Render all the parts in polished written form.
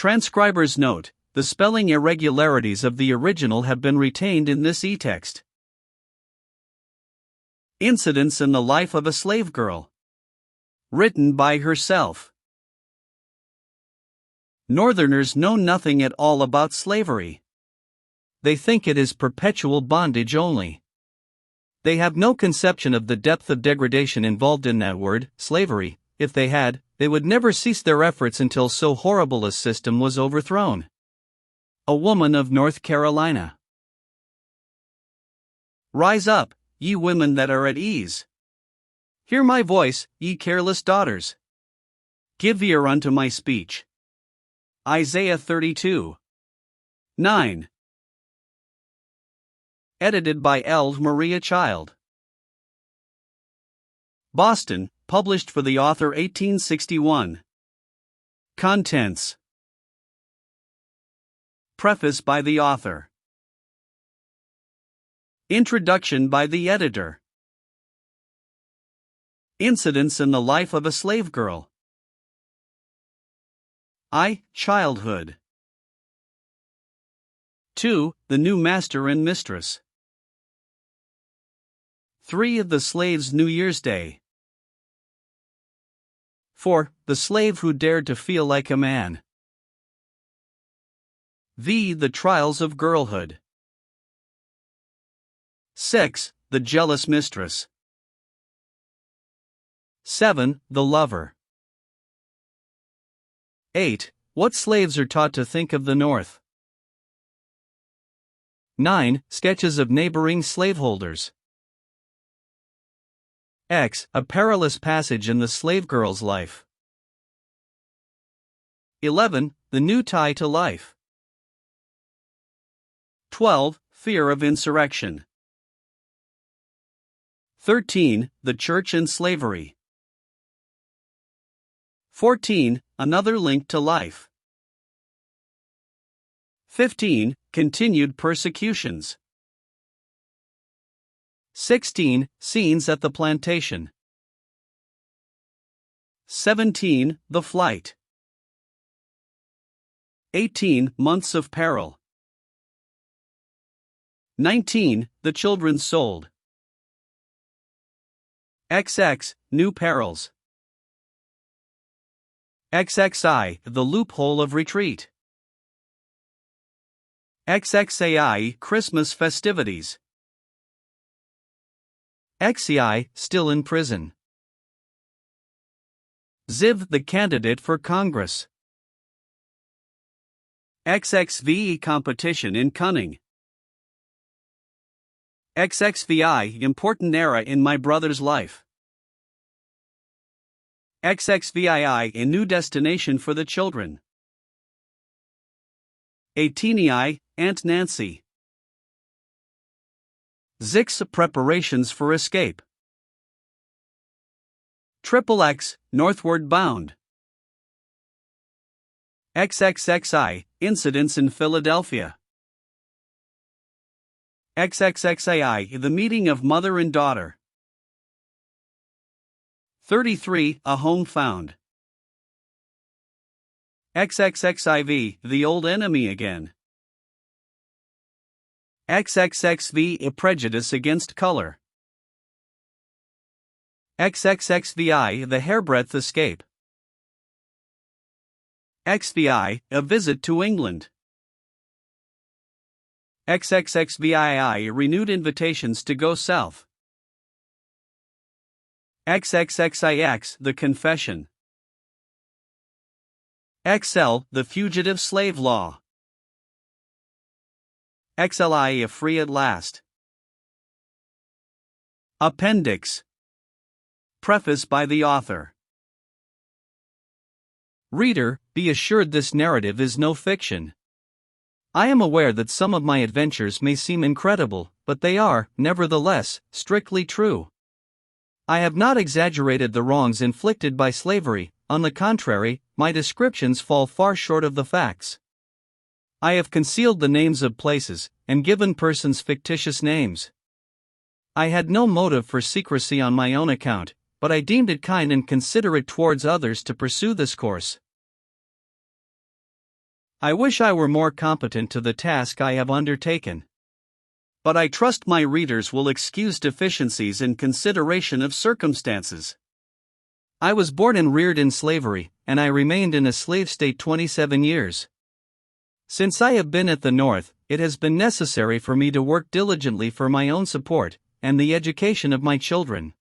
Transcriber's note: the spelling irregularities of the original have been retained in this e-text. Incidents in the Life of a Slave Girl. Written by herself. Northerners know nothing at all about slavery. They think it is perpetual bondage only. They have no conception of the depth of degradation involved in that word, slavery. If they had, they would never cease their efforts until so horrible a system was overthrown. A woman of North Carolina. Rise up, ye women that are at ease. Hear my voice, ye careless daughters. Give ear unto my speech. Isaiah 32:9. Edited by L. Maria Child. Boston, published for the author 1861. Contents. Preface by the author. Introduction by the editor. Incidents in the Life of a Slave Girl. I. Childhood. 2. The New Master and Mistress. 3. The Slave's New Year's Day. 4. The Slave Who Dared to Feel Like a Man. V. The Trials of Girlhood. 6. The Jealous Mistress. 7. The Lover. 8. What slaves are taught to think of the North. 9. Sketches of neighboring slaveholders. X. A perilous passage in the slave girl's life. 11. The new tie to life. 12. Fear of insurrection. 13. The church and slavery. 14. Another link to life. 15. Continued persecutions. 16. Scenes at the plantation. 17. The flight. 18. Months of peril. 19. The children sold. XX. New perils. XXI. The loophole of retreat. XXAI. Christmas festivities. XCI. Still in prison. Ziv. The candidate for Congress. XXVE. Competition in cunning. XXVI. Important era in my brother's life. XXVII. A new destination for the children. ATNI. Aunt Nancy. Zix. Preparations for escape. XXX. Northward bound. XXXI. Incidents in Philadelphia. XXXAI. The meeting of mother and daughter. 33. A home found. XXXIV. The old enemy again. XXXV. A prejudice against color. XXXVI. The hairbreadth escape. XVI. A visit to England. XXXVII. Renewed invitations to go south. XXXIX. The confession. XL. The fugitive slave law. XLI. A free at last. Appendix. Preface by the author. Reader, be assured this narrative is no fiction. I am aware that some of my adventures may seem incredible, but they are, nevertheless, strictly true. I have not exaggerated the wrongs inflicted by slavery. On the contrary, my descriptions fall far short of the facts. I have concealed the names of places, and given persons fictitious names. I had no motive for secrecy on my own account, but I deemed it kind and considerate towards others to pursue this course. I wish I were more competent to the task I have undertaken. But I trust my readers will excuse deficiencies in consideration of circumstances. I was born and reared in slavery, and I remained in a slave state 27 years. Since I have been at the North, it has been necessary for me to work diligently for my own support and the education of my children.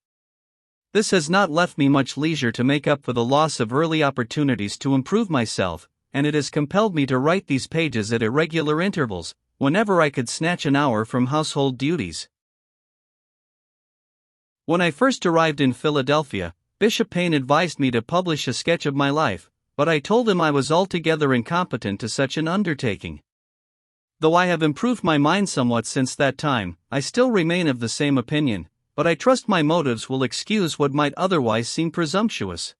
This has not left me much leisure to make up for the loss of early opportunities to improve myself, and it has compelled me to write these pages at irregular intervals, whenever I could snatch an hour from household duties. When I first arrived in Philadelphia, Bishop Payne advised me to publish a sketch of my life, but I told him I was altogether incompetent to such an undertaking. Though I have improved my mind somewhat since that time, I still remain of the same opinion, but I trust my motives will excuse what might otherwise seem presumptuous.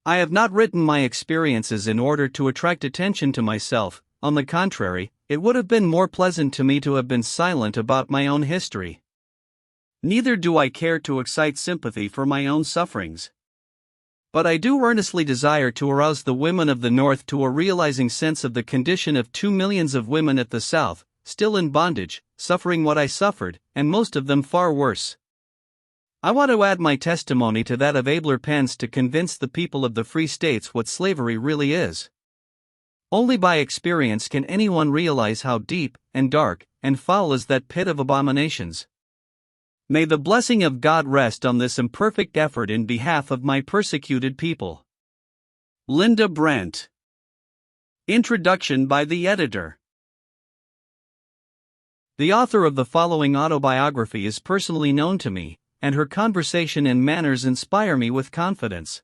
I have not written my experiences in order to attract attention to myself. On the contrary, it would have been more pleasant to me to have been silent about my own history. Neither do I care to excite sympathy for my own sufferings. But I do earnestly desire to arouse the women of the North to a realizing sense of the condition of 2 millions of women at the South, still in bondage, suffering what I suffered, and most of them far worse. I want to add my testimony to that of abler pens to convince the people of the free states what slavery really is. Only by experience can anyone realize how deep, and dark, and foul is that pit of abominations. May the blessing of God rest on this imperfect effort in behalf of my persecuted people. Linda Brent. Introduction by the editor. The author of the following autobiography is personally known to me, and her conversation and manners inspire me with confidence.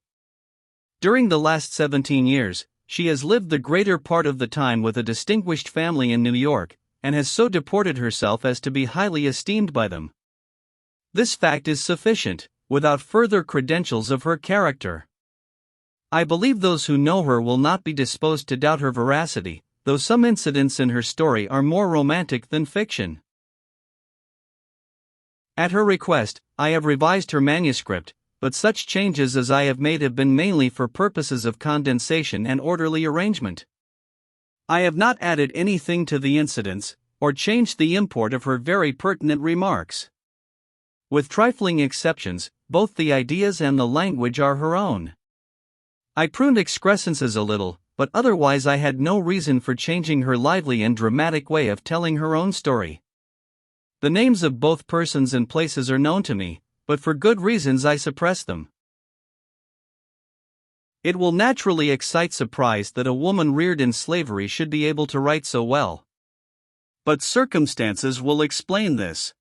During the last 17 years, she has lived the greater part of the time with a distinguished family in New York, and has so deported herself as to be highly esteemed by them. This fact is sufficient, without further credentials of her character. I believe those who know her will not be disposed to doubt her veracity, though some incidents in her story are more romantic than fiction. At her request, I have revised her manuscript, but such changes as I have made have been mainly for purposes of condensation and orderly arrangement. I have not added anything to the incidents, or changed the import of her very pertinent remarks. With trifling exceptions, both the ideas and the language are her own. I pruned excrescences a little, but otherwise I had no reason for changing her lively and dramatic way of telling her own story. The names of both persons and places are known to me, but for good reasons I suppress them. It will naturally excite surprise that a woman reared in slavery should be able to write so well. But circumstances will explain this.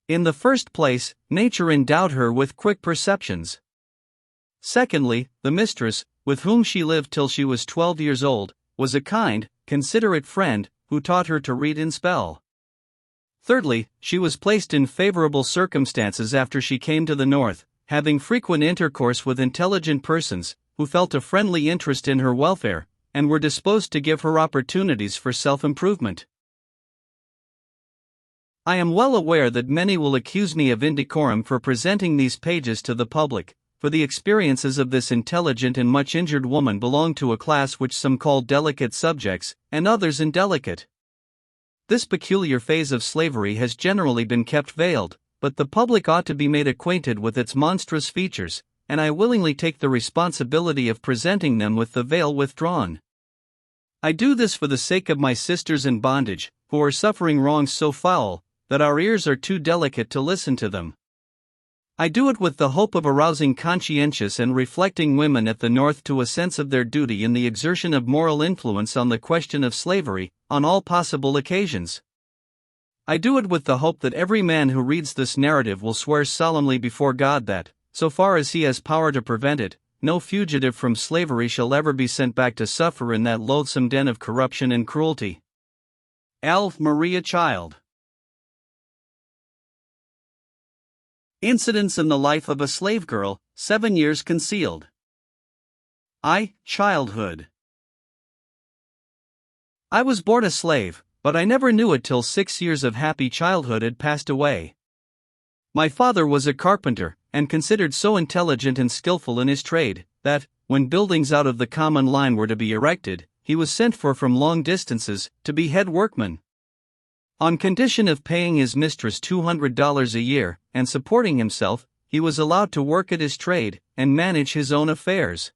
In the first place, nature endowed her with quick perceptions. Secondly, the mistress, with whom she lived till she was 12 years old, was a kind, considerate friend, who taught her to read and spell. Thirdly, she was placed in favorable circumstances after she came to the North, having frequent intercourse with intelligent persons, who felt a friendly interest in her welfare, and were disposed to give her opportunities for self-improvement. I am well aware that many will accuse me of indecorum for presenting these pages to the public, for the experiences of this intelligent and much injured woman belong to a class which some call delicate subjects, and others indelicate. This peculiar phase of slavery has generally been kept veiled, but the public ought to be made acquainted with its monstrous features, and I willingly take the responsibility of presenting them with the veil withdrawn. I do this for the sake of my sisters in bondage, who are suffering wrongs so foul that our ears are too delicate to listen to them. I do it with the hope of arousing conscientious and reflecting women at the North to a sense of their duty in the exertion of moral influence on the question of slavery, on all possible occasions. I do it with the hope that every man who reads this narrative will swear solemnly before God that, so far as he has power to prevent it, no fugitive from slavery shall ever be sent back to suffer in that loathsome den of corruption and cruelty. Alf Maria Child. Incidents in the life of a slave girl, 7 years concealed. Childhood. I was born a slave, but I never knew it till 6 years of happy childhood had passed away. My father was a carpenter, and considered so intelligent and skillful in his trade, that, when buildings out of the common line were to be erected, he was sent for from long distances to be head workman. On condition of paying his mistress $200 a year and supporting himself, he was allowed to work at his trade and manage his own affairs.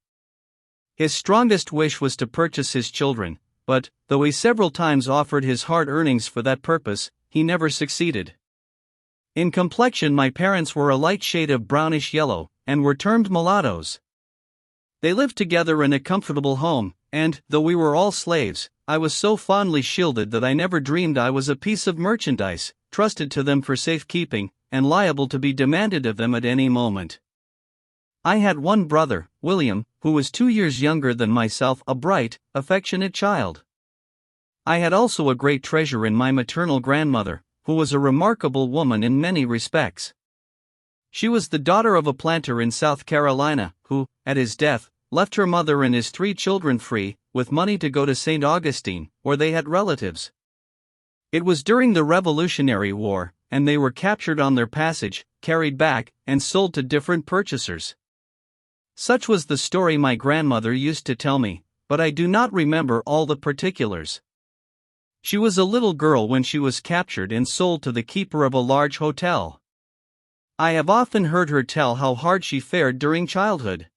His strongest wish was to purchase his children, but, though he several times offered his hard earnings for that purpose, he never succeeded. In complexion, my parents were a light shade of brownish yellow, and were termed mulattoes. They lived together in a comfortable home, and, though we were all slaves, I was so fondly shielded that I never dreamed I was a piece of merchandise, trusted to them for safekeeping, and liable to be demanded of them at any moment. I had one brother, William, who was 2 years younger than myself, a bright, affectionate child. I had also a great treasure in my maternal grandmother, who was a remarkable woman in many respects. She was the daughter of a planter in South Carolina, who, at his death, left her mother and his 3 children free, with money to go to St. Augustine, where they had relatives. It was during the Revolutionary War, and they were captured on their passage, carried back, and sold to different purchasers. Such was the story my grandmother used to tell me, but I do not remember all the particulars. She was a little girl when she was captured and sold to the keeper of a large hotel. I have often heard her tell how hard she fared during childhood.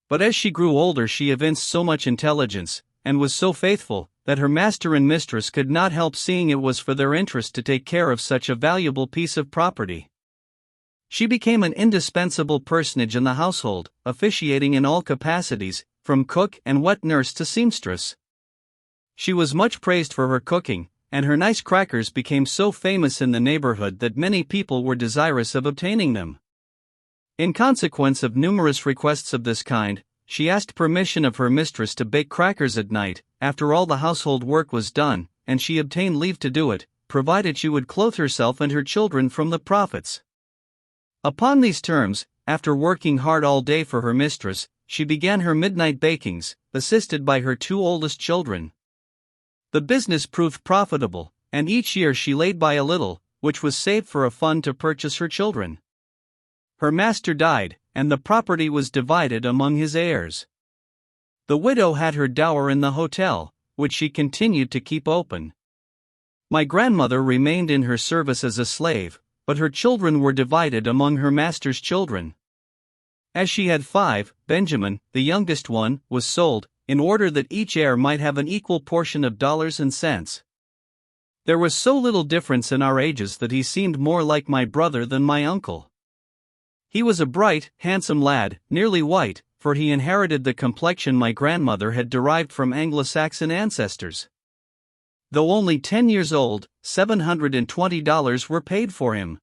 But as she grew older, she evinced so much intelligence, and was so faithful, that her master and mistress could not help seeing it was for their interest to take care of such a valuable piece of property. She became an indispensable personage in the household, officiating in all capacities, from cook and wet nurse to seamstress. She was much praised for her cooking, and her nice crackers became so famous in the neighborhood that many people were desirous of obtaining them. In consequence of numerous requests of this kind, she asked permission of her mistress to bake crackers at night, after all the household work was done, and she obtained leave to do it, provided she would clothe herself and her children from the profits. Upon these terms, after working hard all day for her mistress, she began her midnight bakings, assisted by her 2 oldest children. The business proved profitable, and each year she laid by a little, which was saved for a fund to purchase her children. Her master died, and the property was divided among his heirs. The widow had her dower in the hotel, which she continued to keep open. My grandmother remained in her service as a slave, but her children were divided among her master's children. As she had 5, Benjamin, the youngest one, was sold, in order that each heir might have an equal portion of dollars and cents. There was so little difference in our ages that he seemed more like my brother than my uncle. He was a bright, handsome lad, nearly white, for he inherited the complexion my grandmother had derived from Anglo-Saxon ancestors. Though only 10 years old, $720 were paid for him.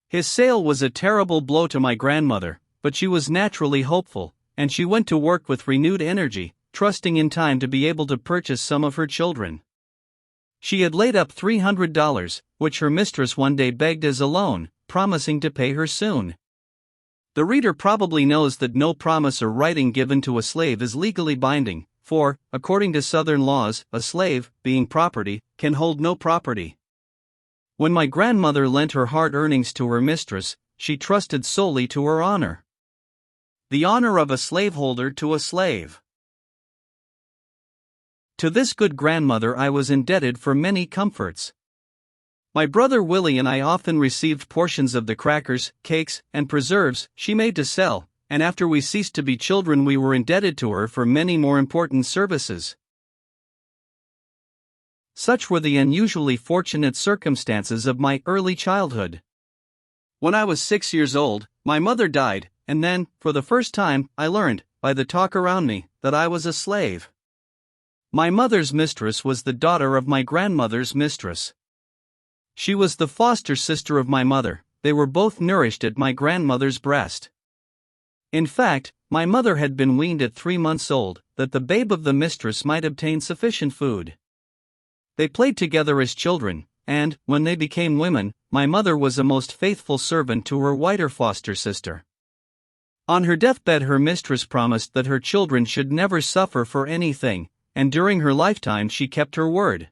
His sale was a terrible blow to my grandmother, but she was naturally hopeful, and she went to work with renewed energy, trusting in time to be able to purchase some of her children. She had laid up $300, which her mistress one day begged as a loan, promising to pay her soon. The reader probably knows that no promise or writing given to a slave is legally binding, for, according to Southern laws, a slave, being property, can hold no property. When my grandmother lent her hard earnings to her mistress, she trusted solely to her honor. The honor of a slaveholder to a slave. To this good grandmother I was indebted for many comforts. My brother Willie and I often received portions of the crackers, cakes, and preserves she made to sell, and after we ceased to be children we were indebted to her for many more important services. Such were the unusually fortunate circumstances of my early childhood. When I was 6 years old, my mother died, and then, for the first time, I learned, by the talk around me, that I was a slave. My mother's mistress was the daughter of my grandmother's mistress. She was the foster sister of my mother. They were both nourished at my grandmother's breast. In fact, my mother had been weaned at 3 months old, that the babe of the mistress might obtain sufficient food. They played together as children, and, when they became women, my mother was a most faithful servant to her whiter foster sister. On her deathbed her mistress promised that her children should never suffer for anything, and during her lifetime she kept her word.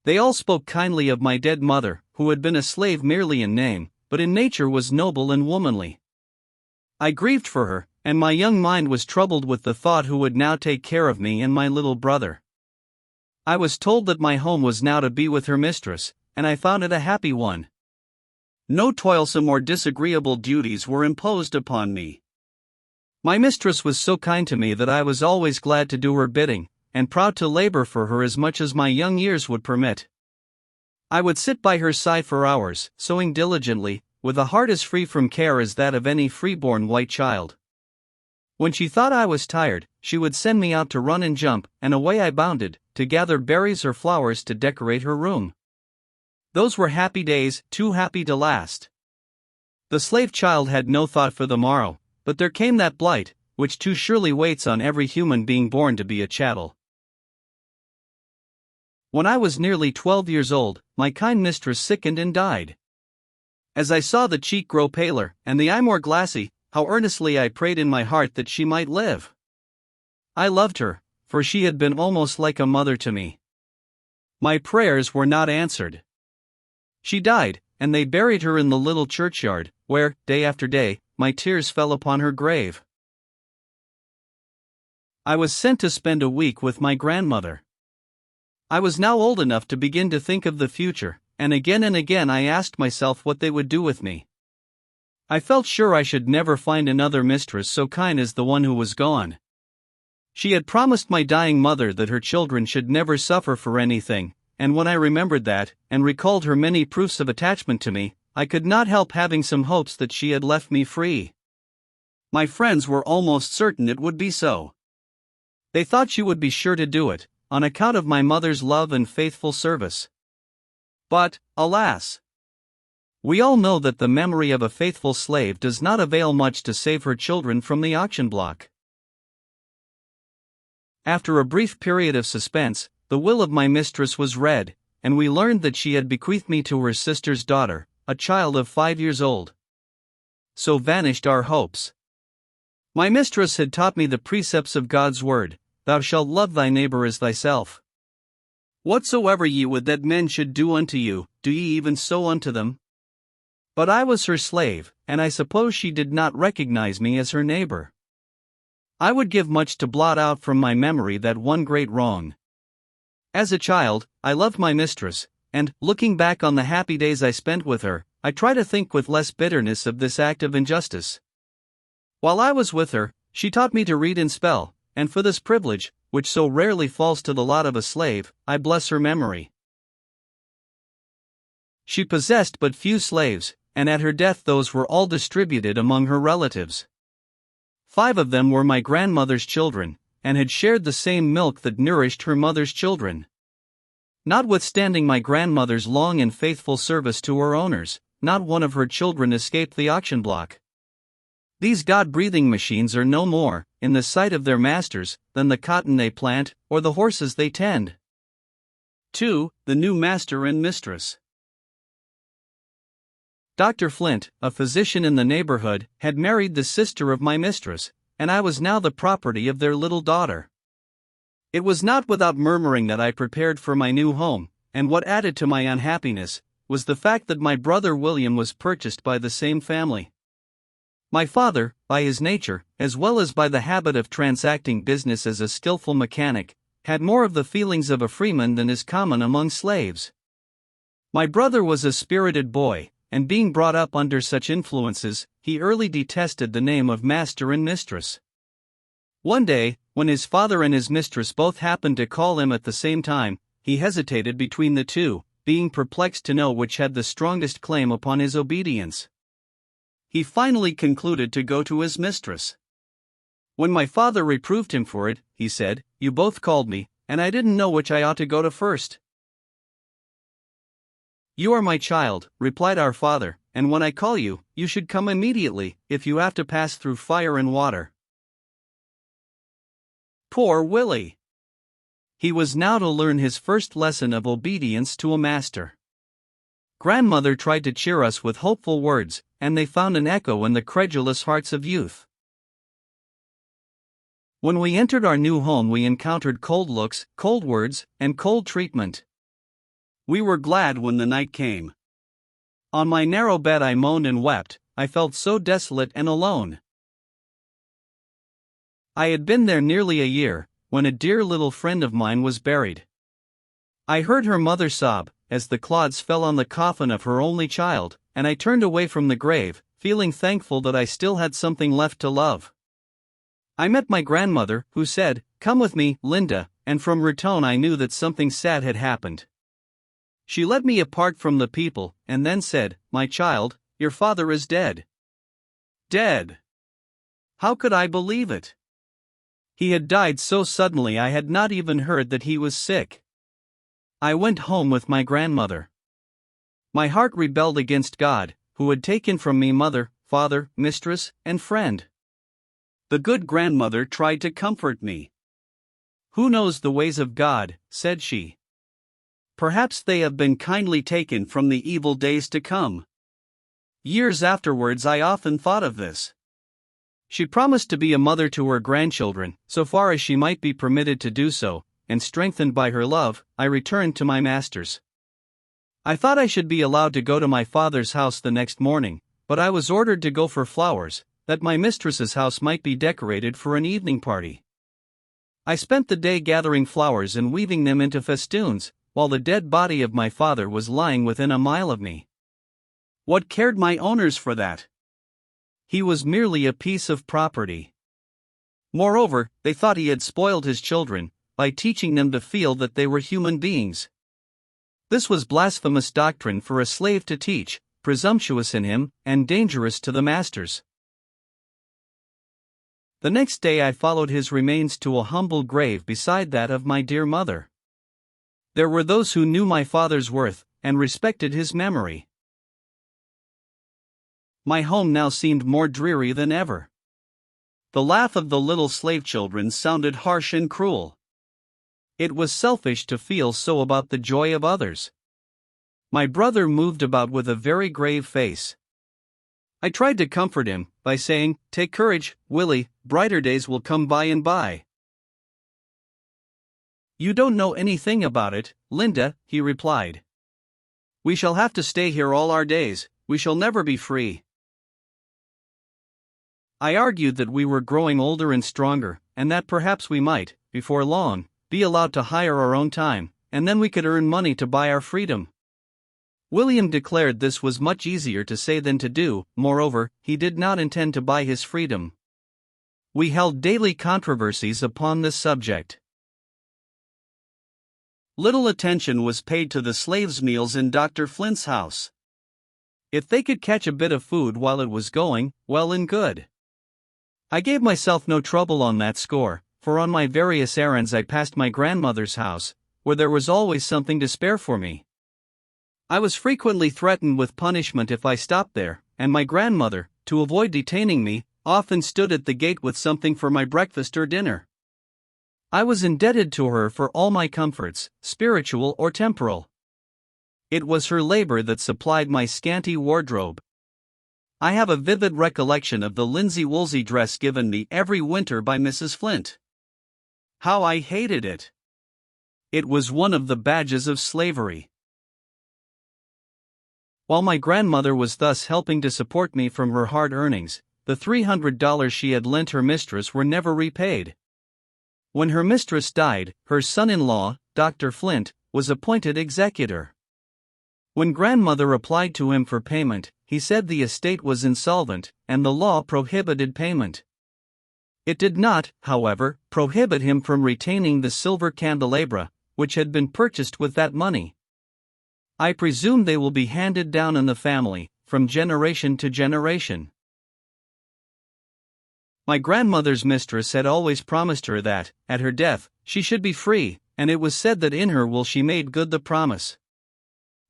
They all spoke kindly of my dead mother, who had been a slave merely in name, but in nature was noble and womanly. I grieved for her, and my young mind was troubled with the thought who would now take care of me and my little brother. I was told that my home was now to be with her mistress, and I found it a happy one. No toilsome or disagreeable duties were imposed upon me. My mistress was so kind to me that I was always glad to do her bidding, and proud to labor for her as much as my young years would permit. I would sit by her side for hours, sewing diligently, with a heart as free from care as that of any freeborn white child. When she thought I was tired, she would send me out to run and jump, and away I bounded, to gather berries or flowers to decorate her room. Those were happy days, too happy to last. The slave child had no thought for the morrow, but there came that blight, which too surely waits on every human being born to be a chattel. When I was nearly 12 years old, my kind mistress sickened and died. As I saw the cheek grow paler, and the eye more glassy, how earnestly I prayed in my heart that she might live. I loved her, for she had been almost like a mother to me. My prayers were not answered. She died, and they buried her in the little churchyard, where, day after day, my tears fell upon her grave. I was sent to spend a week with my grandmother. I was now old enough to begin to think of the future, and again I asked myself what they would do with me. I felt sure I should never find another mistress so kind as the one who was gone. She had promised my dying mother that her children should never suffer for anything, and when I remembered that, and recalled her many proofs of attachment to me, I could not help having some hopes that she had left me free. My friends were almost certain it would be so. They thought she would be sure to do it, on account of my mother's love and faithful service. But, alas! We all know that the memory of a faithful slave does not avail much to save her children from the auction block. After a brief period of suspense, the will of my mistress was read, and we learned that she had bequeathed me to her sister's daughter, a child of 5 years old. So vanished our hopes. My mistress had taught me the precepts of God's word, "Thou shalt love thy neighbor as thyself. Whatsoever ye would that men should do unto you, do ye even so unto them." But I was her slave, and I suppose she did not recognize me as her neighbor. I would give much to blot out from my memory that one great wrong. As a child, I loved my mistress, and, looking back on the happy days I spent with her, I try to think with less bitterness of this act of injustice. While I was with her, she taught me to read and spell, and for this privilege, which so rarely falls to the lot of a slave, I bless her memory. She possessed but few slaves, and at her death those were all distributed among her relatives. 5 of them were my grandmother's children, and had shared the same milk that nourished her mother's children. Notwithstanding my grandmother's long and faithful service to her owners, not one of her children escaped the auction block. These God-breathing machines are no more, in the sight of their masters, than the cotton they plant, or the horses they tend. 2. The new master and mistress. Dr. Flint, a physician in the neighborhood, had married the sister of my mistress, and I was now the property of their little daughter. It was not without murmuring that I prepared for my new home, and what added to my unhappiness was the fact that my brother William was purchased by the same family. My father, by his nature, as well as by the habit of transacting business as a skillful mechanic, had more of the feelings of a freeman than is common among slaves. My brother was a spirited boy, and being brought up under such influences, he early detested the name of master and mistress. One day, when his father and his mistress both happened to call him at the same time, he hesitated between the two, being perplexed to know which had the strongest claim upon his obedience. He finally concluded to go to his mistress. When my father reproved him for it, he said, "You both called me, and I didn't know which I ought to go to first." "You are my child," replied our father, "and when I call you, you should come immediately, if you have to pass through fire and water." Poor Willie! He was now to learn his first lesson of obedience to a master. Grandmother tried to cheer us with hopeful words, and they found an echo in the credulous hearts of youth. When we entered our new home, we encountered cold looks, cold words, and cold treatment. We were glad when the night came. On my narrow bed I moaned and wept, I felt so desolate and alone. I had been there nearly a year, when a dear little friend of mine was buried. I heard her mother sob, as the clods fell on the coffin of her only child, and I turned away from the grave, feeling thankful that I still had something left to love. I met my grandmother, who said, "Come with me, Linda," and from her tone I knew that something sad had happened. She led me apart from the people, and then said, "My child, your father is dead." Dead! How could I believe it? He had died so suddenly I had not even heard that he was sick. I went home with my grandmother. My heart rebelled against God, who had taken from me mother, father, mistress, and friend. The good grandmother tried to comfort me. "Who knows the ways of God?" said she. "Perhaps they have been kindly taken from the evil days to come." Years afterwards I often thought of this. She promised to be a mother to her grandchildren, so far as she might be permitted to do so, and strengthened by her love, I returned to my masters. I thought I should be allowed to go to my father's house the next morning, but I was ordered to go for flowers, that my mistress's house might be decorated for an evening party. I spent the day gathering flowers and weaving them into festoons, while the dead body of my father was lying within a mile of me. What cared my owners for that? He was merely a piece of property. Moreover, they thought he had spoiled his children, by teaching them to feel that they were human beings. This was blasphemous doctrine for a slave to teach, presumptuous in him, and dangerous to the masters. The next day I followed his remains to a humble grave beside that of my dear mother. There were those who knew my father's worth, and respected his memory. My home now seemed more dreary than ever. The laugh of the little slave children sounded harsh and cruel. It was selfish to feel so about the joy of others. My brother moved about with a very grave face. I tried to comfort him, by saying, "Take courage, Willie, brighter days will come by and by." "You don't know anything about it, Linda," he replied. "We shall have to stay here all our days, we shall never be free." I argued that we were growing older and stronger, and that perhaps we might, before long, be allowed to hire our own time, and then we could earn money to buy our freedom. William declared this was much easier to say than to do. Moreover, he did not intend to buy his freedom. We held daily controversies upon this subject. Little attention was paid to the slaves' meals in Dr. Flint's house. If they could catch a bit of food while it was going, well and good. I gave myself no trouble on that score, for on my various errands I passed my grandmother's house, where there was always something to spare for me. I was frequently threatened with punishment if I stopped there, and my grandmother, to avoid detaining me, often stood at the gate with something for my breakfast or dinner. I was indebted to her for all my comforts, spiritual or temporal. It was her labor that supplied my scanty wardrobe. I have a vivid recollection of the linsey-woolsey dress given me every winter by Mrs. Flint. How I hated it! It was one of the badges of slavery. While my grandmother was thus helping to support me from her hard earnings, the $300 she had lent her mistress were never repaid. When her mistress died, her son-in-law, Dr. Flint, was appointed executor. When grandmother applied to him for payment, he said the estate was insolvent, and the law prohibited payment. It did not, however, prohibit him from retaining the silver candelabra, which had been purchased with that money. I presume they will be handed down in the family, from generation to generation. My grandmother's mistress had always promised her that, at her death, she should be free, and it was said that in her will she made good the promise.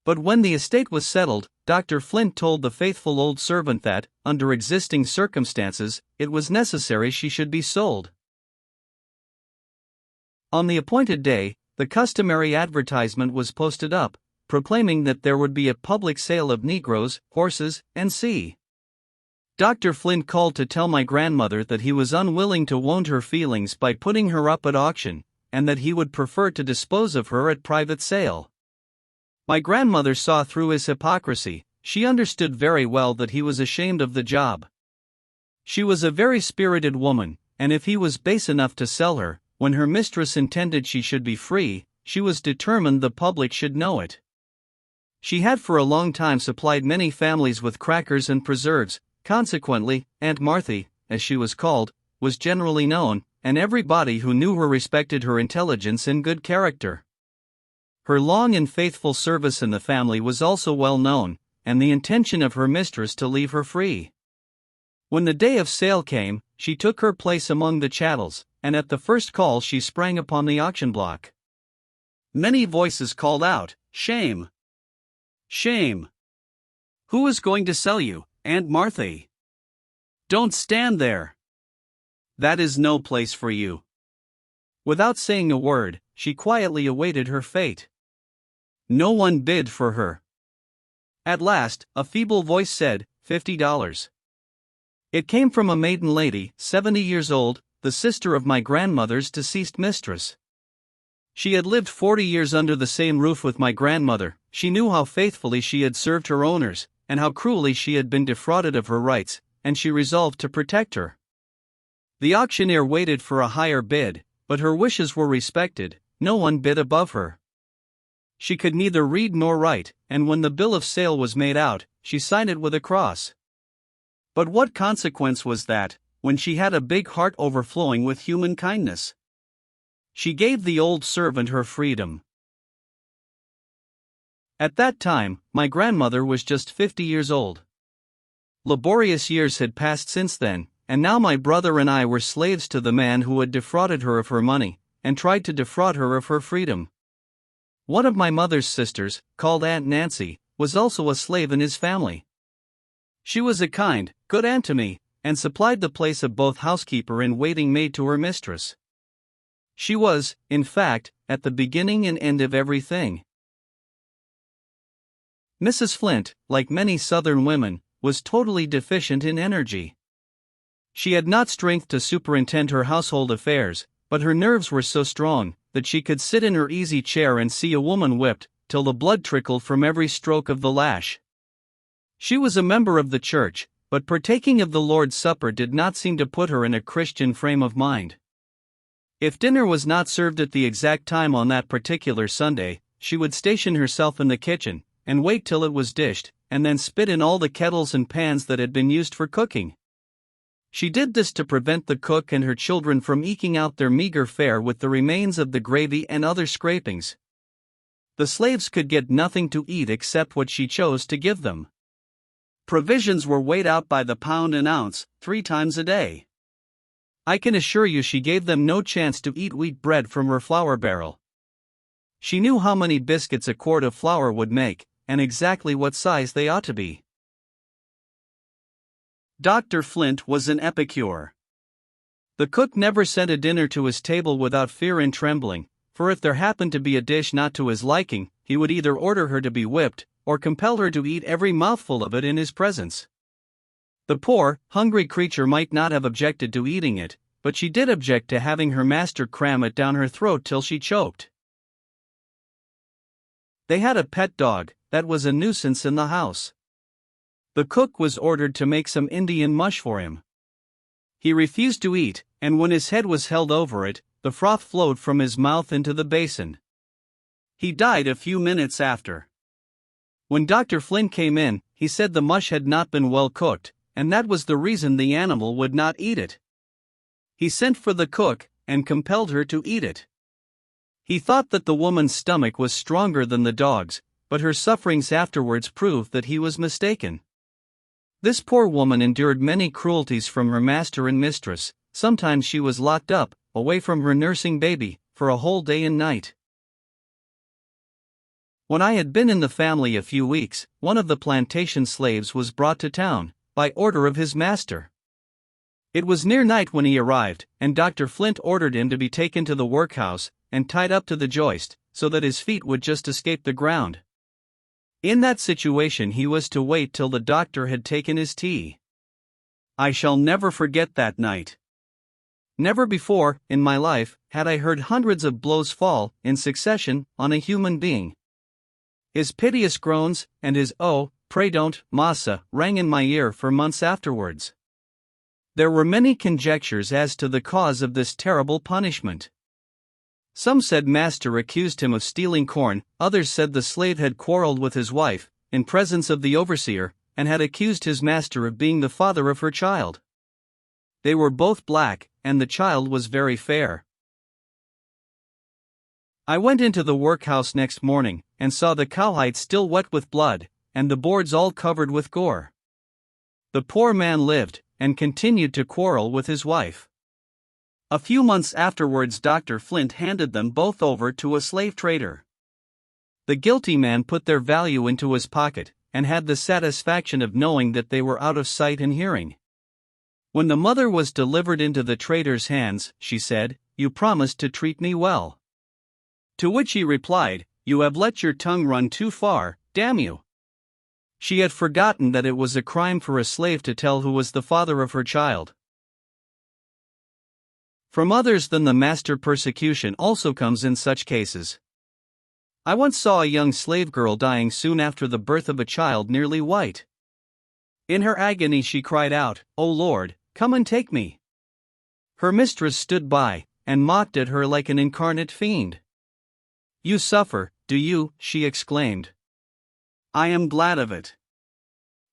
But when the estate was settled, Dr. Flint told the faithful old servant that, under existing circumstances, it was necessary she should be sold. On the appointed day, the customary advertisement was posted up, proclaiming that there would be a public sale of Negroes, horses, and sea. Dr. Flint called to tell my grandmother that he was unwilling to wound her feelings by putting her up at auction, and that he would prefer to dispose of her at private sale. My grandmother saw through his hypocrisy. She understood very well that he was ashamed of the job. She was a very spirited woman, and if he was base enough to sell her, when her mistress intended she should be free, she was determined the public should know it. She had for a long time supplied many families with crackers and preserves. Consequently, Aunt Marthy, as she was called, was generally known, and everybody who knew her respected her intelligence and good character. Her long and faithful service in the family was also well known, and the intention of her mistress to leave her free. When the day of sale came, she took her place among the chattels, and at the first call she sprang upon the auction block. Many voices called out, "Shame! Shame! Who is going to sell you, Aunt Marthy? Don't stand there! That is no place for you." Without saying a word, she quietly awaited her fate. No one bid for her. At last, a feeble voice said, $50. It came from a maiden lady, 70 years old, the sister of my grandmother's deceased mistress. She had lived 40 years under the same roof with my grandmother. She knew how faithfully she had served her owners, and how cruelly she had been defrauded of her rights, and she resolved to protect her. The auctioneer waited for a higher bid, but her wishes were respected. No one bid above her. She could neither read nor write, and when the bill of sale was made out, she signed it with a cross. But what consequence was that, when she had a big heart overflowing with human kindness? She gave the old servant her freedom. At that time, my grandmother was just 50 years old. Laborious years had passed since then, and now my brother and I were slaves to the man who had defrauded her of her money, and tried to defraud her of her freedom. One of my mother's sisters, called Aunt Nancy, was also a slave in his family. She was a kind, good aunt to me, and supplied the place of both housekeeper and waiting maid to her mistress. She was, in fact, at the beginning and end of everything. Mrs. Flint, like many Southern women, was totally deficient in energy. She had not strength to superintend her household affairs, but her nerves were so strong that she could sit in her easy chair and see a woman whipped, till the blood trickled from every stroke of the lash. She was a member of the church, but partaking of the Lord's Supper did not seem to put her in a Christian frame of mind. If dinner was not served at the exact time on that particular Sunday, she would station herself in the kitchen, and wait till it was dished, and then spit in all the kettles and pans that had been used for cooking. She did this to prevent the cook and her children from eking out their meager fare with the remains of the gravy and other scrapings. The slaves could get nothing to eat except what she chose to give them. Provisions were weighed out by the pound and ounce, 3 times a day. I can assure you she gave them no chance to eat wheat bread from her flour barrel. She knew how many biscuits a quart of flour would make, and exactly what size they ought to be. Dr. Flint was an epicure. The cook never sent a dinner to his table without fear and trembling, for if there happened to be a dish not to his liking, he would either order her to be whipped, or compel her to eat every mouthful of it in his presence. The poor, hungry creature might not have objected to eating it, but she did object to having her master cram it down her throat till she choked. They had a pet dog that was a nuisance in the house. The cook was ordered to make some Indian mush for him. He refused to eat, and when his head was held over it, the froth flowed from his mouth into the basin. He died a few minutes after. When Dr. Flint came in, he said the mush had not been well cooked, and that was the reason the animal would not eat it. He sent for the cook, and compelled her to eat it. He thought that the woman's stomach was stronger than the dog's, but her sufferings afterwards proved that he was mistaken. This poor woman endured many cruelties from her master and mistress. Sometimes she was locked up, away from her nursing baby, for a whole day and night. When I had been in the family a few weeks, one of the plantation slaves was brought to town, by order of his master. It was near night when he arrived, and Dr. Flint ordered him to be taken to the workhouse, and tied up to the joist, so that his feet would just escape the ground. In that situation he was to wait till the doctor had taken his tea. I shall never forget that night. Never before, in my life, had I heard hundreds of blows fall, in succession, on a human being. His piteous groans, and his "Oh, pray don't, massa," rang in my ear for months afterwards. There were many conjectures as to the cause of this terrible punishment. Some said master accused him of stealing corn, others said the slave had quarreled with his wife, in presence of the overseer, and had accused his master of being the father of her child. They were both black, and the child was very fair. I went into the workhouse next morning, and saw the cowhide still wet with blood, and the boards all covered with gore. The poor man lived, and continued to quarrel with his wife. A few months afterwards Dr. Flint handed them both over to a slave trader. The guilty man put their value into his pocket, and had the satisfaction of knowing that they were out of sight and hearing. When the mother was delivered into the trader's hands, she said, "You promised to treat me well." To which he replied, "You have let your tongue run too far, damn you." She had forgotten that it was a crime for a slave to tell who was the father of her child. From others than the master persecution also comes in such cases. I once saw a young slave girl dying soon after the birth of a child nearly white. In her agony she cried out, "O Lord, come and take me." Her mistress stood by, and mocked at her like an incarnate fiend. "You suffer, do you?" she exclaimed. "I am glad of it.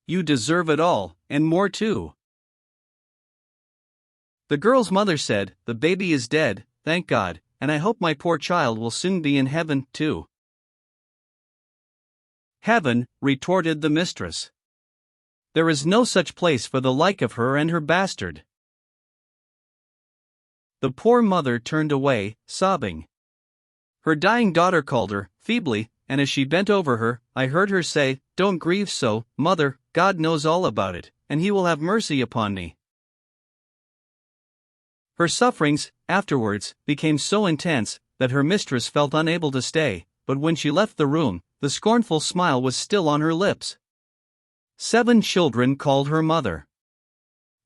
You deserve it all, and more too." The girl's mother said, "The baby is dead, thank God, and I hope my poor child will soon be in heaven, too." "Heaven," retorted the mistress. "There is no such place for the like of her and her bastard." The poor mother turned away, sobbing. Her dying daughter called her, feebly, and as she bent over her, I heard her say, "Don't grieve so, mother, God knows all about it, and He will have mercy upon me." Her sufferings, afterwards, became so intense, that her mistress felt unable to stay, but when she left the room, the scornful smile was still on her lips. 7 children called her mother.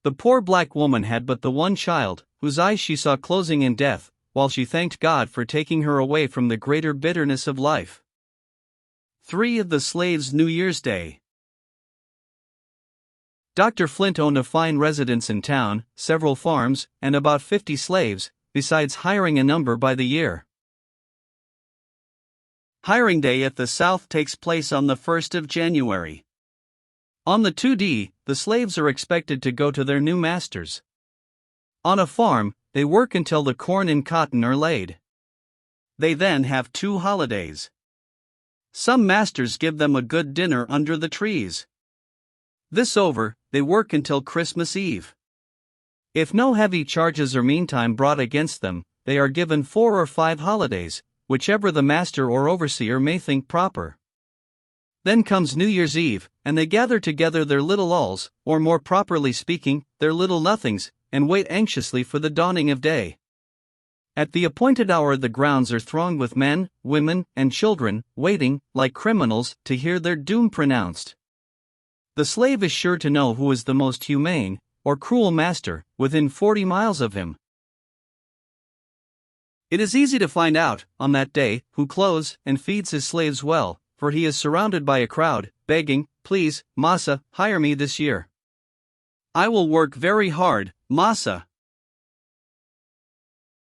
The poor black woman had but the one child, whose eyes she saw closing in death, while she thanked God for taking her away from the greater bitterness of life. 3 of the slaves' New Year's Day. Dr. Flint owned a fine residence in town, several farms, and about 50 slaves, besides hiring a number by the year. Hiring Day at the South takes place on the 1st of January. On the 2D, the slaves are expected to go to their new masters. On a farm, they work until the corn and cotton are laid. They then have 2 holidays. Some masters give them a good dinner under the trees. This over, they work until Christmas Eve. If no heavy charges are meantime brought against them, they are given 4 or 5 holidays, whichever the master or overseer may think proper. Then comes New Year's Eve, and they gather together their little alls, or more properly speaking, their little nothings, and wait anxiously for the dawning of day. At the appointed hour the grounds are thronged with men, women, and children, waiting, like criminals, to hear their doom pronounced. The slave is sure to know who is the most humane, or cruel master, within 40 miles of him. It is easy to find out, on that day, who clothes and feeds his slaves well, for he is surrounded by a crowd, begging, "Please, massa, hire me this year. I will work very hard, massa."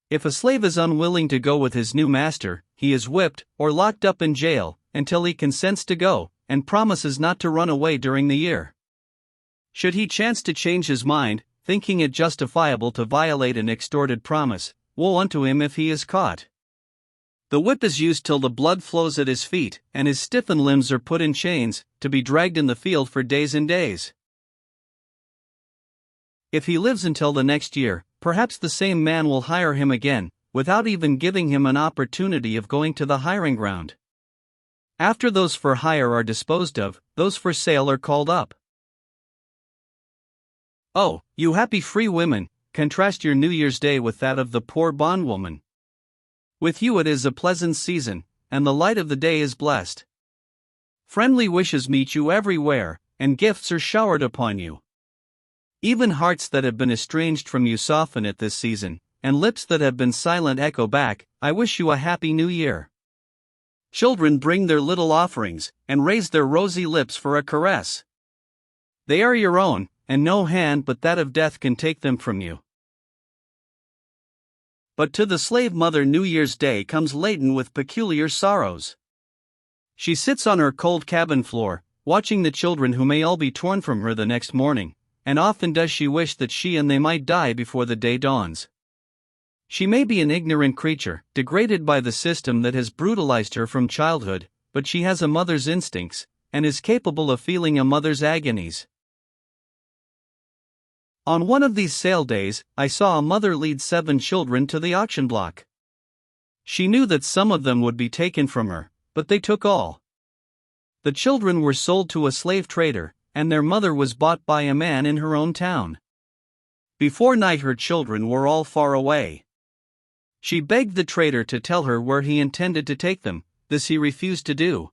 If a slave is unwilling to go with his new master, he is whipped, or locked up in jail, until he consents to go, and promises not to run away during the year. Should he chance to change his mind, thinking it justifiable to violate an extorted promise, woe unto him if he is caught. The whip is used till the blood flows at his feet, and his stiffened limbs are put in chains, to be dragged in the field for days and days. If he lives until the next year, perhaps the same man will hire him again, without even giving him an opportunity of going to the hiring ground. After those for hire are disposed of, those for sale are called up. Oh, you happy free women, contrast your New Year's Day with that of the poor bondwoman. With you it is a pleasant season, and the light of the day is blessed. Friendly wishes meet you everywhere, and gifts are showered upon you. Even hearts that have been estranged from you soften at this season, and lips that have been silent echo back, "I wish you a happy New Year." Children bring their little offerings, and raise their rosy lips for a caress. They are your own, and no hand but that of death can take them from you. But to the slave mother New Year's Day comes laden with peculiar sorrows. She sits on her cold cabin floor, watching the children who may all be torn from her the next morning, and often does she wish that she and they might die before the day dawns. She may be an ignorant creature, degraded by the system that has brutalized her from childhood, but she has a mother's instincts, and is capable of feeling a mother's agonies. On one of these sale days, I saw a mother lead 7 children to the auction block. She knew that some of them would be taken from her, but they took all. The children were sold to a slave trader, and their mother was bought by a man in her own town. Before night her children were all far away. She begged the trader to tell her where he intended to take them. This he refused to do.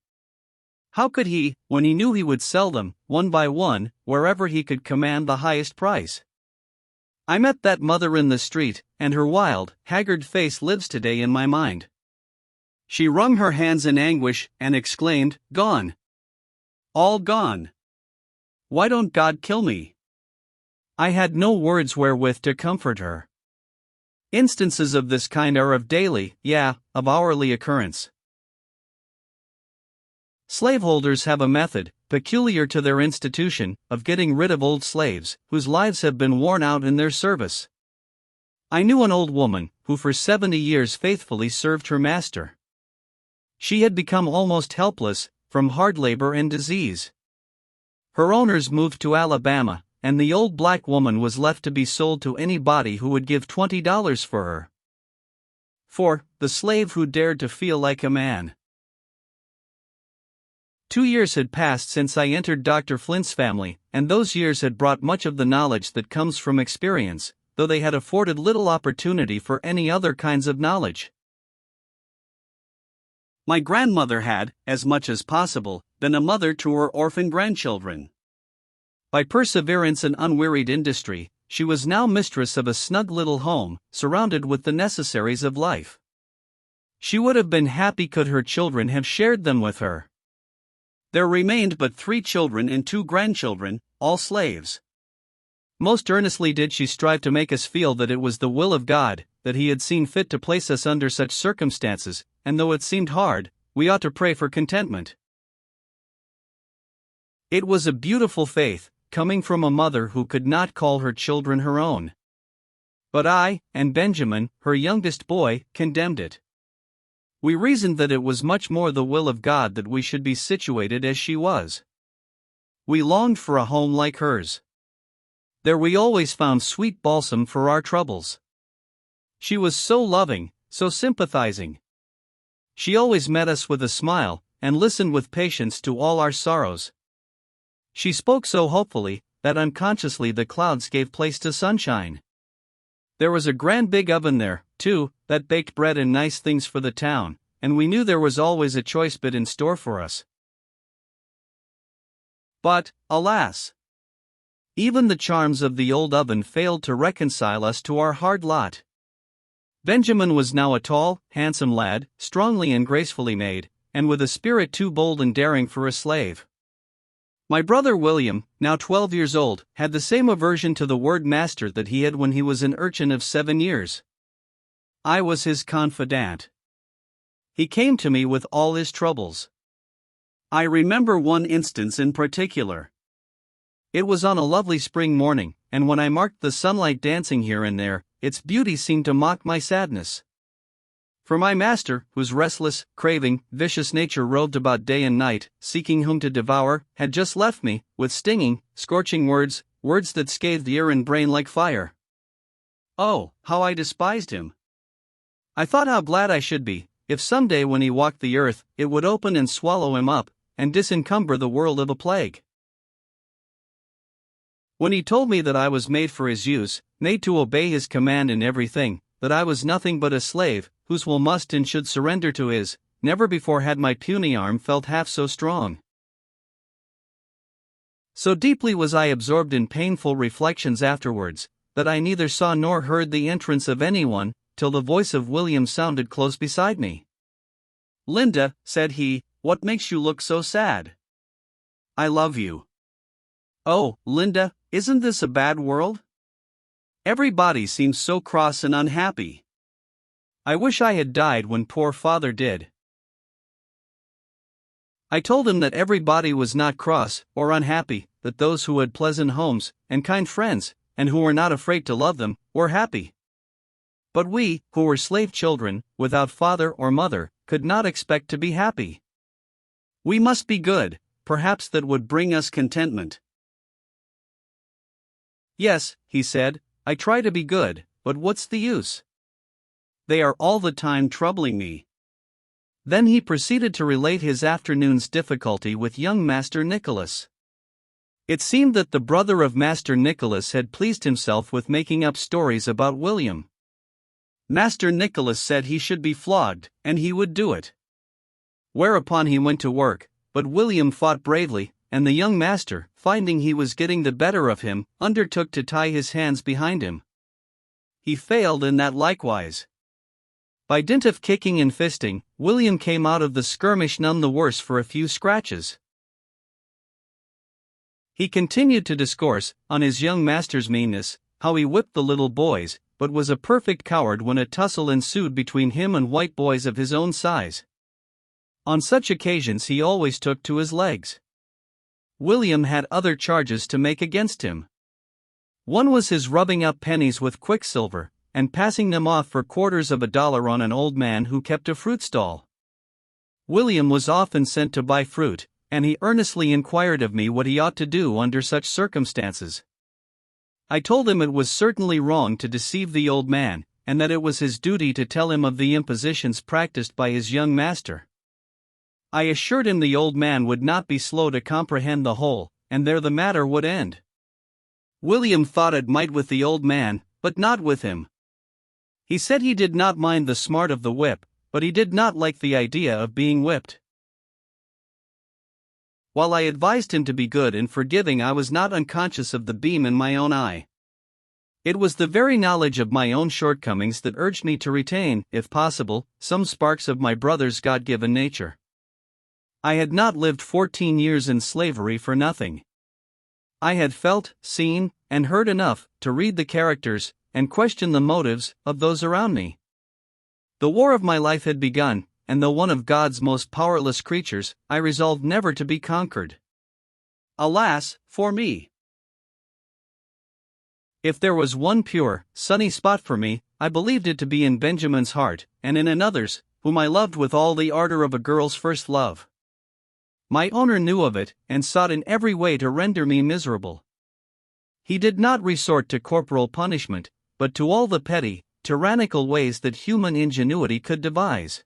How could he, when he knew he would sell them, one by one, wherever he could command the highest price? I met that mother in the street, and her wild, haggard face lives today in my mind. She wrung her hands in anguish and exclaimed, "Gone! All gone! Why don't God kill me?" I had no words wherewith to comfort her. Instances of this kind are of daily, of hourly occurrence. Slaveholders have a method, peculiar to their institution, of getting rid of old slaves, whose lives have been worn out in their service. I knew an old woman, who for 70 years faithfully served her master. She had become almost helpless, from hard labor and disease. Her owners moved to Alabama, and the old black woman was left to be sold to anybody who would give $20 for her. For, the slave who dared to feel like a man. 2 years had passed since I entered Dr. Flint's family, and those years had brought much of the knowledge that comes from experience, though they had afforded little opportunity for any other kinds of knowledge. My grandmother had, as much as possible, been a mother to her orphan grandchildren. By perseverance and unwearied industry, she was now mistress of a snug little home, surrounded with the necessaries of life. She would have been happy could her children have shared them with her. There remained but 3 children and 2 grandchildren, all slaves. Most earnestly did she strive to make us feel that it was the will of God, that He had seen fit to place us under such circumstances, and though it seemed hard, we ought to pray for contentment. It was a beautiful faith, coming from a mother who could not call her children her own. But I, and Benjamin, her youngest boy, condemned it. We reasoned that it was much more the will of God that we should be situated as she was. We longed for a home like hers. There we always found sweet balsam for our troubles. She was so loving, so sympathizing. She always met us with a smile, and listened with patience to all our sorrows. She spoke so hopefully, that unconsciously the clouds gave place to sunshine. There was a grand big oven there, too, that baked bread and nice things for the town, and we knew there was always a choice bit in store for us. But, alas! Even the charms of the old oven failed to reconcile us to our hard lot. Benjamin was now a tall, handsome lad, strongly and gracefully made, and with a spirit too bold and daring for a slave. My brother William, now 12 years old, had the same aversion to the word master that he had when he was an urchin of 7 years. I was his confidant. He came to me with all his troubles. I remember one instance in particular. It was on a lovely spring morning, and when I marked the sunlight dancing here and there, its beauty seemed to mock my sadness. For my master, whose restless, craving, vicious nature roved about day and night, seeking whom to devour, had just left me, with stinging, scorching words that scathed ear and brain like fire. Oh, how I despised him! I thought how glad I should be, if some day when he walked the earth, it would open and swallow him up, and disencumber the world of a plague. When he told me that I was made for his use, made to obey his command in everything, that I was nothing but a slave, whose will must and should surrender to his, never before had my puny arm felt half so strong. So deeply was I absorbed in painful reflections afterwards, that I neither saw nor heard the entrance of anyone, till the voice of William sounded close beside me. "Linda," said he, "what makes you look so sad?" "I love you." "Oh, Linda, Isn't this a bad world? Everybody seems so cross and unhappy. I wish I had died when poor father did. I told him that everybody was not cross or unhappy, that those who had pleasant homes and kind friends, and who were not afraid to love them, were happy. But we, who were slave children, without father or mother, could not expect to be happy. We must be good, perhaps that would bring us contentment. Yes, he said, I try to be good, but what's the use? They are all the time troubling me. Then he proceeded to relate his afternoon's difficulty with young Master Nicholas. It seemed that the brother of Master Nicholas had pleased himself with making up stories about William. Master Nicholas said he should be flogged, and he would do it. Whereupon he went to work, but William fought bravely, and the young master, finding he was getting the better of him, undertook to tie his hands behind him. He failed in that likewise. By dint of kicking and fisting, William came out of the skirmish none the worse for a few scratches. He continued to discourse on his young master's meanness, how he whipped the little boys, but was a perfect coward when a tussle ensued between him and white boys of his own size. On such occasions he always took to his legs. William had other charges to make against him. One was his rubbing up pennies with quicksilver, and passing them off for quarters of $1 on an old man who kept a fruit stall. William was often sent to buy fruit, and he earnestly inquired of me what he ought to do under such circumstances. I told him it was certainly wrong to deceive the old man, and that it was his duty to tell him of the impositions practiced by his young master. I assured him the old man would not be slow to comprehend the whole, and there the matter would end. William thought it might with the old man, but not with him. He said he did not mind the smart of the whip, but he did not like the idea of being whipped. While I advised him to be good and forgiving, I was not unconscious of the beam in my own eye. It was the very knowledge of my own shortcomings that urged me to retain, if possible, some sparks of my brother's God-given nature. I had not lived 14 years in slavery for nothing. I had felt, seen, and heard enough to read the characters and question the motives of those around me. The war of my life had begun, and though one of God's most powerless creatures, I resolved never to be conquered. Alas, for me! If there was one pure, sunny spot for me, I believed it to be in Benjamin's heart, and in another's, whom I loved with all the ardor of a girl's first love. My owner knew of it, and sought in every way to render me miserable. He did not resort to corporal punishment, but to all the petty, tyrannical ways that human ingenuity could devise.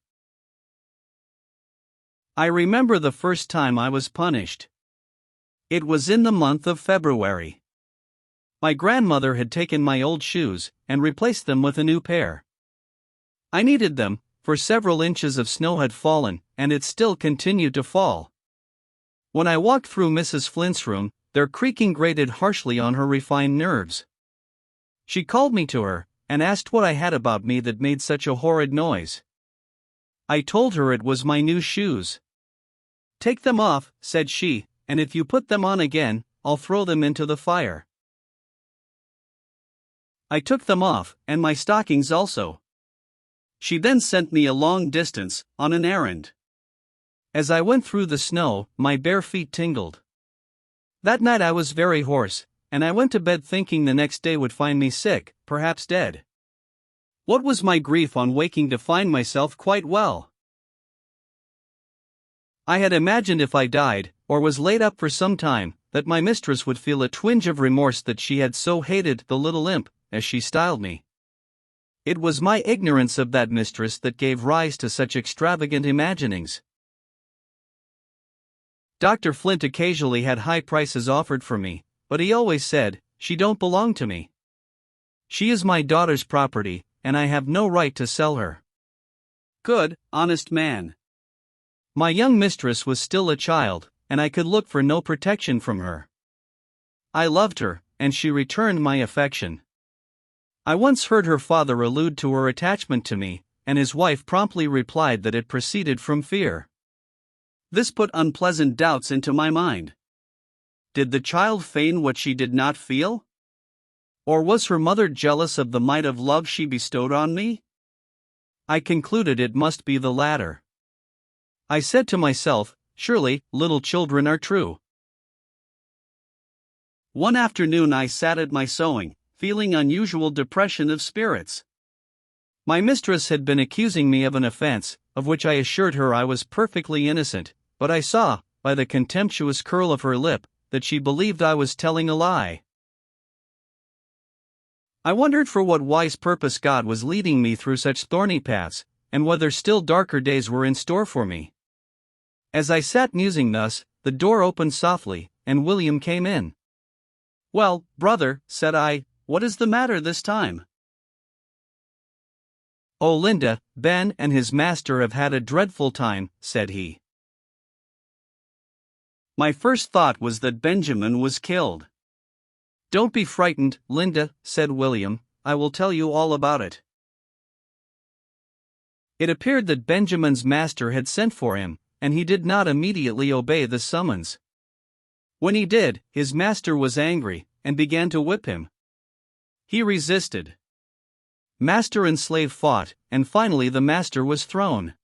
I remember the first time I was punished. It was in the month of February. My grandmother had taken my old shoes and replaced them with a new pair. I needed them, for several inches of snow had fallen, and it still continued to fall. When I walked through Mrs. Flint's room, their creaking grated harshly on her refined nerves. She called me to her, and asked what I had about me that made such a horrid noise. I told her it was my new shoes. "Take them off," said she, "and if you put them on again, I'll throw them into the fire." I took them off, and my stockings also. She then sent me a long distance, on an errand. As I went through the snow, my bare feet tingled. That night I was very hoarse, and I went to bed thinking the next day would find me sick, perhaps dead. What was my grief on waking to find myself quite well? I had imagined if I died, or was laid up for some time, that my mistress would feel a twinge of remorse that she had so hated the little imp, as she styled me. It was my ignorance of that mistress that gave rise to such extravagant imaginings. Dr. Flint occasionally had high prices offered for me, but he always said, "She don't belong to me. She is my daughter's property, and I have no right to sell her." Good, honest man. My young mistress was still a child, and I could look for no protection from her. I loved her, and she returned my affection. I once heard her father allude to her attachment to me, and his wife promptly replied that it proceeded from fear. This put unpleasant doubts into my mind. Did the child feign what she did not feel? Or was her mother jealous of the mite of love she bestowed on me? I concluded it must be the latter. I said to myself, surely, little children are true. One afternoon I sat at my sewing, feeling unusual depression of spirits. My mistress had been accusing me of an offense, of which I assured her I was perfectly innocent, but I saw, by the contemptuous curl of her lip, that she believed I was telling a lie. I wondered for what wise purpose God was leading me through such thorny paths, and whether still darker days were in store for me. As I sat musing thus, the door opened softly, and William came in. "Well, brother," said I, "what is the matter this time?" "Oh, Linda, Ben and his master have had a dreadful time," said he. My first thought was that Benjamin was killed. "Don't be frightened, Linda," said William, "I will tell you all about it." It appeared that Benjamin's master had sent for him, and he did not immediately obey the summons. When he did, his master was angry, and began to whip him. He resisted. Master and slave fought, and finally the master was thrown.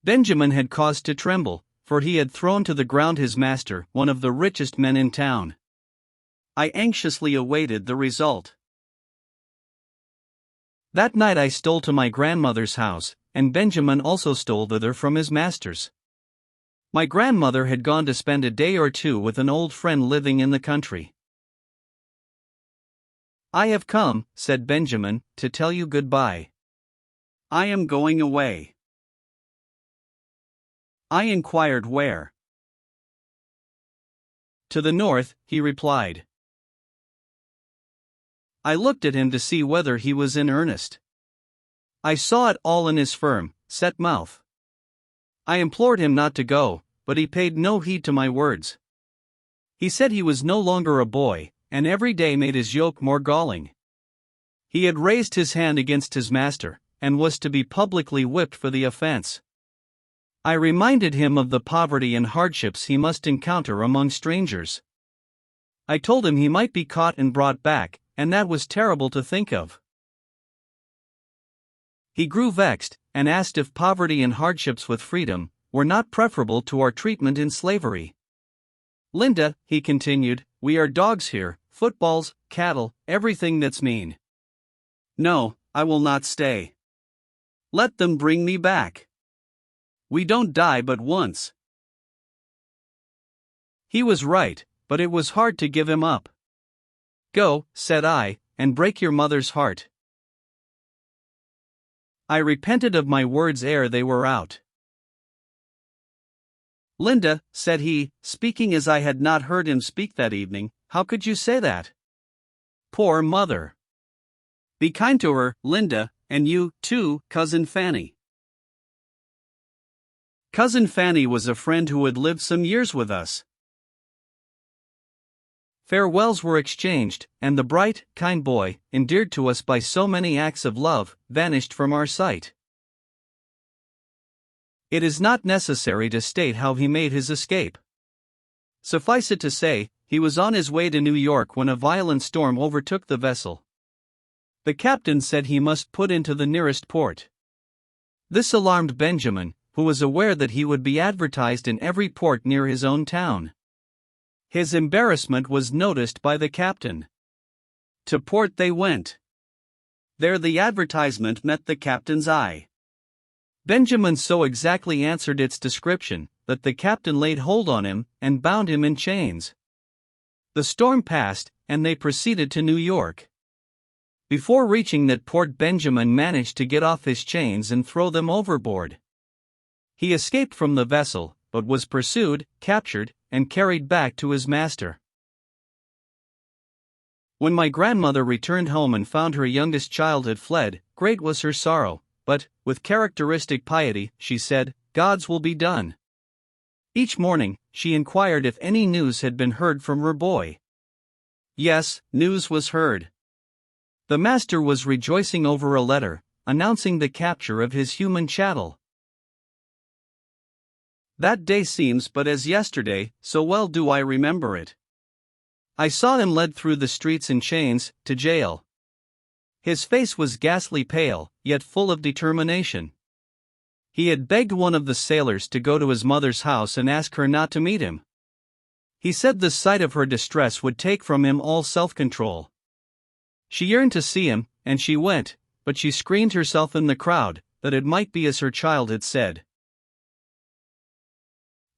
Benjamin had cause to tremble, for he had thrown to the ground his master, one of the richest men in town. I anxiously awaited the result. That night I stole to my grandmother's house, and Benjamin also stole thither from his master's. My grandmother had gone to spend a day or two with an old friend living in the country. "I have come," said Benjamin, "to tell you goodbye. I am going away." I inquired where. "To the north," he replied. I looked at him to see whether he was in earnest. I saw it all in his firm, set mouth. I implored him not to go, but he paid no heed to my words. He said he was no longer a boy, and every day made his yoke more galling. He had raised his hand against his master, and was to be publicly whipped for the offense. I reminded him of the poverty and hardships he must encounter among strangers. I told him he might be caught and brought back, and that was terrible to think of. He grew vexed, and asked if poverty and hardships with freedom were not preferable to our treatment in slavery. "Linda," he continued, "we are dogs here, footballs, cattle, everything that's mean. No, I will not stay. Let them bring me back. We don't die but once." He was right, but it was hard to give him up. "Go," said I, "and break your mother's heart." I repented of my words ere they were out. "Linda," said he, speaking as I had not heard him speak that evening, "how could you say that? Poor mother. Be kind to her, Linda, and you, too, Cousin Fanny." Cousin Fanny was a friend who had lived some years with us. Farewells were exchanged, and the bright, kind boy, endeared to us by so many acts of love, vanished from our sight. It is not necessary to state how he made his escape. Suffice it to say, he was on his way to New York when a violent storm overtook the vessel. The captain said he must put into the nearest port. This alarmed Benjamin, who was aware that he would be advertised in every port near his own town. His embarrassment was noticed by the captain. To port they went. There the advertisement met the captain's eye. Benjamin so exactly answered its description that the captain laid hold on him and bound him in chains. The storm passed, and they proceeded to New York. Before reaching that port, Benjamin managed to get off his chains and throw them overboard. He escaped from the vessel, but was pursued, captured, and carried back to his master. When my grandmother returned home and found her youngest child had fled, great was her sorrow, but, with characteristic piety, she said, "God's will be done." Each morning, she inquired if any news had been heard from her boy. Yes, news was heard. The master was rejoicing over a letter, announcing the capture of his human chattel. That day seems but as yesterday, so well do I remember it. I saw him led through the streets in chains, to jail. His face was ghastly pale, yet full of determination. He had begged one of the sailors to go to his mother's house and ask her not to meet him. He said the sight of her distress would take from him all self-control. She yearned to see him, and she went, but she screened herself in the crowd, that it might be as her child had said.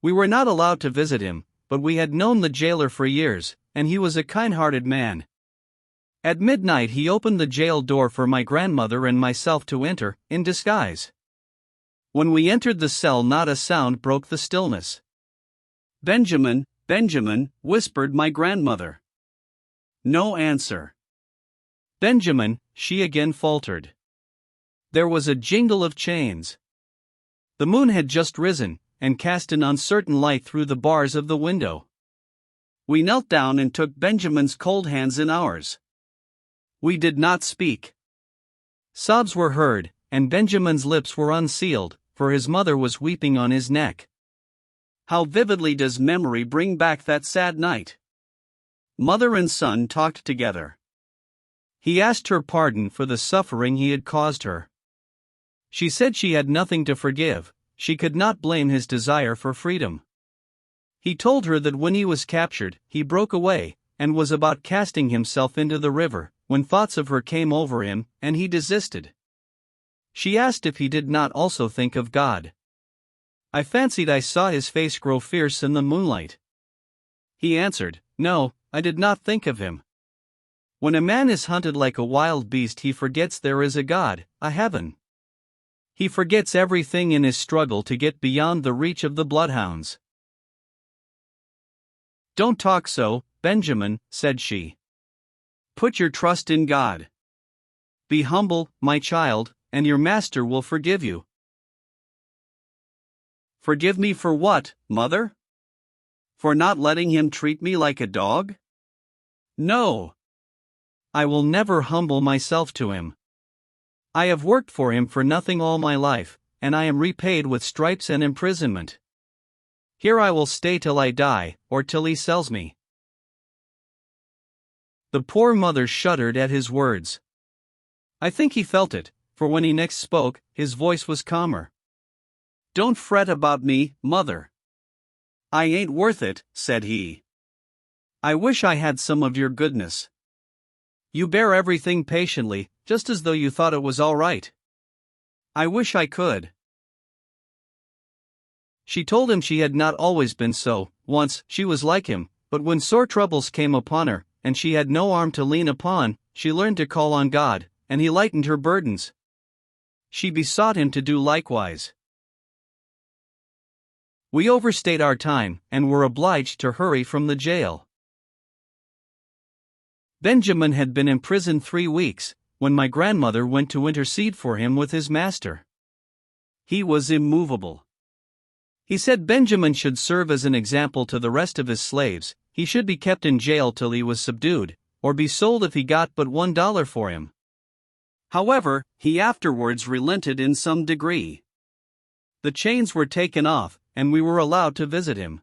We were not allowed to visit him, but we had known the jailer for years, and he was a kind-hearted man. At midnight he opened the jail door for my grandmother and myself to enter, in disguise. When we entered the cell, not a sound broke the stillness. "Benjamin, Benjamin," whispered my grandmother. No answer. "Benjamin," she again faltered. There was a jingle of chains. The moon had just risen, and cast an uncertain light through the bars of the window. We knelt down and took Benjamin's cold hands in ours. We did not speak. Sobs were heard, and Benjamin's lips were unsealed, for his mother was weeping on his neck. How vividly does memory bring back that sad night! Mother and son talked together. He asked her pardon for the suffering he had caused her. She said she had nothing to forgive, she could not blame his desire for freedom. He told her that when he was captured, he broke away, and was about casting himself into the river, when thoughts of her came over him, and he desisted. She asked if he did not also think of God. I fancied I saw his face grow fierce in the moonlight. He answered, "No, I did not think of him." When a man is hunted like a wild beast, he forgets there is a God, a heaven. He forgets everything in his struggle to get beyond the reach of the bloodhounds. "Don't talk so, Benjamin," said she. "Put your trust in God. Be humble, my child, and your master will forgive you." "Forgive me for what, mother? For not letting him treat me like a dog?" "No. I will never humble myself to him. I have worked for him for nothing all my life, and I am repaid with stripes and imprisonment. Here I will stay till I die, or till he sells me." The poor mother shuddered at his words. I think he felt it, for when he next spoke, his voice was calmer. "Don't fret about me, mother. I ain't worth it," said he. "I wish I had some of your goodness. You bear everything patiently, just as though you thought it was all right. I wish I could." She told him she had not always been so. Once, she was like him, but when sore troubles came upon her, and she had no arm to lean upon, she learned to call on God, and he lightened her burdens. She besought him to do likewise. We overstayed our time, and were obliged to hurry from the jail. Benjamin had been imprisoned 3 weeks, when my grandmother went to intercede for him with his master. He was immovable. He said Benjamin should serve as an example to the rest of his slaves. He should be kept in jail till he was subdued, or be sold if he got but $1 for him. However, he afterwards relented in some degree. The chains were taken off, and we were allowed to visit him.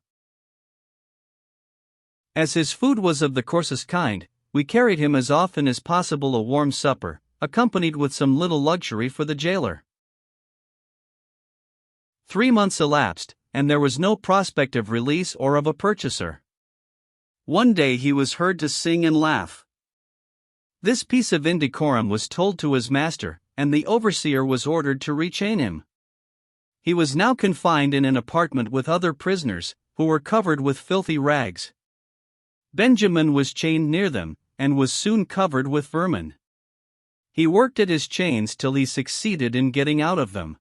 As his food was of the coarsest kind, we carried him as often as possible a warm supper, accompanied with some little luxury for the jailer. 3 months elapsed, and there was no prospect of release or of a purchaser. One day he was heard to sing and laugh. This piece of indecorum was told to his master, and the overseer was ordered to rechain him. He was now confined in an apartment with other prisoners, who were covered with filthy rags. Benjamin was chained near them, and was soon covered with vermin. He worked at his chains till he succeeded in getting out of them.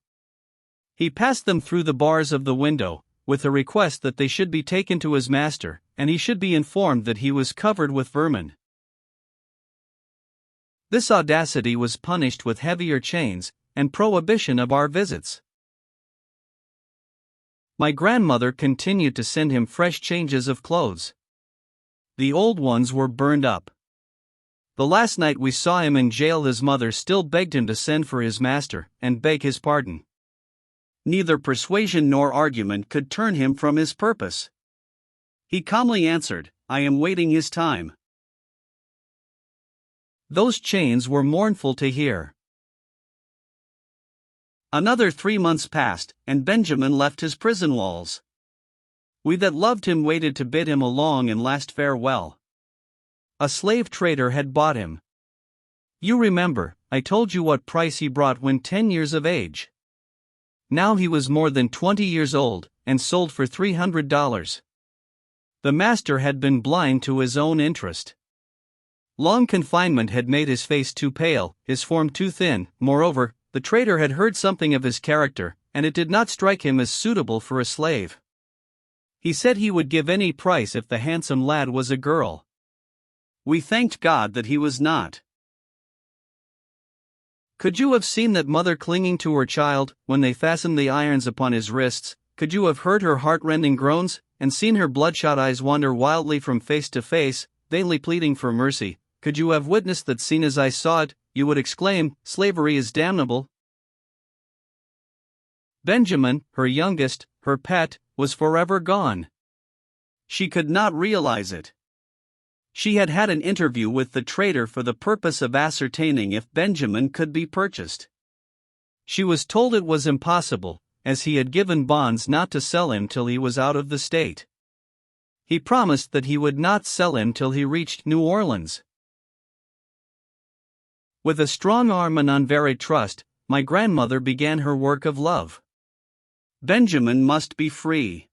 He passed them through the bars of the window, with a request that they should be taken to his master, and he should be informed that he was covered with vermin. This audacity was punished with heavier chains, and prohibition of our visits. My grandmother continued to send him fresh changes of clothes. The old ones were burned up. The last night we saw him in jail, his mother still begged him to send for his master, and beg his pardon. Neither persuasion nor argument could turn him from his purpose. He calmly answered, I am waiting his time." Those chains were mournful to hear. Another 3 months passed, and Benjamin left his prison walls. We that loved him waited to bid him a long and last farewell. A slave trader had bought him. You remember, I told you what price he brought when 10 years of age. Now he was more than 20 years old, and sold for $300. The master had been blind to his own interest. Long confinement had made his face too pale, his form too thin. Moreover, the trader had heard something of his character, and it did not strike him as suitable for a slave. He said he would give any price if the handsome lad was a girl. We thanked God that he was not. Could you have seen that mother clinging to her child, when they fastened the irons upon his wrists? Could you have heard her heart-rending groans, and seen her bloodshot eyes wander wildly from face to face, vainly pleading for mercy? Could you have witnessed that scene as I saw it, you would exclaim, "Slavery is damnable." Benjamin, her youngest, her pet, was forever gone. She could not realize it. She had had an interview with the trader for the purpose of ascertaining if Benjamin could be purchased. She was told it was impossible, as he had given bonds not to sell him till he was out of the state. He promised that he would not sell him till he reached New Orleans. With a strong arm and unvaried trust, my grandmother began her work of love. Benjamin must be free.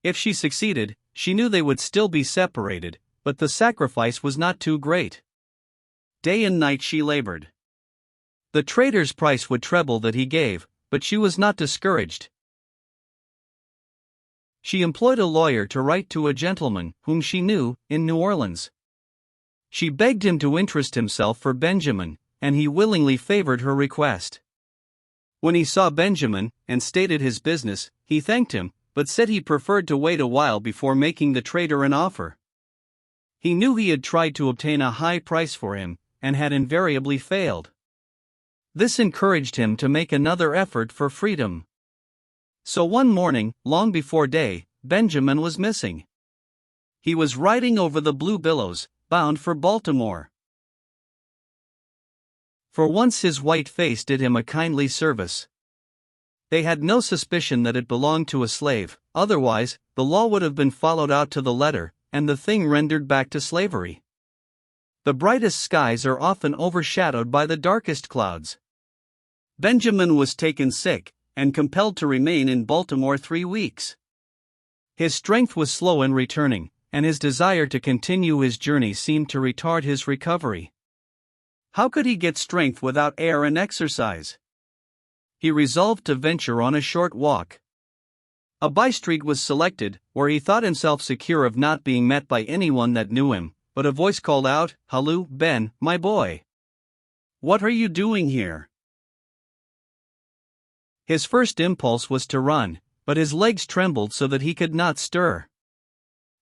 If she succeeded, she knew they would still be separated, but the sacrifice was not too great. Day and night she labored. The trader's price would treble that he gave, but she was not discouraged. She employed a lawyer to write to a gentleman, whom she knew, in New Orleans. She begged him to interest himself for Benjamin, and he willingly favored her request. When he saw Benjamin, and stated his business, he thanked him, but said he preferred to wait a while before making the trader an offer. He knew he had tried to obtain a high price for him, and had invariably failed. This encouraged him to make another effort for freedom. So one morning, long before day, Benjamin was missing. He was riding over the blue billows, bound for Baltimore. For once his white face did him a kindly service. They had no suspicion that it belonged to a slave, otherwise, the law would have been followed out to the letter, and the thing rendered back to slavery. The brightest skies are often overshadowed by the darkest clouds. Benjamin was taken sick, and compelled to remain in Baltimore 3 weeks. His strength was slow in returning, and his desire to continue his journey seemed to retard his recovery. How could he get strength without air and exercise? He resolved to venture on a short walk. A by-street was selected, where he thought himself secure of not being met by anyone that knew him, but a voice called out, "Halloo, Ben, my boy. What are you doing here?" His first impulse was to run, but his legs trembled so that he could not stir.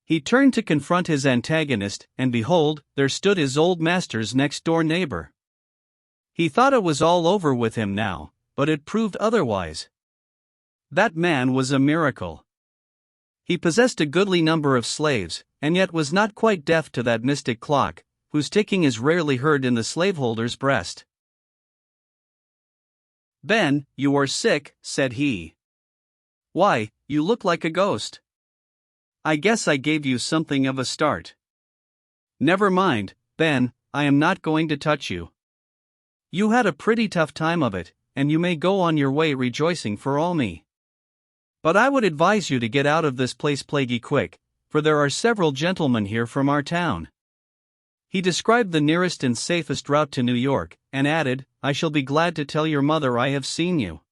He turned to confront his antagonist, and behold, there stood his old master's next-door neighbor. He thought it was all over with him now, but it proved otherwise. That man was a miracle. He possessed a goodly number of slaves, and yet was not quite deaf to that mystic clock, whose ticking is rarely heard in the slaveholder's breast. "Ben, you are sick," said he. "Why, you look like a ghost. I guess I gave you something of a start." "Never mind, Ben, I am not going to touch you. You had a pretty tough time of it, and you may go on your way rejoicing for all me. But I would advise you to get out of this place plaguey quick, for there are several gentlemen here from our town." He described the nearest and safest route to New York, and added, "I shall be glad to tell your mother I have seen you.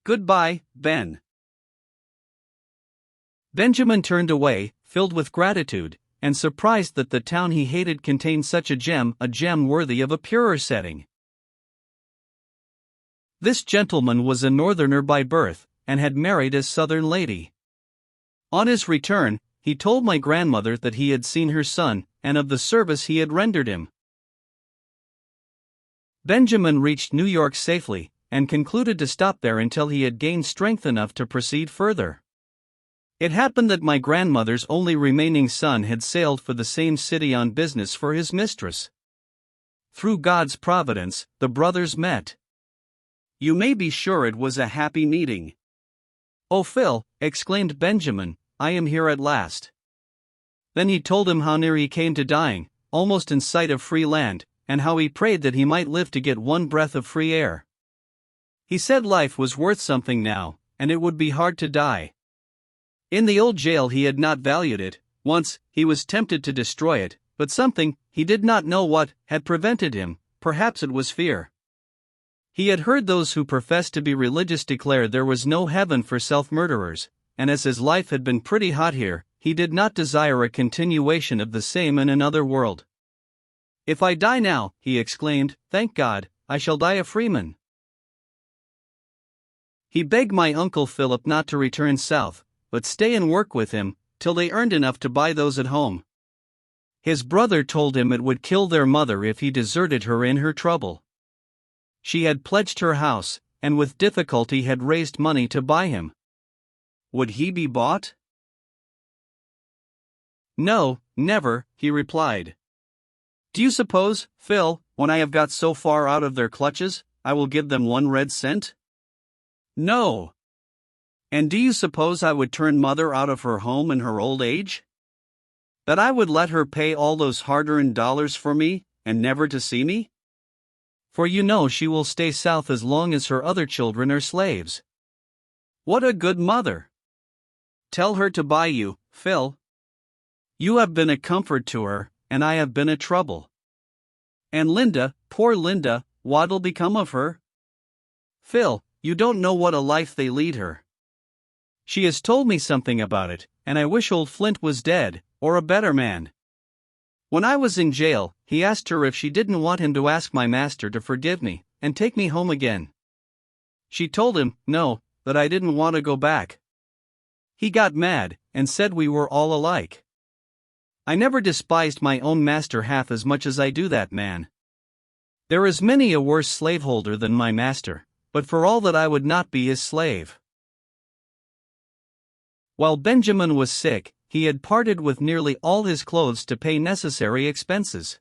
Goodbye, Ben." Benjamin turned away, filled with gratitude, and surprised that the town he hated contained such a gem worthy of a purer setting. This gentleman was a northerner by birth, and had married a southern lady. On his return, he told my grandmother that he had seen her son, and of the service he had rendered him. Benjamin reached New York safely, and concluded to stop there until he had gained strength enough to proceed further. It happened that my grandmother's only remaining son had sailed for the same city on business for his mistress. Through God's providence, the brothers met. You may be sure it was a happy meeting. "Oh, Phil," exclaimed Benjamin, "I am here at last." Then he told him how near he came to dying, almost in sight of free land, and how he prayed that he might live to get one breath of free air. He said life was worth something now, and it would be hard to die. In the old jail he had not valued it. Once, he was tempted to destroy it, but something, he did not know what, had prevented him. Perhaps it was fear. He had heard those who professed to be religious declare there was no heaven for self-murderers, and as his life had been pretty hot here, he did not desire a continuation of the same in another world. "If I die now," he exclaimed, "thank God, I shall die a freeman." He begged my Uncle Philip not to return south, but stay and work with him, till they earned enough to buy those at home. His brother told him it would kill their mother if he deserted her in her trouble. She had pledged her house, and with difficulty had raised money to buy him. Would he be bought? "No, never," he replied. "Do you suppose, Phil, when I have got so far out of their clutches, I will give them 1 red cent? No. And do you suppose I would turn mother out of her home in her old age? That I would let her pay all those hard-earned dollars for me, and never to see me? For you know she will stay south as long as her other children are slaves." What a good mother! Tell her to buy you, Phil. You have been a comfort to her, and I have been a trouble. And Linda, poor Linda, what'll become of her? Phil, you don't know what a life they lead her. She has told me something about it, and I wish old Flint was dead, or a better man. When I was in jail, he asked her if she didn't want him to ask my master to forgive me, and take me home again. She told him, no, that I didn't want to go back. He got mad, and said we were all alike. I never despised my own master half as much as I do that man. There is many a worse slaveholder than my master, but for all that I would not be his slave. While Benjamin was sick, he had parted with nearly all his clothes to pay necessary expenses.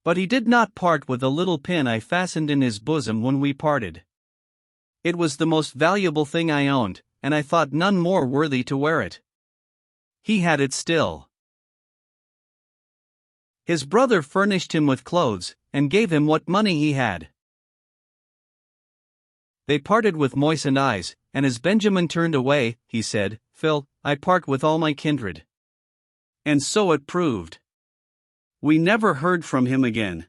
But he did not part with a little pin I fastened in his bosom when we parted. It was the most valuable thing I owned, and I thought none more worthy to wear it. He had it still. His brother furnished him with clothes, and gave him what money he had. They parted with moistened eyes, and as Benjamin turned away, he said, "Phil, I part with all my kindred." And so it proved. We never heard from him again.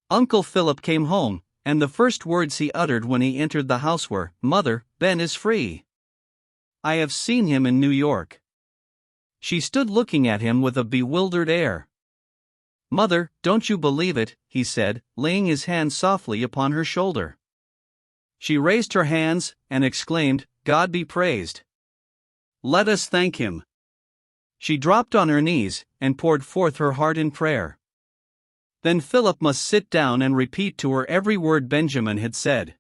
Uncle Philip came home, and the first words he uttered when he entered the house were, "Mother, Ben is free. I have seen him in New York." She stood looking at him with a bewildered air. "Mother, don't you believe it," he said, laying his hand softly upon her shoulder. She raised her hands, and exclaimed, "God be praised. Let us thank him." She dropped on her knees, and poured forth her heart in prayer. Then Philip must sit down and repeat to her every word Benjamin had said.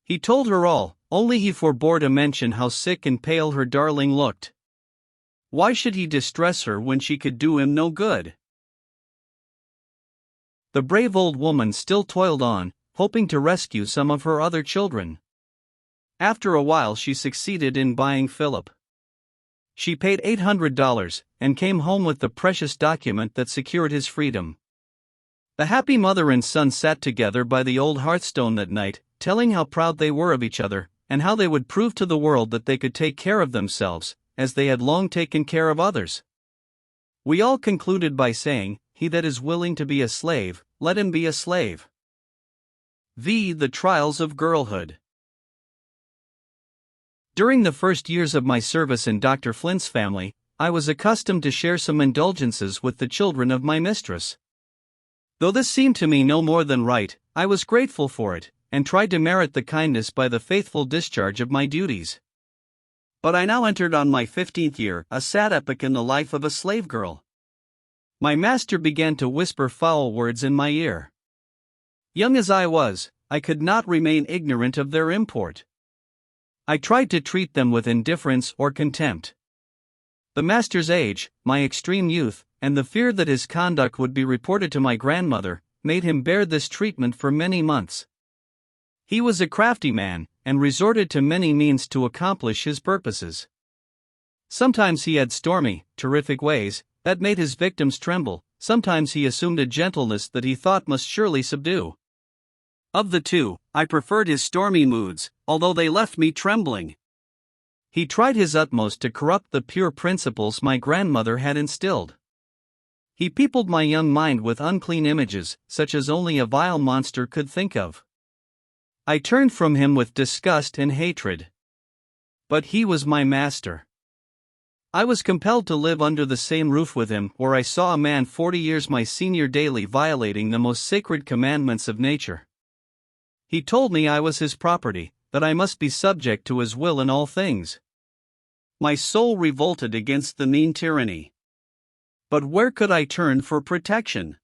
He told her all, only he forbore to mention how sick and pale her darling looked. Why should he distress her when she could do him no good? The brave old woman still toiled on, hoping to rescue some of her other children. After a while she succeeded in buying Philip. She paid $800, and came home with the precious document that secured his freedom. The happy mother and son sat together by the old hearthstone that night, telling how proud they were of each other, and how they would prove to the world that they could take care of themselves, as they had long taken care of others. We all concluded by saying, "He that is willing to be a slave, let him be a slave." The trials of girlhood. During the first years of my service in Dr. Flint's family, I was accustomed to share some indulgences with the children of my mistress. Though this seemed to me no more than right, I was grateful for it, and tried to merit the kindness by the faithful discharge of my duties. But I now entered on my 15th year, a sad epoch in the life of a slave girl. My master began to whisper foul words in my ear. Young as I was, I could not remain ignorant of their import. I tried to treat them with indifference or contempt. The master's age, my extreme youth, and the fear that his conduct would be reported to my grandmother, made him bear this treatment for many months. He was a crafty man, and resorted to many means to accomplish his purposes. Sometimes he had stormy, terrific ways that made his victims tremble, sometimes he assumed a gentleness that he thought must surely subdue. Of the two, I preferred his stormy moods, although they left me trembling. He tried his utmost to corrupt the pure principles my grandmother had instilled. He peopled my young mind with unclean images, such as only a vile monster could think of. I turned from him with disgust and hatred. But he was my master. I was compelled to live under the same roof with him, where I saw a man 40 years my senior daily violating the most sacred commandments of nature. He told me I was his property, that I must be subject to his will in all things. My soul revolted against the mean tyranny. But where could I turn for protection?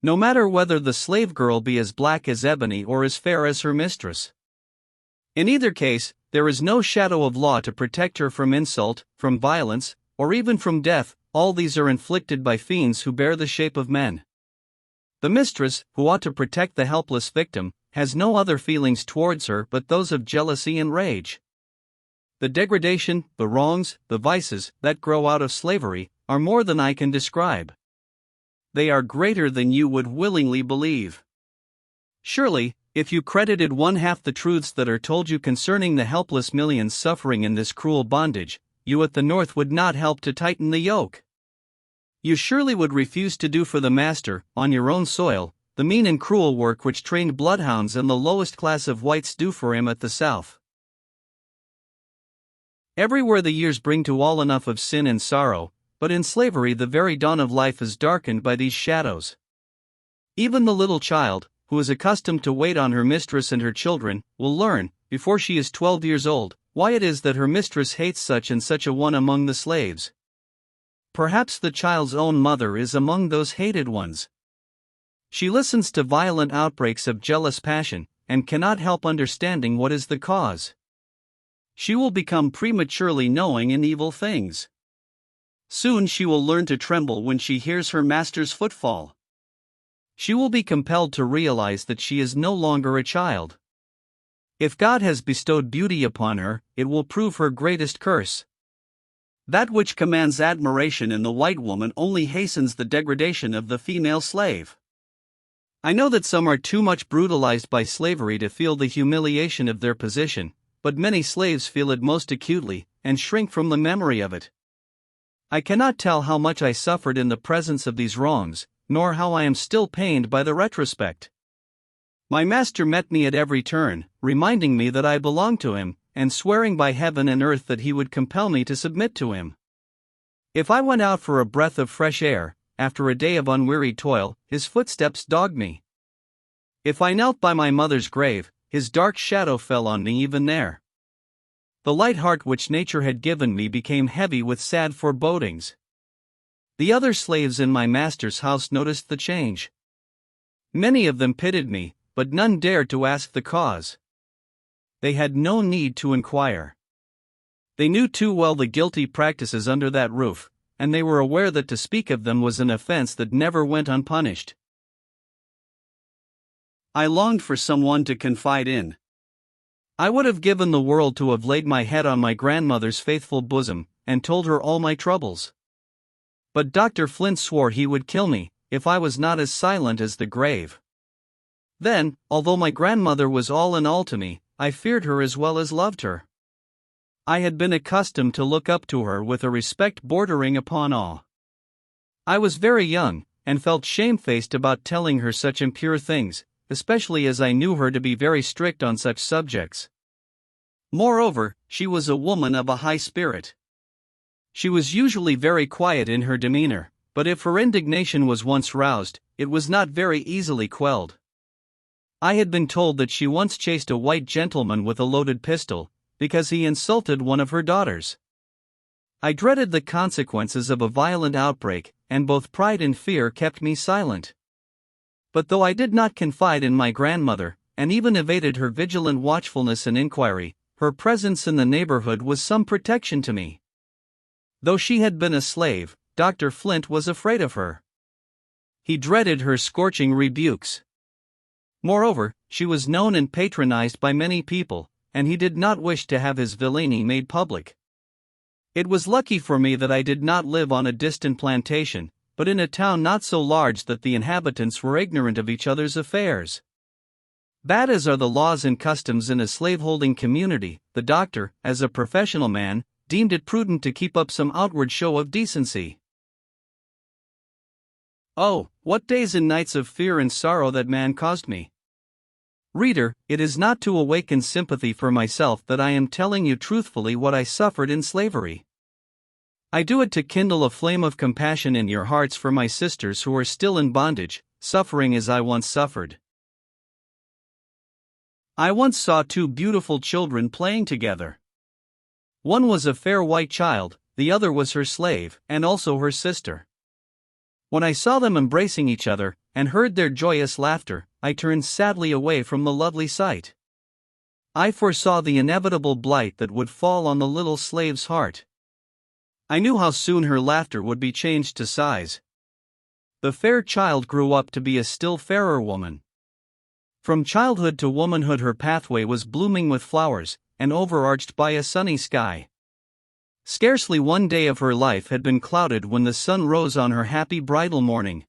No matter whether the slave girl be as black as ebony or as fair as her mistress. In either case, there is no shadow of law to protect her from insult, from violence, or even from death. All these are inflicted by fiends who bear the shape of men. The mistress, who ought to protect the helpless victim, has no other feelings towards her but those of jealousy and rage. The degradation, the wrongs, the vices that grow out of slavery are more than I can describe. They are greater than you would willingly believe. Surely, if you credited one half the truths that are told you concerning the helpless millions suffering in this cruel bondage, you at the North would not help to tighten the yoke. You surely would refuse to do for the master, on your own soil, the mean and cruel work which trained bloodhounds and the lowest class of whites do for him at the South. Everywhere the years bring to all enough of sin and sorrow, but in slavery the very dawn of life is darkened by these shadows. Even the little child, who is accustomed to wait on her mistress and her children, will learn, before she is 12 years old, why it is that her mistress hates such and such a one among the slaves. Perhaps the child's own mother is among those hated ones. She listens to violent outbreaks of jealous passion, and cannot help understanding what is the cause. She will become prematurely knowing in evil things. Soon she will learn to tremble when she hears her master's footfall. She will be compelled to realize that she is no longer a child. If God has bestowed beauty upon her, it will prove her greatest curse. That which commands admiration in the white woman only hastens the degradation of the female slave. I know that some are too much brutalized by slavery to feel the humiliation of their position, but many slaves feel it most acutely, and shrink from the memory of it. I cannot tell how much I suffered in the presence of these wrongs, nor how I am still pained by the retrospect. My master met me at every turn, reminding me that I belonged to him, and swearing by heaven and earth that he would compel me to submit to him. If I went out for a breath of fresh air, after a day of unwearied toil, his footsteps dogged me. If I knelt by my mother's grave, his dark shadow fell on me even there. The light heart which nature had given me became heavy with sad forebodings. The other slaves in my master's house noticed the change. Many of them pitied me, but none dared to ask the cause. They had no need to inquire. They knew too well the guilty practices under that roof, and they were aware that to speak of them was an offense that never went unpunished. I longed for someone to confide in. I would have given the world to have laid my head on my grandmother's faithful bosom, and told her all my troubles. But Dr. Flint swore he would kill me, if I was not as silent as the grave. Then, although my grandmother was all in all to me, I feared her as well as loved her. I had been accustomed to look up to her with a respect bordering upon awe. I was very young, and felt shamefaced about telling her such impure things, especially as I knew her to be very strict on such subjects. Moreover, she was a woman of a high spirit. She was usually very quiet in her demeanor, but if her indignation was once roused, it was not very easily quelled. I had been told that she once chased a white gentleman with a loaded pistol, because he insulted one of her daughters. I dreaded the consequences of a violent outbreak, and both pride and fear kept me silent. But though I did not confide in my grandmother, and even evaded her vigilant watchfulness and inquiry, her presence in the neighborhood was some protection to me. Though she had been a slave, Dr. Flint was afraid of her. He dreaded her scorching rebukes. Moreover, she was known and patronized by many people, and he did not wish to have his villainy made public. It was lucky for me that I did not live on a distant plantation, but in a town not so large that the inhabitants were ignorant of each other's affairs. Bad as are the laws and customs in a slaveholding community, the doctor, as a professional man, deemed it prudent to keep up some outward show of decency. Oh, what days and nights of fear and sorrow that man caused me! Reader, it is not to awaken sympathy for myself that I am telling you truthfully what I suffered in slavery. I do it to kindle a flame of compassion in your hearts for my sisters who are still in bondage, suffering as I once suffered. I once saw two beautiful children playing together. One was a fair white child, the other was her slave, and also her sister. When I saw them embracing each other, and heard their joyous laughter, I turned sadly away from the lovely sight. I foresaw the inevitable blight that would fall on the little slave's heart. I knew how soon her laughter would be changed to sighs. The fair child grew up to be a still fairer woman. From childhood to womanhood her pathway was blooming with flowers, and overarched by a sunny sky. Scarcely one day of her life had been clouded when the sun rose on her happy bridal morning.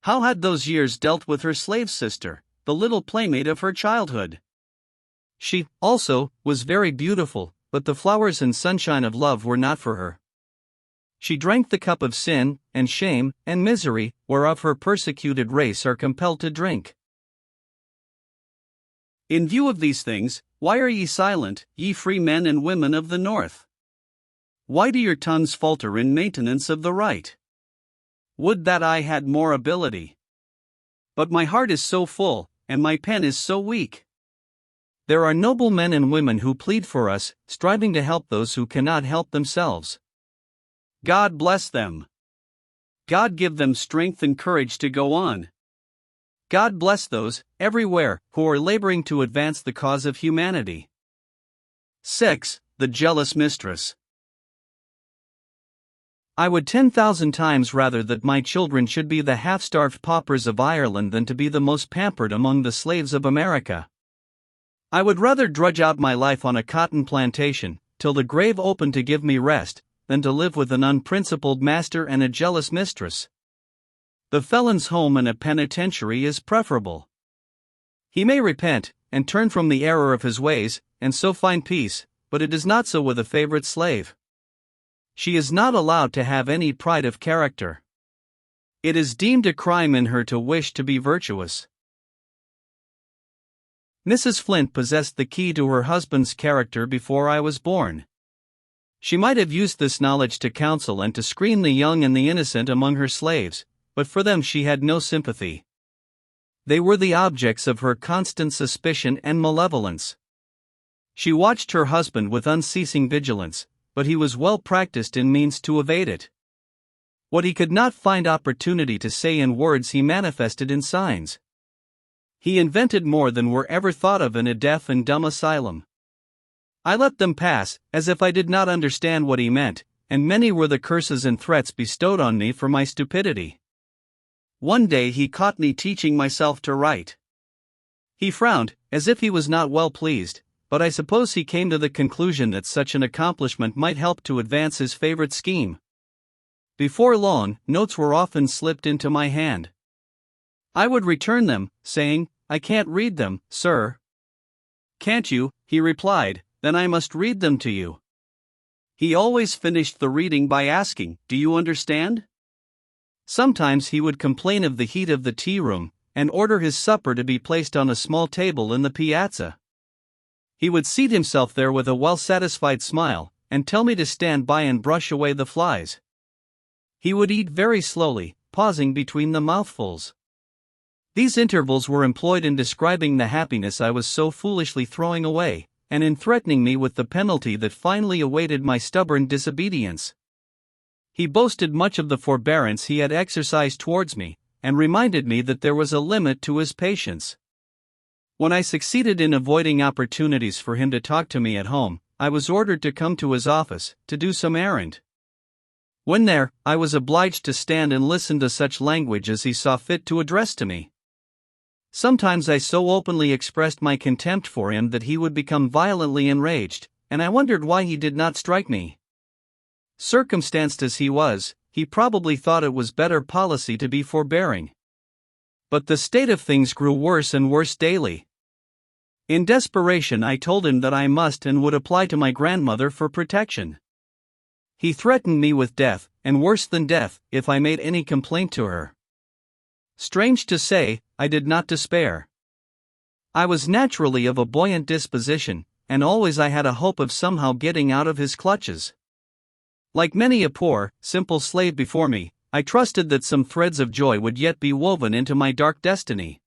How had those years dealt with her slave sister, the little playmate of her childhood? She, also, was very beautiful, but the flowers and sunshine of love were not for her. She drank the cup of sin, and shame, and misery, whereof her persecuted race are compelled to drink. In view of these things, why are ye silent, ye free men and women of the North? Why do your tongues falter in maintenance of the right? Would that I had more ability. But my heart is so full, and my pen is so weak. There are noble men and women who plead for us, striving to help those who cannot help themselves. God bless them. God give them strength and courage to go on. God bless those, everywhere, who are laboring to advance the cause of humanity. 6. The Jealous Mistress. I would 10,000 times rather that my children should be the half-starved paupers of Ireland than to be the most pampered among the slaves of America. I would rather drudge out my life on a cotton plantation, till the grave opened to give me rest, than to live with an unprincipled master and a jealous mistress. The felon's home in a penitentiary is preferable. He may repent, and turn from the error of his ways, and so find peace, but it is not so with a favorite slave. She is not allowed to have any pride of character. It is deemed a crime in her to wish to be virtuous. Mrs. Flint possessed the key to her husband's character before I was born. She might have used this knowledge to counsel and to screen the young and the innocent among her slaves, but for them she had no sympathy. They were the objects of her constant suspicion and malevolence. She watched her husband with unceasing vigilance, but he was well practiced in means to evade it. What he could not find opportunity to say in words he manifested in signs. He invented more than were ever thought of in a deaf and dumb asylum. I let them pass, as if I did not understand what he meant, and many were the curses and threats bestowed on me for my stupidity. One day he caught me teaching myself to write. He frowned, as if he was not well pleased, but I suppose he came to the conclusion that such an accomplishment might help to advance his favorite scheme. Before long, notes were often slipped into my hand. I would return them, saying, "I can't read them, sir." "Can't you?" he replied, "then I must read them to you." He always finished the reading by asking, "Do you understand?" Sometimes he would complain of the heat of the tea-room, and order his supper to be placed on a small table in the piazza. He would seat himself there with a well-satisfied smile, and tell me to stand by and brush away the flies. He would eat very slowly, pausing between the mouthfuls. These intervals were employed in describing the happiness I was so foolishly throwing away, and in threatening me with the penalty that finally awaited my stubborn disobedience. He boasted much of the forbearance he had exercised towards me, and reminded me that there was a limit to his patience. When I succeeded in avoiding opportunities for him to talk to me at home, I was ordered to come to his office to do some errand. When there, I was obliged to stand and listen to such language as he saw fit to address to me. Sometimes I so openly expressed my contempt for him that he would become violently enraged, and I wondered why he did not strike me. Circumstanced as he was, he probably thought it was better policy to be forbearing. But the state of things grew worse and worse daily. In desperation, I told him that I must and would apply to my grandmother for protection. He threatened me with death, and worse than death, if I made any complaint to her. Strange to say, I did not despair. I was naturally of a buoyant disposition, and always I had a hope of somehow getting out of his clutches. Like many a poor, simple slave before me, I trusted that some threads of joy would yet be woven into my dark destiny.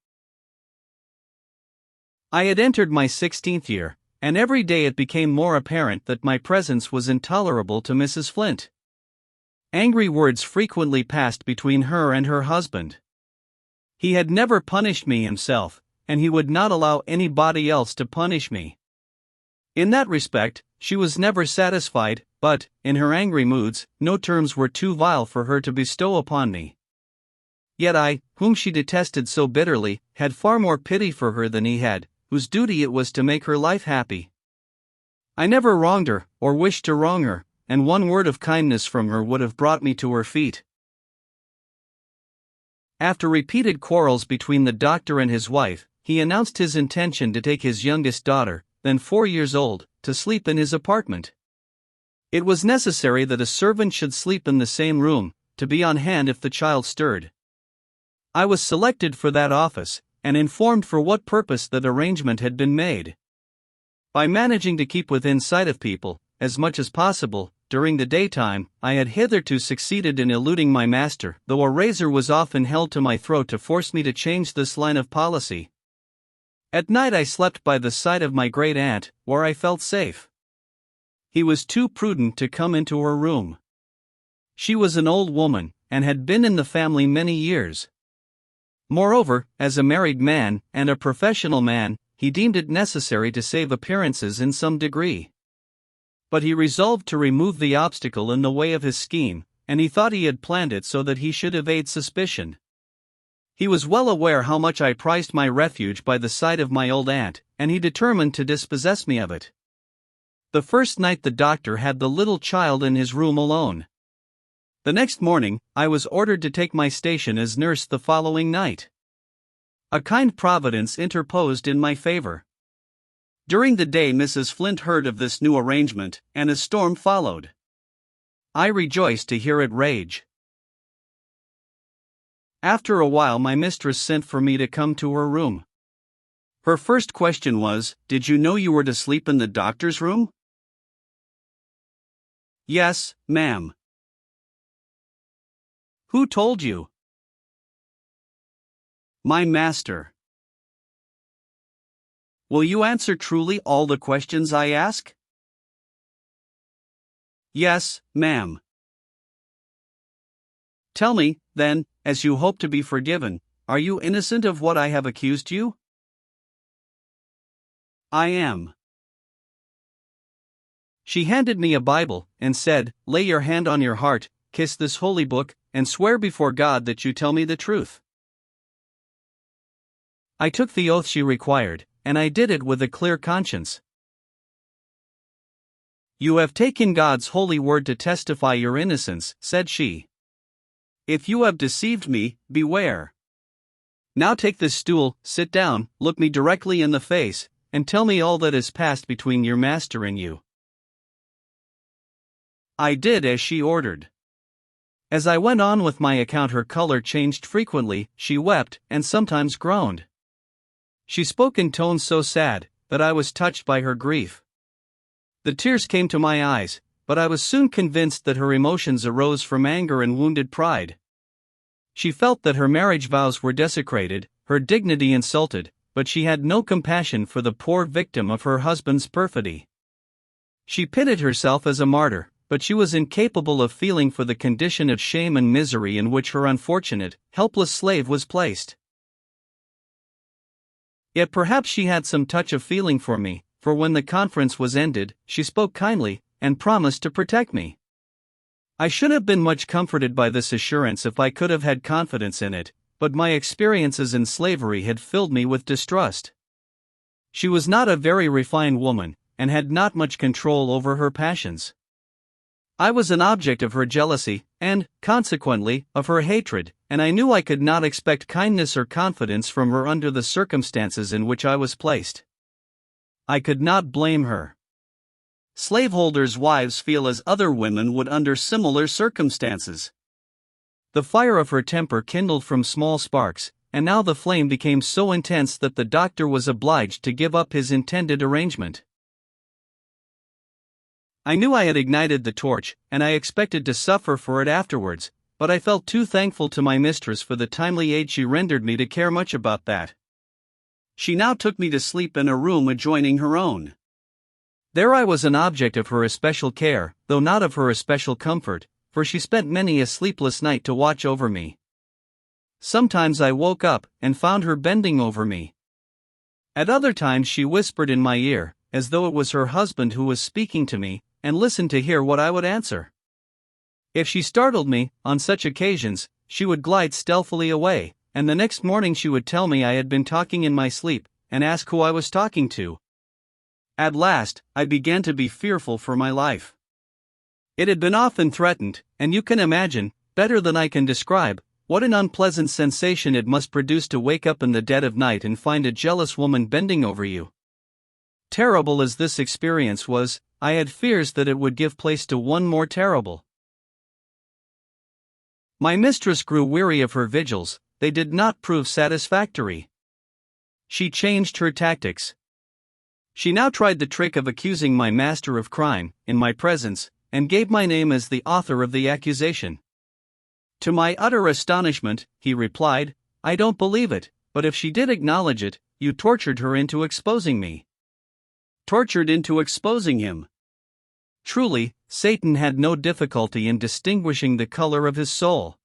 I had entered my 16th year, and every day it became more apparent that my presence was intolerable to Mrs. Flint. Angry words frequently passed between her and her husband. He had never punished me himself, and he would not allow anybody else to punish me. In that respect, she was never satisfied, but, in her angry moods, no terms were too vile for her to bestow upon me. Yet I, whom she detested so bitterly, had far more pity for her than he had, whose duty it was to make her life happy. I never wronged her, or wished to wrong her, and one word of kindness from her would have brought me to her feet. After repeated quarrels between the doctor and his wife, he announced his intention to take his youngest daughter, then 4 years old, to sleep in his apartment. It was necessary that a servant should sleep in the same room, to be on hand if the child stirred. I was selected for that office, and informed for what purpose that arrangement had been made. By managing to keep within sight of people, as much as possible, during the daytime, I had hitherto succeeded in eluding my master, though a razor was often held to my throat to force me to change this line of policy. At night I slept by the side of my great aunt, where I felt safe. He was too prudent to come into her room. She was an old woman, and had been in the family many years. Moreover, as a married man, and a professional man, he deemed it necessary to save appearances in some degree. But he resolved to remove the obstacle in the way of his scheme, and he thought he had planned it so that he should evade suspicion. He was well aware how much I prized my refuge by the side of my old aunt, and he determined to dispossess me of it. The first night the doctor had the little child in his room alone. The next morning, I was ordered to take my station as nurse the following night. A kind providence interposed in my favor. During the day Mrs. Flint heard of this new arrangement, and a storm followed. I rejoiced to hear it rage. After a while my mistress sent for me to come to her room. Her first question was, "Did you know you were to sleep in the doctor's room?" "Yes, ma'am." "Who told you?" "My master." "Will you answer truly all the questions I ask?" "Yes, ma'am." "Tell me, then, as you hope to be forgiven, are you innocent of what I have accused you?" "I am." She handed me a Bible, and said, "Lay your hand on your heart, kiss this holy book, and swear before God that you tell me the truth." I took the oath she required, and I did it with a clear conscience. "You have taken God's holy word to testify your innocence," said she. "If you have deceived me, beware. Now take this stool, sit down, look me directly in the face, and tell me all that has passed between your master and you." I did as she ordered. As I went on with my account her color changed frequently, she wept, and sometimes groaned. She spoke in tones so sad, that I was touched by her grief. The tears came to my eyes, but I was soon convinced that her emotions arose from anger and wounded pride. She felt that her marriage vows were desecrated, her dignity insulted, but she had no compassion for the poor victim of her husband's perfidy. She pitied herself as a martyr, but she was incapable of feeling for the condition of shame and misery in which her unfortunate, helpless slave was placed. Yet perhaps she had some touch of feeling for me, for when the conference was ended, she spoke kindly, and promised to protect me. I should have been much comforted by this assurance if I could have had confidence in it, but my experiences in slavery had filled me with distrust. She was not a very refined woman, and had not much control over her passions. I was an object of her jealousy, and, consequently, of her hatred, and I knew I could not expect kindness or confidence from her under the circumstances in which I was placed. I could not blame her. Slaveholders' wives feel as other women would under similar circumstances. The fire of her temper kindled from small sparks, and now the flame became so intense that the doctor was obliged to give up his intended arrangement. I knew I had ignited the torch, and I expected to suffer for it afterwards, but I felt too thankful to my mistress for the timely aid she rendered me to care much about that. She now took me to sleep in a room adjoining her own. There I was an object of her especial care, though not of her especial comfort, for she spent many a sleepless night to watch over me. Sometimes I woke up and found her bending over me. At other times she whispered in my ear, as though it was her husband who was speaking to me, and listened to hear what I would answer. If she startled me, on such occasions, she would glide stealthily away, and the next morning she would tell me I had been talking in my sleep, and ask who I was talking to. At last, I began to be fearful for my life. It had been often threatened, and you can imagine, better than I can describe, what an unpleasant sensation it must produce to wake up in the dead of night and find a jealous woman bending over you. Terrible as this experience was, I had fears that it would give place to one more terrible. My mistress grew weary of her vigils, they did not prove satisfactory. She changed her tactics. She now tried the trick of accusing my master of crime, in my presence, and gave my name as the author of the accusation. To my utter astonishment, he replied, "I don't believe it, but if she did acknowledge it, you tortured her into exposing me." Tortured into exposing him. Truly, Satan had no difficulty in distinguishing the color of his soul.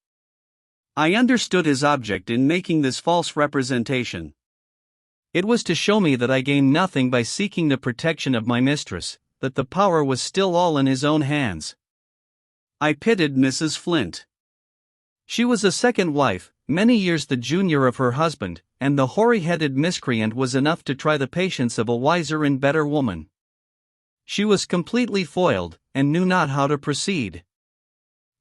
I understood his object in making this false representation. It was to show me that I gained nothing by seeking the protection of my mistress, that the power was still all in his own hands. I pitied Mrs. Flint. She was a second wife, many years the junior of her husband, and the hoary-headed miscreant was enough to try the patience of a wiser and better woman. She was completely foiled, and knew not how to proceed.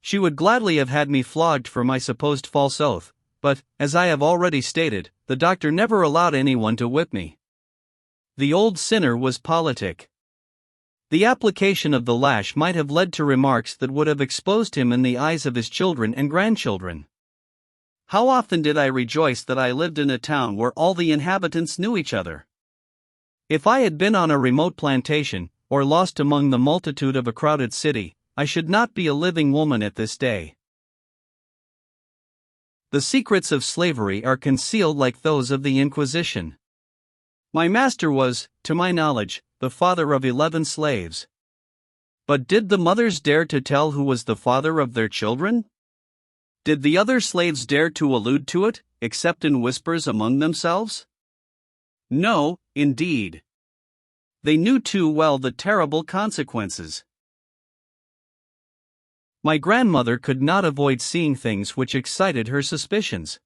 She would gladly have had me flogged for my supposed false oath, but, as I have already stated, the doctor never allowed anyone to whip me. The old sinner was politic. The application of the lash might have led to remarks that would have exposed him in the eyes of his children and grandchildren. How often did I rejoice that I lived in a town where all the inhabitants knew each other. If I had been on a remote plantation, or lost among the multitude of a crowded city, I should not be a living woman at this day. The secrets of slavery are concealed like those of the Inquisition. My master was, to my knowledge, the father of 11 slaves. But did the mothers dare to tell who was the father of their children? Did the other slaves dare to allude to it, except in whispers among themselves? No, indeed. They knew too well the terrible consequences. My grandmother could not avoid seeing things which excited her suspicions.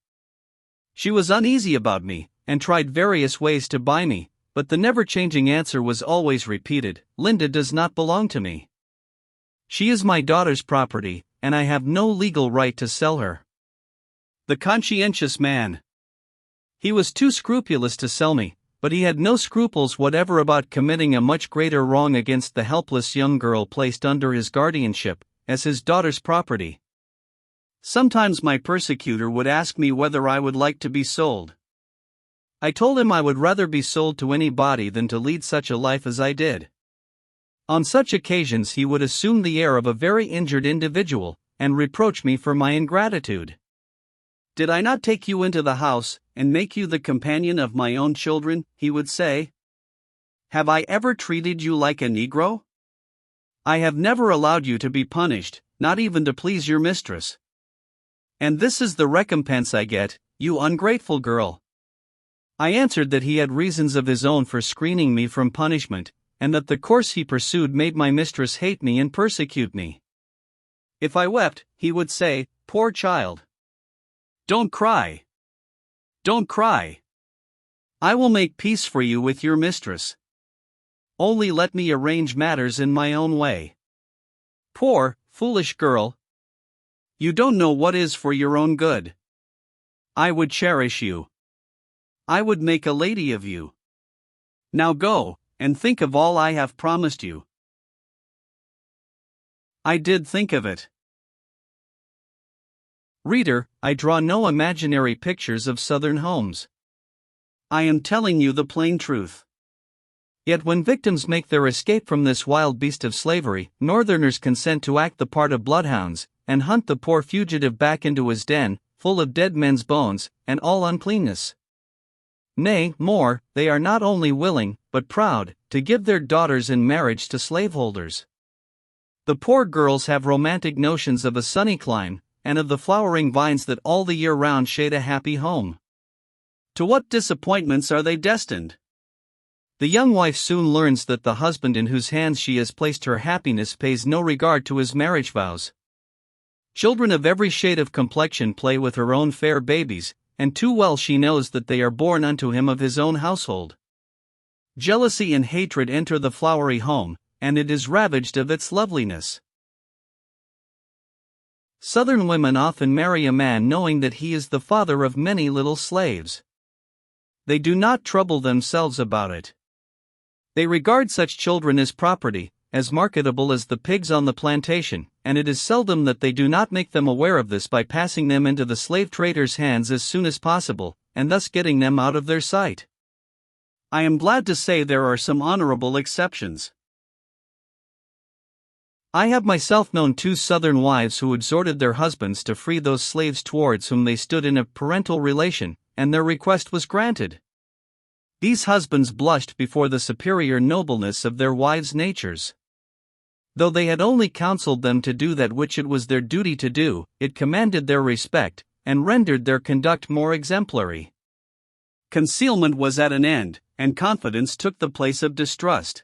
She was uneasy about me, and tried various ways to buy me, but the never-changing answer was always repeated: "Linda does not belong to me. She is my daughter's property, and I have no legal right to sell her." The conscientious man. He was too scrupulous to sell me, but he had no scruples whatever about committing a much greater wrong against the helpless young girl placed under his guardianship, as his daughter's property. Sometimes my persecutor would ask me whether I would like to be sold. I told him I would rather be sold to anybody than to lead such a life as I did. On such occasions he would assume the air of a very injured individual, and reproach me for my ingratitude. "Did I not take you into the house, and make you the companion of my own children?" he would say. "Have I ever treated you like a Negro? I have never allowed you to be punished, not even to please your mistress. And this is the recompense I get, you ungrateful girl. I answered that he had reasons of his own for screening me from punishment, and that the course he pursued made my mistress hate me and persecute me. If I wept, he would say, "Poor child! Don't cry! Don't cry! I will make peace for you with your mistress. Only let me arrange matters in my own way. Poor, foolish girl! You don't know what is for your own good. I would cherish you. I would make a lady of you. Now go, and think of all I have promised you." I did think of it. Reader, I draw no imaginary pictures of Southern homes. I am telling you the plain truth. Yet when victims make their escape from this wild beast of slavery, Northerners consent to act the part of bloodhounds, and hunt the poor fugitive back into his den, full of dead men's bones, and all uncleanness. Nay, more, they are not only willing, but proud, to give their daughters in marriage to slaveholders. The poor girls have romantic notions of a sunny clime, and of the flowering vines that all the year round shade a happy home. To what disappointments are they destined? The young wife soon learns that the husband in whose hands she has placed her happiness pays no regard to his marriage vows. Children of every shade of complexion play with her own fair babies, and too well she knows that they are born unto him of his own household. Jealousy and hatred enter the flowery home, and it is ravaged of its loveliness. Southern women often marry a man knowing that he is the father of many little slaves. They do not trouble themselves about it. They regard such children as property, as marketable as the pigs on the plantation, and it is seldom that they do not make them aware of this by passing them into the slave trader's hands as soon as possible, and thus getting them out of their sight. I am glad to say there are some honorable exceptions. I have myself known 2 Southern wives who exhorted their husbands to free those slaves towards whom they stood in a parental relation, and their request was granted. These husbands blushed before the superior nobleness of their wives' natures. Though they had only counseled them to do that which it was their duty to do, it commanded their respect, and rendered their conduct more exemplary. Concealment was at an end, and confidence took the place of distrust.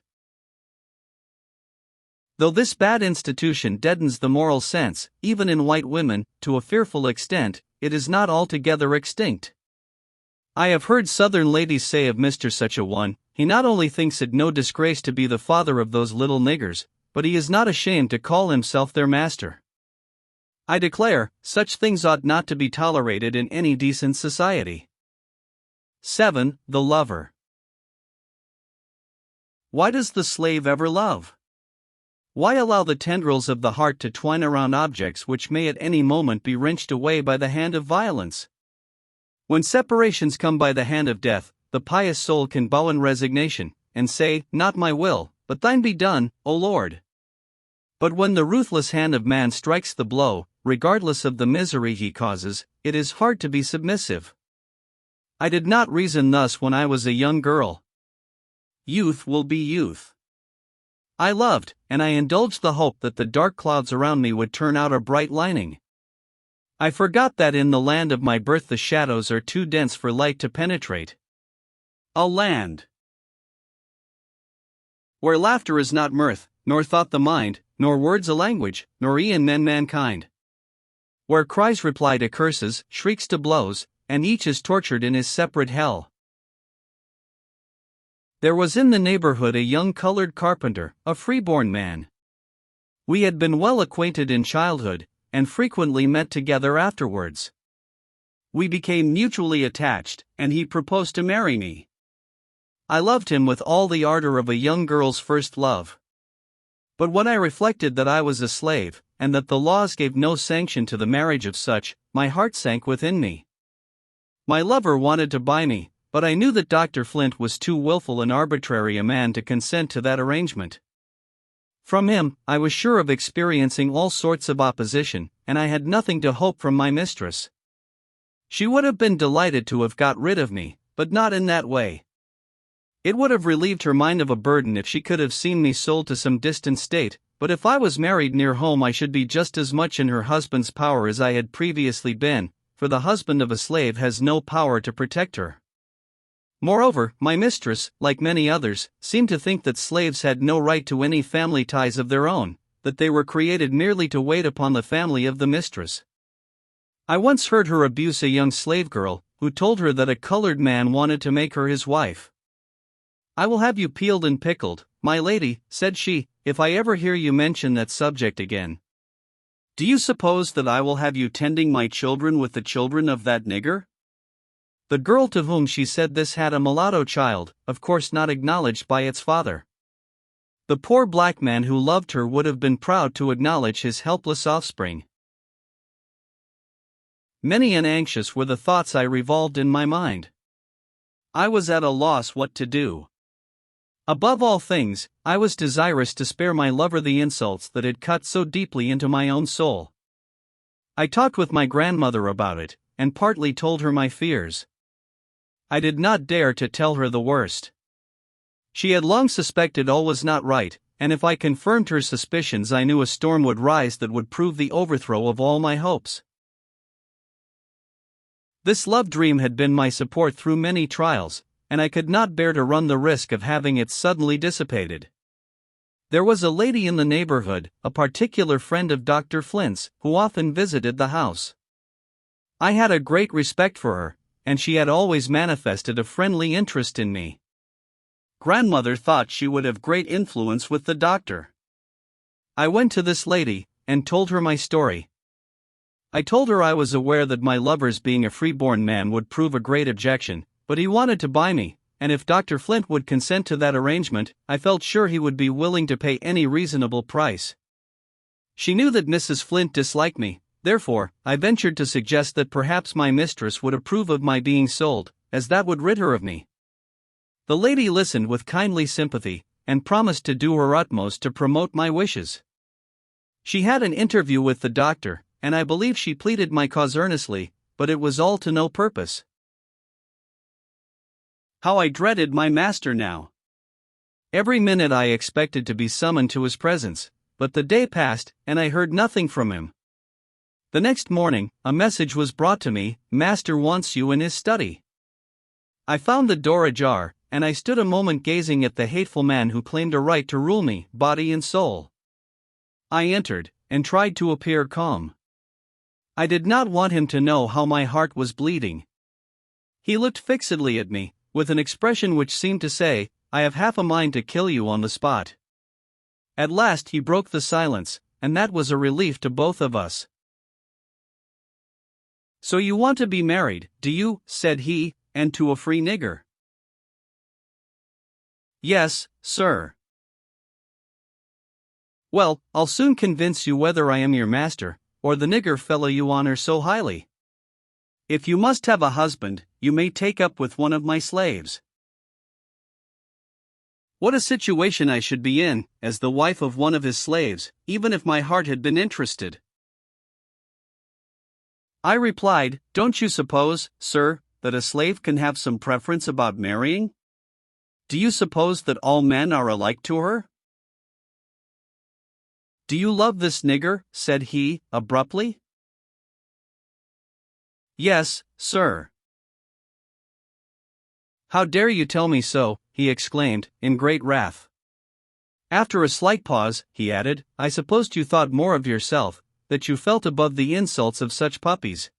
Though this bad institution deadens the moral sense, even in white women, to a fearful extent, it is not altogether extinct. I have heard Southern ladies say of Mr. Such a one, he not only thinks it no disgrace to be the father of those little niggers, but he is not ashamed to call himself their master. I declare, such things ought not to be tolerated in any decent society. 7. The lover. Why does the slave ever love? Why allow the tendrils of the heart to twine around objects which may at any moment be wrenched away by the hand of violence? When separations come by the hand of death, the pious soul can bow in resignation, and say, "Not my will, but thine be done, O Lord." But when the ruthless hand of man strikes the blow, regardless of the misery he causes, it is hard to be submissive. I did not reason thus when I was a young girl. Youth will be youth. I loved, and I indulged the hope that the dark clouds around me would turn out a bright lining. I forgot that in the land of my birth the shadows are too dense for light to penetrate. A land where laughter is not mirth, nor thought the mind, nor words a language, nor e'en men mankind. Where cries reply to curses, shrieks to blows, and each is tortured in his separate hell. There was in the neighborhood a young colored carpenter, a freeborn man. We had been well acquainted in childhood, and frequently met together afterwards. We became mutually attached, and he proposed to marry me. I loved him with all the ardor of a young girl's first love. But when I reflected that I was a slave, and that the laws gave no sanction to the marriage of such, my heart sank within me. My lover wanted to buy me, but I knew that Dr. Flint was too willful and arbitrary a man to consent to that arrangement. From him, I was sure of experiencing all sorts of opposition, and I had nothing to hope from my mistress. She would have been delighted to have got rid of me, but not in that way. It would have relieved her mind of a burden if she could have seen me sold to some distant state, but if I was married near home I should be just as much in her husband's power as I had previously been, for the husband of a slave has no power to protect her. Moreover, my mistress, like many others, seemed to think that slaves had no right to any family ties of their own, that they were created merely to wait upon the family of the mistress. I once heard her abuse a young slave girl, who told her that a colored man wanted to make her his wife. "I will have you peeled and pickled, my lady," said she, "if I ever hear you mention that subject again. Do you suppose that I will have you tending my children with the children of that nigger?" The girl to whom she said this had a mulatto child, of course not acknowledged by its father. The poor black man who loved her would have been proud to acknowledge his helpless offspring. Many and anxious were the thoughts I revolved in my mind. I was at a loss what to do. Above all things, I was desirous to spare my lover the insults that had cut so deeply into my own soul. I talked with my grandmother about it, and partly told her my fears. I did not dare to tell her the worst. She had long suspected all was not right, and if I confirmed her suspicions, I knew a storm would rise that would prove the overthrow of all my hopes. This love dream had been my support through many trials, and I could not bear to run the risk of having it suddenly dissipated. There was a lady in the neighborhood, a particular friend of Dr. Flint's, who often visited the house. I had a great respect for her, and she had always manifested a friendly interest in me. Grandmother thought she would have great influence with the doctor. I went to this lady, and told her my story. I told her I was aware that my lover's being a free-born man would prove a great objection, but he wanted to buy me, and if Dr. Flint would consent to that arrangement, I felt sure he would be willing to pay any reasonable price. She knew that Mrs. Flint disliked me, therefore, I ventured to suggest that perhaps my mistress would approve of my being sold, as that would rid her of me. The lady listened with kindly sympathy, and promised to do her utmost to promote my wishes. She had an interview with the doctor, and I believe she pleaded my cause earnestly, but it was all to no purpose. How I dreaded my master now! Every minute I expected to be summoned to his presence, but the day passed, and I heard nothing from him. The next morning, a message was brought to me: "Master wants you in his study." I found the door ajar, and I stood a moment gazing at the hateful man who claimed a right to rule me, body and soul. I entered, and tried to appear calm. I did not want him to know how my heart was bleeding. He looked fixedly at me, with an expression which seemed to say, "I have half a mind to kill you on the spot." At last he broke the silence, and that was a relief to both of us. "So you want to be married, do you?" said he, "and to a free nigger?" "Yes, sir." "Well, I'll soon convince you whether I am your master, or the nigger fellow you honor so highly. If you must have a husband, you may take up with one of my slaves." What a situation I should be in, as the wife of one of his slaves, even if my heart had been interested. I replied, "Don't you suppose, sir, that a slave can have some preference about marrying? Do you suppose that all men are alike to her?" "Do you love this nigger?" said he, abruptly. "Yes, sir." "How dare you tell me so?" he exclaimed, in great wrath. After a slight pause, he added, "I supposed you thought more of yourself, that you felt above the insults of such puppies."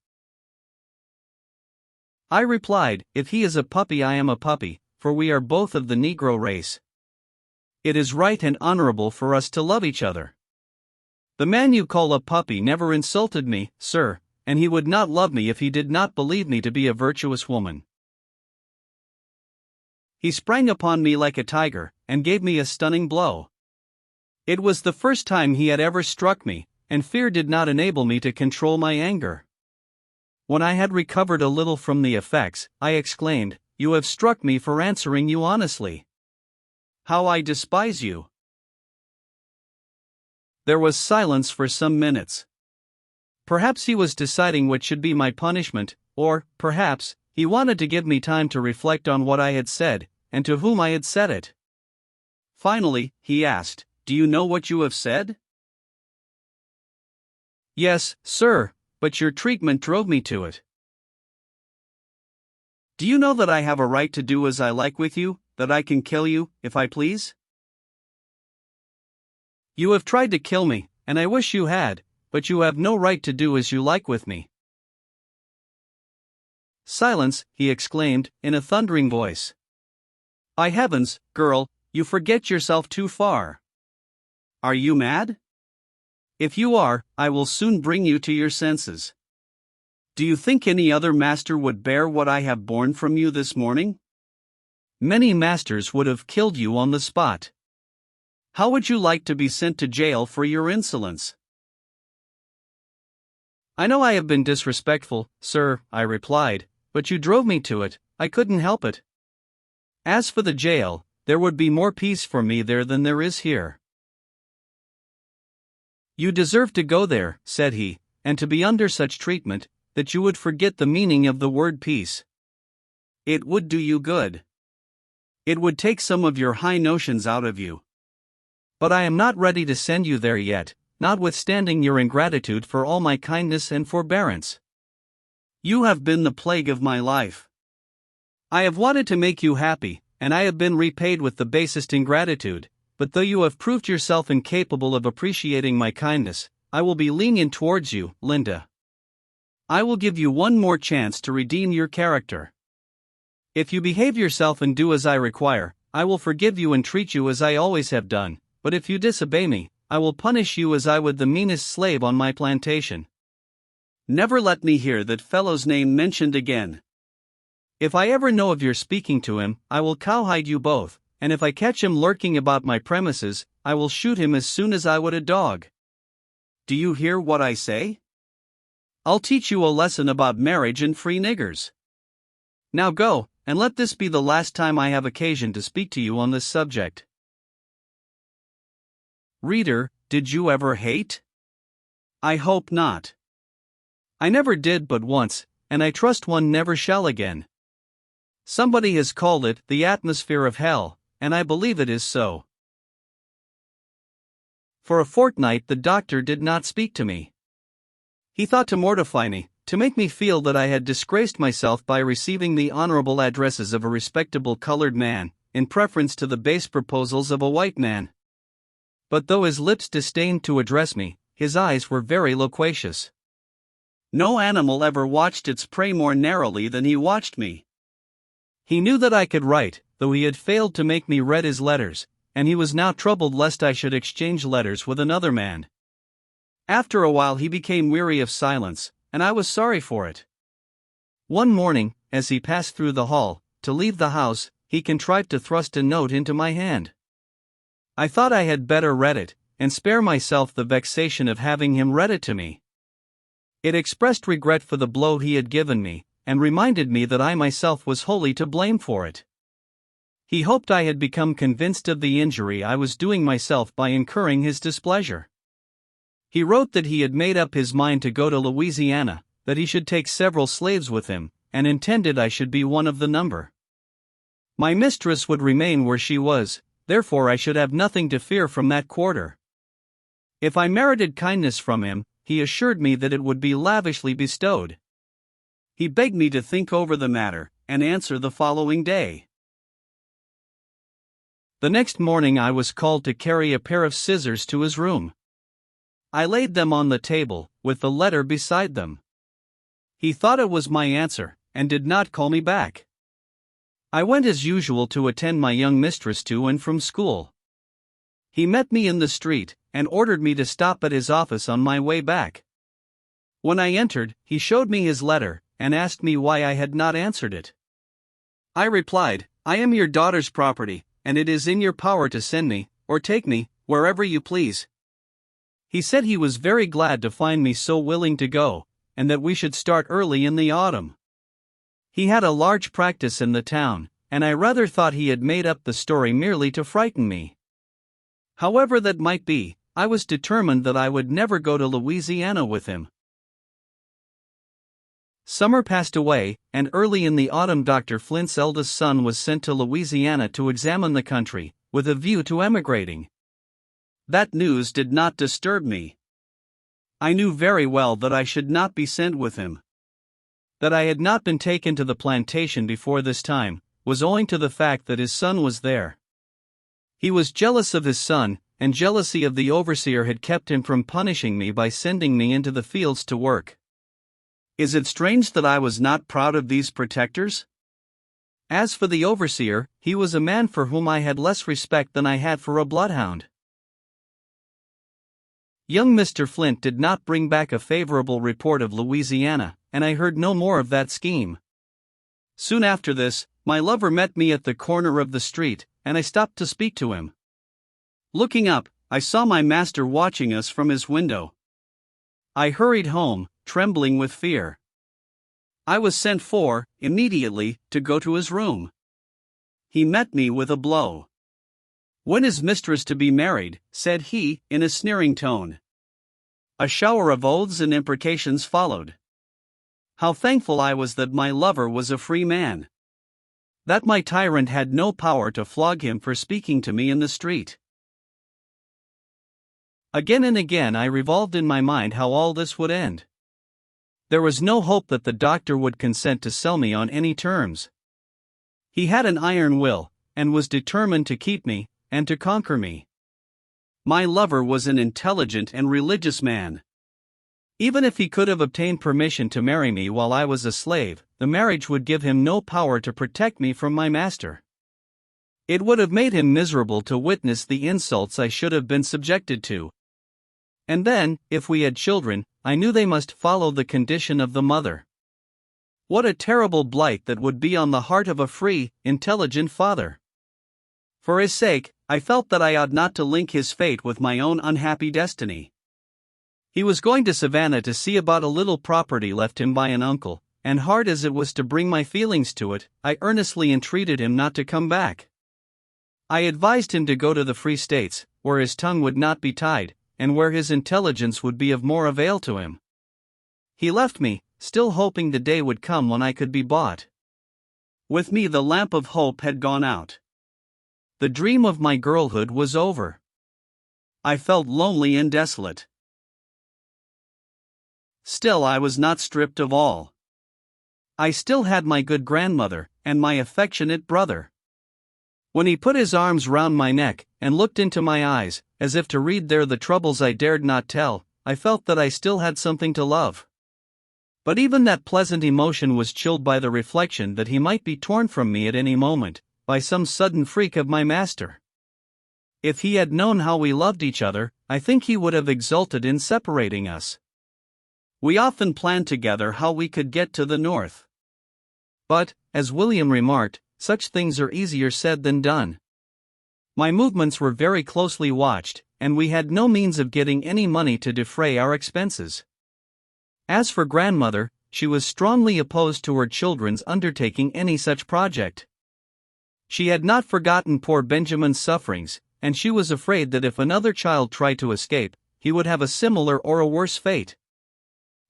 I replied, "If he is a puppy, I am a puppy, for we are both of the Negro race. It is right and honorable for us to love each other. The man you call a puppy never insulted me, sir, and he would not love me if he did not believe me to be a virtuous woman." He sprang upon me like a tiger, and gave me a stunning blow. It was the first time he had ever struck me, and fear did not enable me to control my anger. When I had recovered a little from the effects, I exclaimed, "You have struck me for answering you honestly. How I despise you!" There was silence for some minutes. Perhaps he was deciding what should be my punishment, or, perhaps, he wanted to give me time to reflect on what I had said, and to whom I had said it. Finally, he asked, "Do you know what you have said?" "Yes, sir, but your treatment drove me to it." Do you know that I have a right to do as I like with you, that I can kill you, if I please? You have tried to kill me, and I wish you had, but you have no right to do as you like with me. Silence, he exclaimed, in a thundering voice. By heavens, girl, you forget yourself too far. Are you mad? If you are, I will soon bring you to your senses. Do you think any other master would bear what I have borne from you this morning? Many masters would have killed you on the spot. How would you like to be sent to jail for your insolence? I know I have been disrespectful, sir, I replied, but you drove me to it, I couldn't help it. As for the jail, there would be more peace for me there than there is here. You deserve to go there, said he, and to be under such treatment, that you would forget the meaning of the word peace. It would do you good. It would take some of your high notions out of you. But I am not ready to send you there yet, notwithstanding your ingratitude for all my kindness and forbearance. You have been the plague of my life. I have wanted to make you happy, and I have been repaid with the basest ingratitude, but though you have proved yourself incapable of appreciating my kindness, I will be lenient towards you, Linda. I will give you one more chance to redeem your character. If you behave yourself and do as I require, I will forgive you and treat you as I always have done, but if you disobey me, I will punish you as I would the meanest slave on my plantation. Never let me hear that fellow's name mentioned again. If I ever know of your speaking to him, I will cowhide you both, and if I catch him lurking about my premises, I will shoot him as soon as I would a dog. Do you hear what I say? I'll teach you a lesson about marriage and free niggers. Now go, and let this be the last time I have occasion to speak to you on this subject. Reader, did you ever hate? I hope not. I never did but once, and I trust one never shall again. Somebody has called it the atmosphere of hell, and I believe it is so. For a fortnight the doctor did not speak to me. He thought to mortify me, to make me feel that I had disgraced myself by receiving the honorable addresses of a respectable colored man, in preference to the base proposals of a white man. But though his lips disdained to address me, his eyes were very loquacious. No animal ever watched its prey more narrowly than he watched me. He knew that I could write, though he had failed to make me read his letters, and he was now troubled lest I should exchange letters with another man. After a while he became weary of silence, and I was sorry for it. One morning, as he passed through the hall, to leave the house, he contrived to thrust a note into my hand. I thought I had better read it, and spare myself the vexation of having him read it to me. It expressed regret for the blow he had given me, and reminded me that I myself was wholly to blame for it. He hoped I had become convinced of the injury I was doing myself by incurring his displeasure. He wrote that he had made up his mind to go to Louisiana, that he should take several slaves with him, and intended I should be one of the number. My mistress would remain where she was, therefore I should have nothing to fear from that quarter. If I merited kindness from him, he assured me that it would be lavishly bestowed. He begged me to think over the matter, and answer the following day. The next morning I was called to carry a pair of scissors to his room. I laid them on the table, with the letter beside them. He thought it was my answer, and did not call me back. I went as usual to attend my young mistress to and from school. He met me in the street, and ordered me to stop at his office on my way back. When I entered, he showed me his letter, and asked me why I had not answered it. I replied, I am your daughter's property, and it is in your power to send me, or take me, wherever you please. He said he was very glad to find me so willing to go, and that we should start early in the autumn. He had a large practice in the town, and I rather thought he had made up the story merely to frighten me. However that might be, I was determined that I would never go to Louisiana with him. Summer passed away, and early in the autumn Dr. Flint's eldest son was sent to Louisiana to examine the country, with a view to emigrating. That news did not disturb me. I knew very well that I should not be sent with him. That I had not been taken to the plantation before this time was owing to the fact that his son was there. He was jealous of his son, and jealousy of the overseer had kept him from punishing me by sending me into the fields to work. Is it strange that I was not proud of these protectors? As for the overseer, he was a man for whom I had less respect than I had for a bloodhound. Young Mr. Flint did not bring back a favorable report of Louisiana, and I heard no more of that scheme. Soon after this, my lover met me at the corner of the street, and I stopped to speak to him. Looking up, I saw my master watching us from his window. I hurried home, trembling with fear. I was sent for, immediately, to go to his room. He met me with a blow. "When is mistress to be married?" said he, in a sneering tone. A shower of oaths and imprecations followed. How thankful I was that my lover was a free man! That my tyrant had no power to flog him for speaking to me in the street. Again and again I revolved in my mind how all this would end. There was no hope that the doctor would consent to sell me on any terms. He had an iron will, and was determined to keep me, and to conquer me. My lover was an intelligent and religious man. Even if he could have obtained permission to marry me while I was a slave, the marriage would give him no power to protect me from my master. It would have made him miserable to witness the insults I should have been subjected to. And then, if we had children, I knew they must follow the condition of the mother. What a terrible blight that would be on the heart of a free, intelligent father! For his sake, I felt that I ought not to link his fate with my own unhappy destiny. He was going to Savannah to see about a little property left him by an uncle, and hard as it was to bring my feelings to it, I earnestly entreated him not to come back. I advised him to go to the Free States, where his tongue would not be tied, and where his intelligence would be of more avail to him. He left me, still hoping the day would come when I could be bought. With me the lamp of hope had gone out. The dream of my girlhood was over. I felt lonely and desolate. Still I was not stripped of all. I still had my good grandmother, and my affectionate brother. When he put his arms round my neck, and looked into my eyes, as if to read there the troubles I dared not tell, I felt that I still had something to love. But even that pleasant emotion was chilled by the reflection that he might be torn from me at any moment, by some sudden freak of my master. If he had known how we loved each other, I think he would have exulted in separating us. We often planned together how we could get to the north. But, as William remarked, such things are easier said than done. My movements were very closely watched, and we had no means of getting any money to defray our expenses. As for grandmother, she was strongly opposed to her children's undertaking any such project. She had not forgotten poor Benjamin's sufferings, and she was afraid that if another child tried to escape, he would have a similar or a worse fate.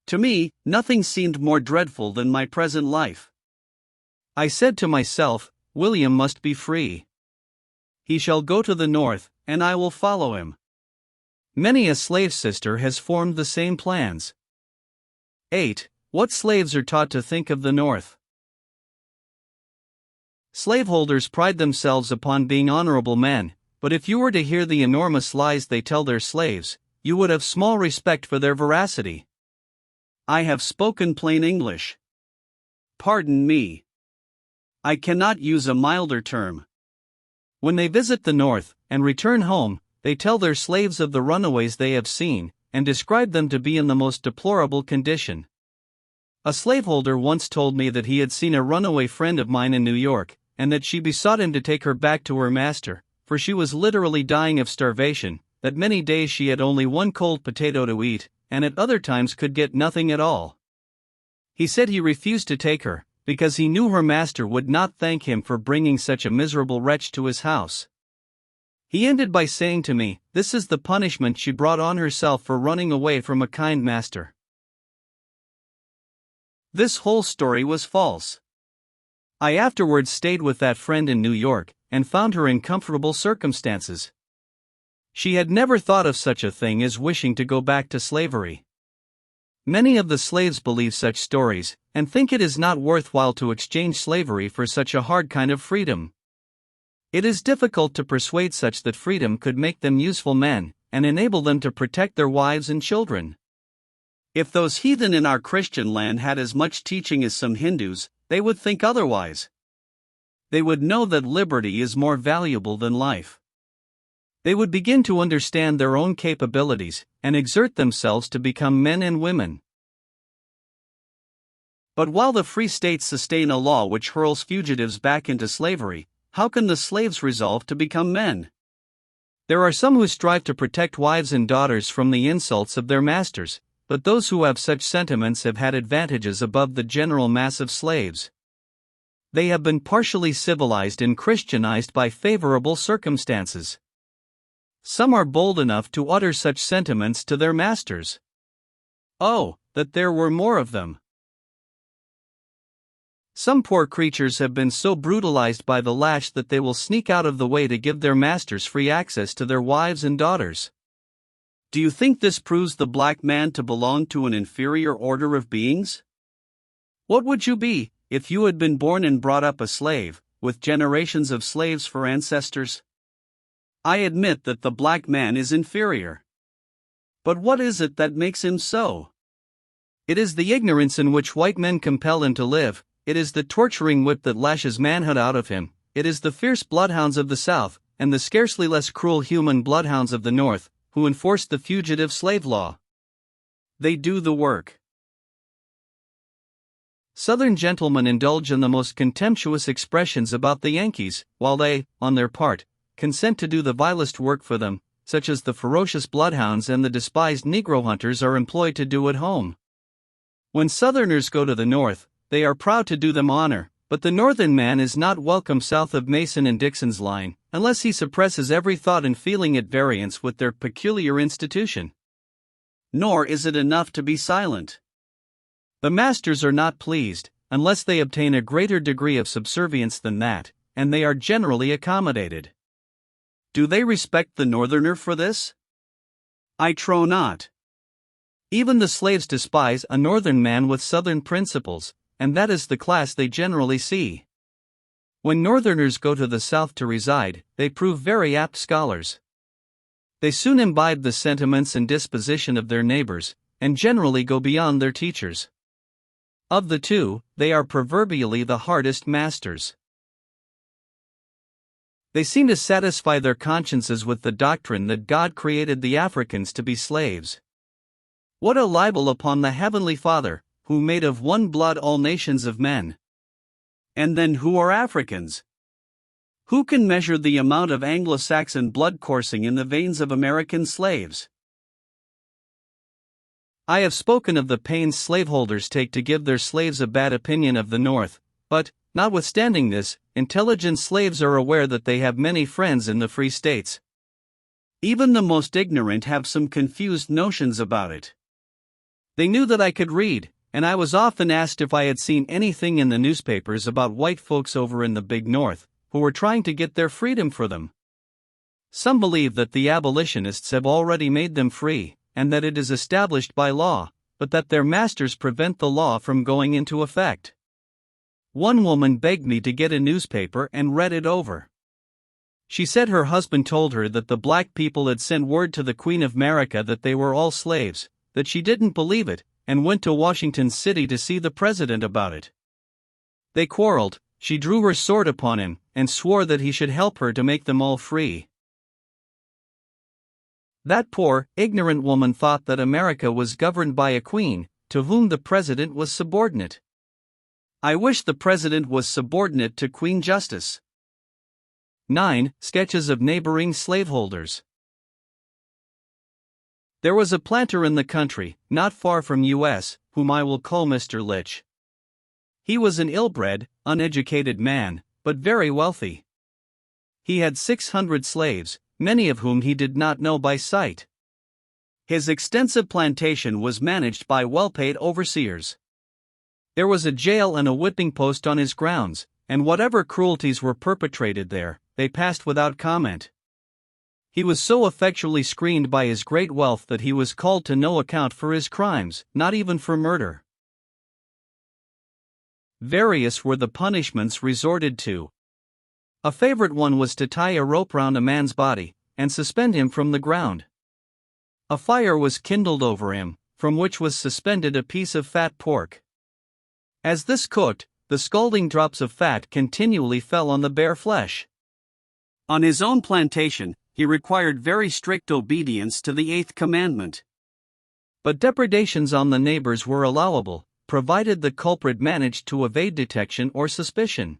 To me, nothing seemed more dreadful than my present life. I said to myself, William must be free. He shall go to the north, and I will follow him. Many a slave sister has formed the same plans. 8. What slaves are taught to think of the north? Slaveholders pride themselves upon being honorable men, but if you were to hear the enormous lies they tell their slaves, you would have small respect for their veracity. I have spoken plain English. Pardon me. I cannot use a milder term. When they visit the north, and return home, they tell their slaves of the runaways they have seen, and describe them to be in the most deplorable condition. A slaveholder once told me that he had seen a runaway friend of mine in New York, and that she besought him to take her back to her master, for she was literally dying of starvation, that many days she had only one cold potato to eat, and at other times could get nothing at all. He said he refused to take her, because he knew her master would not thank him for bringing such a miserable wretch to his house. He ended by saying to me, "This is the punishment she brought on herself for running away from a kind master." This whole story was false. I afterwards stayed with that friend in New York, and found her in comfortable circumstances. She had never thought of such a thing as wishing to go back to slavery. Many of the slaves believe such stories, and think it is not worthwhile to exchange slavery for such a hard kind of freedom. It is difficult to persuade such that freedom could make them useful men, and enable them to protect their wives and children. If those heathen in our Christian land had as much teaching as some Hindus, they would think otherwise. They would know that liberty is more valuable than life. They would begin to understand their own capabilities, and exert themselves to become men and women. But while the free states sustain a law which hurls fugitives back into slavery, how can the slaves resolve to become men? There are some who strive to protect wives and daughters from the insults of their masters, but those who have such sentiments have had advantages above the general mass of slaves. They have been partially civilized and Christianized by favorable circumstances. Some are bold enough to utter such sentiments to their masters. Oh, that there were more of them! Some poor creatures have been so brutalized by the lash that they will sneak out of the way to give their masters free access to their wives and daughters. Do you think this proves the black man to belong to an inferior order of beings? What would you be, if you had been born and brought up a slave, with generations of slaves for ancestors? I admit that the black man is inferior. But what is it that makes him so? It is the ignorance in which white men compel him to live, it is the torturing whip that lashes manhood out of him, it is the fierce bloodhounds of the South, and the scarcely less cruel human bloodhounds of the North, who enforce the fugitive slave law. They do the work. Southern gentlemen indulge in the most contemptuous expressions about the Yankees, while they, on their part, consent to do the vilest work for them, such as the ferocious bloodhounds and the despised Negro hunters are employed to do at home. When Southerners go to the North, they are proud to do them honor, but the Northern man is not welcome south of Mason and Dixon's line, unless he suppresses every thought and feeling at variance with their peculiar institution. Nor is it enough to be silent. The masters are not pleased, unless they obtain a greater degree of subservience than that, and they are generally accommodated. Do they respect the Northerner for this? I trow not. Even the slaves despise a Northern man with Southern principles, and that is the class they generally see. When Northerners go to the South to reside, they prove very apt scholars. They soon imbibe the sentiments and disposition of their neighbors, and generally go beyond their teachers. Of the two, they are proverbially the hardest masters. They seem to satisfy their consciences with the doctrine that God created the Africans to be slaves. What a libel upon the Heavenly Father, who made of one blood all nations of men. And then who are Africans? Who can measure the amount of Anglo-Saxon blood coursing in the veins of American slaves? I have spoken of the pains slaveholders take to give their slaves a bad opinion of the North, but, notwithstanding this, intelligent slaves are aware that they have many friends in the free states. Even the most ignorant have some confused notions about it. They knew that I could read, and I was often asked if I had seen anything in the newspapers about white folks over in the big North, who were trying to get their freedom for them. Some believe that the abolitionists have already made them free, and that it is established by law, but that their masters prevent the law from going into effect. One woman begged me to get a newspaper and read it over. She said her husband told her that the black people had sent word to the Queen of America that they were all slaves, that she didn't believe it, and went to Washington City to see the president about it. They quarreled, she drew her sword upon him, and swore that he should help her to make them all free. That poor, ignorant woman thought that America was governed by a queen, to whom the president was subordinate. I wish the president was subordinate to Queen Justice. 9. Sketches of neighboring slaveholders. There was a planter in the country, not far from U.S., whom I will call Mr. Litch. He was an ill-bred, uneducated man, but very wealthy. He had 600 slaves, many of whom he did not know by sight. His extensive plantation was managed by well-paid overseers. There was a jail and a whipping post on his grounds, and whatever cruelties were perpetrated there, they passed without comment. He was so effectually screened by his great wealth that he was called to no account for his crimes, not even for murder. Various were the punishments resorted to. A favorite one was to tie a rope round a man's body and suspend him from the ground. A fire was kindled over him, from which was suspended a piece of fat pork. As this cooked, the scalding drops of fat continually fell on the bare flesh. On his own plantation, he required very strict obedience to the 8th commandment. But depredations on the neighbors were allowable, provided the culprit managed to evade detection or suspicion.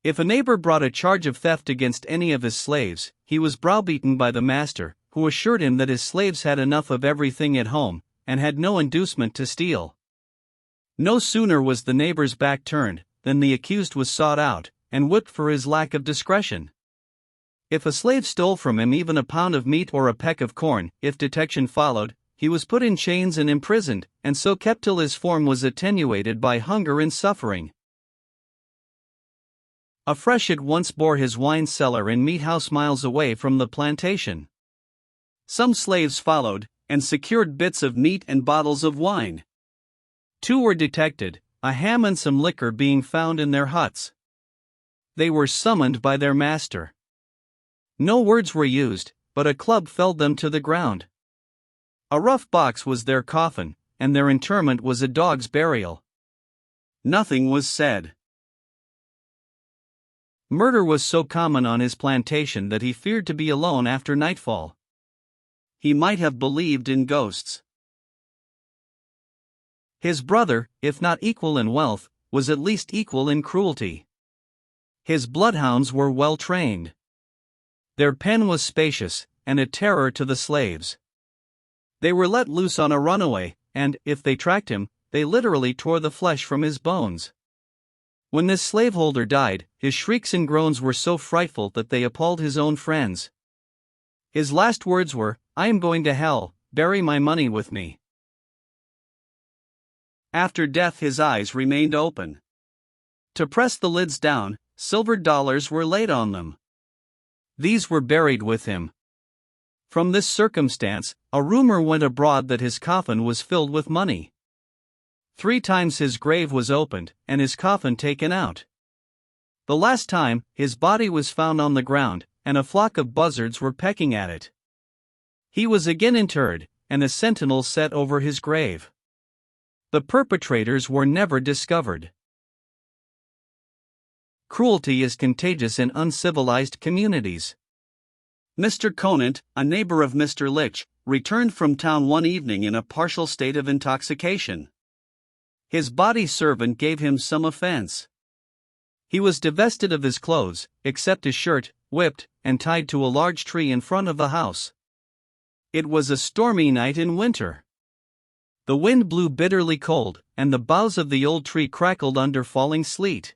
If a neighbor brought a charge of theft against any of his slaves, he was browbeaten by the master, who assured him that his slaves had enough of everything at home, and had no inducement to steal. No sooner was the neighbor's back turned, than the accused was sought out, and whipped for his lack of discretion. If a slave stole from him even a pound of meat or a peck of corn, if detection followed, he was put in chains and imprisoned, and so kept till his form was attenuated by hunger and suffering. A freshet once bore his wine cellar and meat house miles away from the plantation. Some slaves followed, and secured bits of meat and bottles of wine. 2 were detected, a ham and some liquor being found in their huts. They were summoned by their master. No words were used, but a club felled them to the ground. A rough box was their coffin, and their interment was a dog's burial. Nothing was said. Murder was so common on his plantation that he feared to be alone after nightfall. He might have believed in ghosts. His brother, if not equal in wealth, was at least equal in cruelty. His bloodhounds were well trained. Their pen was spacious, and a terror to the slaves. They were let loose on a runaway, and, if they tracked him, they literally tore the flesh from his bones. When this slaveholder died, his shrieks and groans were so frightful that they appalled his own friends. His last words were, "I am going to hell, bury my money with me." After death his eyes remained open. To press the lids down, silver dollars were laid on them. These were buried with him. From this circumstance, a rumor went abroad that his coffin was filled with money. 3 times his grave was opened, and his coffin taken out. The last time, his body was found on the ground, and a flock of buzzards were pecking at it. He was again interred, and a sentinel set over his grave. The perpetrators were never discovered. Cruelty is contagious in uncivilized communities. Mr. Conant, a neighbor of Mr. Litch, returned from town one evening in a partial state of intoxication. His body servant gave him some offense. He was divested of his clothes, except his shirt, whipped, and tied to a large tree in front of the house. It was a stormy night in winter. The wind blew bitterly cold, and the boughs of the old tree crackled under falling sleet.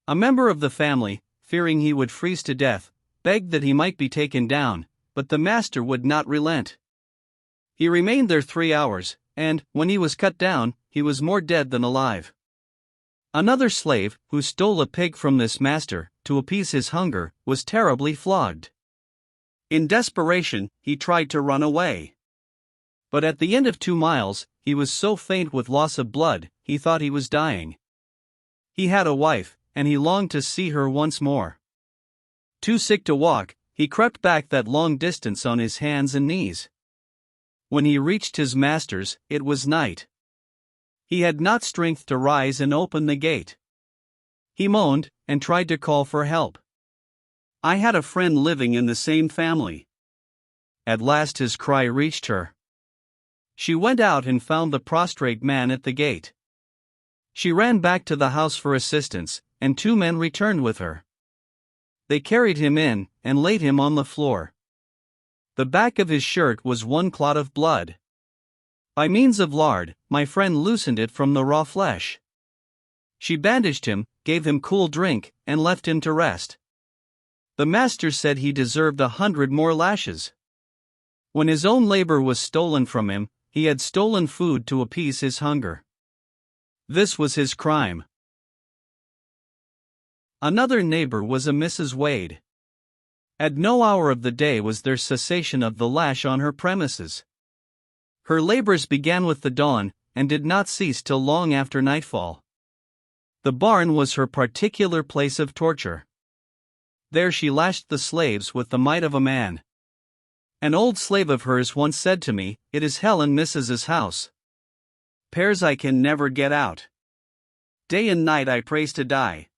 A member of the family, fearing he would freeze to death, begged that he might be taken down, but the master would not relent. He remained there 3 hours, and, when he was cut down, he was more dead than alive. Another slave, who stole a pig from this master, to appease his hunger, was terribly flogged. In desperation, he tried to run away. But at the end of 2 miles, he was so faint with loss of blood, he thought he was dying. He had a wife, and he longed to see her once more. Too sick to walk, he crept back that long distance on his hands and knees. When he reached his master's, it was night. He had not strength to rise and open the gate. He moaned, and tried to call for help. "I had a friend living in the same family." At last his cry reached her. She went out and found the prostrate man at the gate. She ran back to the house for assistance, and 2 men returned with her. They carried him in, and laid him on the floor. The back of his shirt was 1 clot of blood. By means of lard, my friend loosened it from the raw flesh. She bandaged him, gave him cool drink, and left him to rest. The master said he deserved 100 more lashes. When his own labor was stolen from him, he had stolen food to appease his hunger. This was his crime. Another neighbor was a Mrs. Wade. At no hour of the day was there cessation of the lash on her premises. Her labors began with the dawn, and did not cease till long after nightfall. The barn was her particular place of torture. There she lashed the slaves with the might of a man. An old slave of hers once said to me, "It is hell in Mrs.'s house. Pairs I can never get out. Day and night I prays to die."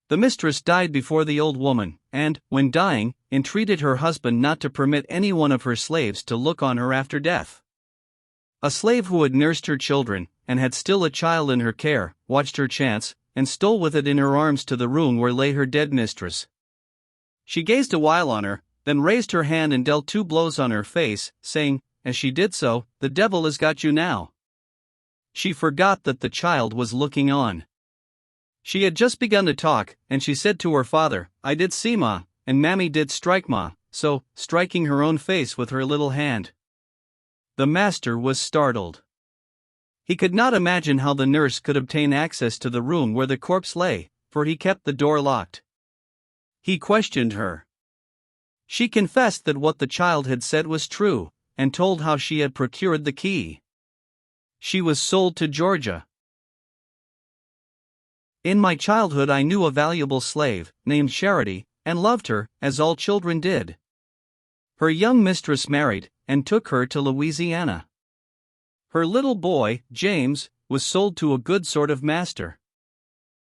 The mistress died before the old woman, and, when dying, entreated her husband not to permit any one of her slaves to look on her after death. A slave who had nursed her children, and had still a child in her care, watched her chance, and stole with it in her arms to the room where lay her dead mistress. She gazed a while on her, then raised her hand and dealt 2 blows on her face, saying, as she did so, "The devil has got you now." She forgot that the child was looking on. She had just begun to talk, and she said to her father, "I did see ma, and mammy did strike ma," so, striking her own face with her little hand. The master was startled. He could not imagine how the nurse could obtain access to the room where the corpse lay, for he kept the door locked. He questioned her. She confessed that what the child had said was true, and told how she had procured the key. She was sold to Georgia. In my childhood I knew a valuable slave, named Charity, and loved her, as all children did. Her young mistress married, and took her to Louisiana. Her little boy, James, was sold to a good sort of master.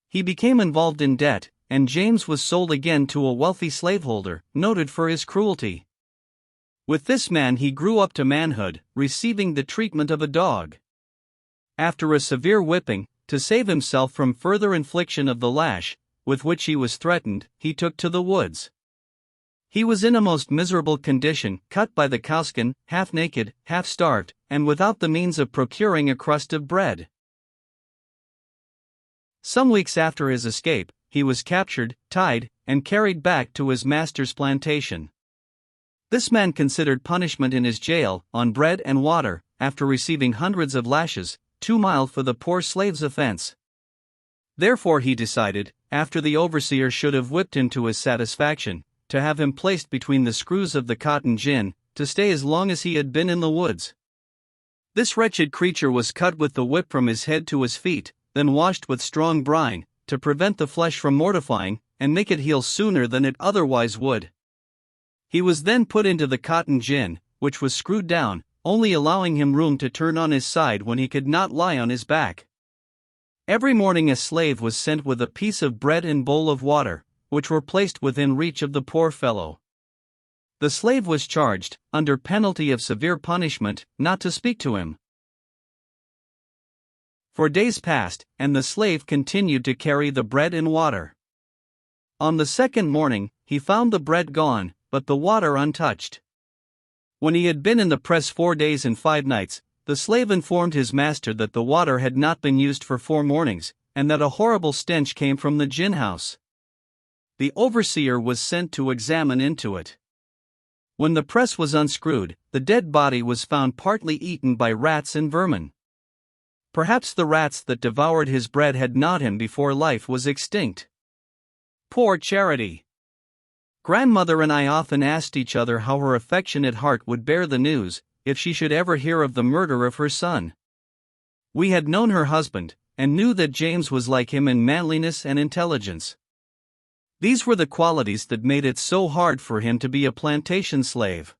He became involved in debt, and James was sold again to a wealthy slaveholder, noted for his cruelty. With this man he grew up to manhood, receiving the treatment of a dog. After a severe whipping, to save himself from further infliction of the lash, with which he was threatened, he took to the woods. He was in a most miserable condition, cut by the cowskin, half naked, half starved, and without the means of procuring a crust of bread. Some weeks after his escape, he was captured, tied, and carried back to his master's plantation. This man considered punishment in his jail, on bread and water, after receiving hundreds of lashes, too mild for the poor slave's offense. Therefore he decided, after the overseer should have whipped him to his satisfaction, to have him placed between the screws of the cotton gin, to stay as long as he had been in the woods. This wretched creature was cut with the whip from his head to his feet, then washed with strong brine, to prevent the flesh from mortifying, and make it heal sooner than it otherwise would. He was then put into the cotton gin, which was screwed down, only allowing him room to turn on his side when he could not lie on his back. Every morning a slave was sent with a piece of bread and bowl of water, which were placed within reach of the poor fellow. The slave was charged, under penalty of severe punishment, not to speak to him. For days passed, and the slave continued to carry the bread and water. On the second morning, he found the bread gone, but the water untouched. When he had been in the press 4 days and 5 nights, the slave informed his master that the water had not been used for 4 mornings, and that a horrible stench came from the gin house. The overseer was sent to examine into it. When the press was unscrewed, the dead body was found partly eaten by rats and vermin. Perhaps the rats that devoured his bread had gnawed him before life was extinct. Poor Charity! Grandmother and I often asked each other how her affectionate heart would bear the news, if she should ever hear of the murder of her son. We had known her husband, and knew that James was like him in manliness and intelligence. These were the qualities that made it so hard for him to be a plantation slave.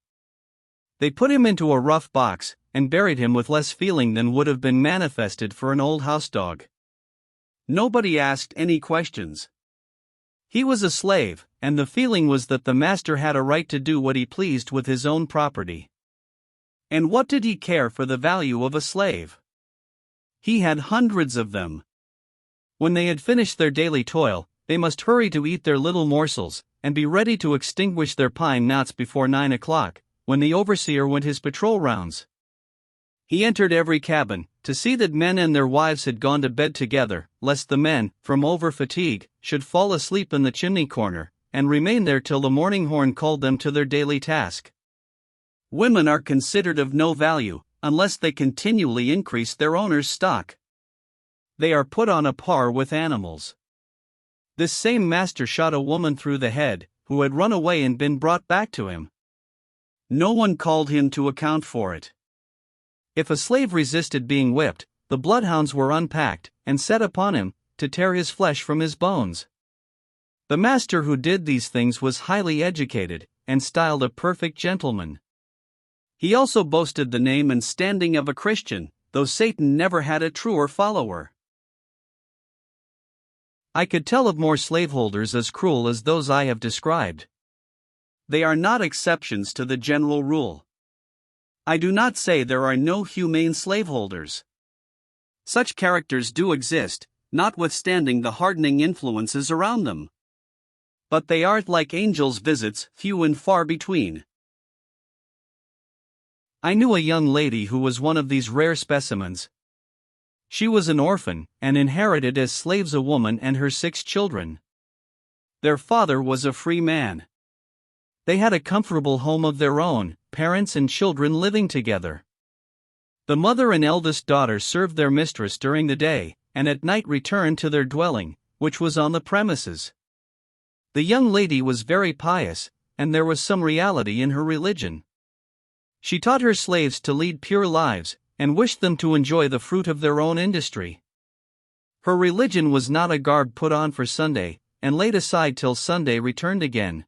They put him into a rough box, and buried him with less feeling than would have been manifested for an old house dog. Nobody asked any questions. He was a slave, and the feeling was that the master had a right to do what he pleased with his own property. And what did he care for the value of a slave? He had hundreds of them. When they had finished their daily toil, they must hurry to eat their little morsels, and be ready to extinguish their pine knots before 9 o'clock, when the overseer went his patrol rounds. He entered every cabin, to see that men and their wives had gone to bed together, lest the men, from over-fatigue, should fall asleep in the chimney corner, and remain there till the morning horn called them to their daily task. Women are considered of no value, unless they continually increase their owner's stock. They are put on a par with animals. This same master shot a woman through the head, who had run away and been brought back to him. No one called him to account for it. If a slave resisted being whipped, the bloodhounds were unpacked and set upon him, to tear his flesh from his bones. The master who did these things was highly educated, and styled a perfect gentleman. He also boasted the name and standing of a Christian, though Satan never had a truer follower. I could tell of more slaveholders as cruel as those I have described. They are not exceptions to the general rule. I do not say there are no humane slaveholders. Such characters do exist, notwithstanding the hardening influences around them. But they are, like angels' visits, few and far between. I knew a young lady who was one of these rare specimens. She was an orphan, and inherited as slaves a woman and her 6 children. Their father was a free man. They had a comfortable home of their own, parents and children living together. The mother and eldest daughter served their mistress during the day, and at night returned to their dwelling, which was on the premises. The young lady was very pious, and there was some reality in her religion. She taught her slaves to lead pure lives, and wished them to enjoy the fruit of their own industry. Her religion was not a garb put on for Sunday, and laid aside till Sunday returned again.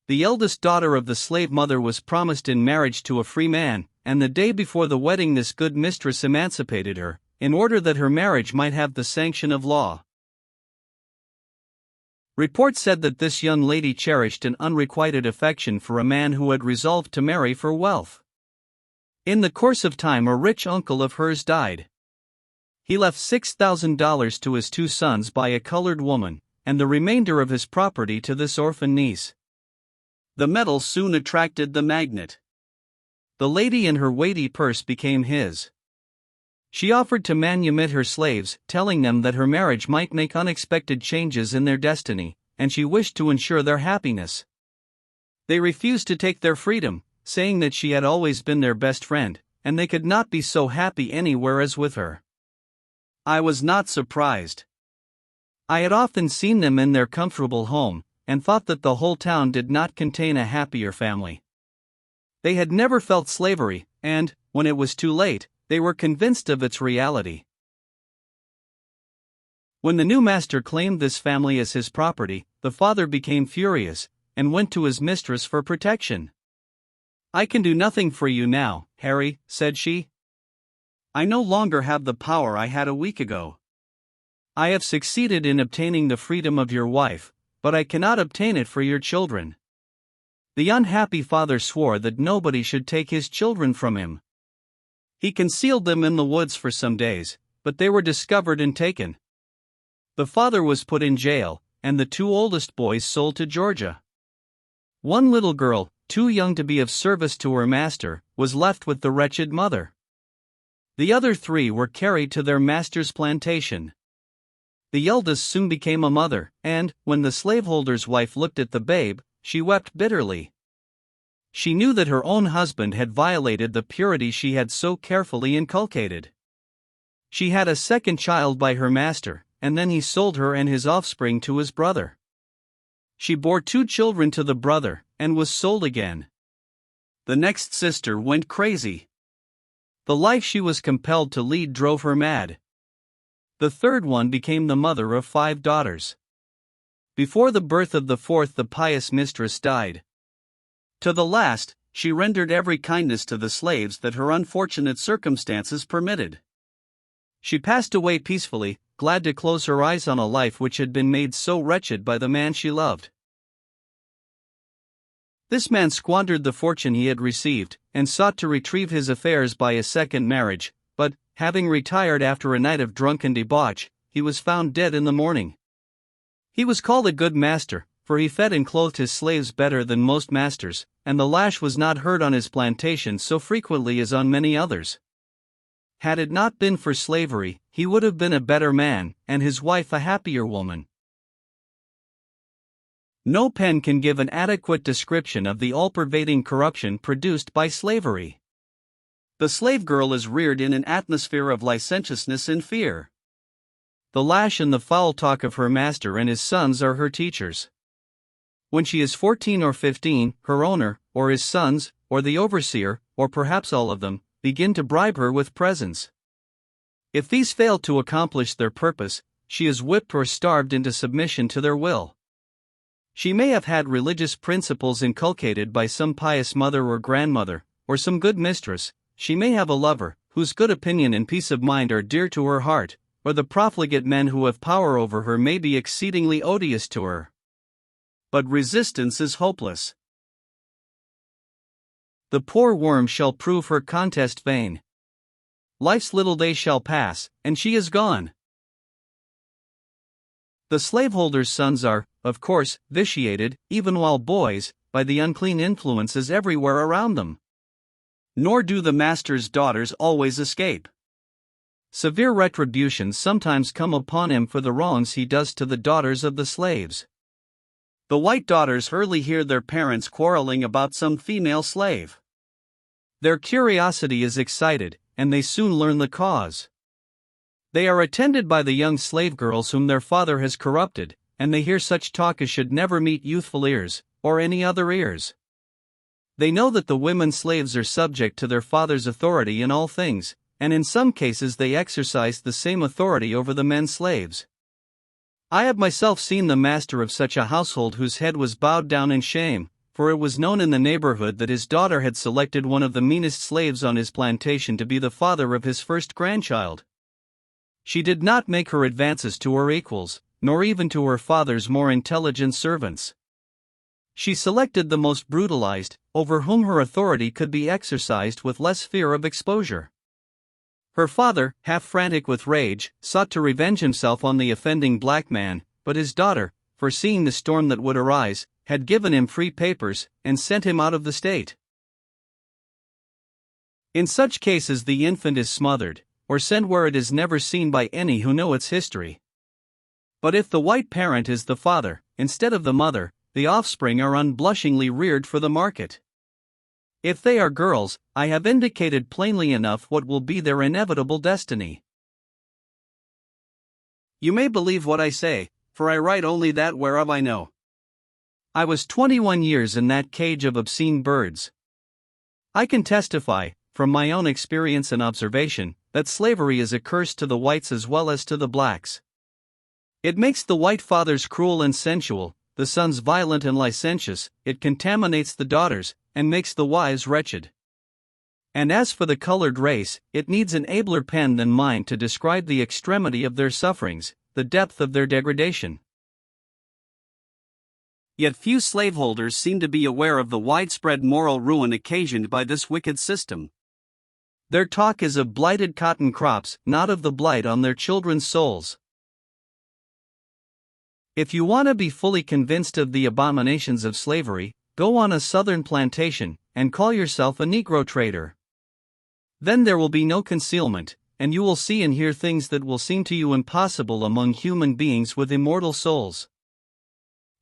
The eldest daughter of the slave mother was promised in marriage to a free man, and the day before the wedding this good mistress emancipated her, in order that her marriage might have the sanction of law. Report said that this young lady cherished an unrequited affection for a man who had resolved to marry for wealth. In the course of time a rich uncle of hers died. He left $6,000 to his 2 sons by a colored woman, and the remainder of his property to this orphan niece. The metal soon attracted the magnet. The lady and her weighty purse became his. She offered to manumit her slaves, telling them that her marriage might make unexpected changes in their destiny, and she wished to ensure their happiness. They refused to take their freedom, saying that she had always been their best friend, and they could not be so happy anywhere as with her. I was not surprised. I had often seen them in their comfortable home, and thought that the whole town did not contain a happier family. They had never felt slavery, and, when it was too late, they were convinced of its reality. When the new master claimed this family as his property, the father became furious, and went to his mistress for protection. "I can do nothing for you now, Harry," said she. "I no longer have the power I had a week ago. I have succeeded in obtaining the freedom of your wife, but I cannot obtain it for your children." The unhappy father swore that nobody should take his children from him. He concealed them in the woods for some days, but they were discovered and taken. The father was put in jail, and the 2 oldest boys sold to Georgia. One little girl, too young to be of service to her master, was left with the wretched mother. The other 3 were carried to their master's plantation. The eldest soon became a mother, and, when the slaveholder's wife looked at the babe, she wept bitterly. She knew that her own husband had violated the purity she had so carefully inculcated. She had a second child by her master, and then he sold her and his offspring to his brother. She bore 2 children to the brother, and was sold again. The next sister went crazy. The life she was compelled to lead drove her mad. The third one became the mother of 5 daughters. Before the birth of the 4th the pious mistress died. To the last, she rendered every kindness to the slaves that her unfortunate circumstances permitted. She passed away peacefully, glad to close her eyes on a life which had been made so wretched by the man she loved. This man squandered the fortune he had received, and sought to retrieve his affairs by a second marriage, but, having retired after a night of drunken debauch, he was found dead in the morning. He was called a good master, for he fed and clothed his slaves better than most masters, and the lash was not heard on his plantation so frequently as on many others. Had it not been for slavery, he would have been a better man, and his wife a happier woman. No pen can give an adequate description of the all-pervading corruption produced by slavery. The slave girl is reared in an atmosphere of licentiousness and fear. The lash and the foul talk of her master and his sons are her teachers. When she is 14 or 15, her owner, or his sons, or the overseer, or perhaps all of them, begin to bribe her with presents. If these fail to accomplish their purpose, she is whipped or starved into submission to their will. She may have had religious principles inculcated by some pious mother or grandmother, or some good mistress. She may have a lover, whose good opinion and peace of mind are dear to her heart, or the profligate men who have power over her may be exceedingly odious to her. But resistance is hopeless. The poor worm shall prove her contest vain. Life's little days shall pass, and she is gone. The slaveholder's sons are, of course, vitiated, even while boys, by the unclean influences everywhere around them. Nor do the master's daughters always escape. Severe retributions sometimes come upon him for the wrongs he does to the daughters of the slaves. The white daughters early hear their parents quarreling about some female slave. Their curiosity is excited, and they soon learn the cause. They are attended by the young slave girls whom their father has corrupted, and they hear such talk as should never meet youthful ears, or any other ears. They know that the women slaves are subject to their father's authority in all things, and in some cases they exercise the same authority over the men slaves. I have myself seen the master of such a household whose head was bowed down in shame, for it was known in the neighborhood that his daughter had selected one of the meanest slaves on his plantation to be the father of his first grandchild. She did not make her advances to her equals, nor even to her father's more intelligent servants. She selected the most brutalized, over whom her authority could be exercised with less fear of exposure. Her father, half frantic with rage, sought to revenge himself on the offending black man, but his daughter, foreseeing the storm that would arise, had given him free papers, and sent him out of the state. In such cases the infant is smothered, or sent where it is never seen by any who know its history. But if the white parent is the father, instead of the mother, the offspring are unblushingly reared for the market. If they are girls, I have indicated plainly enough what will be their inevitable destiny. You may believe what I say, for I write only that whereof I know. I was 21 years in that cage of obscene birds. I can testify, from my own experience and observation, that slavery is a curse to the whites as well as to the blacks. It makes the white fathers cruel and sensual, the sons violent and licentious, it contaminates the daughters, and makes the wives wretched. And as for the colored race, it needs an abler pen than mine to describe the extremity of their sufferings, the depth of their degradation. Yet few slaveholders seem to be aware of the widespread moral ruin occasioned by this wicked system. Their talk is of blighted cotton crops, not of the blight on their children's souls. If you want to be fully convinced of the abominations of slavery, go on a southern plantation, and call yourself a Negro trader. Then there will be no concealment, and you will see and hear things that will seem to you impossible among human beings with immortal souls.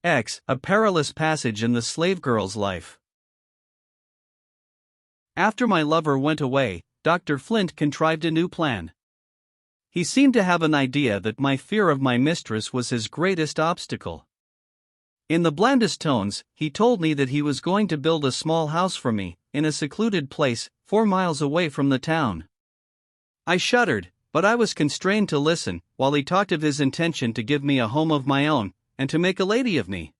A perilous passage in the slave girl's life. After my lover went away, Dr. Flint contrived a new plan. He seemed to have an idea that my fear of my mistress was his greatest obstacle. In the blandest tones, he told me that he was going to build a small house for me, in a secluded place, 4 miles away from the town. I shuddered, but I was constrained to listen, while he talked of his intention to give me a home of my own, and to make a lady of me.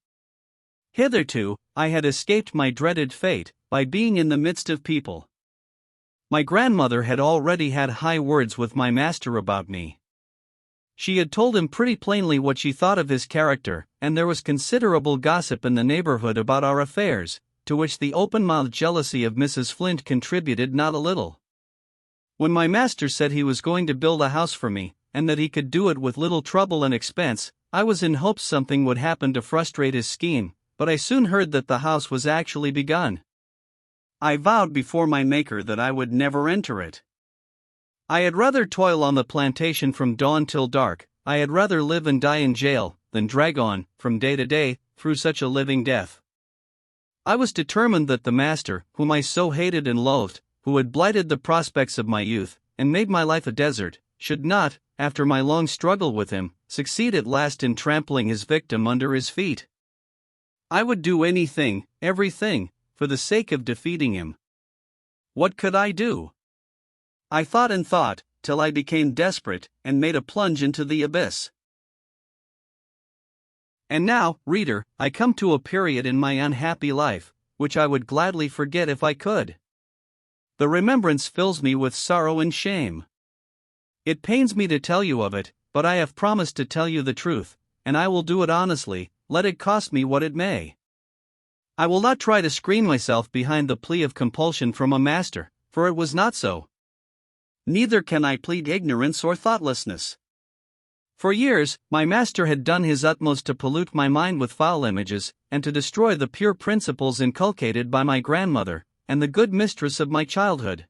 Hitherto, I had escaped my dreaded fate, by being in the midst of people. My grandmother had already had high words with my master about me. She had told him pretty plainly what she thought of his character, and there was considerable gossip in the neighborhood about our affairs, to which the open-mouthed jealousy of Mrs. Flint contributed not a little. When my master said he was going to build a house for me, and that he could do it with little trouble and expense, I was in hopes something would happen to frustrate his scheme, but I soon heard that the house was actually begun. I vowed before my Maker that I would never enter it. I had rather toil on the plantation from dawn till dark, I had rather live and die in jail, than drag on, from day to day, through such a living death. I was determined that the master, whom I so hated and loathed, who had blighted the prospects of my youth, and made my life a desert, should not, after my long struggle with him, succeed at last in trampling his victim under his feet. I would do anything, everything, for the sake of defeating him. What could I do? I thought and thought, till I became desperate, and made a plunge into the abyss. And now, reader, I come to a period in my unhappy life, which I would gladly forget if I could. The remembrance fills me with sorrow and shame. It pains me to tell you of it, but I have promised to tell you the truth, and I will do it honestly, let it cost me what it may. I will not try to screen myself behind the plea of compulsion from a master, for it was not so. Neither can I plead ignorance or thoughtlessness. For years, my master had done his utmost to pollute my mind with foul images, and to destroy the pure principles inculcated by my grandmother, and the good mistress of my childhood.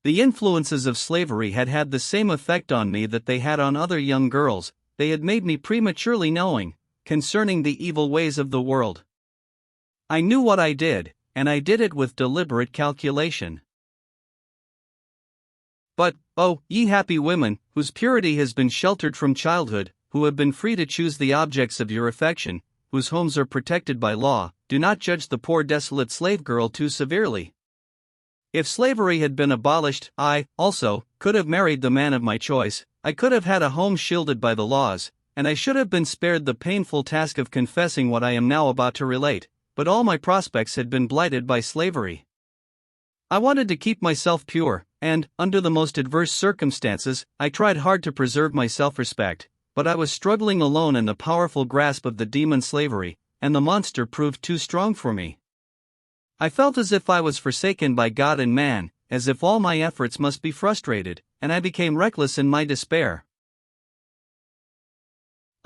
The influences of slavery had had the same effect on me that they had on other young girls. They had made me prematurely knowing concerning the evil ways of the world. I knew what I did, and I did it with deliberate calculation. But, oh, ye happy women, whose purity has been sheltered from childhood, who have been free to choose the objects of your affection, whose homes are protected by law, do not judge the poor desolate slave girl too severely. If slavery had been abolished, I, also, could have married the man of my choice. I could have had a home shielded by the laws, and I should have been spared the painful task of confessing what I am now about to relate, but all my prospects had been blighted by slavery. I wanted to keep myself pure, and, under the most adverse circumstances, I tried hard to preserve my self-respect, but I was struggling alone in the powerful grasp of the demon slavery, and the monster proved too strong for me. I felt as if I was forsaken by God and man, as if all my efforts must be frustrated, and I became reckless in my despair.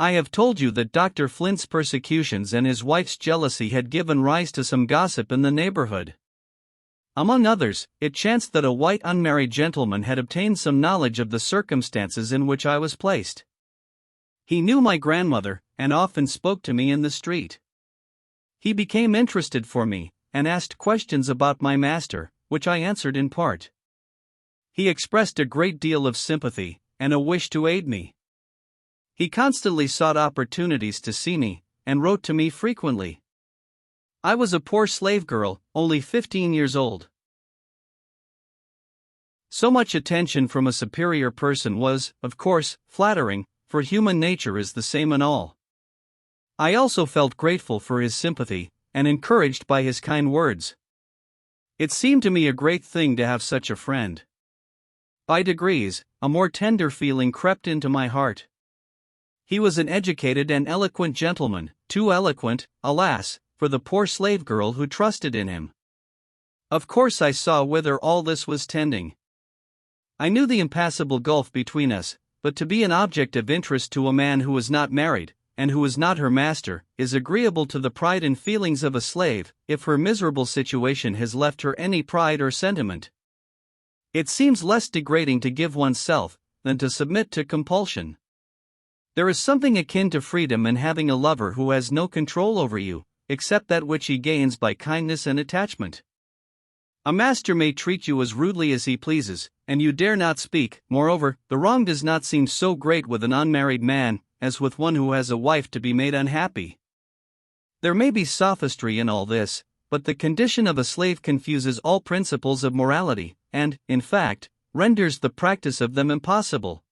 I have told you that Dr. Flint's persecutions and his wife's jealousy had given rise to some gossip in the neighborhood. Among others, it chanced that a white unmarried gentleman had obtained some knowledge of the circumstances in which I was placed. He knew my grandmother, and often spoke to me in the street. He became interested for me, and asked questions about my master, which I answered in part. He expressed a great deal of sympathy, and a wish to aid me. He constantly sought opportunities to see me, and wrote to me frequently. I was a poor slave girl, only 15 years old. So much attention from a superior person was, of course, flattering, for human nature is the same in all. I also felt grateful for his sympathy, and encouraged by his kind words. It seemed to me a great thing to have such a friend. By degrees, a more tender feeling crept into my heart. He was an educated and eloquent gentleman, too eloquent, alas, for the poor slave girl who trusted in him. Of course I saw whither all this was tending. I knew the impassable gulf between us, but to be an object of interest to a man who is not married, and who is not her master, is agreeable to the pride and feelings of a slave, if her miserable situation has left her any pride or sentiment. It seems less degrading to give oneself, than to submit to compulsion. There is something akin to freedom in having a lover who has no control over you, except that which he gains by kindness and attachment. A master may treat you as rudely as he pleases, and you dare not speak. Moreover, the wrong does not seem so great with an unmarried man, as with one who has a wife to be made unhappy. There may be sophistry in all this, but the condition of a slave confuses all principles of morality, and, in fact, renders the practice of them impossible.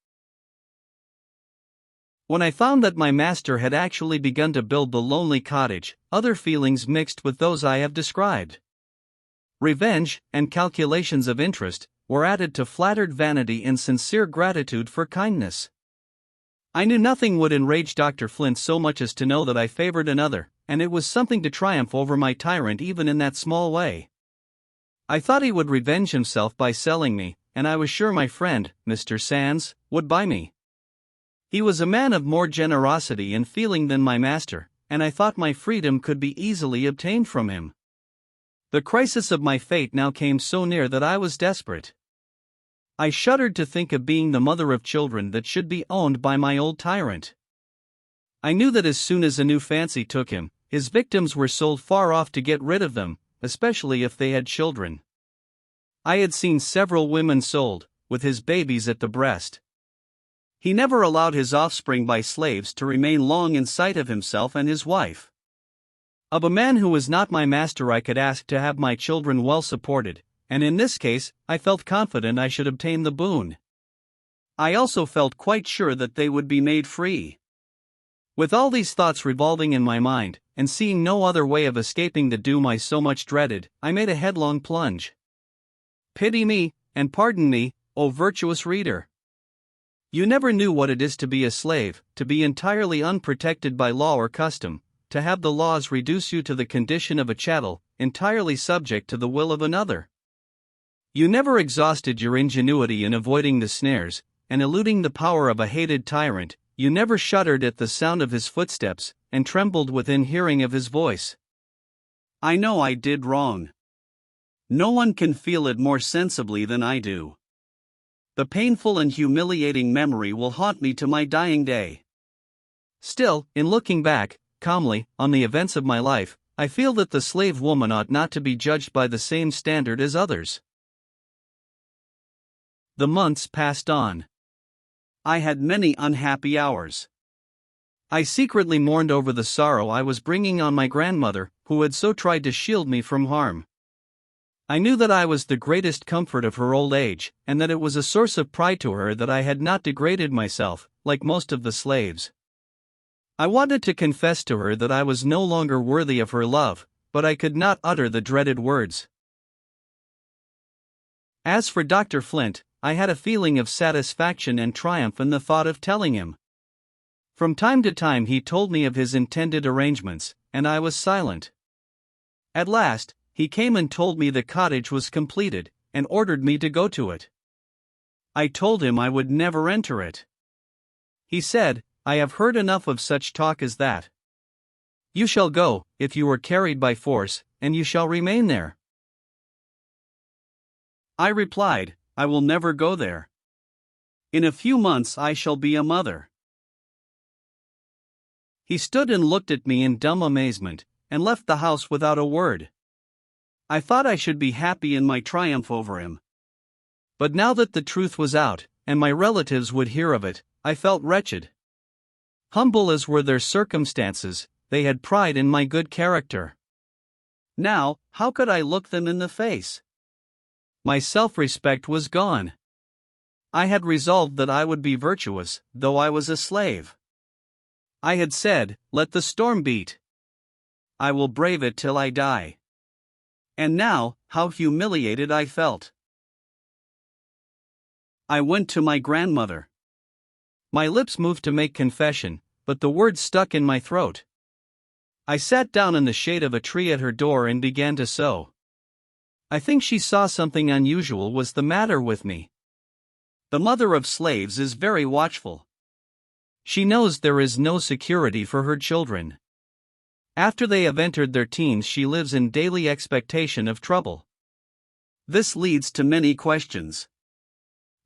When I found that my master had actually begun to build the lonely cottage, other feelings mixed with those I have described. Revenge, and calculations of interest, were added to flattered vanity and sincere gratitude for kindness. I knew nothing would enrage Dr. Flint so much as to know that I favored another, and it was something to triumph over my tyrant even in that small way. I thought he would revenge himself by selling me, and I was sure my friend, Mr. Sands, would buy me. He was a man of more generosity and feeling than my master, and I thought my freedom could be easily obtained from him. The crisis of my fate now came so near that I was desperate. I shuddered to think of being the mother of children that should be owned by my old tyrant. I knew that as soon as a new fancy took him, his victims were sold far off to get rid of them, especially if they had children. I had seen several women sold, with his babies at the breast. He never allowed his offspring by slaves to remain long in sight of himself and his wife. Of a man who was not my master I could ask to have my children well supported, and in this case, I felt confident I should obtain the boon. I also felt quite sure that they would be made free. With all these thoughts revolving in my mind, and seeing no other way of escaping the doom I so much dreaded, I made a headlong plunge. Pity me, and pardon me, O virtuous reader. You never knew what it is to be a slave, to be entirely unprotected by law or custom, to have the laws reduce you to the condition of a chattel, entirely subject to the will of another. You never exhausted your ingenuity in avoiding the snares, and eluding the power of a hated tyrant. You never shuddered at the sound of his footsteps, and trembled within hearing of his voice. I know I did wrong. No one can feel it more sensibly than I do. The painful and humiliating memory will haunt me to my dying day. Still, in looking back, calmly, on the events of my life, I feel that the slave woman ought not to be judged by the same standard as others. The months passed on. I had many unhappy hours. I secretly mourned over the sorrow I was bringing on my grandmother, who had so tried to shield me from harm. I knew that I was the greatest comfort of her old age, and that it was a source of pride to her that I had not degraded myself, like most of the slaves. I wanted to confess to her that I was no longer worthy of her love, but I could not utter the dreaded words. As for Dr. Flint, I had a feeling of satisfaction and triumph in the thought of telling him. From time to time he told me of his intended arrangements, and I was silent. At last, he came and told me the cottage was completed, and ordered me to go to it. I told him I would never enter it. He said, I have heard enough of such talk as that. You shall go, if you are carried by force, and you shall remain there. I replied, I will never go there. In a few months I shall be a mother. He stood and looked at me in dumb amazement, and left the house without a word. I thought I should be happy in my triumph over him. But now that the truth was out, and my relatives would hear of it, I felt wretched. Humble as were their circumstances, they had pride in my good character. Now, how could I look them in the face? My self-respect was gone. I had resolved that I would be virtuous, though I was a slave. I had said, let the storm beat. I will brave it till I die. And now, how humiliated I felt. I went to my grandmother. My lips moved to make confession, but the words stuck in my throat. I sat down in the shade of a tree at her door and began to sew. I think she saw something unusual was the matter with me. The mother of slaves is very watchful. She knows there is no security for her children. After they have entered their teens, she lives in daily expectation of trouble. This leads to many questions.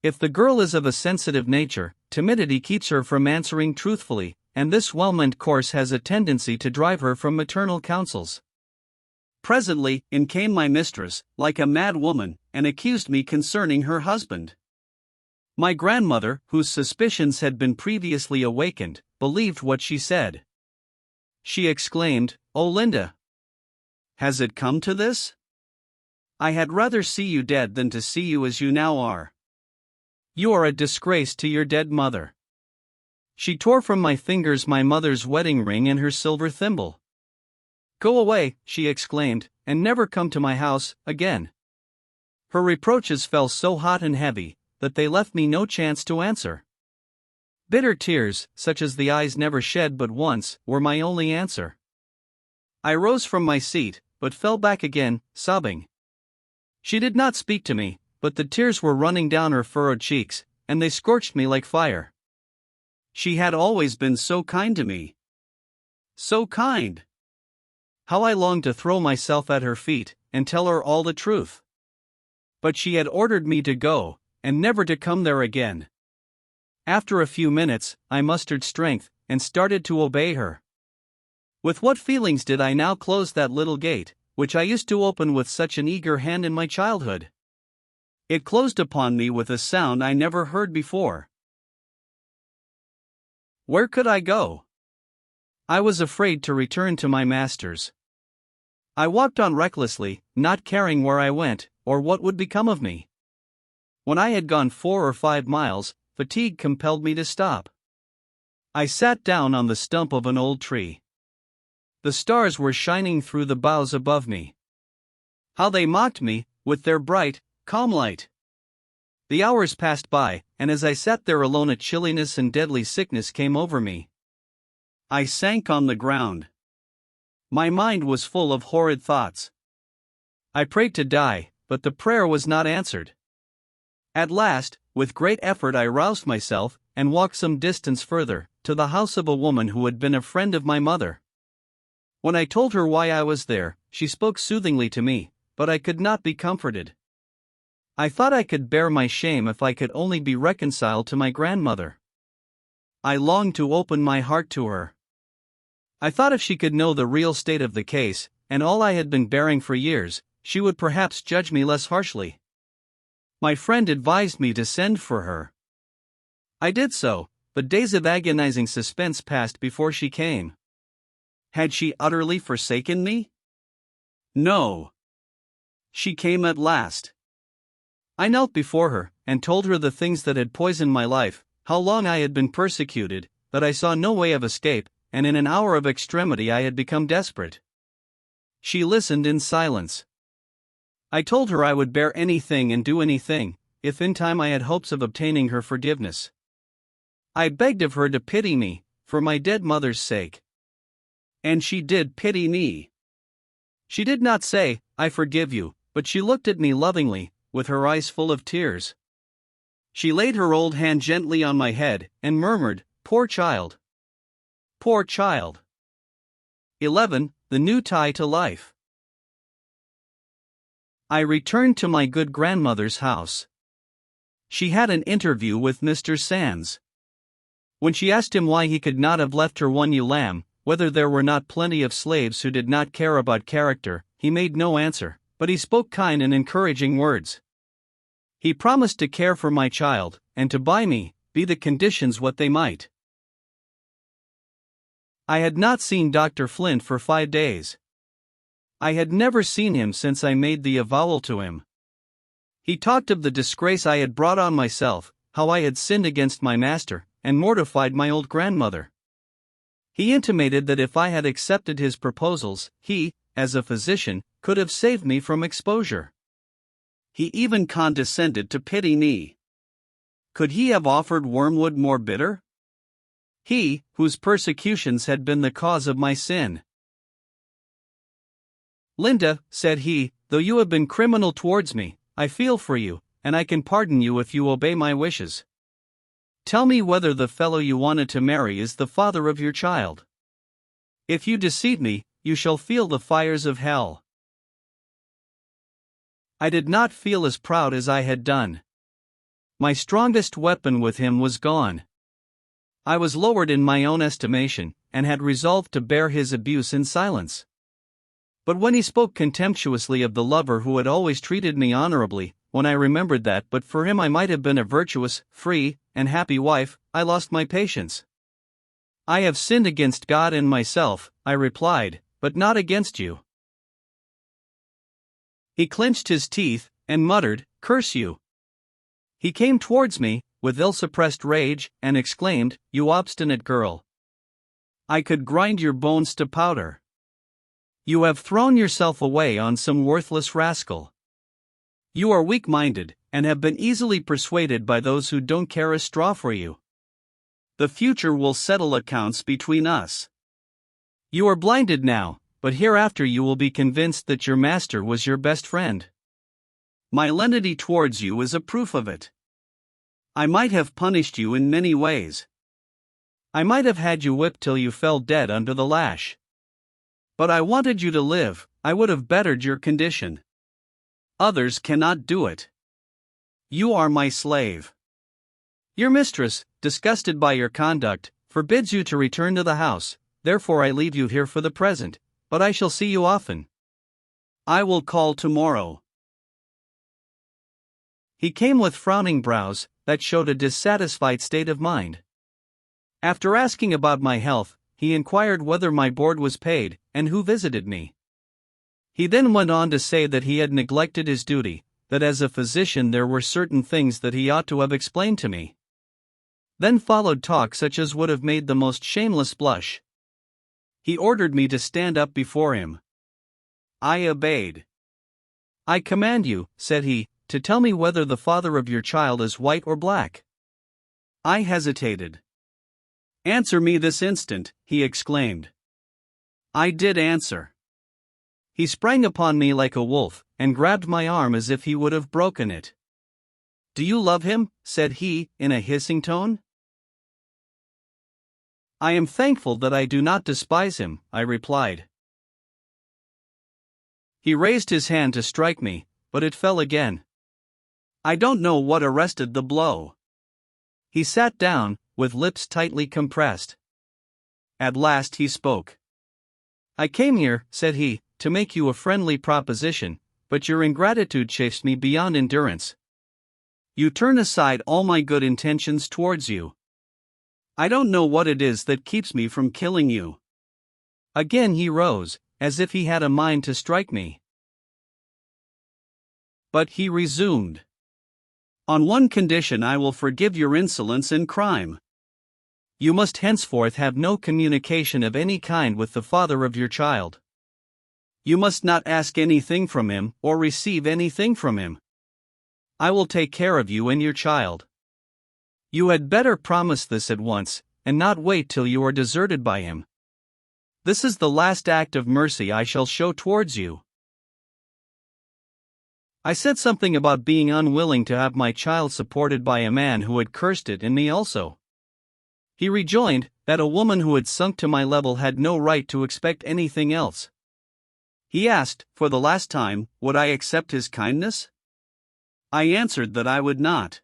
If the girl is of a sensitive nature, timidity keeps her from answering truthfully, and this well-meant course has a tendency to drive her from maternal counsels. Presently, in came my mistress, like a mad woman, and accused me concerning her husband. My grandmother, whose suspicions had been previously awakened, believed what she said. She exclaimed, "Oh, Linda! Has it come to this? I had rather see you dead than to see you as you now are. You are a disgrace to your dead mother." She tore from my fingers my mother's wedding ring and her silver thimble. "Go away," she exclaimed, "and never come to my house again." Her reproaches fell so hot and heavy that they left me no chance to answer. Bitter tears, such as the eyes never shed but once, were my only answer. I rose from my seat, but fell back again, sobbing. She did not speak to me, but the tears were running down her furrowed cheeks, and they scorched me like fire. She had always been so kind to me. So kind! How I longed to throw myself at her feet, and tell her all the truth. But she had ordered me to go, and never to come there again. After a few minutes, I mustered strength, and started to obey her. With what feelings did I now close that little gate, which I used to open with such an eager hand in my childhood? It closed upon me with a sound I never heard before. Where could I go? I was afraid to return to my masters. I walked on recklessly, not caring where I went, or what would become of me. When I had gone 4 or 5 miles, fatigue compelled me to stop. I sat down on the stump of an old tree. The stars were shining through the boughs above me. How they mocked me, with their bright, calm light! The hours passed by, and as I sat there alone, a chilliness and deadly sickness came over me. I sank on the ground. My mind was full of horrid thoughts. I prayed to die, but the prayer was not answered. At last, with great effort, I roused myself, and walked some distance further, to the house of a woman who had been a friend of my mother. When I told her why I was there, she spoke soothingly to me, but I could not be comforted. I thought I could bear my shame if I could only be reconciled to my grandmother. I longed to open my heart to her. I thought if she could know the real state of the case, and all I had been bearing for years, she would perhaps judge me less harshly. My friend advised me to send for her. I did so, but days of agonizing suspense passed before she came. Had she utterly forsaken me? No. She came at last. I knelt before her, and told her the things that had poisoned my life, how long I had been persecuted, that I saw no way of escape, and in an hour of extremity I had become desperate. She listened in silence. I told her I would bear anything and do anything, if in time I had hopes of obtaining her forgiveness. I begged of her to pity me, for my dead mother's sake. And she did pity me. She did not say, "I forgive you," but she looked at me lovingly, with her eyes full of tears. She laid her old hand gently on my head, and murmured, "Poor child! Poor child!" 11. The new tie to life. I returned to my good grandmother's house. She had an interview with Mr. Sands. When she asked him why he could not have left her one ewe lamb, whether there were not plenty of slaves who did not care about character, he made no answer, but he spoke kind and encouraging words. He promised to care for my child, and to buy me, be the conditions what they might. I had not seen Dr. Flint for 5 days. I had never seen him since I made the avowal to him. He talked of the disgrace I had brought on myself, how I had sinned against my master, and mortified my old grandmother. He intimated that if I had accepted his proposals, he, as a physician, could have saved me from exposure. He even condescended to pity me. Could he have offered wormwood more bitter? He, whose persecutions had been the cause of my sin. "Linda," said he, "though you have been criminal towards me, I feel for you, and I can pardon you if you obey my wishes. Tell me whether the fellow you wanted to marry is the father of your child. If you deceive me, you shall feel the fires of hell." I did not feel as proud as I had done. My strongest weapon with him was gone. I was lowered in my own estimation, and had resolved to bear his abuse in silence. But when he spoke contemptuously of the lover who had always treated me honorably, when I remembered that but for him I might have been a virtuous, free, and happy wife, I lost my patience. "I have sinned against God and myself," I replied, "but not against you." He clenched his teeth, and muttered, "Curse you." He came towards me, with ill-suppressed rage, and exclaimed, "You obstinate girl! I could grind your bones to powder. You have thrown yourself away on some worthless rascal. You are weak-minded, and have been easily persuaded by those who don't care a straw for you. The future will settle accounts between us. You are blinded now, but hereafter you will be convinced that your master was your best friend. My lenity towards you is a proof of it. I might have punished you in many ways. I might have had you whipped till you fell dead under the lash. But I wanted you to live, I would have bettered your condition. Others cannot do it. You are my slave. Your mistress, disgusted by your conduct, forbids you to return to the house, therefore I leave you here for the present, but I shall see you often. I will call tomorrow." He came with frowning brows, that showed a dissatisfied state of mind. After asking about my health, he inquired whether my board was paid, and who visited me. He then went on to say that he had neglected his duty, that as a physician there were certain things that he ought to have explained to me. Then followed talk such as would have made the most shameless blush. He ordered me to stand up before him. I obeyed. "I command you," said he, "to tell me whether the father of your child is white or black." I hesitated. "Answer me this instant," he exclaimed. I did answer. He sprang upon me like a wolf, and grabbed my arm as if he would have broken it. "Do you love him?" said he, in a hissing tone. "I am thankful that I do not despise him," I replied. He raised his hand to strike me, but it fell again. I don't know what arrested the blow. He sat down, with lips tightly compressed. At last he spoke. "I came here," said he, "to make you a friendly proposition, but your ingratitude chafes me beyond endurance. You turn aside all my good intentions towards you. I don't know what it is that keeps me from killing you." Again he rose, as if he had a mind to strike me. But he resumed. "On one condition I will forgive your insolence and crime. You must henceforth have no communication of any kind with the father of your child. You must not ask anything from him, or receive anything from him. I will take care of you and your child. You had better promise this at once, and not wait till you are deserted by him. This is the last act of mercy I shall show towards you." I said something about being unwilling to have my child supported by a man who had cursed it and me also. He rejoined that a woman who had sunk to my level had no right to expect anything else. He asked, for the last time, would I accept his kindness? I answered that I would not.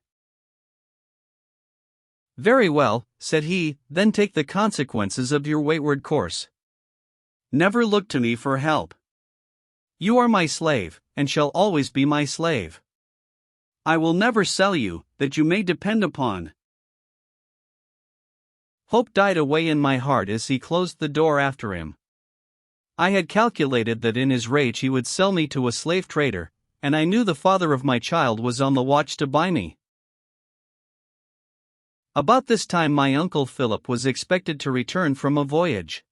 "Very well," said he, "then take the consequences of your wayward course. Never look to me for help. You are my slave, and shall always be my slave. I will never sell you, that you may depend upon." Hope died away in my heart as he closed the door after him. I had calculated that in his rage he would sell me to a slave trader, and I knew the father of my child was on the watch to buy me. About this time my uncle Philip was expected to return from a voyage.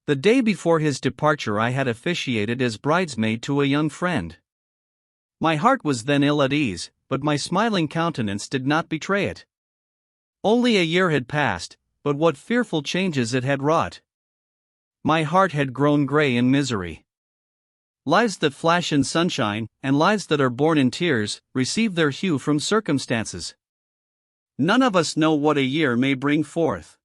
The day before his departure I had officiated as bridesmaid to a young friend. My heart was then ill at ease, but my smiling countenance did not betray it. Only a year had passed, but what fearful changes it had wrought. My heart had grown grey in misery. Lives that flash in sunshine, and lives that are born in tears, receive their hue from circumstances. None of us know what a year may bring forth.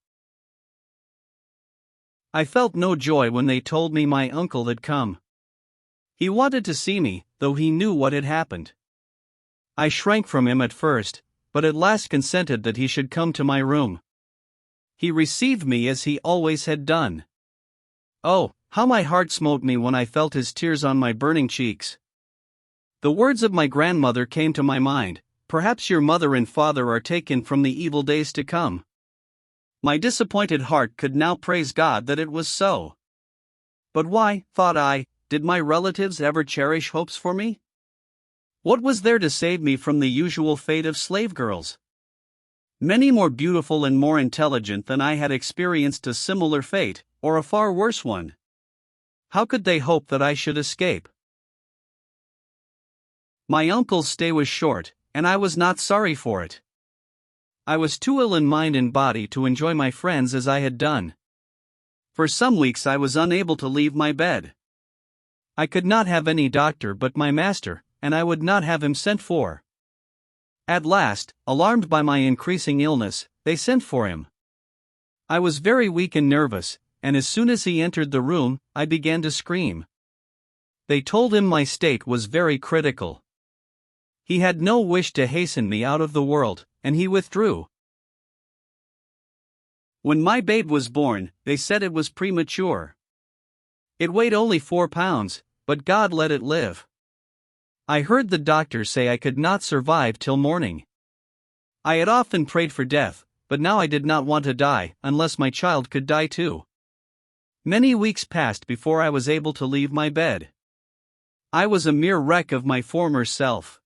I felt no joy when they told me my uncle had come. He wanted to see me, though he knew what had happened. I shrank from him at first, but at last consented that he should come to my room. He received me as he always had done. Oh, how my heart smote me when I felt his tears on my burning cheeks. The words of my grandmother came to my mind, "Perhaps your mother and father are taken from the evil days to come." My disappointed heart could now praise God that it was so. But why, thought I, did my relatives ever cherish hopes for me? What was there to save me from the usual fate of slave girls? Many more beautiful and more intelligent than I had experienced a similar fate, or a far worse one. How could they hope that I should escape? My uncle's stay was short, and I was not sorry for it. I was too ill in mind and body to enjoy my friends as I had done. For some weeks I was unable to leave my bed. I could not have any doctor but my master, and I would not have him sent for. At last, alarmed by my increasing illness, they sent for him. I was very weak and nervous, and as soon as he entered the room, I began to scream. They told him my state was very critical. He had no wish to hasten me out of the world, and he withdrew. When my babe was born, they said it was premature. It weighed only 4 pounds, but God let it live. I heard the doctor say I could not survive till morning. I had often prayed for death, but now I did not want to die unless my child could die too. Many weeks passed before I was able to leave my bed. I was a mere wreck of my former self.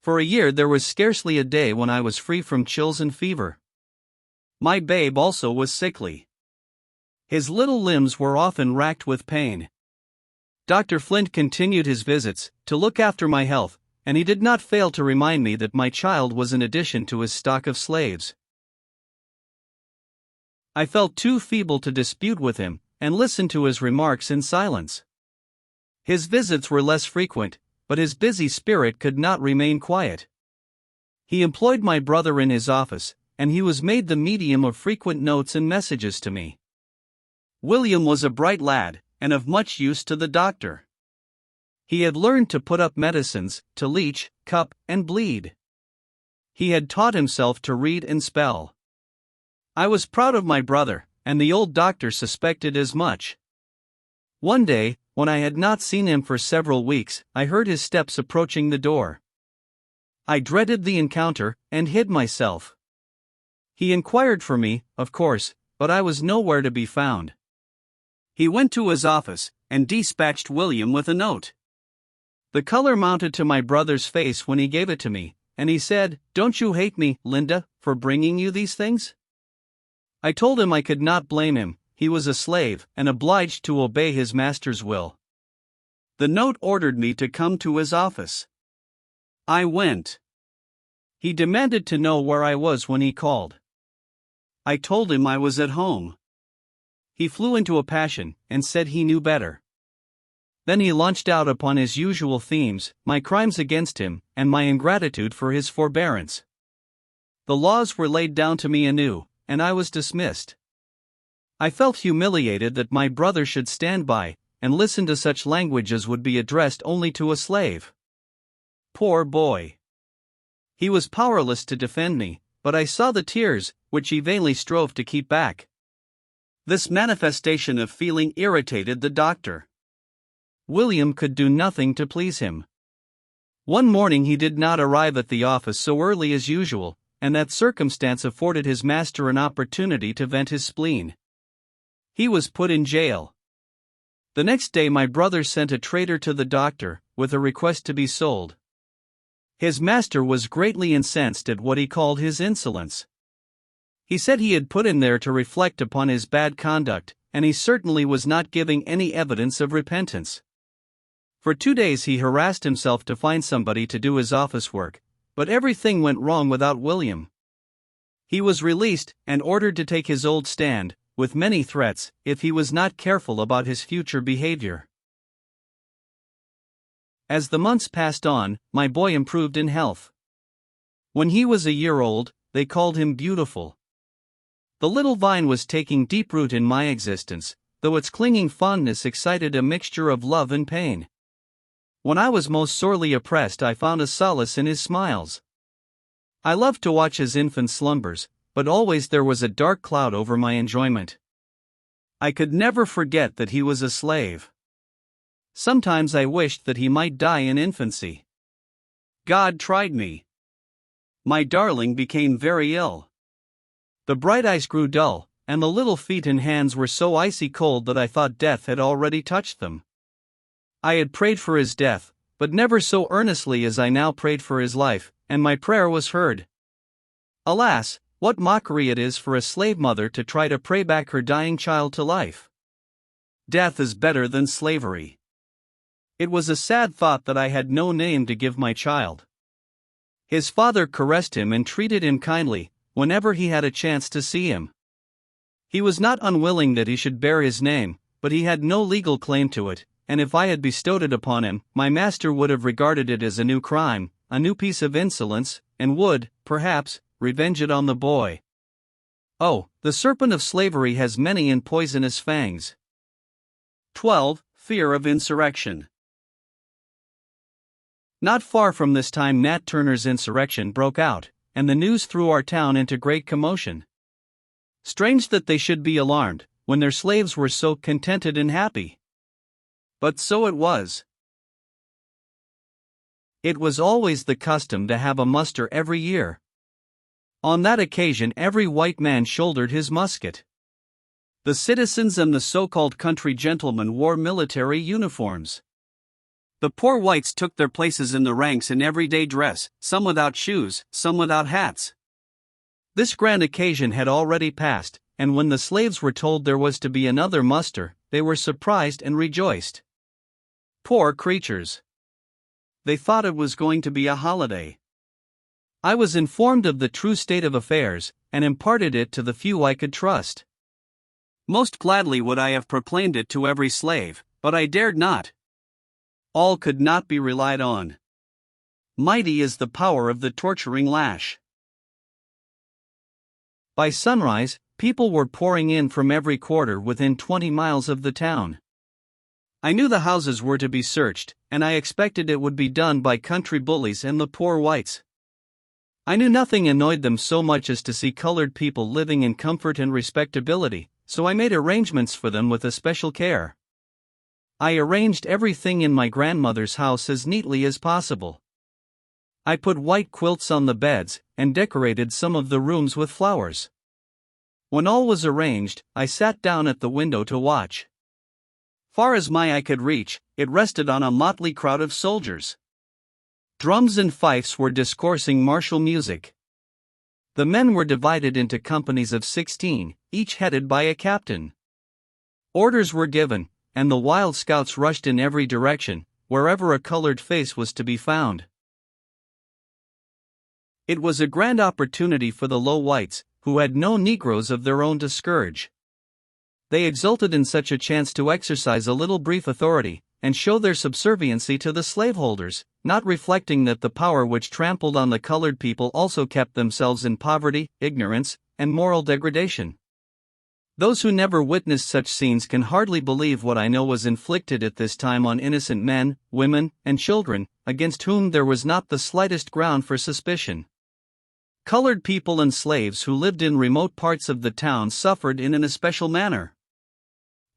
For a year there was scarcely a day when I was free from chills and fever. My babe also was sickly. His little limbs were often racked with pain. Dr. Flint continued his visits to look after my health, and he did not fail to remind me that my child was an addition to his stock of slaves. I felt too feeble to dispute with him, and listened to his remarks in silence. His visits were less frequent, but his busy spirit could not remain quiet. He employed my brother in his office, and he was made the medium of frequent notes and messages to me. William was a bright lad, and of much use to the doctor. He had learned to put up medicines, to leech, cup, and bleed. He had taught himself to read and spell. I was proud of my brother, and the old doctor suspected as much. One day, when I had not seen him for several weeks, I heard his steps approaching the door. I dreaded the encounter, and hid myself. He inquired for me, of course, but I was nowhere to be found. He went to his office, and dispatched William with a note. The color mounted to my brother's face when he gave it to me, and he said, "Don't you hate me, Linda, for bringing you these things?" I told him I could not blame him. He was a slave, and obliged to obey his master's will. The note ordered me to come to his office. I went. He demanded to know where I was when he called. I told him I was at home. He flew into a passion, and said he knew better. Then he launched out upon his usual themes, my crimes against him, and my ingratitude for his forbearance. The laws were laid down to me anew, and I was dismissed. I felt humiliated that my brother should stand by, and listen to such language as would be addressed only to a slave. Poor boy! He was powerless to defend me, but I saw the tears, which he vainly strove to keep back. This manifestation of feeling irritated the doctor. William could do nothing to please him. One morning he did not arrive at the office so early as usual, and that circumstance afforded his master an opportunity to vent his spleen. He was put in jail. The next day my brother sent a trader to the doctor, with a request to be sold. His master was greatly incensed at what he called his insolence. He said he had put him there to reflect upon his bad conduct, and he certainly was not giving any evidence of repentance. For 2 days he harassed himself to find somebody to do his office work, but everything went wrong without William. He was released, and ordered to take his old stand, with many threats, if he was not careful about his future behavior. As the months passed on, my boy improved in health. When he was a year old, they called him beautiful. The little vine was taking deep root in my existence, though its clinging fondness excited a mixture of love and pain. When I was most sorely oppressed, I found a solace in his smiles. I loved to watch his infant slumbers, but always there was a dark cloud over my enjoyment. I could never forget that he was a slave. Sometimes I wished that he might die in infancy. God tried me. My darling became very ill. The bright eyes grew dull, and the little feet and hands were so icy cold that I thought death had already touched them. I had prayed for his death, but never so earnestly as I now prayed for his life, and my prayer was heard. Alas, what mockery it is for a slave mother to try to pray back her dying child to life. Death is better than slavery. It was a sad thought that I had no name to give my child. His father caressed him and treated him kindly, whenever he had a chance to see him. He was not unwilling that he should bear his name, but he had no legal claim to it, and if I had bestowed it upon him, my master would have regarded it as a new crime, a new piece of insolence, and would, perhaps, revenge it on the boy. Oh, the serpent of slavery has many and poisonous fangs. 12. Fear of insurrection. Not far from this time Nat Turner's insurrection broke out, and the news threw our town into great commotion. Strange that they should be alarmed, when their slaves were so contented and happy. But so it was. It was always the custom to have a muster every year. On that occasion, every white man shouldered his musket. The citizens and the so-called country gentlemen wore military uniforms. The poor whites took their places in the ranks in everyday dress, some without shoes, some without hats. This grand occasion had already passed, and when the slaves were told there was to be another muster, they were surprised and rejoiced. Poor creatures! They thought it was going to be a holiday. I was informed of the true state of affairs, and imparted it to the few I could trust. Most gladly would I have proclaimed it to every slave, but I dared not. All could not be relied on. Mighty is the power of the torturing lash. By sunrise, people were pouring in from every quarter within 20 miles of the town. I knew the houses were to be searched, and I expected it would be done by country bullies and the poor whites. I knew nothing annoyed them so much as to see colored people living in comfort and respectability, so I made arrangements for them with especial care. I arranged everything in my grandmother's house as neatly as possible. I put white quilts on the beds, and decorated some of the rooms with flowers. When all was arranged, I sat down at the window to watch. Far as my eye could reach, it rested on a motley crowd of soldiers. Drums and fifes were discoursing martial music. The men were divided into companies of 16, each headed by a captain. Orders were given, and the wild scouts rushed in every direction, wherever a colored face was to be found. It was a grand opportunity for the low whites, who had no Negroes of their own to scourge. They exulted in such a chance to exercise a little brief authority, and show their subserviency to the slaveholders, not reflecting that the power which trampled on the colored people also kept themselves in poverty, ignorance, and moral degradation. Those who never witnessed such scenes can hardly believe what I know was inflicted at this time on innocent men, women, and children, against whom there was not the slightest ground for suspicion. Colored people and slaves who lived in remote parts of the town suffered in an especial manner.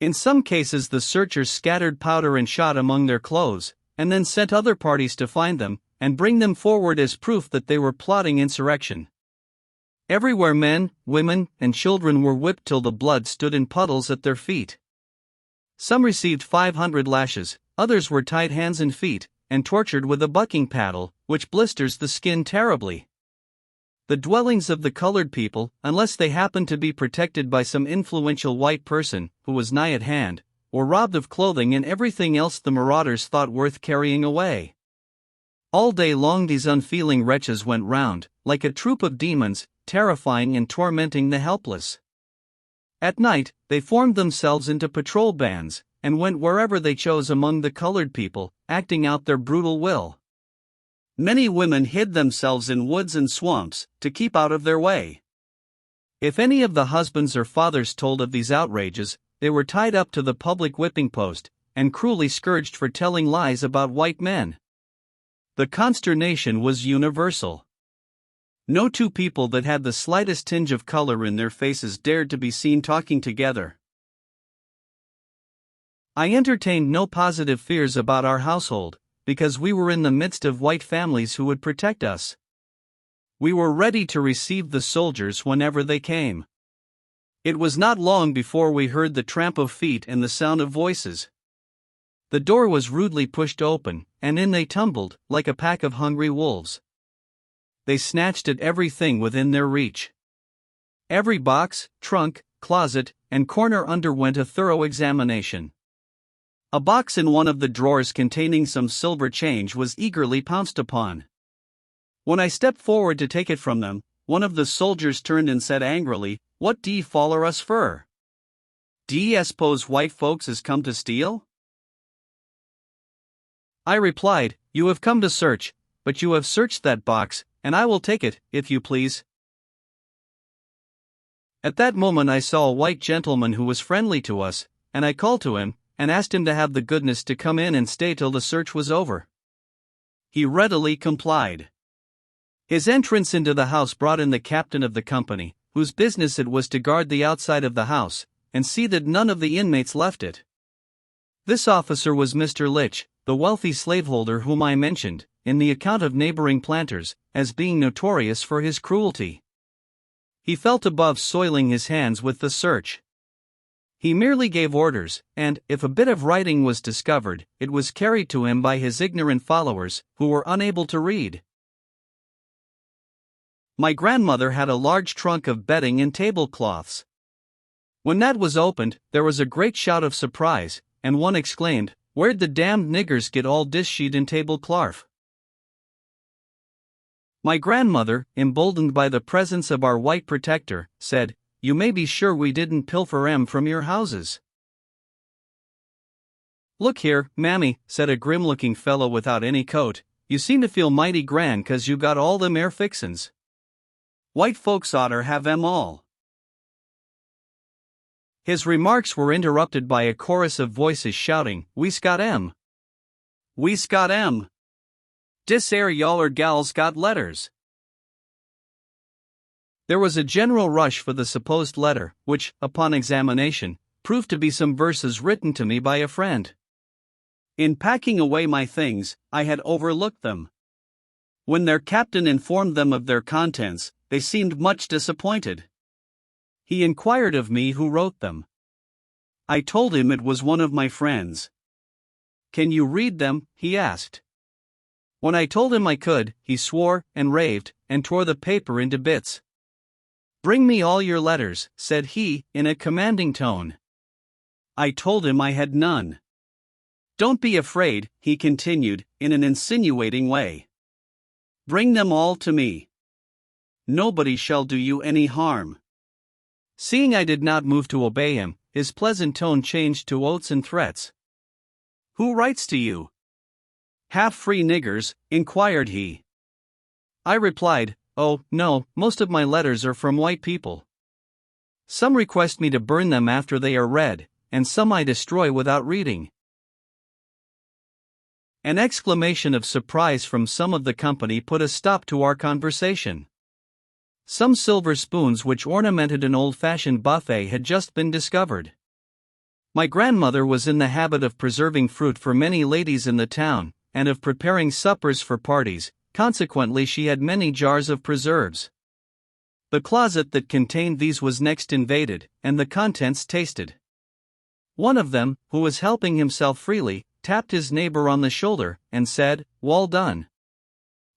In some cases the searchers scattered powder and shot among their clothes, and then sent other parties to find them, and bring them forward as proof that they were plotting insurrection. Everywhere men, women, and children were whipped till the blood stood in puddles at their feet. Some received 500 lashes, others were tied hands and feet, and tortured with a bucking paddle, which blisters the skin terribly. The dwellings of the colored people, unless they happened to be protected by some influential white person, who was nigh at hand, were robbed of clothing and everything else the marauders thought worth carrying away. All day long these unfeeling wretches went round, like a troop of demons, terrifying and tormenting the helpless. At night, they formed themselves into patrol bands, and went wherever they chose among the colored people, acting out their brutal will. Many women hid themselves in woods and swamps, to keep out of their way. If any of the husbands or fathers told of these outrages, they were tied up to the public whipping post, and cruelly scourged for telling lies about white men. The consternation was universal. No two people that had the slightest tinge of color in their faces dared to be seen talking together. I entertained no positive fears about our household, because we were in the midst of white families who would protect us. We were ready to receive the soldiers whenever they came. It was not long before we heard the tramp of feet and the sound of voices. The door was rudely pushed open, and in they tumbled, like a pack of hungry wolves. They snatched at everything within their reach. Every box, trunk, closet, and corner underwent a thorough examination. A box in one of the drawers containing some silver change was eagerly pounced upon. When I stepped forward to take it from them, one of the soldiers turned and said angrily, "What d'ye foller us fur? D'ye suppose white folks is come to steal?" I replied, "You have come to search, but you have searched that box, and I will take it, if you please." At that moment I saw a white gentleman who was friendly to us, and I called to him, and asked him to have the goodness to come in and stay till the search was over. He readily complied. His entrance into the house brought in the captain of the company, whose business it was to guard the outside of the house, and see that none of the inmates left it. This officer was Mr. Litch, the wealthy slaveholder whom I mentioned, in the account of neighboring planters, as being notorious for his cruelty. He felt above soiling his hands with the search. He merely gave orders, and, if a bit of writing was discovered, it was carried to him by his ignorant followers, who were unable to read. My grandmother had a large trunk of bedding and tablecloths. When that was opened, there was a great shout of surprise, and one exclaimed, "Where'd the damned niggers get all dis sheet and tablecloth?" My grandmother, emboldened by the presence of our white protector, said, "You may be sure we didn't pilfer 'em from your houses." "Look here, mammy," said a grim-looking fellow without any coat, "you seem to feel mighty grand 'cause you got all them air fixin's. White folks oughter have 'em all." His remarks were interrupted by a chorus of voices shouting, "We's got 'em! We's got 'em! Dis air yaller gal's got letters!" There was a general rush for the supposed letter, which, upon examination, proved to be some verses written to me by a friend. In packing away my things, I had overlooked them. When their captain informed them of their contents, they seemed much disappointed. He inquired of me who wrote them. I told him it was one of my friends. "Can you read them?" he asked. When I told him I could, he swore, and raved, and tore the paper into bits. "Bring me all your letters," said he, in a commanding tone. I told him I had none. "Don't be afraid," he continued, in an insinuating way. "Bring them all to me. Nobody shall do you any harm." Seeing I did not move to obey him, his pleasant tone changed to oaths and threats. "Who writes to you? Half-free niggers?" inquired he. I replied, "Oh, no, most of my letters are from white people. Some request me to burn them after they are read, and some I destroy without reading." An exclamation of surprise from some of the company put a stop to our conversation. Some silver spoons which ornamented an old-fashioned buffet had just been discovered. My grandmother was in the habit of preserving fruit for many ladies in the town, and of preparing suppers for parties, consequently she had many jars of preserves. The closet that contained these was next invaded, and the contents tasted. One of them, who was helping himself freely, tapped his neighbor on the shoulder, and said, "Wall done.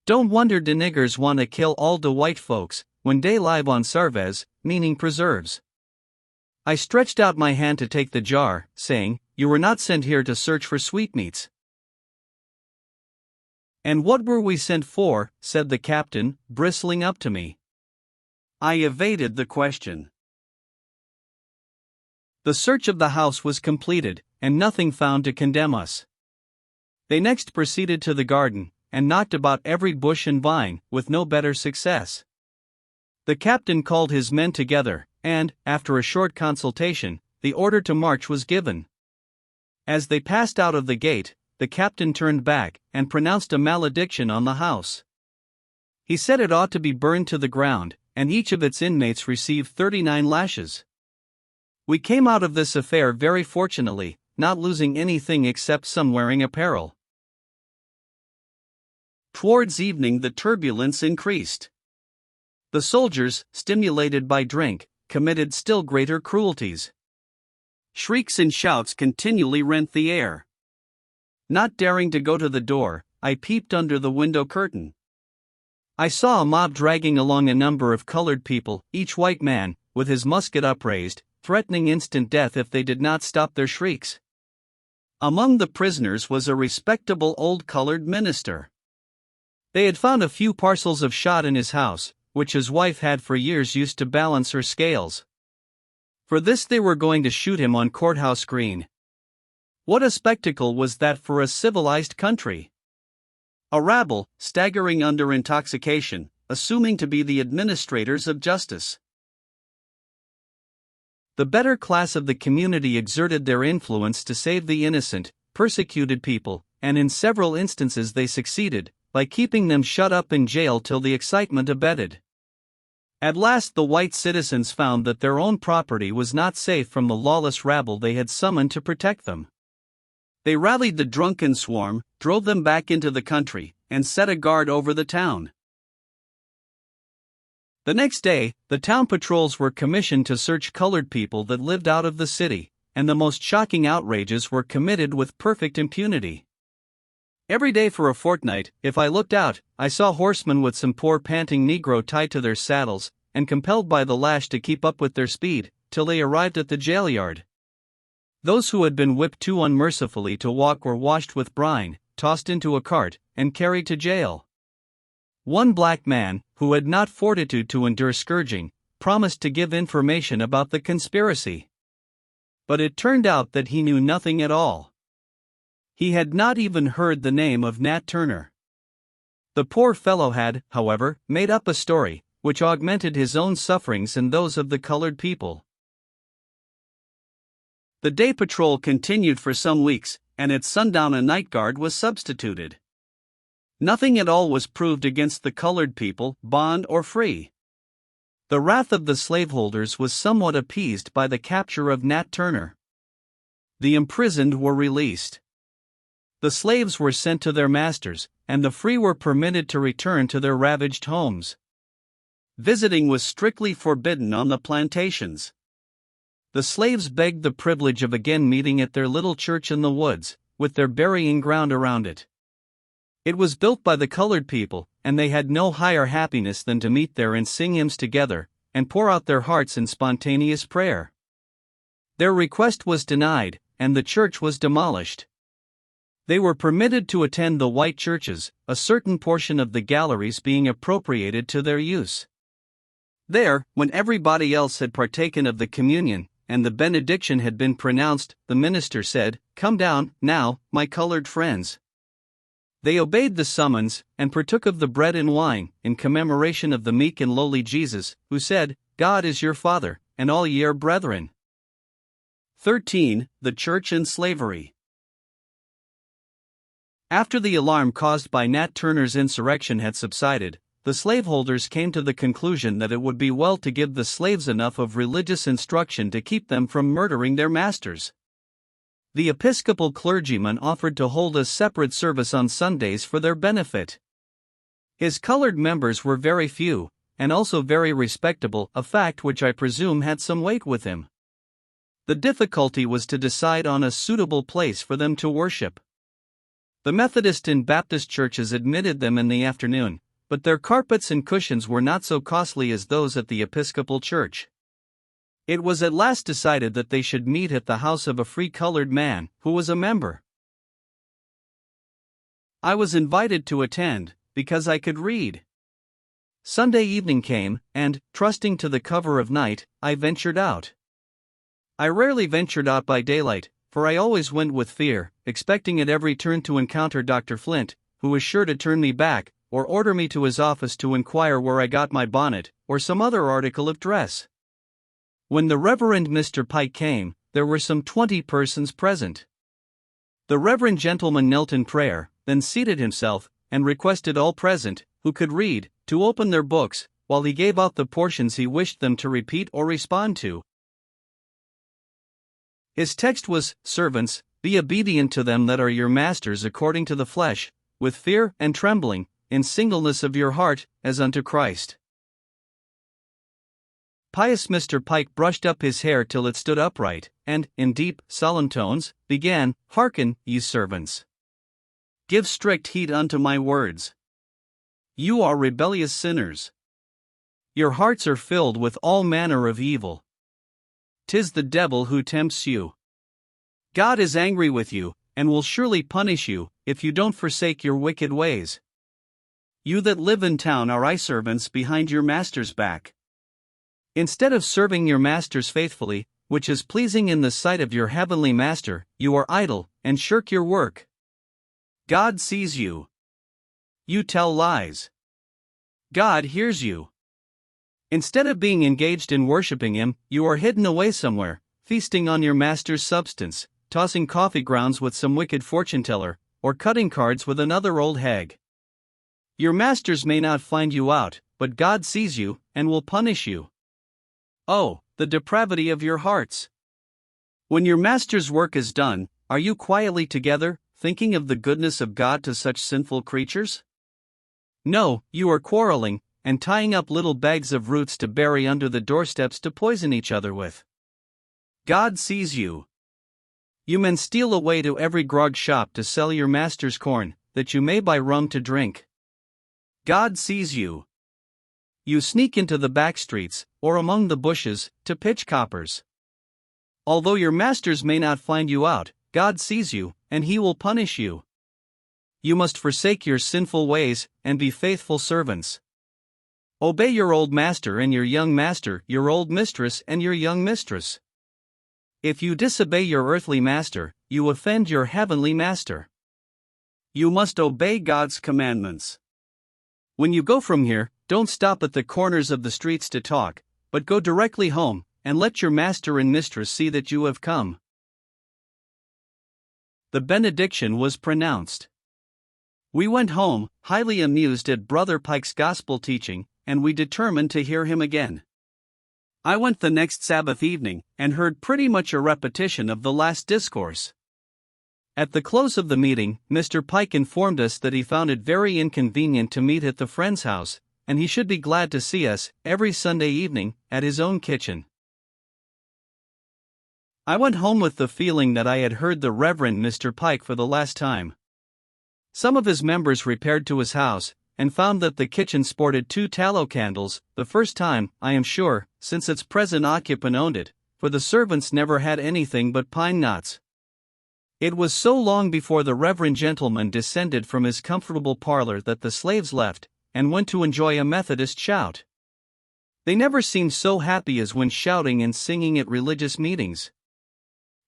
Don't wonder de niggers want to kill all de white folks, when dey live on sarves," meaning preserves. I stretched out my hand to take the jar, saying, "You were not sent here to search for sweetmeats." "And what were we sent for?" said the captain, bristling up to me. I evaded the question. The search of the house was completed, and nothing found to condemn us. They next proceeded to the garden, and knocked about every bush and vine, with no better success. The captain called his men together, and, after a short consultation, the order to march was given. As they passed out of the gate, the captain turned back, and pronounced a malediction on the house. He said it ought to be burned to the ground, and each of its inmates receive 39 lashes. We came out of this affair very fortunately, not losing anything except some wearing apparel. Towards evening the turbulence increased. The soldiers, stimulated by drink, committed still greater cruelties. Shrieks and shouts continually rent the air. Not daring to go to the door, I peeped under the window curtain. I saw a mob dragging along a number of colored people, each white man, with his musket upraised, threatening instant death if they did not stop their shrieks. Among the prisoners was a respectable old colored minister. They had found a few parcels of shot in his house, which his wife had for years used to balance her scales. For this they were going to shoot him on Courthouse Green. What a spectacle was that for a civilized country! A rabble, staggering under intoxication, assuming to be the administrators of justice. The better class of the community exerted their influence to save the innocent, persecuted people, and in several instances they succeeded, by keeping them shut up in jail till the excitement abated. At last the white citizens found that their own property was not safe from the lawless rabble they had summoned to protect them. They rallied the drunken swarm, drove them back into the country, and set a guard over the town. The next day, the town patrols were commissioned to search colored people that lived out of the city, and the most shocking outrages were committed with perfect impunity. Every day for a fortnight, if I looked out, I saw horsemen with some poor panting Negro tied to their saddles, and compelled by the lash to keep up with their speed, till they arrived at the jail yard. Those who had been whipped too unmercifully to walk were washed with brine, tossed into a cart, and carried to jail. One black man, who had not fortitude to endure scourging, promised to give information about the conspiracy. But it turned out that he knew nothing at all. He had not even heard the name of Nat Turner. The poor fellow had, however, made up a story, which augmented his own sufferings and those of the colored people. The day patrol continued for some weeks, and at sundown a night guard was substituted. Nothing at all was proved against the colored people, bond or free. The wrath of the slaveholders was somewhat appeased by the capture of Nat Turner. The imprisoned were released. The slaves were sent to their masters, and the free were permitted to return to their ravaged homes. Visiting was strictly forbidden on the plantations. The slaves begged the privilege of again meeting at their little church in the woods, with their burying ground around it. It was built by the colored people, and they had no higher happiness than to meet there and sing hymns together, and pour out their hearts in spontaneous prayer. Their request was denied, and the church was demolished. They were permitted to attend the white churches, a certain portion of the galleries being appropriated to their use. There, when everybody else had partaken of the communion, and the benediction had been pronounced, the minister said, "Come down, now, my colored friends." They obeyed the summons, and partook of the bread and wine, in commemoration of the meek and lowly Jesus, who said, "God is your Father, and all ye are brethren." 13. The Church and Slavery. After the alarm caused by Nat Turner's insurrection had subsided, the slaveholders came to the conclusion that it would be well to give the slaves enough of religious instruction to keep them from murdering their masters. The Episcopal clergyman offered to hold a separate service on Sundays for their benefit. His colored members were very few, and also very respectable, a fact which I presume had some weight with him. The difficulty was to decide on a suitable place for them to worship. The Methodist and Baptist churches admitted them in the afternoon, but their carpets and cushions were not so costly as those at the Episcopal Church. It was at last decided that they should meet at the house of a free colored man, who was a member. I was invited to attend, because I could read. Sunday evening came, and, trusting to the cover of night, I ventured out. I rarely ventured out by daylight, for I always went with fear, expecting at every turn to encounter Dr. Flint, who was sure to turn me back, or order me to his office to inquire where I got my bonnet, or some other article of dress. When the Reverend Mr. Pike came, there were some 20 persons present. The reverend gentleman knelt in prayer, then seated himself, and requested all present, who could read, to open their books, while he gave out the portions he wished them to repeat or respond to. His text was, "Servants, be obedient to them that are your masters according to the flesh, with fear and trembling, in singleness of your heart, as unto Christ." Pious Mr. Pike brushed up his hair till it stood upright, and, in deep, solemn tones, began, "Hearken, ye servants. Give strict heed unto my words. You are rebellious sinners. Your hearts are filled with all manner of evil. 'Tis the devil who tempts you. God is angry with you, and will surely punish you, if you don't forsake your wicked ways. You that live in town are eye-servants behind your master's back. Instead of serving your masters faithfully, which is pleasing in the sight of your heavenly master, you are idle, and shirk your work. God sees you. You tell lies. God hears you. Instead of being engaged in worshiping him, you are hidden away somewhere, feasting on your master's substance, tossing coffee grounds with some wicked fortune-teller, or cutting cards with another old hag. Your masters may not find you out, but God sees you, and will punish you. Oh, the depravity of your hearts! When your master's work is done, are you quietly together, thinking of the goodness of God to such sinful creatures? No, you are quarreling, and tying up little bags of roots to bury under the doorsteps to poison each other with. God sees you. You men steal away to every grog shop to sell your master's corn, that you may buy rum to drink. God sees you. You sneak into the back streets, or among the bushes, to pitch coppers. Although your masters may not find you out, God sees you, and He will punish you. You must forsake your sinful ways, and be faithful servants. Obey your old master and your young master, your old mistress and your young mistress. If you disobey your earthly master, you offend your heavenly master. You must obey God's commandments. When you go from here, don't stop at the corners of the streets to talk, but go directly home, and let your master and mistress see that you have come. The benediction was pronounced. We went home, highly amused at Brother Pike's gospel teaching, and we determined to hear him again. I went the next Sabbath evening, and heard pretty much a repetition of the last discourse. At the close of the meeting, Mr. Pike informed us that he found it very inconvenient to meet at the friend's house, and he should be glad to see us, every Sunday evening, at his own kitchen. I went home with the feeling that I had heard the Reverend Mr. Pike for the last time. Some of his members repaired to his house, and found that the kitchen sported 2 tallow candles, the first time, I am sure, since its present occupant owned it, for the servants never had anything but pine knots. It was so long before the reverend gentleman descended from his comfortable parlor that the slaves left, and went to enjoy a Methodist shout. They never seemed so happy as when shouting and singing at religious meetings.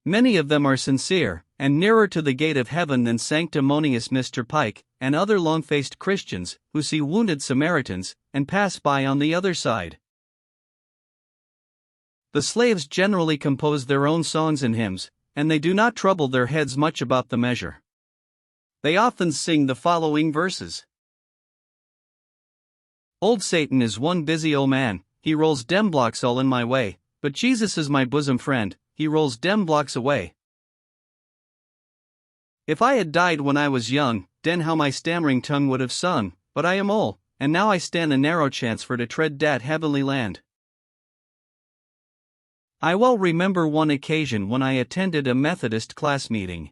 Many of them are sincere, and nearer to the gate of heaven than sanctimonious Mr. Pike, and other long-faced Christians, who see wounded Samaritans, and pass by on the other side. The slaves generally compose their own songs and hymns, and they do not trouble their heads much about the measure. They often sing the following verses. Old Satan is one busy old man, he rolls dem blocks all in my way, but Jesus is my bosom friend, he rolls dem blocks away. If I had died when I was young, den how my stammering tongue would have sung, but I am old, and now I stand a narrow chance for to tread dat heavenly land. I well remember one occasion when I attended a Methodist class meeting.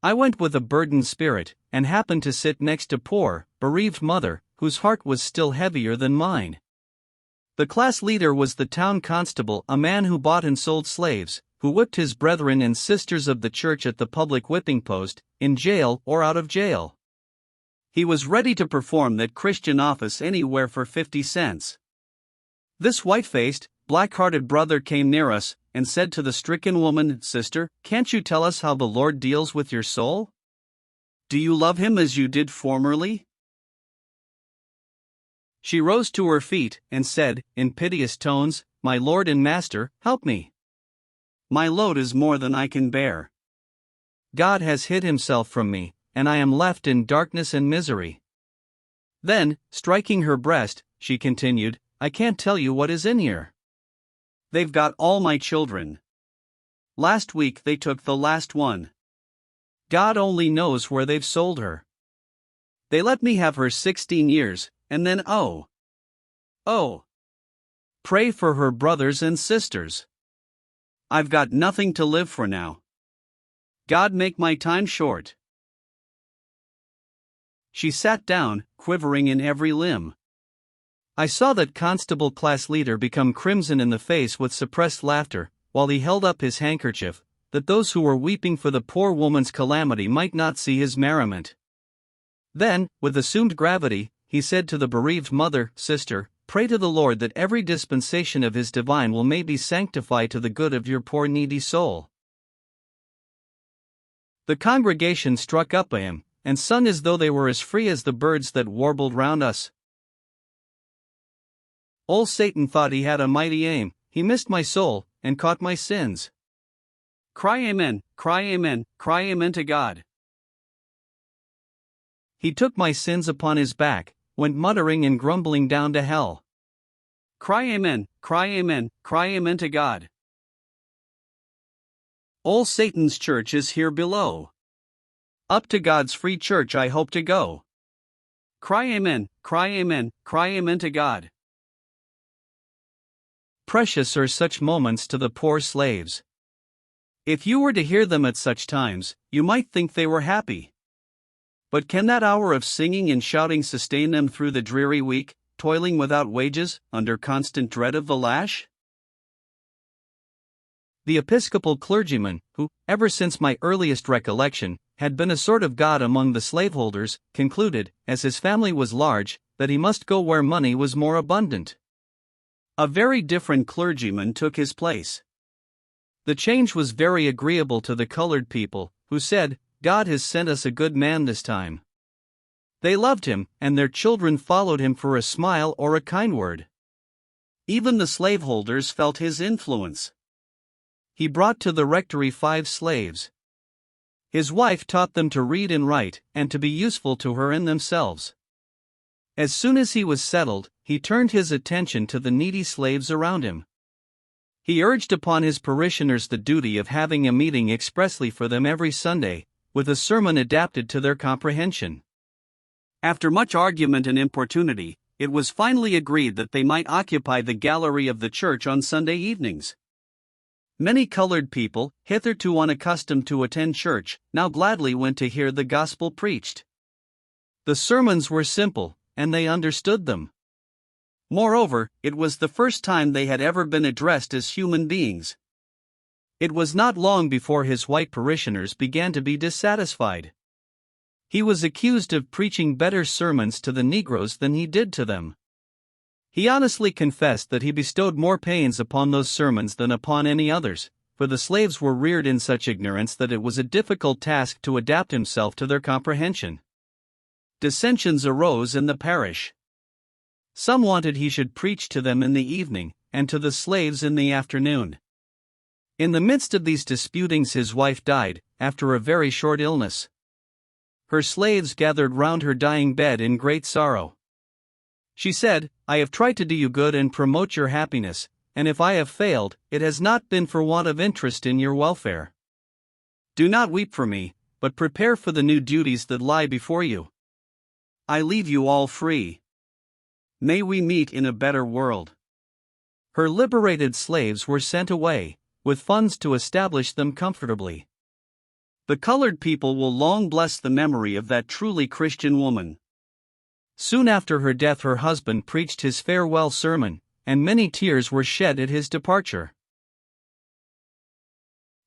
I went with a burdened spirit, and happened to sit next to poor, bereaved mother, whose heart was still heavier than mine. The class leader was the town constable, a man who bought and sold slaves, who whipped his brethren and sisters of the church at the public whipping post, in jail or out of jail. He was ready to perform that Christian office anywhere for 50 cents. This white-faced, black-hearted brother came near us, and said to the stricken woman, "Sister, can't you tell us how the Lord deals with your soul? Do you love Him as you did formerly?" She rose to her feet, and said, in piteous tones, "My Lord and Master, help me. My load is more than I can bear. God has hid Himself from me, and I am left in darkness and misery." Then, striking her breast, she continued, "I can't tell you what is in here. They've got all my children. Last week they took the last one. God only knows where they've sold her. They let me have her 16 years, and then oh! Pray for her brothers and sisters. I've got nothing to live for now. God make my time short." She sat down, quivering in every limb. I saw that constable class leader become crimson in the face with suppressed laughter, while he held up his handkerchief, that those who were weeping for the poor woman's calamity might not see his merriment. Then, with assumed gravity, he said to the bereaved mother, "Sister, pray to the Lord that every dispensation of His divine will may be sanctified to the good of your poor needy soul." The congregation struck up a hymn, and sung as though they were as free as the birds that warbled round us. Old Satan thought he had a mighty aim, he missed my soul, and caught my sins. Cry amen, cry amen, cry amen to God. He took my sins upon his back, went muttering and grumbling down to hell. Cry amen, cry amen, cry amen to God. Old Satan's church is here below. Up to God's free church I hope to go. Cry amen, cry amen, cry amen to God. Precious are such moments to the poor slaves. If you were to hear them at such times, you might think they were happy. But can that hour of singing and shouting sustain them through the dreary week, toiling without wages, under constant dread of the lash? The Episcopal clergyman, who, ever since my earliest recollection, had been a sort of god among the slaveholders, concluded, as his family was large, that he must go where money was more abundant. A very different clergyman took his place. The change was very agreeable to the colored people, who said, "God has sent us a good man this time." They loved him, and their children followed him for a smile or a kind word. Even the slaveholders felt his influence. He brought to the rectory 5 slaves. His wife taught them to read and write, and to be useful to her and themselves. As soon as he was settled, he turned his attention to the needy slaves around him. He urged upon his parishioners the duty of having a meeting expressly for them every Sunday, with a sermon adapted to their comprehension. After much argument and importunity, it was finally agreed that they might occupy the gallery of the church on Sunday evenings. Many colored people, hitherto unaccustomed to attend church, now gladly went to hear the gospel preached. The sermons were simple, and they understood them. Moreover, it was the first time they had ever been addressed as human beings. It was not long before his white parishioners began to be dissatisfied. He was accused of preaching better sermons to the Negroes than he did to them. He honestly confessed that he bestowed more pains upon those sermons than upon any others, for the slaves were reared in such ignorance that it was a difficult task to adapt himself to their comprehension. Dissensions arose in the parish. Some wanted he should preach to them in the evening, and to the slaves in the afternoon. In the midst of these disputings his wife died, after a very short illness. Her slaves gathered round her dying bed in great sorrow. She said, "I have tried to do you good and promote your happiness, and if I have failed, it has not been for want of interest in your welfare. Do not weep for me, but prepare for the new duties that lie before you. I leave you all free. May we meet in a better world." Her liberated slaves were sent away, with funds to establish them comfortably. The colored people will long bless the memory of that truly Christian woman. Soon after her death her husband preached his farewell sermon, and many tears were shed at his departure.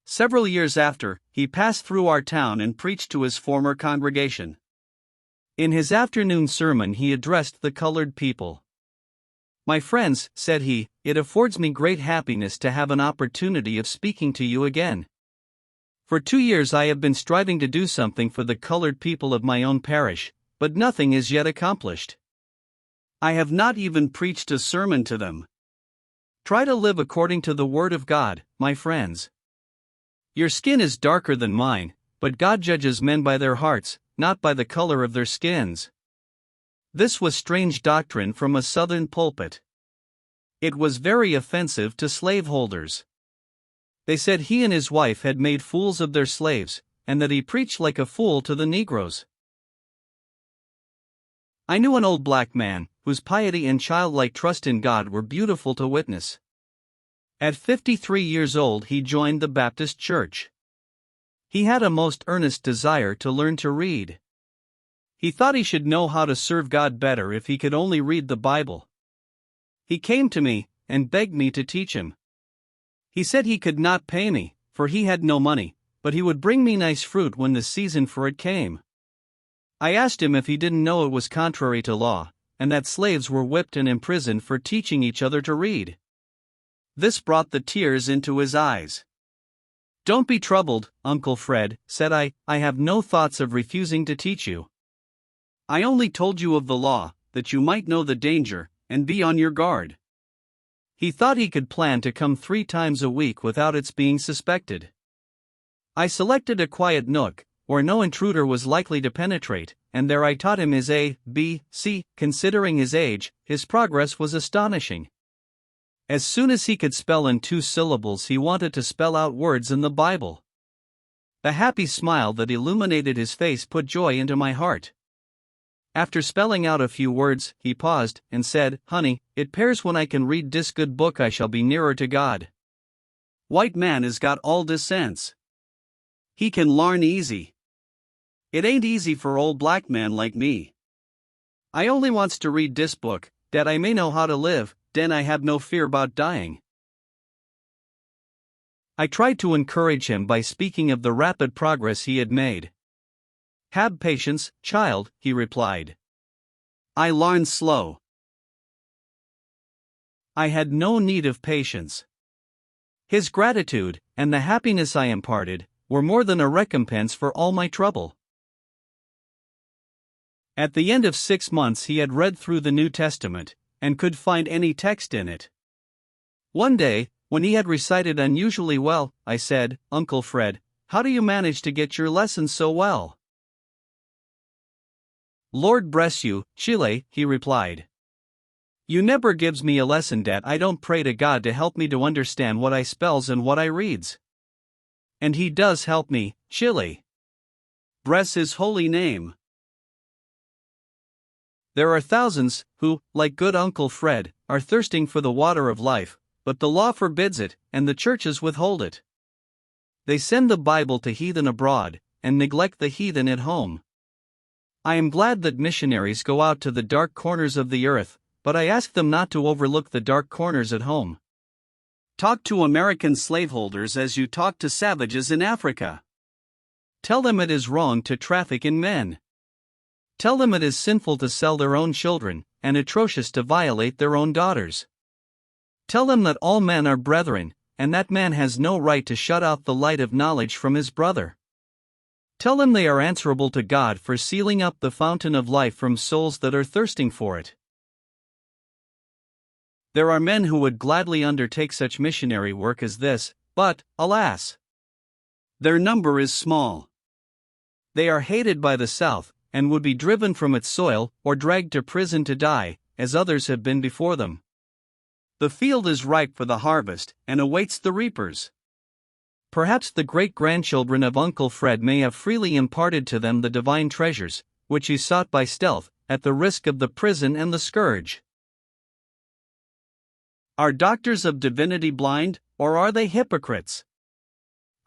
Several years after, he passed through our town and preached to his former congregation. In his afternoon sermon he addressed the colored people. "My friends," said he, "it affords me great happiness to have an opportunity of speaking to you again. For 2 years I have been striving to do something for the colored people of my own parish, but nothing is yet accomplished. I have not even preached a sermon to them. Try to live according to the Word of God, my friends. Your skin is darker than mine, but God judges men by their hearts, not by the color of their skins." This was strange doctrine from a southern pulpit. It was very offensive to slaveholders. They said he and his wife had made fools of their slaves, and that he preached like a fool to the Negroes. I knew an old black man, whose piety and childlike trust in God were beautiful to witness. At 53 years old he joined the Baptist Church. He had a most earnest desire to learn to read. He thought he should know how to serve God better if he could only read the Bible. He came to me, and begged me to teach him. He said he could not pay me, for he had no money, but he would bring me nice fruit when the season for it came. I asked him if he didn't know it was contrary to law, and that slaves were whipped and imprisoned for teaching each other to read. This brought the tears into his eyes. "Don't be troubled, Uncle Fred," said I have no thoughts of refusing to teach you. I only told you of the law, that you might know the danger, and be on your guard. He thought he could plan to come 3 times a week without its being suspected. I selected a quiet nook, where no intruder was likely to penetrate, and there I taught him his A, B, C. Considering his age, his progress was astonishing. As soon as he could spell in 2 syllables he wanted to spell out words in the Bible. The happy smile that illuminated his face put joy into my heart. After spelling out a few words, he paused and said, "Honey, it pears when I can read dis good book I shall be nearer to God." White man is got all dis sense. He can larn easy. It ain't easy for old black man like me. I only wants to read dis book, dat I may know how to live, den I have no fear about dying. I tried to encourage him by speaking of the rapid progress he had made. "Have patience, child," he replied. I larn slow. I had no need of patience. His gratitude, and the happiness I imparted, were more than a recompense for all my trouble. At the end of 6 months he had read through the New Testament, and could find any text in it. One day, when he had recited unusually well, I said, "Uncle Fred, how do you manage to get your lessons so well?" "Lord bless you, Chile," he replied. "You never gives me a lesson dat I don't pray to God to help me to understand what I spells and what I reads. And he does help me, Chile. Bless his holy name." There are thousands who, like good Uncle Fred, are thirsting for the water of life, but the law forbids it, and the churches withhold it. They send the Bible to heathen abroad, and neglect the heathen at home. I am glad that missionaries go out to the dark corners of the earth, but I ask them not to overlook the dark corners at home. Talk to American slaveholders as you talk to savages in Africa. Tell them it is wrong to traffic in men. Tell them it is sinful to sell their own children, and atrocious to violate their own daughters. Tell them that all men are brethren, and that man has no right to shut out the light of knowledge from his brother. Tell them they are answerable to God for sealing up the fountain of life from souls that are thirsting for it. There are men who would gladly undertake such missionary work as this, but, alas, their number is small. They are hated by the South, and would be driven from its soil, or dragged to prison to die, as others have been before them. The field is ripe for the harvest, and awaits the reapers. Perhaps the great-grandchildren of Uncle Fred may have freely imparted to them the divine treasures, which he sought by stealth, at the risk of the prison and the scourge. Are doctors of divinity blind, or are they hypocrites?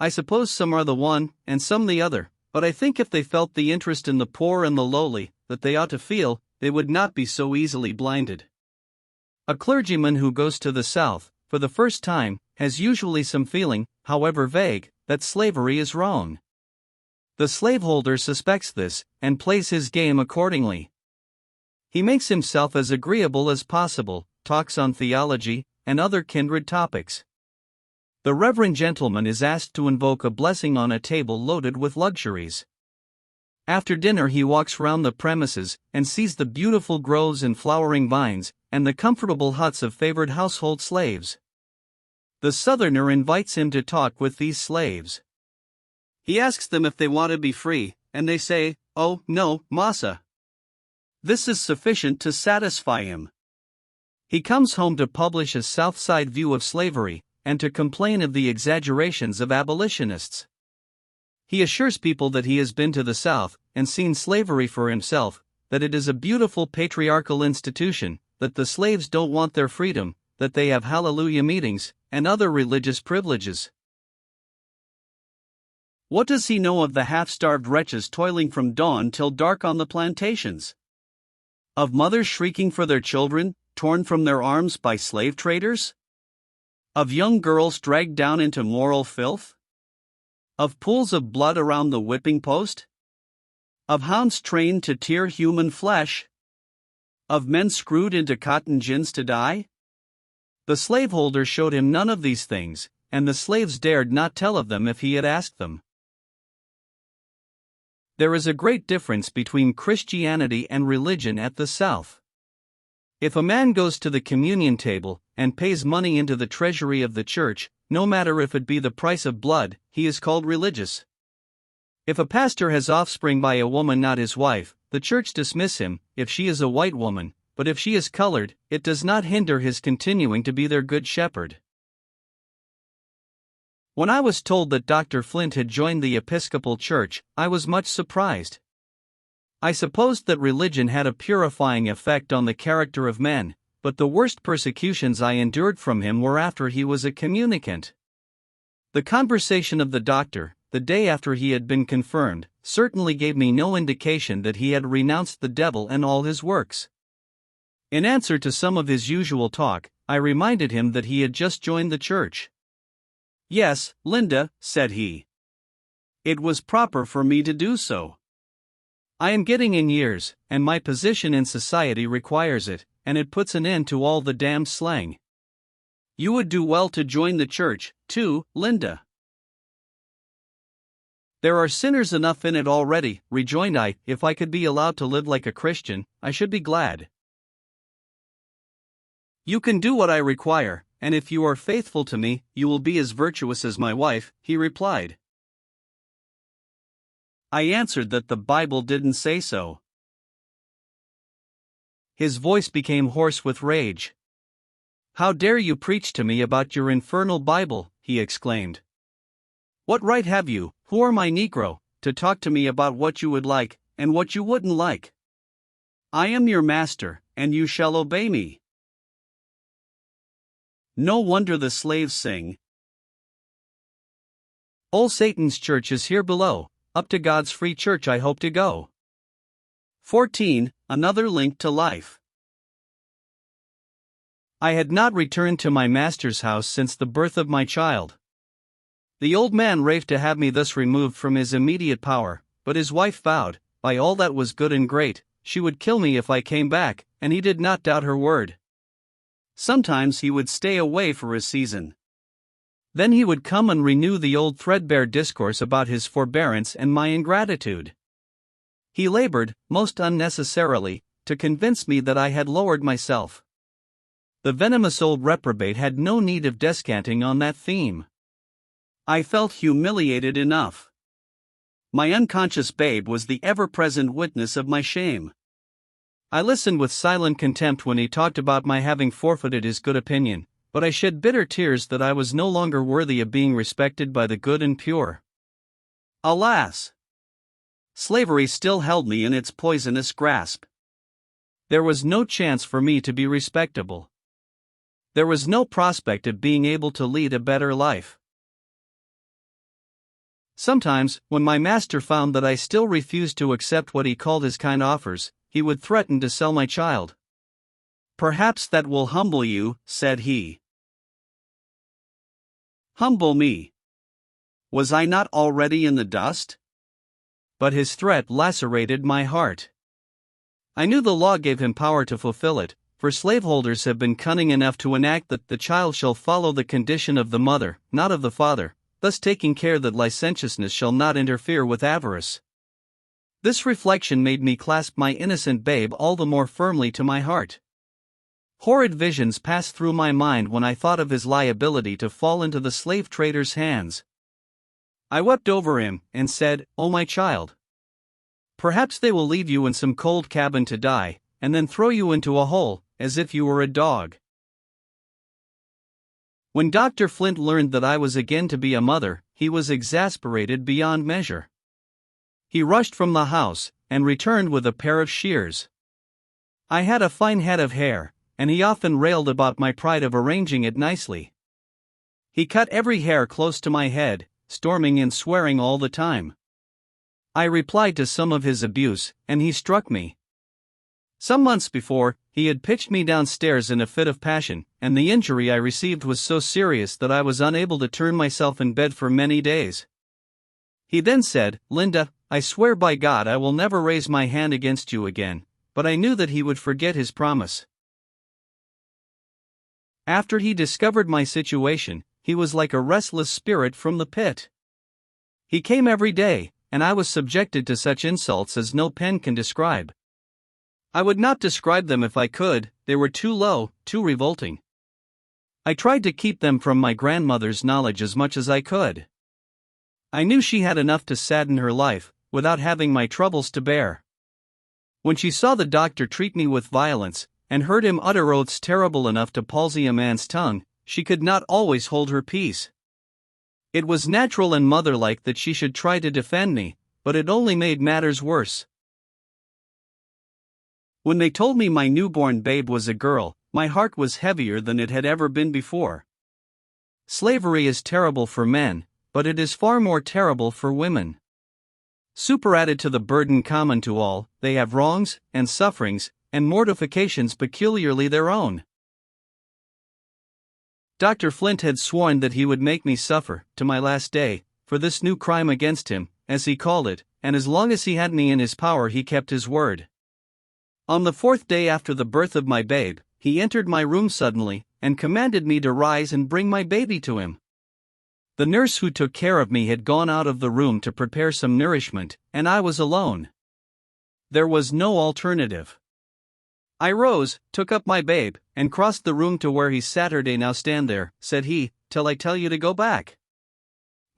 I suppose some are the one, and some the other, but I think if they felt the interest in the poor and the lowly, that they ought to feel, they would not be so easily blinded. A clergyman who goes to the South, for the first time, has usually some feeling, however vague, that slavery is wrong. The slaveholder suspects this, and plays his game accordingly. He makes himself as agreeable as possible, talks on theology, and other kindred topics. The reverend gentleman is asked to invoke a blessing on a table loaded with luxuries. After dinner he walks round the premises, and sees the beautiful groves and flowering vines, and the comfortable huts of favored household slaves. The Southerner invites him to talk with these slaves. He asks them if they want to be free, and they say, "Oh, no, massa." This is sufficient to satisfy him. He comes home to publish a South Side view of slavery, and to complain of the exaggerations of abolitionists. He assures people that he has been to the South, and seen slavery for himself, that it is a beautiful patriarchal institution, that the slaves don't want their freedom, that they have hallelujah meetings, and other religious privileges. What does he know of the half-starved wretches toiling from dawn till dark on the plantations? Of mothers shrieking for their children, torn from their arms by slave traders? Of young girls dragged down into moral filth? Of pools of blood around the whipping post? Of hounds trained to tear human flesh? Of men screwed into cotton gins to die? The slaveholder showed him none of these things, and the slaves dared not tell of them if he had asked them. There is a great difference between Christianity and religion at the South. If a man goes to the communion table, and pays money into the treasury of the church, no matter if it be the price of blood, he is called religious. If a pastor has offspring by a woman not his wife, the church dismiss him, if she is a white woman, but if she is colored, it does not hinder his continuing to be their good shepherd. When I was told that Dr. Flint had joined the Episcopal Church, I was much surprised. I supposed that religion had a purifying effect on the character of men, but the worst persecutions I endured from him were after he was a communicant. The conversation of the doctor, the day after he had been confirmed, certainly gave me no indication that he had renounced the devil and all his works. In answer to some of his usual talk, I reminded him that he had just joined the church. "Yes, Linda," said he. "It was proper for me to do so. I am getting in years, and my position in society requires it, and it puts an end to all the damned slang. You would do well to join the church, too, Linda." "There are sinners enough in it already," rejoined I. "If I could be allowed to live like a Christian, I should be glad." "You can do what I require, and if you are faithful to me, you will be as virtuous as my wife," he replied. I answered that the Bible didn't say so. His voice became hoarse with rage. "How dare you preach to me about your infernal Bible?" he exclaimed. "What right have you, who are my Negro, to talk to me about what you would like, and what you wouldn't like? I am your master, and you shall obey me." No wonder the slaves sing, "Old Satan's church is here below, up to God's free church I hope to go." 14. Another link to life. I had not returned to my master's house since the birth of my child. The old man raved to have me thus removed from his immediate power, but his wife vowed, by all that was good and great, she would kill me if I came back, and he did not doubt her word. Sometimes he would stay away for a season. Then he would come and renew the old threadbare discourse about his forbearance and my ingratitude. He labored, most unnecessarily, to convince me that I had lowered myself. The venomous old reprobate had no need of descanting on that theme. I felt humiliated enough. My unconscious babe was the ever-present witness of my shame. I listened with silent contempt when he talked about my having forfeited his good opinion, but I shed bitter tears that I was no longer worthy of being respected by the good and pure. Alas! Slavery still held me in its poisonous grasp. There was no chance for me to be respectable. There was no prospect of being able to lead a better life. Sometimes, when my master found that I still refused to accept what he called his kind offers, he would threaten to sell my child. "Perhaps that will humble you," said he. Humble me? Was I not already in the dust? But his threat lacerated my heart. I knew the law gave him power to fulfill it, for slaveholders have been cunning enough to enact that the child shall follow the condition of the mother, not of the father, thus taking care that licentiousness shall not interfere with avarice. This reflection made me clasp my innocent babe all the more firmly to my heart. Horrid visions passed through my mind when I thought of his liability to fall into the slave trader's hands. I wept over him, and said, "Oh my child, perhaps they will leave you in some cold cabin to die, and then throw you into a hole, as if you were a dog." When Dr. Flint learned that I was again to be a mother, he was exasperated beyond measure. He rushed from the house, and returned with a pair of shears. I had a fine head of hair, and he often railed about my pride of arranging it nicely. He cut every hair close to my head, storming and swearing all the time. I replied to some of his abuse, and he struck me. Some months before, he had pitched me downstairs in a fit of passion, and the injury I received was so serious that I was unable to turn myself in bed for many days. He then said, "Linda, I swear by God I will never raise my hand against you again," but I knew that he would forget his promise. After he discovered my situation, he was like a restless spirit from the pit. He came every day, and I was subjected to such insults as no pen can describe. I would not describe them if I could, they were too low, too revolting. I tried to keep them from my grandmother's knowledge as much as I could. I knew she had enough to sadden her life, without having my troubles to bear. When she saw the doctor treat me with violence, and heard him utter oaths terrible enough to palsy a man's tongue, she could not always hold her peace. It was natural and motherlike that she should try to defend me, but it only made matters worse. When they told me my newborn babe was a girl, my heart was heavier than it had ever been before. Slavery is terrible for men, but it is far more terrible for women. Superadded to the burden common to all, they have wrongs, and sufferings, and mortifications peculiarly their own. Dr. Flint had sworn that he would make me suffer, to my last day, for this new crime against him, as he called it, and as long as he had me in his power he kept his word. On the 4th day after the birth of my babe, he entered my room suddenly, and commanded me to rise and bring my baby to him. The nurse who took care of me had gone out of the room to prepare some nourishment, and I was alone. There was no alternative. I rose, took up my babe, and crossed the room to where he sat. "Now stand there," said he, "till I tell you to go back."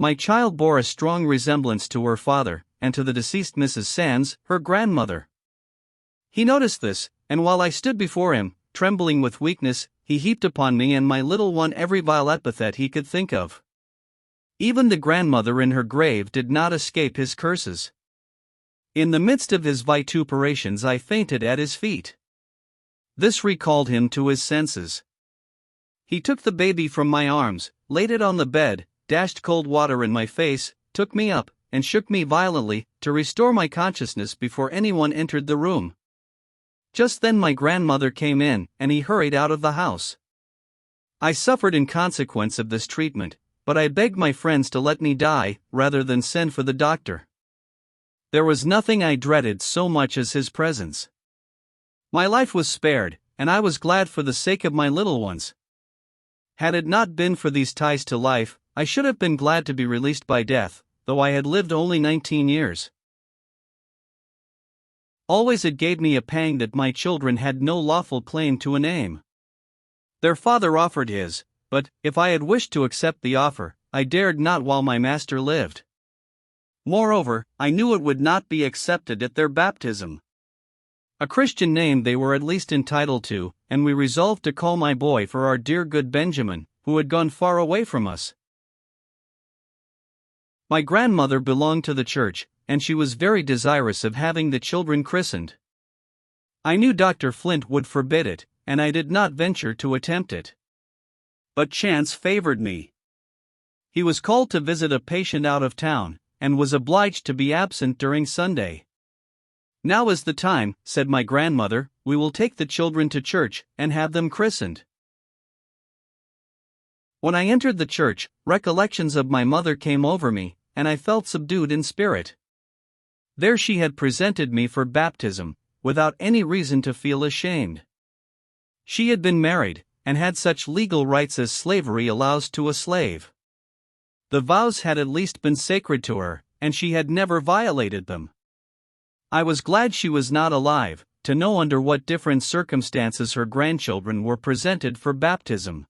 My child bore a strong resemblance to her father, and to the deceased Mrs. Sands, her grandmother. He noticed this, and while I stood before him, trembling with weakness, he heaped upon me and my little one every vile epithet he could think of. Even the grandmother in her grave did not escape his curses. In the midst of his vituperations I fainted at his feet. This recalled him to his senses. He took the baby from my arms, laid it on the bed, dashed cold water in my face, took me up, and shook me violently, to restore my consciousness before anyone entered the room. Just then my grandmother came in, and he hurried out of the house. I suffered in consequence of this treatment, but I begged my friends to let me die, rather than send for the doctor. There was nothing I dreaded so much as his presence. My life was spared, and I was glad for the sake of my little ones. Had it not been for these ties to life, I should have been glad to be released by death, though I had lived only 19 years. Always it gave me a pang that my children had no lawful claim to a name. Their father offered his, but, if I had wished to accept the offer, I dared not while my master lived. Moreover, I knew it would not be accepted at their baptism. A Christian name they were at least entitled to, and we resolved to call my boy for our dear good Benjamin, who had gone far away from us. My grandmother belonged to the church, and she was very desirous of having the children christened. I knew Dr. Flint would forbid it, and I did not venture to attempt it. But chance favored me. He was called to visit a patient out of town, and was obliged to be absent during Sunday. "Now is the time," said my grandmother, "we will take the children to church, and have them christened." When I entered the church, recollections of my mother came over me, and I felt subdued in spirit. There she had presented me for baptism, without any reason to feel ashamed. She had been married, and had such legal rights as slavery allows to a slave. The vows had at least been sacred to her, and she had never violated them. I was glad she was not alive, to know under what different circumstances her grandchildren were presented for baptism.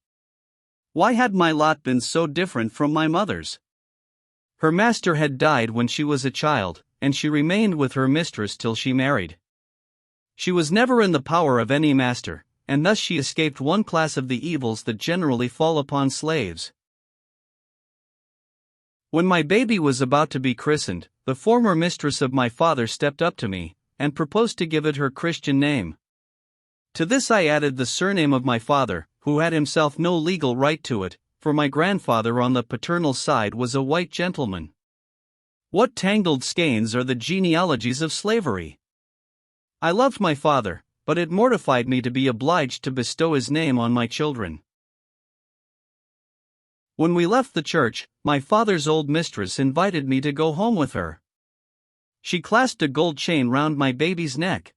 Why had my lot been so different from my mother's? Her master had died when she was a child, and she remained with her mistress till she married. She was never in the power of any master, and thus she escaped one class of the evils that generally fall upon slaves. When my baby was about to be christened, the former mistress of my father stepped up to me, and proposed to give it her Christian name. To this I added the surname of my father, who had himself no legal right to it, for my grandfather on the paternal side was a white gentleman. What tangled skeins are the genealogies of slavery! I loved my father, but it mortified me to be obliged to bestow his name on my children. When we left the church, my father's old mistress invited me to go home with her. She clasped a gold chain round my baby's neck.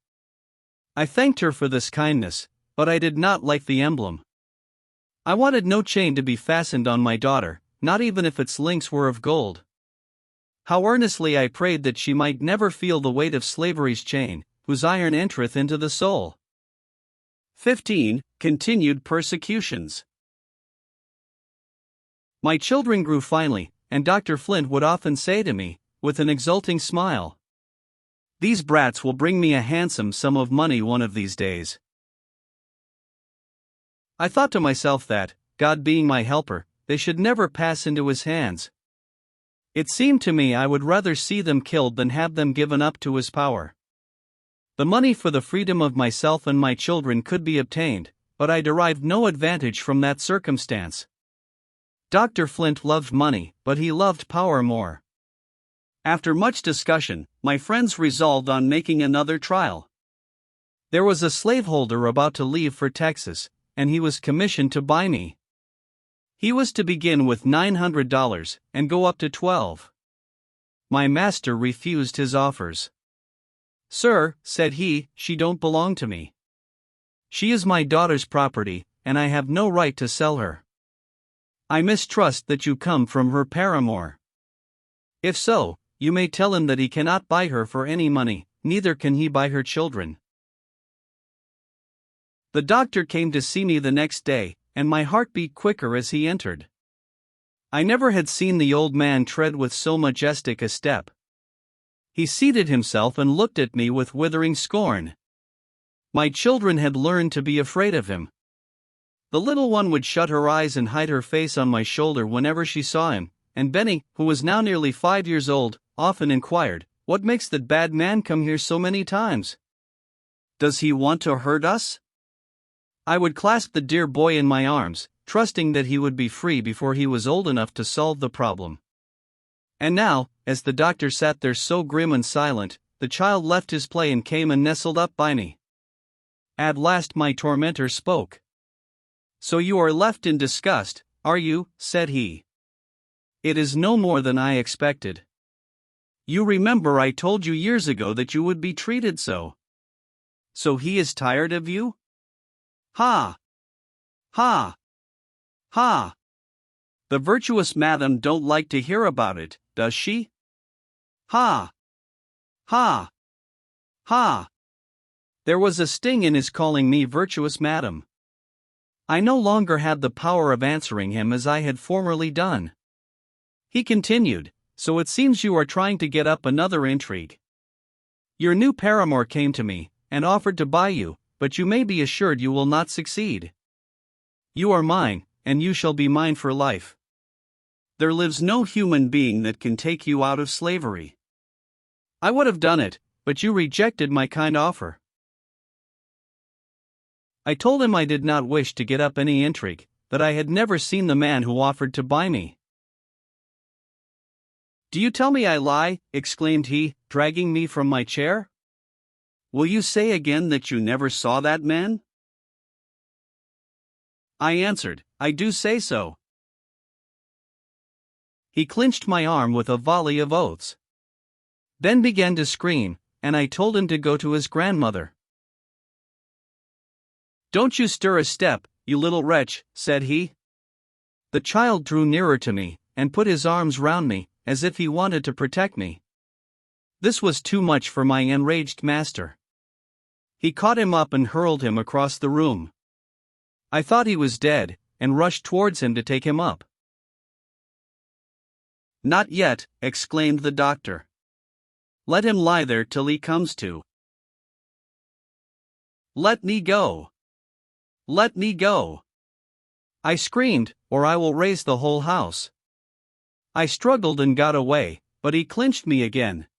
I thanked her for this kindness, but I did not like the emblem. I wanted no chain to be fastened on my daughter, not even if its links were of gold. How earnestly I prayed that she might never feel the weight of slavery's chain, whose iron entereth into the soul. 15. Continued persecutions. My children grew finely, and Dr. Flint would often say to me, with an exulting smile, "These brats will bring me a handsome sum of money one of these days." I thought to myself that, God being my helper, they should never pass into his hands. It seemed to me I would rather see them killed than have them given up to his power. The money for the freedom of myself and my children could be obtained, but I derived no advantage from that circumstance. Dr. Flint loved money, but he loved power more. After much discussion, my friends resolved on making another trial. There was a slaveholder about to leave for Texas, and he was commissioned to buy me. He was to begin with $900 and go up to $12. My master refused his offers. "Sir," said he, "she don't belong to me. She is my daughter's property, and I have no right to sell her. I mistrust that you come from her paramour. If so, you may tell him that he cannot buy her for any money, neither can he buy her children." The doctor came to see me the next day, and my heart beat quicker as he entered. I never had seen the old man tread with so majestic a step. He seated himself and looked at me with withering scorn. My children had learned to be afraid of him. The little one would shut her eyes and hide her face on my shoulder whenever she saw him, and Benny, who was now nearly 5 years old, often inquired, "What makes that bad man come here so many times? Does he want to hurt us?" I would clasp the dear boy in my arms, trusting that he would be free before he was old enough to solve the problem. And now, as the doctor sat there so grim and silent, the child left his play and came and nestled up by me. At last my tormentor spoke. "So you are left in disgust, are you?" said he. "It is no more than I expected. You remember I told you years ago that you would be treated so. So he is tired of you? Ha! Ha! Ha! The virtuous madam don't like to hear about it, does she? Ha! Ha! Ha!" There was a sting in his calling me virtuous madam. I no longer had the power of answering him as I had formerly done. He continued, "So it seems you are trying to get up another intrigue. Your new paramour came to me, and offered to buy you, but you may be assured you will not succeed. You are mine, and you shall be mine for life. There lives no human being that can take you out of slavery. I would have done it, but you rejected my kind offer." I told him I did not wish to get up any intrigue, that I had never seen the man who offered to buy me. "Do you tell me I lie?" exclaimed he, dragging me from my chair. "Will you say again that you never saw that man?" I answered, "I do say so." He clinched my arm with a volley of oaths. Then began to scream, and I told him to go to his grandmother. "Don't you stir a step, you little wretch," said he. The child drew nearer to me, and put his arms round me, as if he wanted to protect me. This was too much for my enraged master. He caught him up and hurled him across the room. I thought he was dead, and rushed towards him to take him up. "Not yet," exclaimed the doctor. "Let him lie there till he comes to. Let me go! Let me go!" I screamed, "Or I will raise the whole house." I struggled and got away, but he clinched me again.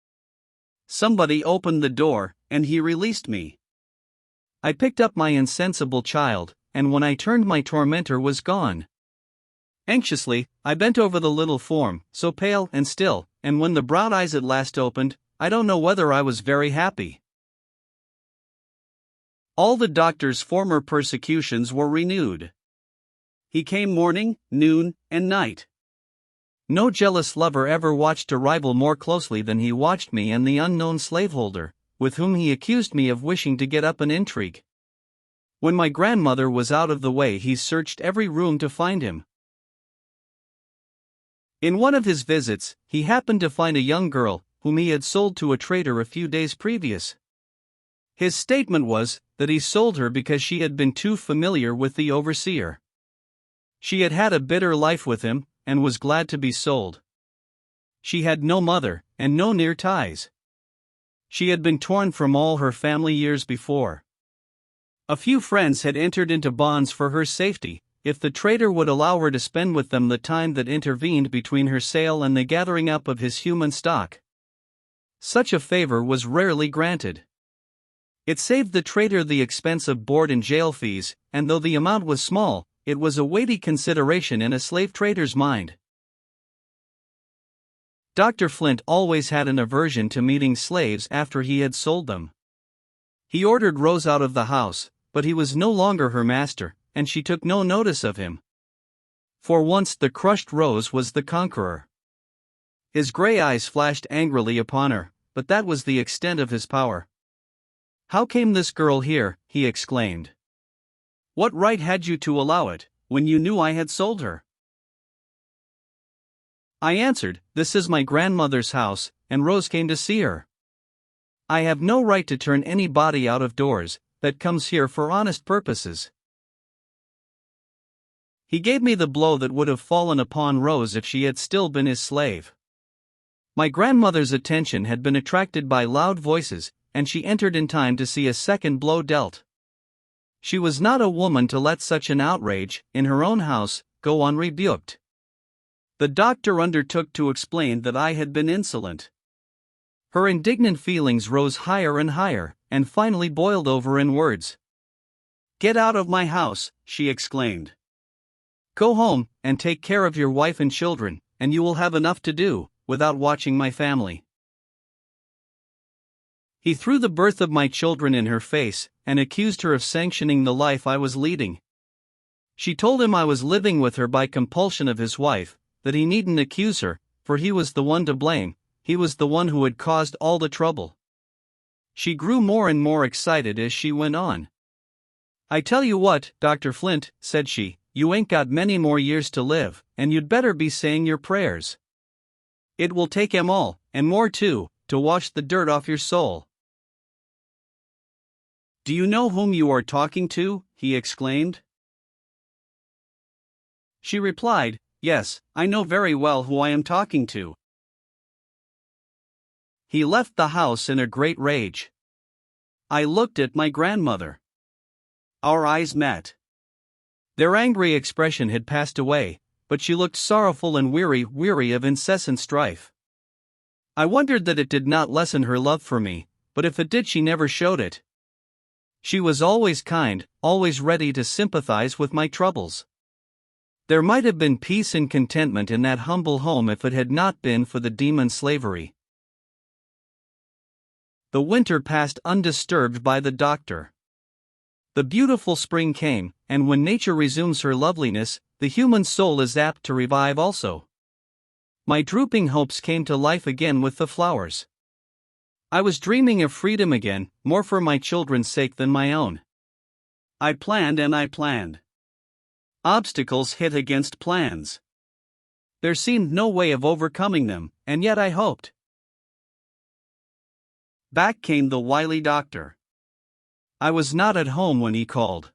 Somebody opened the door, and he released me. I picked up my insensible child, and when I turned my tormentor was gone. Anxiously, I bent over the little form, so pale and still, and when the brown eyes at last opened, I don't know whether I was very happy. All the doctor's former persecutions were renewed. He came morning, noon, and night. No jealous lover ever watched a rival more closely than he watched me and the unknown slaveholder, with whom he accused me of wishing to get up an intrigue. When my grandmother was out of the way, he searched every room to find him. In one of his visits, he happened to find a young girl, whom he had sold to a trader a few days previous. His statement was that he sold her because she had been too familiar with the overseer. She had had a bitter life with him, and was glad to be sold. She had no mother, and no near ties. She had been torn from all her family years before. A few friends had entered into bonds for her safety, if the trader would allow her to spend with them the time that intervened between her sale and the gathering up of his human stock. Such a favor was rarely granted. It saved the trader the expense of board and jail fees, and though the amount was small, it was a weighty consideration in a slave trader's mind. Dr. Flint always had an aversion to meeting slaves after he had sold them. He ordered Rose out of the house, but he was no longer her master, and she took no notice of him. For once the crushed Rose was the conqueror. His gray eyes flashed angrily upon her, but that was the extent of his power. "How came this girl here?" he exclaimed. "What right had you to allow it, when you knew I had sold her?" I answered, "This is my grandmother's house, and Rose came to see her. I have no right to turn anybody out of doors that comes here for honest purposes." He gave me the blow that would have fallen upon Rose if she had still been his slave. My grandmother's attention had been attracted by loud voices, and she entered in time to see a second blow dealt. She was not a woman to let such an outrage, in her own house, go unrebuked. The doctor undertook to explain that I had been insolent. Her indignant feelings rose higher and higher, and finally boiled over in words. "Get out of my house," she exclaimed. "Go home, and take care of your wife and children, and you will have enough to do, without watching my family." He threw the birth of my children in her face, and accused her of sanctioning the life I was leading. She told him I was living with her by compulsion of his wife, that he needn't accuse her, for he was the one to blame, he was the one who had caused all the trouble. She grew more and more excited as she went on. "I tell you what, Dr. Flint," said she, "you ain't got many more years to live, and you'd better be saying your prayers. It will take 'em all, and more too, to wash the dirt off your soul." "Do you know whom you are talking to?" he exclaimed. She replied, "Yes, I know very well who I am talking to." He left the house in a great rage. I looked at my grandmother. Our eyes met. Their angry expression had passed away, but she looked sorrowful and weary of incessant strife. I wondered that it did not lessen her love for me, but if it did, she never showed it. She was always kind, always ready to sympathize with my troubles. There might have been peace and contentment in that humble home if it had not been for the demon slavery. The winter passed undisturbed by the doctor. The beautiful spring came, and when nature resumes her loveliness, the human soul is apt to revive also. My drooping hopes came to life again with the flowers. I was dreaming of freedom again, more for my children's sake than my own. I planned and I planned. Obstacles hit against plans. There seemed no way of overcoming them, and yet I hoped. Back came the wily doctor. I was not at home when he called.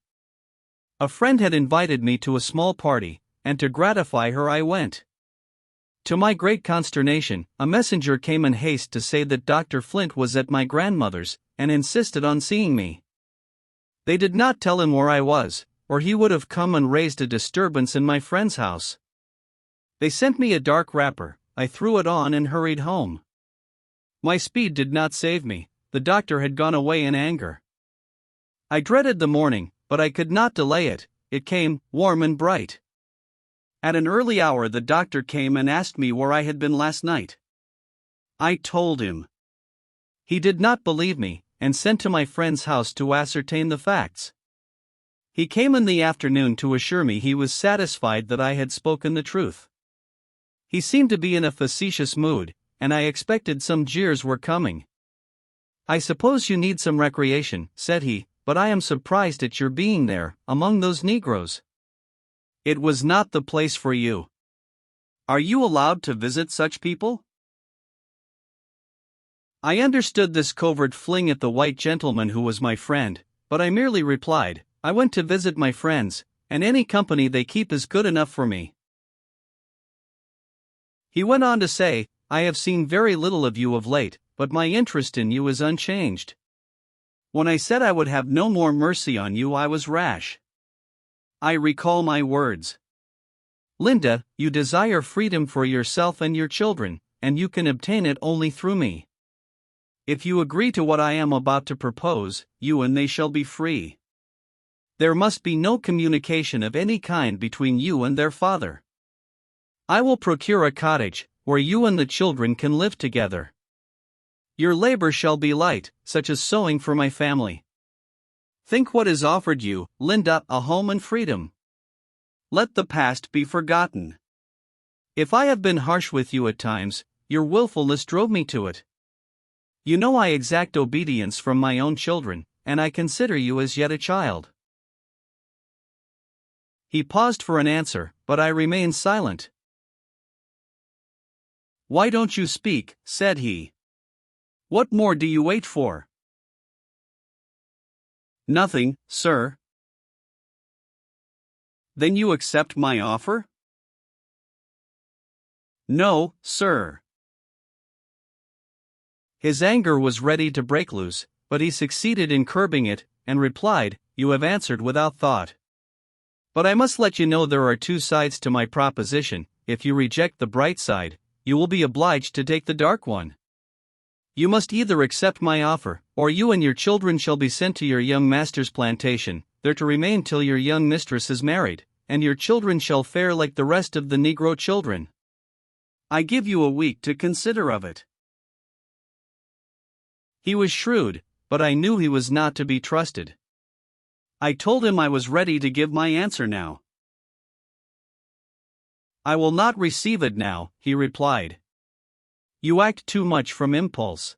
A friend had invited me to a small party, and to gratify her I went. To my great consternation, a messenger came in haste to say that Dr. Flint was at my grandmother's, and insisted on seeing me. They did not tell him where I was, or he would have come and raised a disturbance in my friend's house. They sent me a dark wrapper, I threw it on and hurried home. My speed did not save me, the doctor had gone away in anger. I dreaded the morning, but I could not delay it, it came, warm and bright. At an early hour the doctor came and asked me where I had been last night. I told him. He did not believe me, and sent to my friend's house to ascertain the facts. He came in the afternoon to assure me he was satisfied that I had spoken the truth. He seemed to be in a facetious mood, and I expected some jeers were coming. "I suppose you need some recreation," said he, "but I am surprised at your being there, among those Negroes. It was not the place for you. Are you allowed to visit such people?" I understood this covert fling at the white gentleman who was my friend, but I merely replied, "I went to visit my friends, and any company they keep is good enough for me." He went on to say, "I have seen very little of you of late, but my interest in you is unchanged. When I said I would have no more mercy on you, I was rash. I recall my words. Linda, you desire freedom for yourself and your children, and you can obtain it only through me. If you agree to what I am about to propose, you and they shall be free. There must be no communication of any kind between you and their father. I will procure a cottage, where you and the children can live together. Your labor shall be light, such as sewing for my family. Think what is offered you, Linda, a home and freedom. Let the past be forgotten. If I have been harsh with you at times, your willfulness drove me to it. You know I exact obedience from my own children, and I consider you as yet a child. He paused for an answer, but I remained silent. Why don't you speak, said he. What more do you wait for? Nothing, sir. Then you accept my offer? No, sir. His anger was ready to break loose, but he succeeded in curbing it, and replied, You have answered without thought. But I must let you know there are two sides to my proposition. If you reject the bright side, you will be obliged to take the dark one. You must either accept my offer, or you and your children shall be sent to your young master's plantation, there to remain till your young mistress is married, and your children shall fare like the rest of the Negro children. I give you a week to consider of it. He was shrewd, but I knew he was not to be trusted. I told him I was ready to give my answer now. I will not receive it now, he replied. You act too much from impulse.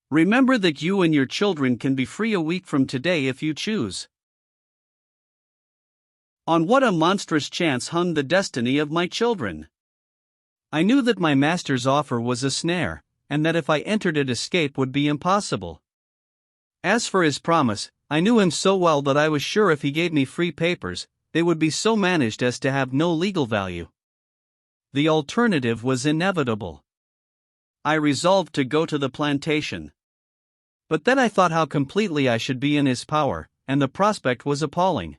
Remember that you and your children can be free a week from today if you choose. On what a monstrous chance hung the destiny of my children! I knew that my master's offer was a snare, and that if I entered it escape would be impossible. As for his promise, I knew him so well that I was sure if he gave me free papers, they would be so managed as to have no legal value. The alternative was inevitable. I resolved to go to the plantation. But then I thought how completely I should be in his power, and the prospect was appalling.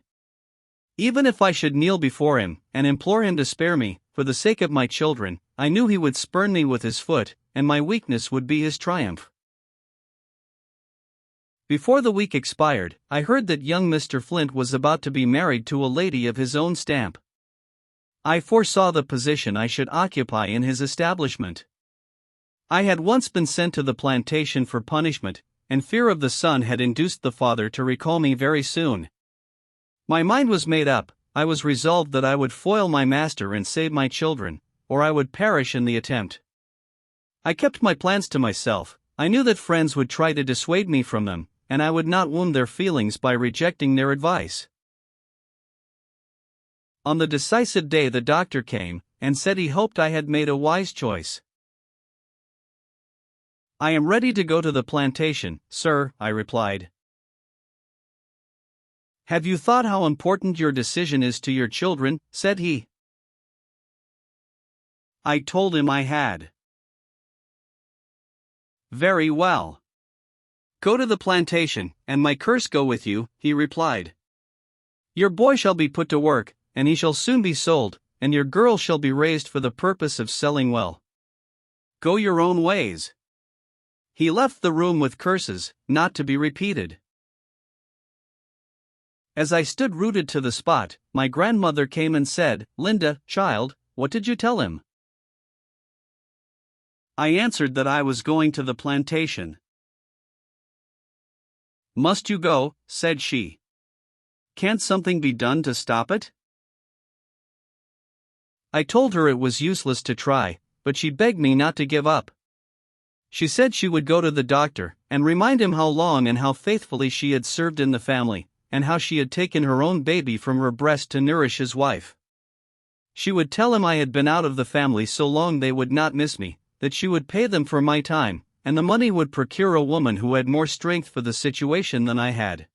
Even if I should kneel before him, and implore him to spare me, for the sake of my children, I knew he would spurn me with his foot, and my weakness would be his triumph. Before the week expired, I heard that young Mr. Flint was about to be married to a lady of his own stamp. I foresaw the position I should occupy in his establishment. I had once been sent to the plantation for punishment, and fear of the son had induced the father to recall me very soon. My mind was made up. I was resolved that I would foil my master and save my children, or I would perish in the attempt. I kept my plans to myself. I knew that friends would try to dissuade me from them, and I would not wound their feelings by rejecting their advice. On the decisive day the doctor came, and said he hoped I had made a wise choice. I am ready to go to the plantation, sir, I replied. Have you thought how important your decision is to your children? Said he. I told him I had. Very well. Go to the plantation, and my curse go with you, he replied. Your boy shall be put to work, and he shall soon be sold, and your girl shall be raised for the purpose of selling well. Go your own ways. He left the room with curses, not to be repeated. As I stood rooted to the spot, my grandmother came and said, Linda, child, what did you tell him? I answered that I was going to the plantation. Must you go? Said she. Can't something be done to stop it? I told her it was useless to try, but she begged me not to give up. She said she would go to the doctor, and remind him how long and how faithfully she had served in the family, and how she had taken her own baby from her breast to nourish his wife. She would tell him I had been out of the family so long they would not miss me, that she would pay them for my time, and the money would procure a woman who had more strength for the situation than I had.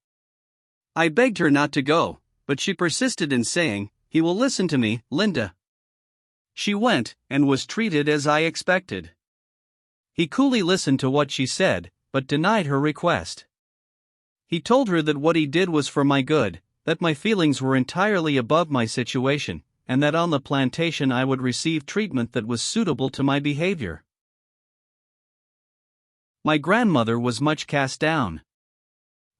I begged her not to go, but she persisted in saying, he will listen to me, Linda. She went, and was treated as I expected. He coolly listened to what she said, but denied her request. He told her that what he did was for my good, that my feelings were entirely above my situation, and that on the plantation I would receive treatment that was suitable to my behavior. My grandmother was much cast down.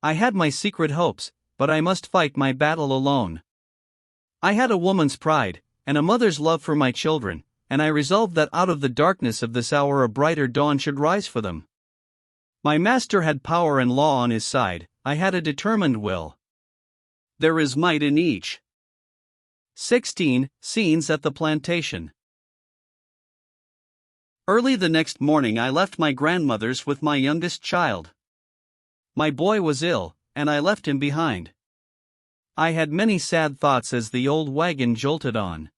I had my secret hopes, but I must fight my battle alone. I had a woman's pride, and a mother's love for my children, and I resolved that out of the darkness of this hour a brighter dawn should rise for them. My master had power and law on his side, I had a determined will. There is might in each. 16. Scenes at the plantation. Early the next morning I left my grandmother's with my youngest child. My boy was ill, and I left him behind. I had many sad thoughts as the old wagon jolted on.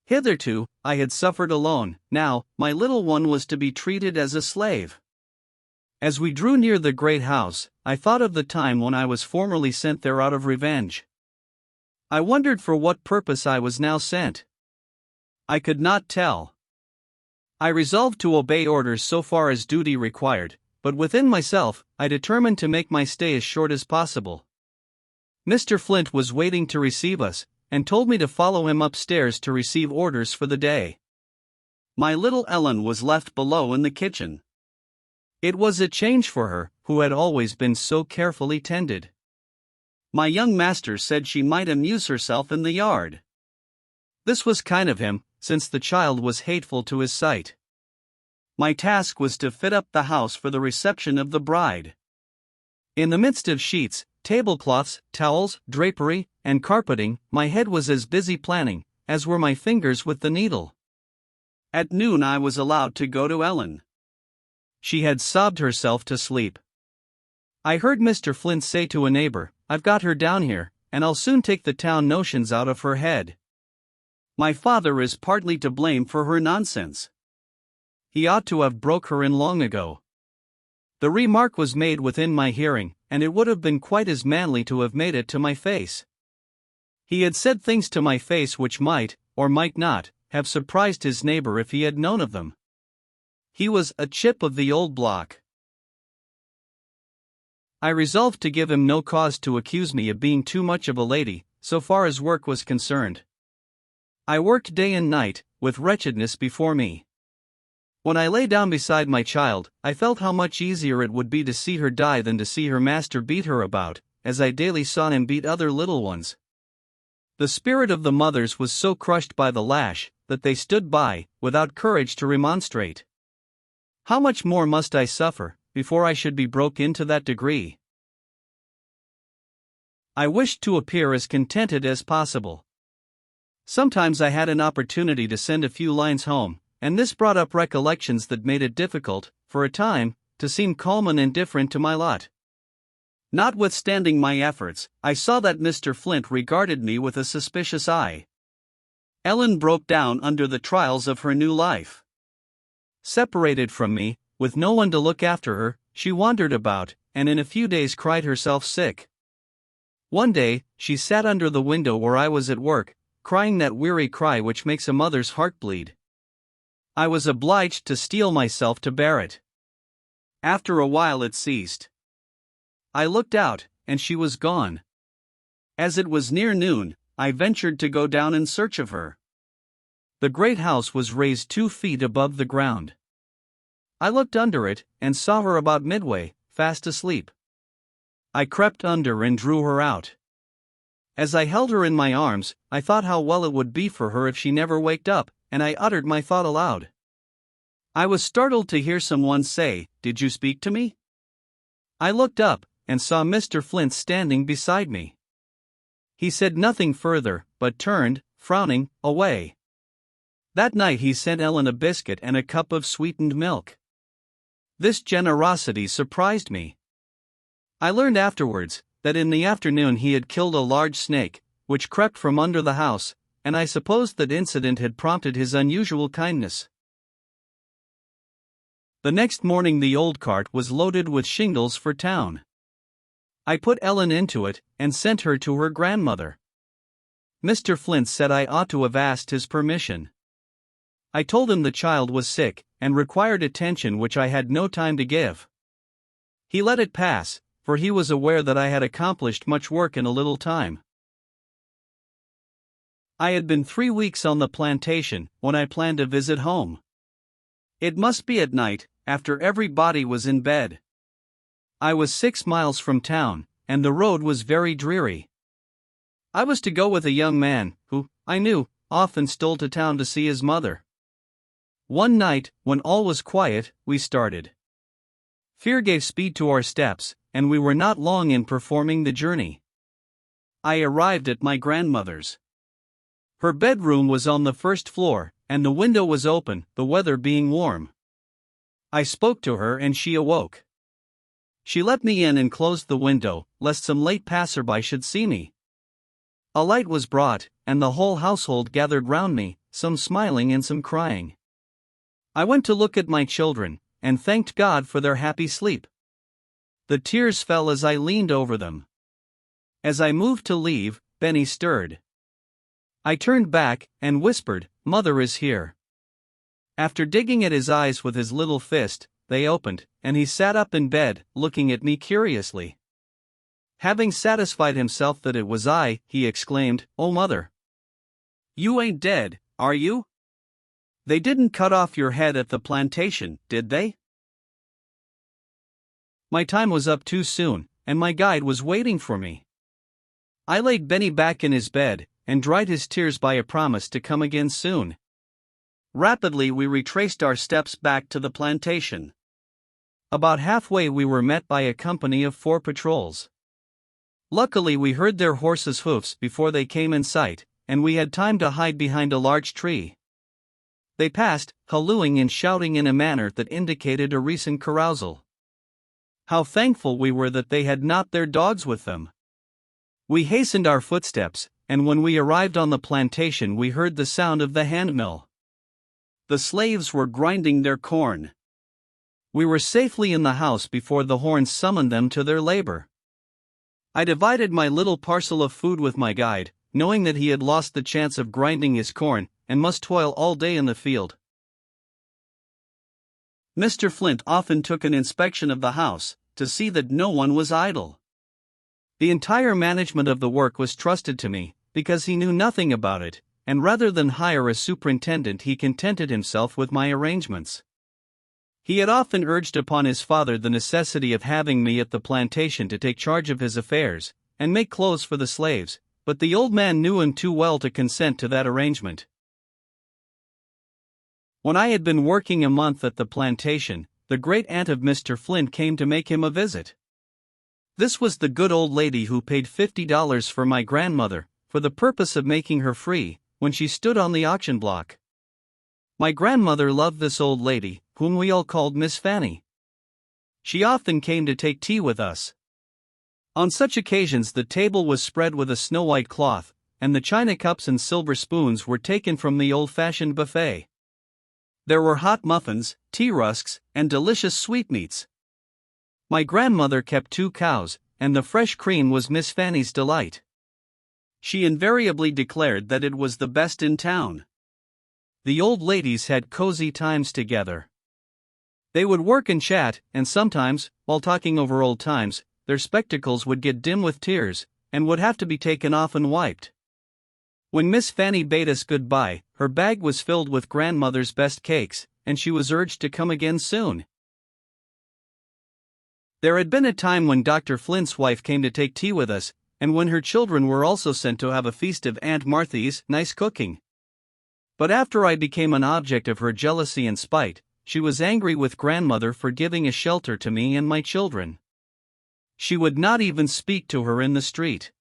Hitherto, I had suffered alone, now, my little one was to be treated as a slave. As we drew near the great house, I thought of the time when I was formerly sent there out of revenge. I wondered for what purpose I was now sent. I could not tell. I resolved to obey orders so far as duty required, but within myself, I determined to make my stay as short as possible. Mr. Flint was waiting to receive us, and told me to follow him upstairs to receive orders for the day. My little Ellen was left below in the kitchen. It was a change for her, who had always been so carefully tended. My young master said she might amuse herself in the yard. This was kind of him, since the child was hateful to his sight. My task was to fit up the house for the reception of the bride. In the midst of sheets, tablecloths, towels, drapery, and carpeting, my head was as busy planning, as were my fingers with the needle. At noon I was allowed to go to Ellen. She had sobbed herself to sleep. I heard Mr. Flint say to a neighbor, "I've got her down here, and I'll soon take the town notions out of her head." My father is partly to blame for her nonsense. He ought to have broke her in long ago. The remark was made within my hearing, and it would have been quite as manly to have made it to my face. He had said things to my face which might, or might not, have surprised his neighbor if he had known of them. He was a chip of the old block. I resolved to give him no cause to accuse me of being too much of a lady, so far as work was concerned. I worked day and night, with wretchedness before me. When I lay down beside my child, I felt how much easier it would be to see her die than to see her master beat her about, as I daily saw him beat other little ones. The spirit of the mothers was so crushed by the lash, that they stood by, without courage to remonstrate. How much more must I suffer, before I should be broke into that degree? I wished to appear as contented as possible. Sometimes I had an opportunity to send a few lines home, and this brought up recollections that made it difficult, for a time, to seem calm and indifferent to my lot. Notwithstanding my efforts, I saw that Mr. Flint regarded me with a suspicious eye. Ellen broke down under the trials of her new life. Separated from me, with no one to look after her, she wandered about, and in a few days cried herself sick. One day, she sat under the window where I was at work, crying that weary cry which makes a mother's heart bleed. I was obliged to steel myself to bear it. After a while it ceased. I looked out, and she was gone. As it was near noon, I ventured to go down in search of her. The great house was raised 2 feet above the ground. I looked under it, and saw her about midway, fast asleep. I crept under and drew her out. As I held her in my arms, I thought how well it would be for her if she never waked up, and I uttered my thought aloud. I was startled to hear someone say, "Did you speak to me?" I looked up, and saw Mr. Flint standing beside me. He said nothing further, but turned, frowning, away. That night he sent Ellen a biscuit and a cup of sweetened milk. This generosity surprised me. I learned afterwards that in the afternoon he had killed a large snake, which crept from under the house, and I supposed that incident had prompted his unusual kindness. The next morning the old cart was loaded with shingles for town. I put Ellen into it, and sent her to her grandmother. Mr. Flint said I ought to have asked his permission. I told him the child was sick, and required attention which I had no time to give. He let it pass, for he was aware that I had accomplished much work in a little time. I had been 3 weeks on the plantation, when I planned a visit home. It must be at night, after everybody was in bed. I was 6 miles from town, and the road was very dreary. I was to go with a young man, who, I knew, often stole to town to see his mother. One night, when all was quiet, we started. Fear gave speed to our steps, and we were not long in performing the journey. I arrived at my grandmother's. Her bedroom was on the first floor, and the window was open, the weather being warm. I spoke to her and she awoke. She let me in and closed the window, lest some late passerby should see me. A light was brought, and the whole household gathered round me, some smiling and some crying. I went to look at my children, and thanked God for their happy sleep. The tears fell as I leaned over them. As I moved to leave, Benny stirred. I turned back, and whispered, "Mother is here." After digging at his eyes with his little fist, they opened, and he sat up in bed, looking at me curiously. Having satisfied himself that it was I, he exclaimed, "Oh, Mother! You ain't dead, are you? They didn't cut off your head at the plantation, did they?" My time was up too soon, and my guide was waiting for me. I laid Benny back in his bed, and dried his tears by a promise to come again soon. Rapidly we retraced our steps back to the plantation. About halfway we were met by a company of 4 patrols. Luckily we heard their horses' hoofs before they came in sight, and we had time to hide behind a large tree. They passed, hallooing and shouting in a manner that indicated a recent carousal. How thankful we were that they had not their dogs with them. We hastened our footsteps, and when we arrived on the plantation we heard the sound of the handmill. The slaves were grinding their corn. We were safely in the house before the horns summoned them to their labor. I divided my little parcel of food with my guide, knowing that he had lost the chance of grinding his corn, and must toil all day in the field. Mr. Flint often took an inspection of the house, to see that no one was idle. The entire management of the work was trusted to me, because he knew nothing about it, and rather than hire a superintendent he contented himself with my arrangements. He had often urged upon his father the necessity of having me at the plantation to take charge of his affairs, and make clothes for the slaves, but the old man knew him too well to consent to that arrangement. When I had been working a month at the plantation, the great-aunt of Mr. Flint came to make him a visit. This was the good old lady who paid $50 for my grandmother, for the purpose of making her free, when she stood on the auction block. My grandmother loved this old lady, whom we all called Miss Fanny. She often came to take tea with us. On such occasions the table was spread with a snow-white cloth, and the china cups and silver spoons were taken from the old-fashioned buffet. There were hot muffins, tea rusks, and delicious sweetmeats. My grandmother kept 2 cows, and the fresh cream was Miss Fanny's delight. She invariably declared that it was the best in town. The old ladies had cozy times together. They would work and chat, and sometimes, while talking over old times, their spectacles would get dim with tears, and would have to be taken off and wiped. When Miss Fanny bade us goodbye, her bag was filled with grandmother's best cakes, and she was urged to come again soon. There had been a time when Dr. Flint's wife came to take tea with us, and when her children were also sent to have a feast of Aunt Marthy's nice cooking. But after I became an object of her jealousy and spite, she was angry with grandmother for giving a shelter to me and my children. She would not even speak to her in the street.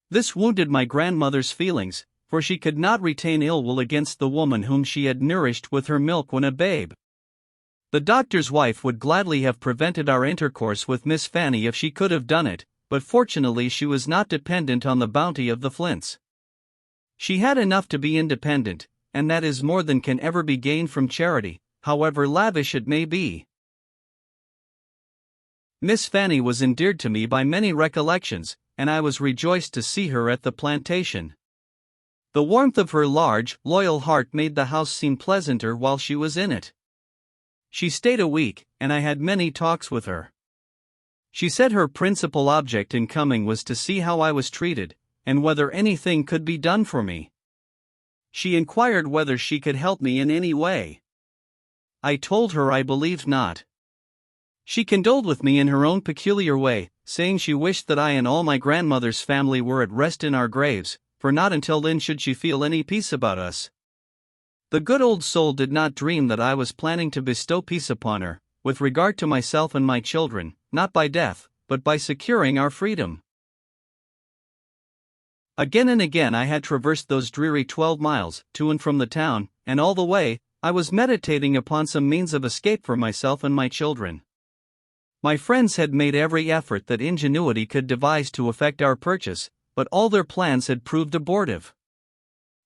This wounded my grandmother's feelings, for she could not retain ill will against the woman whom she had nourished with her milk when a babe. The doctor's wife would gladly have prevented our intercourse with Miss Fanny if she could have done it, but fortunately she was not dependent on the bounty of the Flints. She had enough to be independent, and that is more than can ever be gained from charity, however lavish it may be. Miss Fanny was endeared to me by many recollections, and I was rejoiced to see her at the plantation. The warmth of her large, loyal heart made the house seem pleasanter while she was in it. She stayed a week, and I had many talks with her. She said her principal object in coming was to see how I was treated, and whether anything could be done for me. She inquired whether she could help me in any way. I told her I believed not. She condoled with me in her own peculiar way, saying she wished that I and all my grandmother's family were at rest in our graves, for not until then should she feel any peace about us. The good old soul did not dream that I was planning to bestow peace upon her, with regard to myself and my children, not by death, but by securing our freedom. Again and again I had traversed those dreary 12 miles, to and from the town, and all the way, I was meditating upon some means of escape for myself and my children. My friends had made every effort that ingenuity could devise to effect our purchase, but all their plans had proved abortive.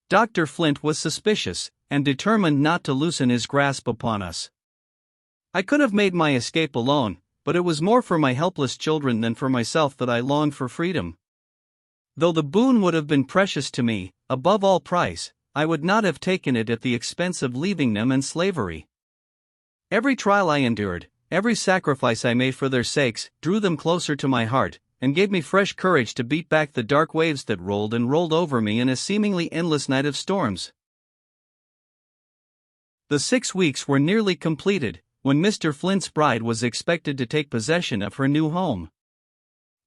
Dr. Flint was suspicious, and determined not to loosen his grasp upon us. I could have made my escape alone, but it was more for my helpless children than for myself that I longed for freedom. Though the boon would have been precious to me, above all price, I would not have taken it at the expense of leaving them in slavery. Every trial I endured, every sacrifice I made for their sakes, drew them closer to my heart, and gave me fresh courage to beat back the dark waves that rolled and rolled over me in a seemingly endless night of storms. The 6 weeks were nearly completed, when Mr. Flint's bride was expected to take possession of her new home.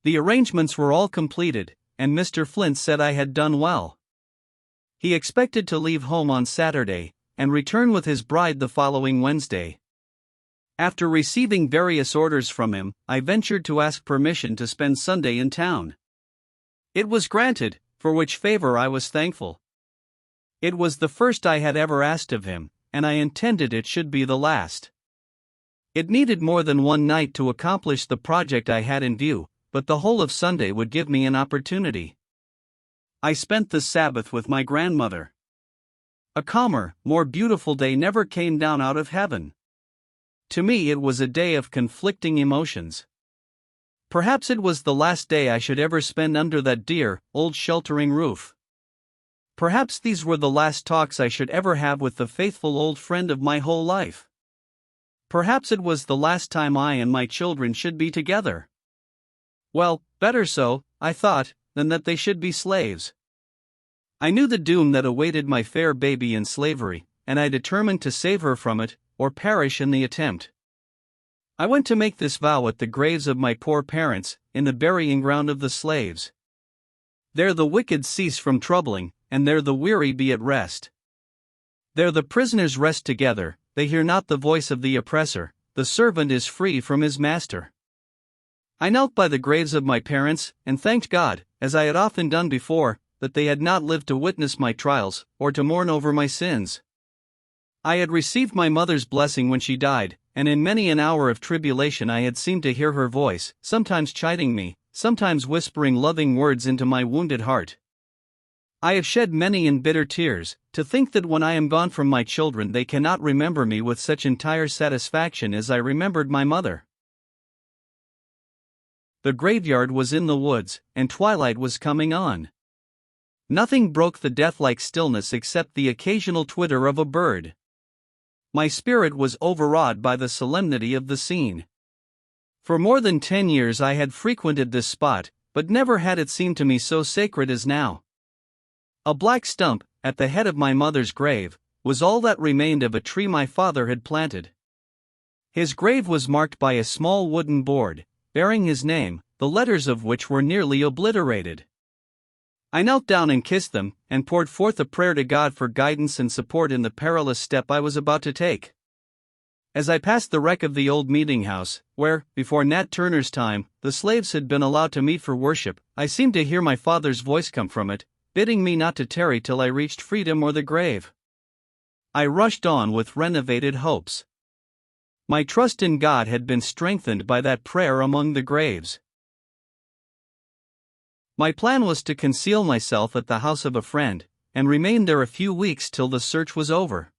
The arrangements were all completed, and Mr. Flint said I had done well. He expected to leave home on Saturday, and return with his bride the following Wednesday. After receiving various orders from him, I ventured to ask permission to spend Sunday in town. It was granted, for which favor I was thankful. It was the first I had ever asked of him, and I intended it should be the last. It needed more than one night to accomplish the project I had in view, but the whole of Sunday would give me an opportunity. I spent the Sabbath with my grandmother. A calmer, more beautiful day never came down out of heaven. To me it was a day of conflicting emotions. Perhaps it was the last day I should ever spend under that dear, old sheltering roof. Perhaps these were the last talks I should ever have with the faithful old friend of my whole life. Perhaps it was the last time I and my children should be together. Well, better so, I thought, than that they should be slaves. I knew the doom that awaited my fair baby in slavery, and I determined to save her from it, or perish in the attempt. I went to make this vow at the graves of my poor parents, in the burying ground of the slaves. There the wicked cease from troubling, and there the weary be at rest. There the prisoners rest together, they hear not the voice of the oppressor, the servant is free from his master. I knelt by the graves of my parents, and thanked God, as I had often done before, that they had not lived to witness my trials, or to mourn over my sins. I had received my mother's blessing when she died, and in many an hour of tribulation I had seemed to hear her voice, sometimes chiding me, sometimes whispering loving words into my wounded heart. I have shed many and bitter tears, to think that when I am gone from my children they cannot remember me with such entire satisfaction as I remembered my mother. The graveyard was in the woods, and twilight was coming on. Nothing broke the death-like stillness except the occasional twitter of a bird. My spirit was overawed by the solemnity of the scene. For more than 10 years I had frequented this spot, but never had it seemed to me so sacred as now. A black stump, at the head of my mother's grave, was all that remained of a tree my father had planted. His grave was marked by a small wooden board, bearing his name, the letters of which were nearly obliterated. I knelt down and kissed them, and poured forth a prayer to God for guidance and support in the perilous step I was about to take. As I passed the wreck of the old meeting house, where, before Nat Turner's time, the slaves had been allowed to meet for worship, I seemed to hear my father's voice come from it, bidding me not to tarry till I reached freedom or the grave. I rushed on with renovated hopes. My trust in God had been strengthened by that prayer among the graves. My plan was to conceal myself at the house of a friend, and remain there a few weeks till the search was over.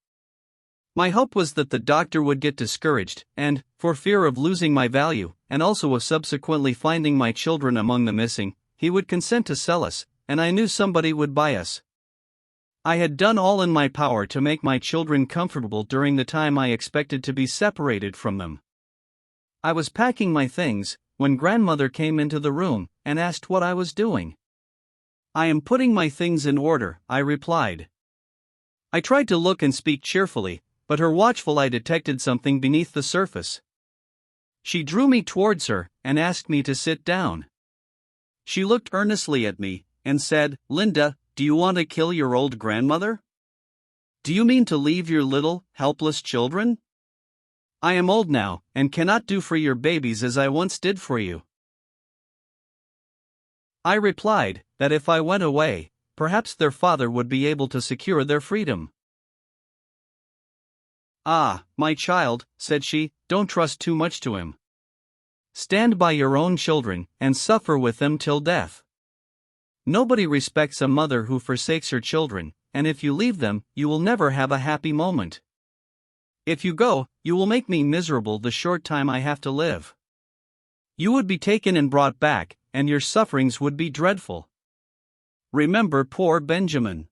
My hope was that the doctor would get discouraged, and, for fear of losing my value, and also of subsequently finding my children among the missing, he would consent to sell us, and I knew somebody would buy us. I had done all in my power to make my children comfortable during the time I expected to be separated from them. I was packing my things, when grandmother came into the room, and asked what I was doing. "I am putting my things in order," I replied. I tried to look and speak cheerfully, but her watchful eye detected something beneath the surface. She drew me towards her and asked me to sit down. She looked earnestly at me and said, "Linda, do you want to kill your old grandmother? Do you mean to leave your little, helpless children? I am old now and cannot do for your babies as I once did for you." I replied that if I went away, perhaps their father would be able to secure their freedom. "Ah, my child," said she, "don't trust too much to him. Stand by your own children and suffer with them till death. Nobody respects a mother who forsakes her children, and if you leave them, you will never have a happy moment. If you go, you will make me miserable the short time I have to live. You would be taken and brought back, and your sufferings would be dreadful. Remember poor Benjamin.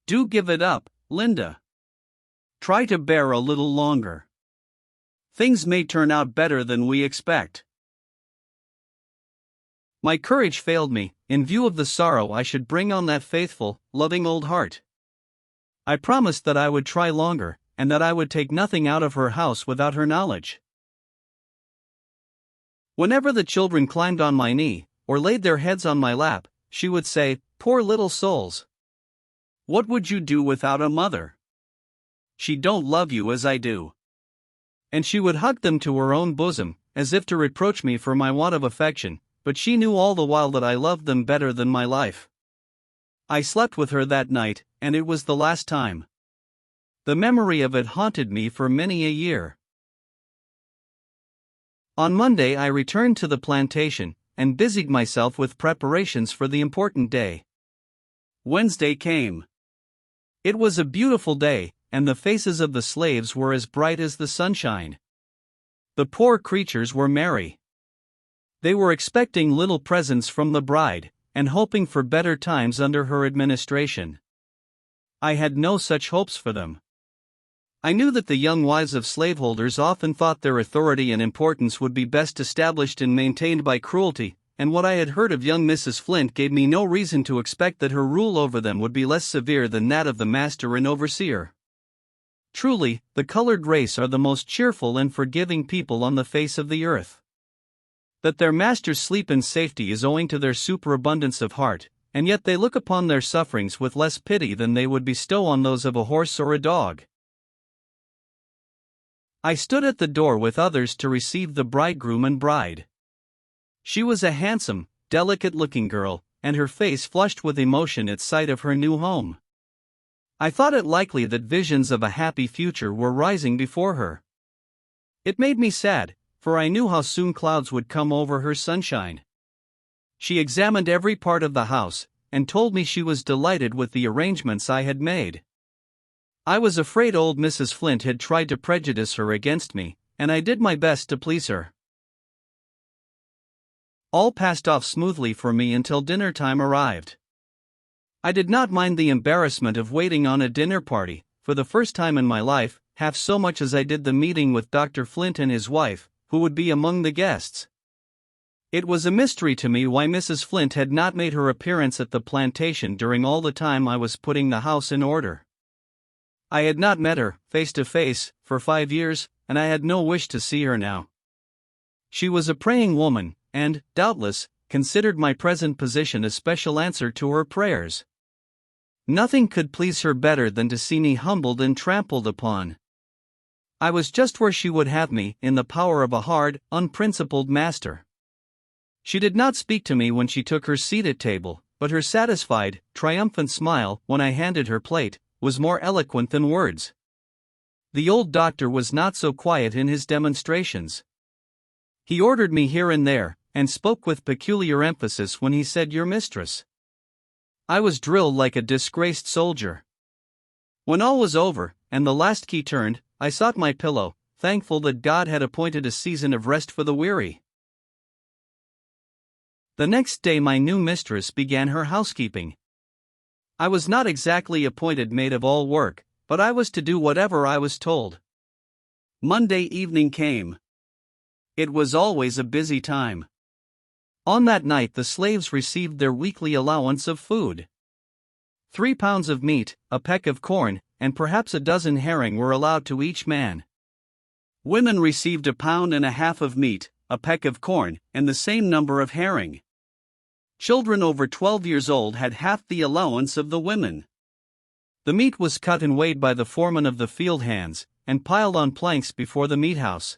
Do give it up, Linda. Try to bear a little longer. Things may turn out better than we expect." My courage failed me, in view of the sorrow I should bring on that faithful, loving old heart. I promised that I would try longer, and that I would take nothing out of her house without her knowledge. Whenever the children climbed on my knee, or laid their heads on my lap, she would say, "Poor little souls. What would you do without a mother? She don't love you as I do." And she would hug them to her own bosom, as if to reproach me for my want of affection, but she knew all the while that I loved them better than my life. I slept with her that night, and it was the last time. The memory of it haunted me for many a year. On Monday I returned to the plantation, and busied myself with preparations for the important day. Wednesday came. It was a beautiful day, and the faces of the slaves were as bright as the sunshine. The poor creatures were merry. They were expecting little presents from the bride, and hoping for better times under her administration. I had no such hopes for them. I knew that the young wives of slaveholders often thought their authority and importance would be best established and maintained by cruelty, and what I had heard of young Mrs. Flint gave me no reason to expect that her rule over them would be less severe than that of the master and overseer. Truly, the colored race are the most cheerful and forgiving people on the face of the earth. That their masters sleep in safety is owing to their superabundance of heart, and yet they look upon their sufferings with less pity than they would bestow on those of a horse or a dog. I stood at the door with others to receive the bridegroom and bride. She was a handsome, delicate-looking girl, and her face flushed with emotion at sight of her new home. I thought it likely that visions of a happy future were rising before her. It made me sad, for I knew how soon clouds would come over her sunshine. She examined every part of the house, and told me she was delighted with the arrangements I had made. I was afraid old Mrs. Flint had tried to prejudice her against me, and I did my best to please her. All passed off smoothly for me until dinner time arrived. I did not mind the embarrassment of waiting on a dinner party, for the first time in my life, half so much as I did the meeting with Dr. Flint and his wife, who would be among the guests. It was a mystery to me why Mrs. Flint had not made her appearance at the plantation during all the time I was putting the house in order. I had not met her, face to face, for 5 years, and I had no wish to see her now. She was a praying woman, and, doubtless, considered my present position a special answer to her prayers. Nothing could please her better than to see me humbled and trampled upon. I was just where she would have me, in the power of a hard, unprincipled master. She did not speak to me when she took her seat at table, but her satisfied, triumphant smile, when I handed her plate, was more eloquent than words. The old doctor was not so quiet in his demonstrations. He ordered me here and there, and spoke with peculiar emphasis when he said "your mistress." I was drilled like a disgraced soldier. When all was over, and the last key turned, I sought my pillow, thankful that God had appointed a season of rest for the weary. The next day my new mistress began her housekeeping. I was not exactly appointed maid of all work, but I was to do whatever I was told. Monday evening came. It was always a busy time. On that night the slaves received their weekly allowance of food. 3 pounds of meat, a peck of corn, and perhaps a dozen herring were allowed to each man. Women received 1.5 pounds of meat, a peck of corn, and the same number of herring. Children over 12 years old had half the allowance of the women. The meat was cut and weighed by the foreman of the field hands, and piled on planks before the meat house.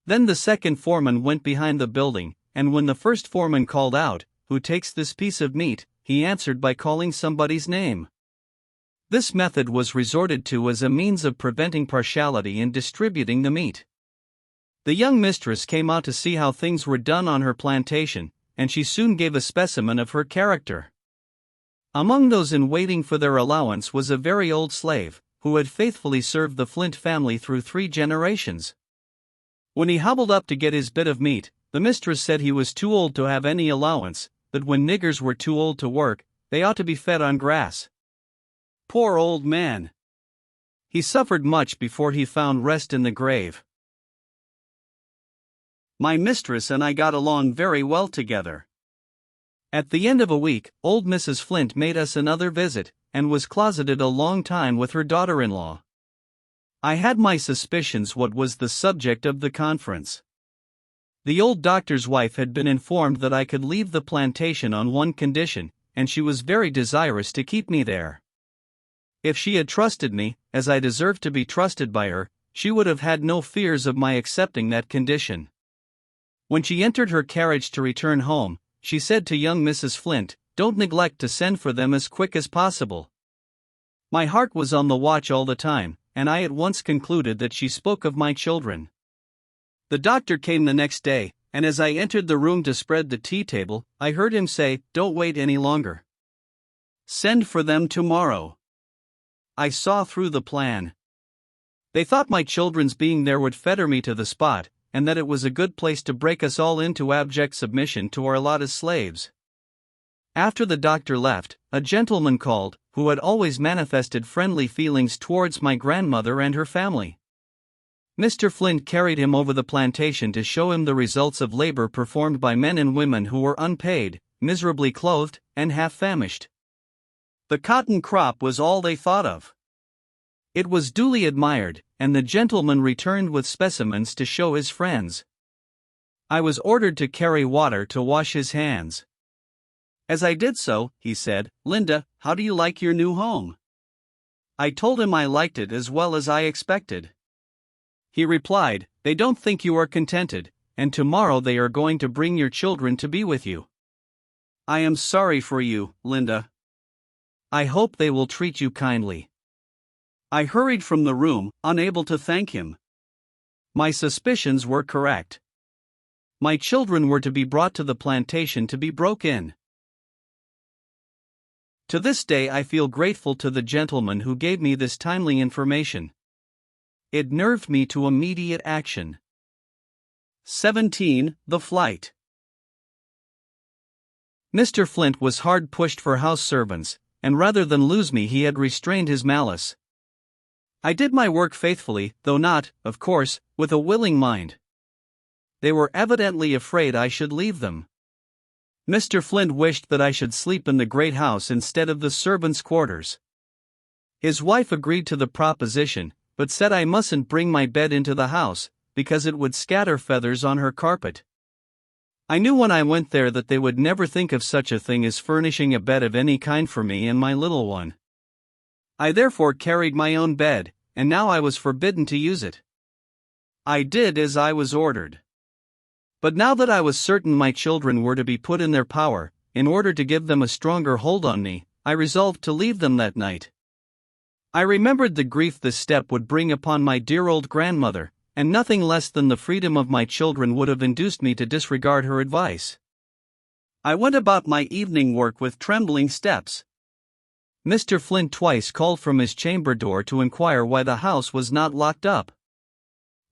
Then the second foreman went behind the building, and when the first foreman called out, "Who takes this piece of meat?" he answered by calling somebody's name. This method was resorted to as a means of preventing partiality in distributing the meat. The young mistress came out to see how things were done on her plantation, and she soon gave a specimen of her character. Among those in waiting for their allowance was a very old slave, who had faithfully served the Flint family through 3 generations. When he hobbled up to get his bit of meat, the mistress said he was too old to have any allowance, that when niggers were too old to work, they ought to be fed on grass. Poor old man! He suffered much before he found rest in the grave. My mistress and I got along very well together. At the end of a week, old Mrs. Flint made us another visit, and was closeted a long time with her daughter-in-law. I had my suspicions what was the subject of the conference. The old doctor's wife had been informed that I could leave the plantation on one condition, and she was very desirous to keep me there. If she had trusted me, as I deserved to be trusted by her, she would have had no fears of my accepting that condition. When she entered her carriage to return home, she said to young Mrs. Flint, "Don't neglect to send for them as quick as possible." My heart was on the watch all the time, and I at once concluded that she spoke of my children. The doctor came the next day, and as I entered the room to spread the tea table, I heard him say, "Don't wait any longer. Send for them tomorrow." I saw through the plan. They thought my children's being there would fetter me to the spot, and that it was a good place to break us all into abject submission to our lot as slaves. After the doctor left, a gentleman called, who had always manifested friendly feelings towards my grandmother and her family. Mr. Flint carried him over the plantation to show him the results of labor performed by men and women who were unpaid, miserably clothed, and half famished. The cotton crop was all they thought of. It was duly admired, and the gentleman returned with specimens to show his friends. I was ordered to carry water to wash his hands. As I did so, he said, "Linda, how do you like your new home?" I told him I liked it as well as I expected. He replied, "They don't think you are contented, and tomorrow they are going to bring your children to be with you. I am sorry for you, Linda. I hope they will treat you kindly." I hurried from the room, unable to thank him. My suspicions were correct. My children were to be brought to the plantation to be broke in. To this day I feel grateful to the gentleman who gave me this timely information. It nerved me to immediate action. 17. The Flight. Mr. Flint was hard pushed for house servants, and rather than lose me he had restrained his malice. I did my work faithfully, though not, of course, with a willing mind. They were evidently afraid I should leave them. Mr. Flint wished that I should sleep in the great house instead of the servants' quarters. His wife agreed to the proposition, but said I mustn't bring my bed into the house, because it would scatter feathers on her carpet. I knew when I went there that they would never think of such a thing as furnishing a bed of any kind for me and my little one. I therefore carried my own bed, and now I was forbidden to use it. I did as I was ordered. But now that I was certain my children were to be put in their power, in order to give them a stronger hold on me, I resolved to leave them that night. I remembered the grief this step would bring upon my dear old grandmother, and nothing less than the freedom of my children would have induced me to disregard her advice. I went about my evening work with trembling steps. Mr. Flint twice called from his chamber door to inquire why the house was not locked up.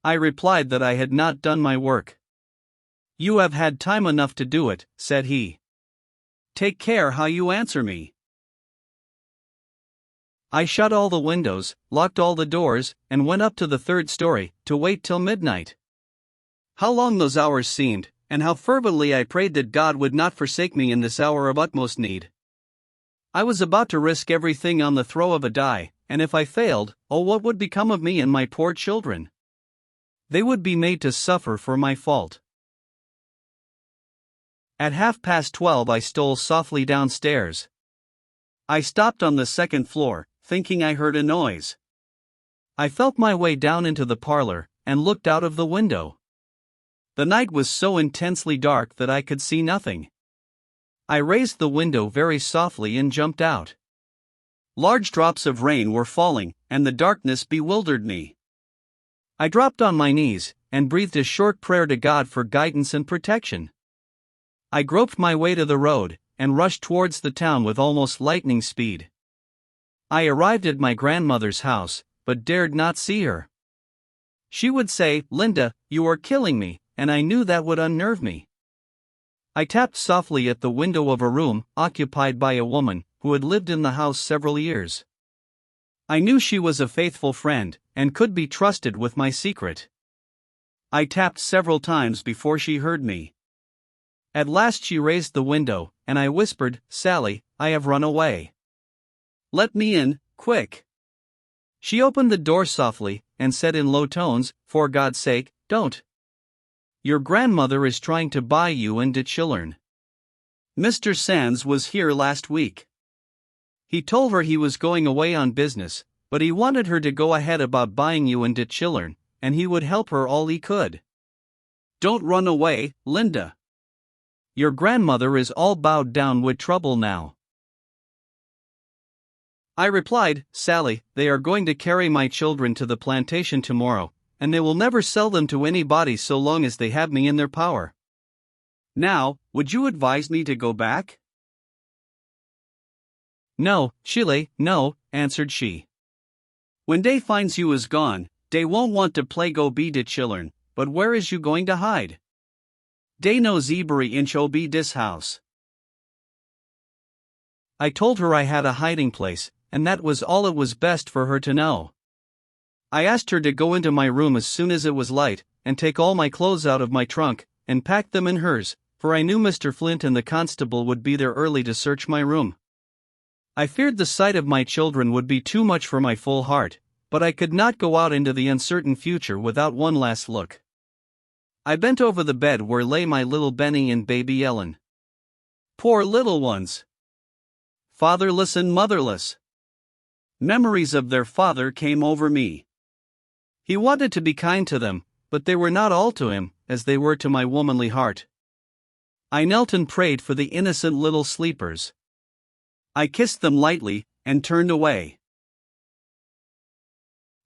I replied that I had not done my work. "You have had time enough to do it," said he. "Take care how you answer me." I shut all the windows, locked all the doors, and went up to the 3rd story, to wait till midnight. How long those hours seemed, and how fervently I prayed that God would not forsake me in this hour of utmost need. I was about to risk everything on the throw of a die, and if I failed, oh, what would become of me and my poor children? They would be made to suffer for my fault. At 12:30 I stole softly downstairs. I stopped on the second floor, thinking I heard a noise. I felt my way down into the parlor, and looked out of the window. The night was so intensely dark that I could see nothing. I raised the window very softly and jumped out. Large drops of rain were falling, and the darkness bewildered me. I dropped on my knees, and breathed a short prayer to God for guidance and protection. I groped my way to the road, and rushed towards the town with almost lightning speed. I arrived at my grandmother's house, but dared not see her. She would say, "Linda, you are killing me," and I knew that would unnerve me. I tapped softly at the window of a room occupied by a woman who had lived in the house several years. I knew she was a faithful friend, and could be trusted with my secret. I tapped several times before she heard me. At last she raised the window, and I whispered, "Sally, I have run away. Let me in, quick." She opened the door softly, and said in low tones, "For God's sake, don't. Your grandmother is trying to buy you and the children. Mr. Sands was here last week. He told her he was going away on business, but he wanted her to go ahead about buying you and the children, and he would help her all he could. Don't run away, Linda. Your grandmother is all bowed down with trouble now." I replied, "Sally, they are going to carry my children to the plantation tomorrow, and they will never sell them to anybody so long as they have me in their power. Now, would you advise me to go back?" "No, Chile, no," answered she. "When they finds you is gone, they won't want to play go be de children, but where is you going to hide? Dey no zebery inch be dis house." I told her I had a hiding place, and that was all it was best for her to know. I asked her to go into my room as soon as it was light, and take all my clothes out of my trunk, and pack them in hers, for I knew Mr. Flint and the constable would be there early to search my room. I feared the sight of my children would be too much for my full heart, but I could not go out into the uncertain future without one last look. I bent over the bed where lay my little Benny and baby Ellen. Poor little ones! Fatherless and motherless. Memories of their father came over me. He wanted to be kind to them, but they were not all to him, as they were to my womanly heart. I knelt and prayed for the innocent little sleepers. I kissed them lightly, and turned away.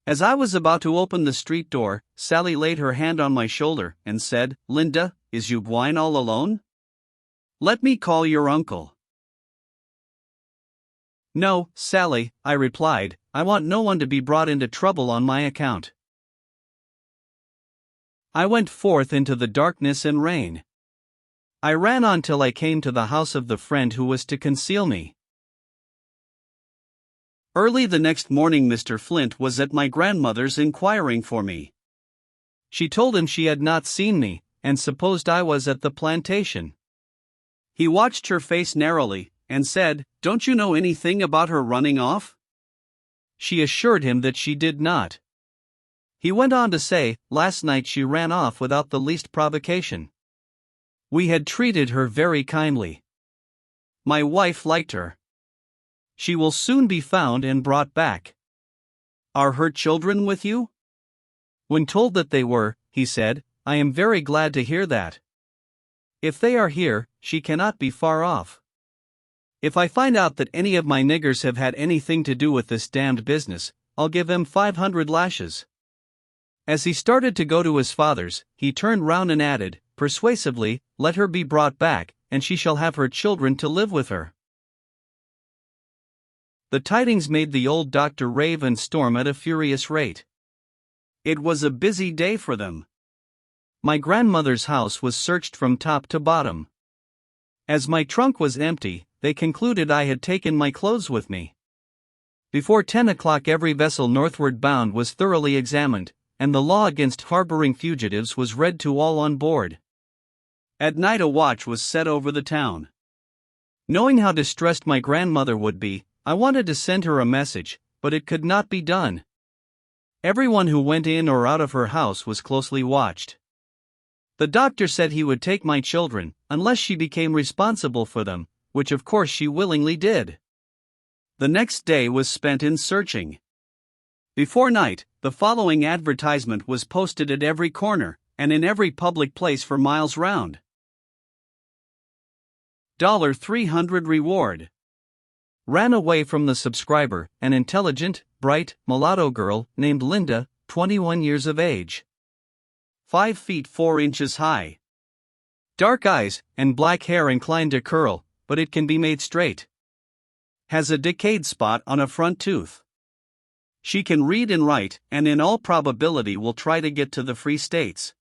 As I was about to open the street door, Sally laid her hand on my shoulder, and said, "Linda, is you gwine all alone? Let me call your uncle." "No, Sally," I replied, "I want no one to be brought into trouble on my account." I went forth into the darkness and rain. I ran on till I came to the house of the friend who was to conceal me. Early the next morning Mr. Flint was at my grandmother's inquiring for me. She told him she had not seen me, and supposed I was at the plantation. He watched her face narrowly, and said, "Don't you know anything about her running off?" She assured him that she did not. He went on to say, "Last night she ran off without the least provocation. We had treated her very kindly. My wife liked her. She will soon be found and brought back. Are her children with you?" When told that they were, he said, "I am very glad to hear that. If they are here, she cannot be far off. If I find out that any of my niggers have had anything to do with this damned business, I'll give them 500 lashes." As he started to go to his father's, he turned round and added, persuasively, "Let her be brought back, and she shall have her children to live with her." The tidings made the old doctor rave and storm at a furious rate. It was a busy day for them. My grandmother's house was searched from top to bottom. As my trunk was empty, they concluded I had taken my clothes with me. Before 10 o'clock every vessel northward bound was thoroughly examined, and the law against harboring fugitives was read to all on board. At night a watch was set over the town. Knowing how distressed my grandmother would be, I wanted to send her a message, but it could not be done. Everyone who went in or out of her house was closely watched. The doctor said he would take my children, unless she became responsible for them, which of course she willingly did. The next day was spent in searching. Before night, the following advertisement was posted at every corner, and in every public place for miles round. $300 reward. Ran away from the subscriber, an intelligent, bright, mulatto girl named Linda, 21 years of age. 5 feet 4 inches high. Dark eyes, and black hair inclined to curl, but it can be made straight. Has a decayed spot on a front tooth. She can read and write, and in all probability will try to get to the Free States.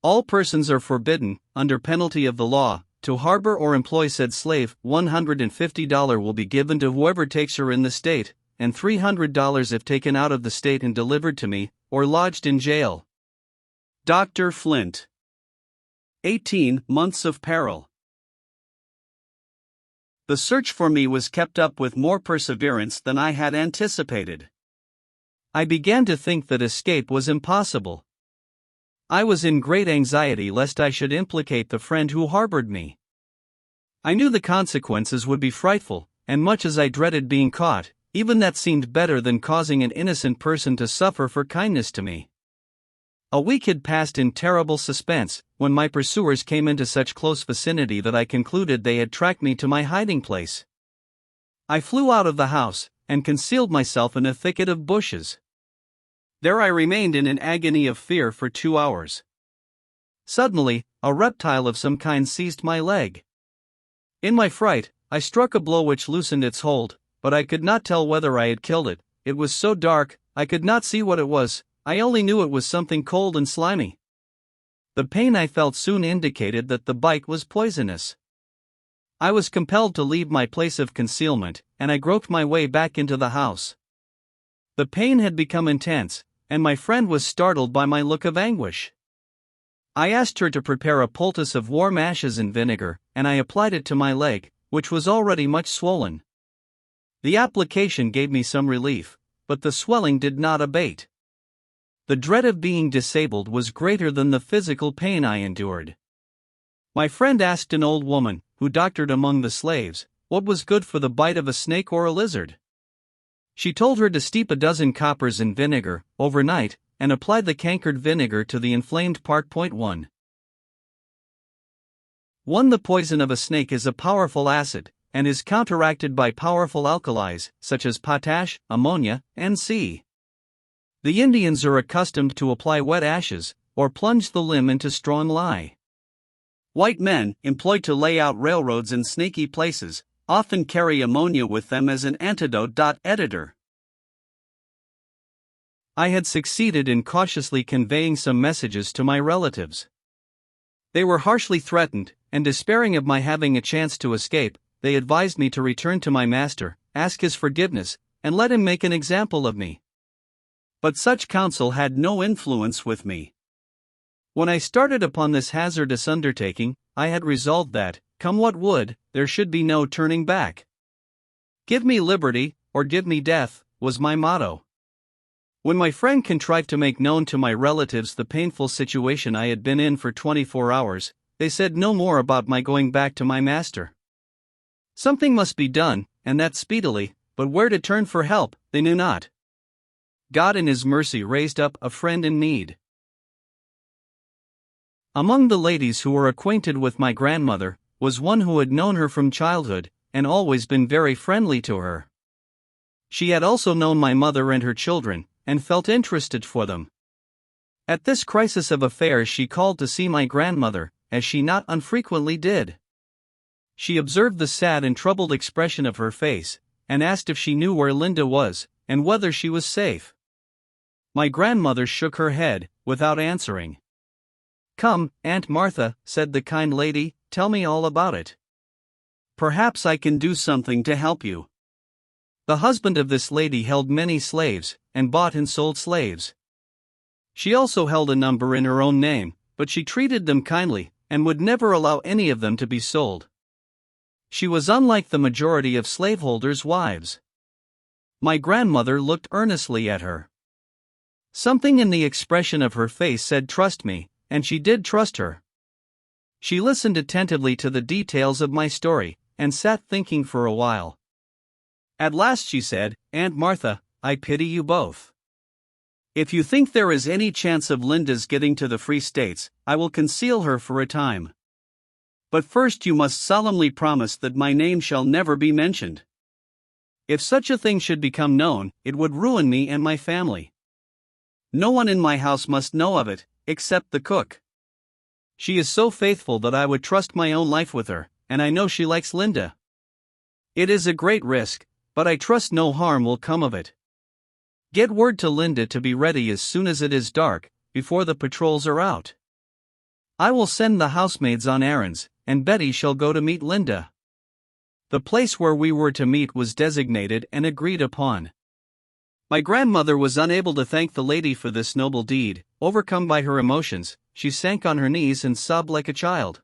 All persons are forbidden, under penalty of the law, to harbor or employ said slave. $150 will be given to whoever takes her in the state, and $300 if taken out of the state and delivered to me, or lodged in jail. Dr. Flint. 18 months of peril. The search for me was kept up with more perseverance than I had anticipated. I began to think that escape was impossible. I was in great anxiety lest I should implicate the friend who harbored me. I knew the consequences would be frightful, and much as I dreaded being caught, even that seemed better than causing an innocent person to suffer for kindness to me. A week had passed in terrible suspense, when my pursuers came into such close vicinity that I concluded they had tracked me to my hiding place. I flew out of the house, and concealed myself in a thicket of bushes. There I remained in an agony of fear for 2 hours. Suddenly, a reptile of some kind seized my leg. In my fright, I struck a blow which loosened its hold, but I could not tell whether I had killed it. It was so dark, I could not see what it was. I only knew it was something cold and slimy. The pain I felt soon indicated that the bite was poisonous. I was compelled to leave my place of concealment, and I groped my way back into the house. The pain had become intense, and my friend was startled by my look of anguish. I asked her to prepare a poultice of warm ashes and vinegar, and I applied it to my leg, which was already much swollen. The application gave me some relief, but the swelling did not abate. The dread of being disabled was greater than the physical pain I endured. My friend asked an old woman, who doctored among the slaves, what was good for the bite of a snake or a lizard. She told her to steep 12 coppers in vinegar, overnight, and apply the cankered vinegar to the inflamed part. 1. The poison of a snake is a powerful acid, and is counteracted by powerful alkalis, such as potash, ammonia, and C. The Indians are accustomed to apply wet ashes, or plunge the limb into strong lye. White men, employed to lay out railroads in snaky places, often carry ammonia with them as an antidote. Editor. I had succeeded in cautiously conveying some messages to my relatives. They were harshly threatened, and despairing of my having a chance to escape, they advised me to return to my master, ask his forgiveness, and let him make an example of me. But such counsel had no influence with me. When I started upon this hazardous undertaking, I had resolved that, come what would, there should be no turning back. Give me liberty, or give me death, was my motto. When my friend contrived to make known to my relatives the painful situation I had been in for 24 hours, they said no more about my going back to my master. Something must be done, and that speedily, but where to turn for help, they knew not. God in His mercy raised up a friend in need. Among the ladies who were acquainted with my grandmother, was one who had known her from childhood, and always been very friendly to her. She had also known my mother and her children, and felt interested for them. At this crisis of affairs she called to see my grandmother, as she not unfrequently did. She observed the sad and troubled expression of her face, and asked if she knew where Linda was, and whether she was safe. My grandmother shook her head, without answering. "Come, Aunt Martha," said the kind lady, "tell me all about it. Perhaps I can do something to help you." The husband of this lady held many slaves, and bought and sold slaves. She also held a number in her own name, but she treated them kindly, and would never allow any of them to be sold. She was unlike the majority of slaveholders' wives. My grandmother looked earnestly at her. Something in the expression of her face said trust me, and she did trust her. She listened attentively to the details of my story, and sat thinking for a while. At last she said, Aunt Martha, I pity you both. If you think there is any chance of Linda's getting to the Free States, I will conceal her for a time. But first you must solemnly promise that my name shall never be mentioned. If such a thing should become known, it would ruin me and my family. No one in my house must know of it, except the cook. She is so faithful that I would trust my own life with her, and I know she likes Linda. It is a great risk, but I trust no harm will come of it. Get word to Linda to be ready as soon as it is dark, before the patrols are out. I will send the housemaids on errands, and Betty shall go to meet Linda. The place where we were to meet was designated and agreed upon. My grandmother was unable to thank the lady for this noble deed. Overcome by her emotions, she sank on her knees and sobbed like a child.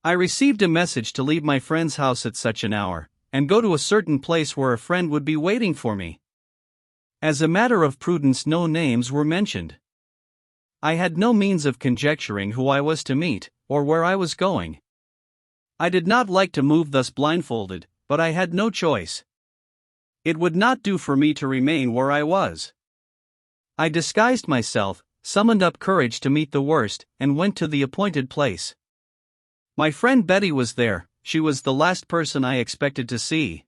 I received a message to leave my friend's house at such an hour, and go to a certain place where a friend would be waiting for me. As a matter of prudence, no names were mentioned. I had no means of conjecturing who I was to meet, or where I was going. I did not like to move thus blindfolded, but I had no choice. It would not do for me to remain where I was. I disguised myself, summoned up courage to meet the worst, and went to the appointed place. My friend Betty was there. She was the last person I expected to see.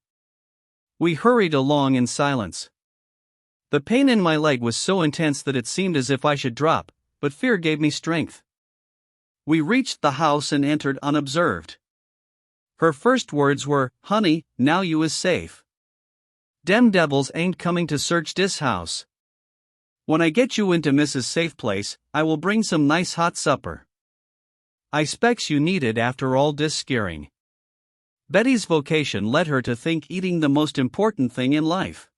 We hurried along in silence. The pain in my leg was so intense that it seemed as if I should drop, but fear gave me strength. We reached the house and entered unobserved. Her first words were, "Honey, now you is safe. Dem devils ain't coming to search dis house. When I get you into Mrs. Safe Place, I will bring some nice hot supper. I specs you need it after all dis scaring." Betty's vocation led her to think eating the most important thing in life.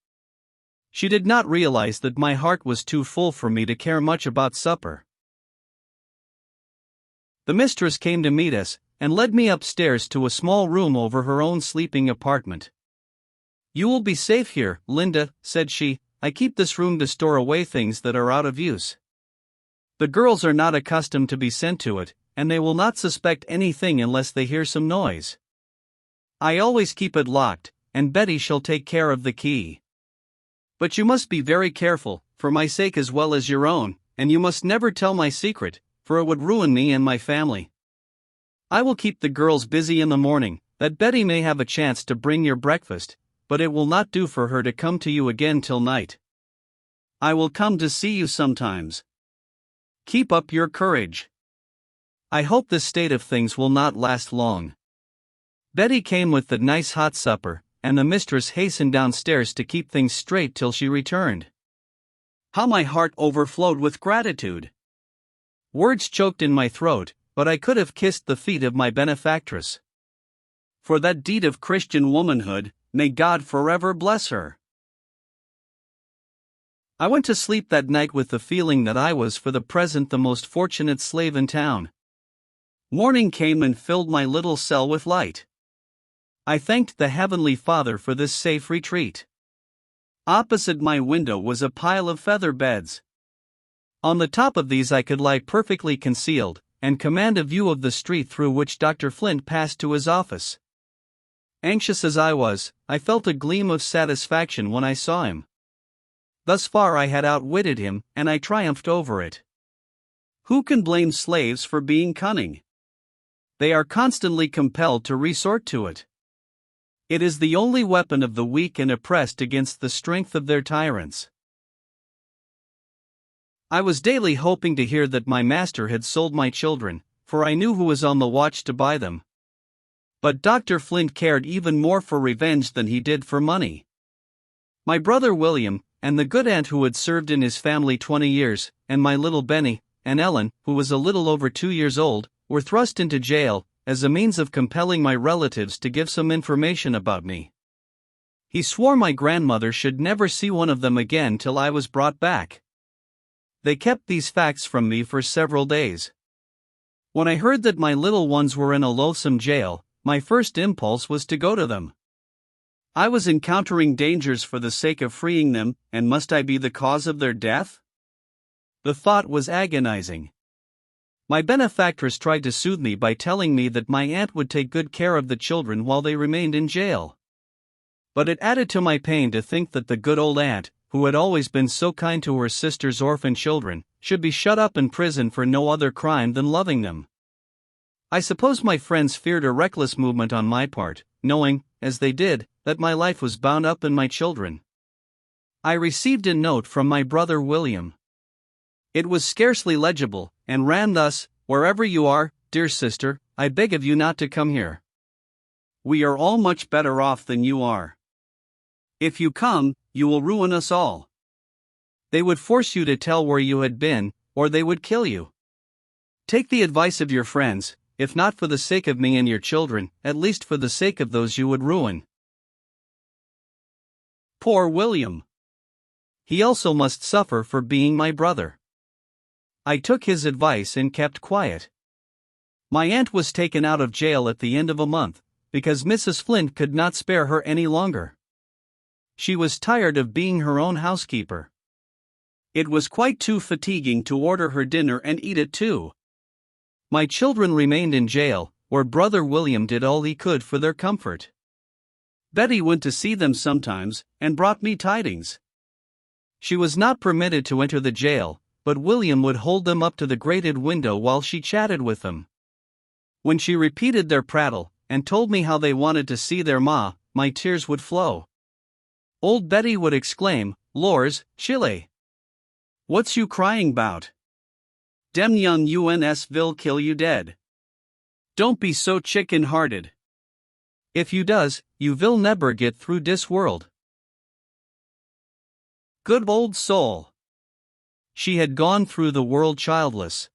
She did not realize that my heart was too full for me to care much about supper. The mistress came to meet us, and led me upstairs to a small room over her own sleeping apartment. "You will be safe here, Linda," said she. "I keep this room to store away things that are out of use. The girls are not accustomed to be sent to it, and they will not suspect anything unless they hear some noise. I always keep it locked, and Betty shall take care of the key. But you must be very careful, for my sake as well as your own, and you must never tell my secret, for it would ruin me and my family. I will keep the girls busy in the morning, that Betty may have a chance to bring your breakfast, but it will not do for her to come to you again till night. I will come to see you sometimes. Keep up your courage. I hope this state of things will not last long." Betty came with the nice hot supper, and the mistress hastened downstairs to keep things straight till she returned. How my heart overflowed with gratitude! Words choked in my throat, but I could have kissed the feet of my benefactress. For that deed of Christian womanhood, may God forever bless her. I went to sleep that night with the feeling that I was for the present the most fortunate slave in town. Morning came and filled my little cell with light. I thanked the Heavenly Father for this safe retreat. Opposite my window was a pile of feather beds. On the top of these I could lie perfectly concealed, and command a view of the street through which Dr. Flint passed to his office. Anxious as I was, I felt a gleam of satisfaction when I saw him. Thus far I had outwitted him, and I triumphed over it. Who can blame slaves for being cunning? They are constantly compelled to resort to it. It is the only weapon of the weak and oppressed against the strength of their tyrants. I was daily hoping to hear that my master had sold my children, for I knew who was on the watch to buy them. But Dr. Flint cared even more for revenge than he did for money. My brother William, and the good aunt who had served in his family 20 years, and my little Benny, and Ellen, who was a little over 2 years old, were thrust into jail, as a means of compelling my relatives to give some information about me. He swore my grandmother should never see one of them again till I was brought back. They kept these facts from me for several days. When I heard that my little ones were in a loathsome jail, my first impulse was to go to them. I was encountering dangers for the sake of freeing them, and must I be the cause of their death? The thought was agonizing. My benefactress tried to soothe me by telling me that my aunt would take good care of the children while they remained in jail. But it added to my pain to think that the good old aunt, who had always been so kind to her sister's orphan children, should be shut up in prison for no other crime than loving them. I suppose my friends feared a reckless movement on my part, knowing, as they did, that my life was bound up in my children. I received a note from my brother William. It was scarcely legible, and ran thus: "Wherever you are, dear sister, I beg of you not to come here. We are all much better off than you are. If you come, you will ruin us all. They would force you to tell where you had been, or they would kill you. Take the advice of your friends, if not for the sake of me and your children, at least for the sake of those you would ruin." Poor William! He also must suffer for being my brother. I took his advice and kept quiet. My aunt was taken out of jail at the end of a month, because Mrs. Flint could not spare her any longer. She was tired of being her own housekeeper. It was quite too fatiguing to order her dinner and eat it too. My children remained in jail, where brother William did all he could for their comfort. Betty went to see them sometimes, and brought me tidings. She was not permitted to enter the jail, but William would hold them up to the grated window while she chatted with them. When she repeated their prattle, and told me how they wanted to see their ma, my tears would flow. Old Betty would exclaim, "Lors, Chile! What's you crying 'bout? Dem young uns vill kill you dead. Don't be so chicken-hearted. If you does, you vill neber get through dis world." Good old soul! She had gone through the world childless.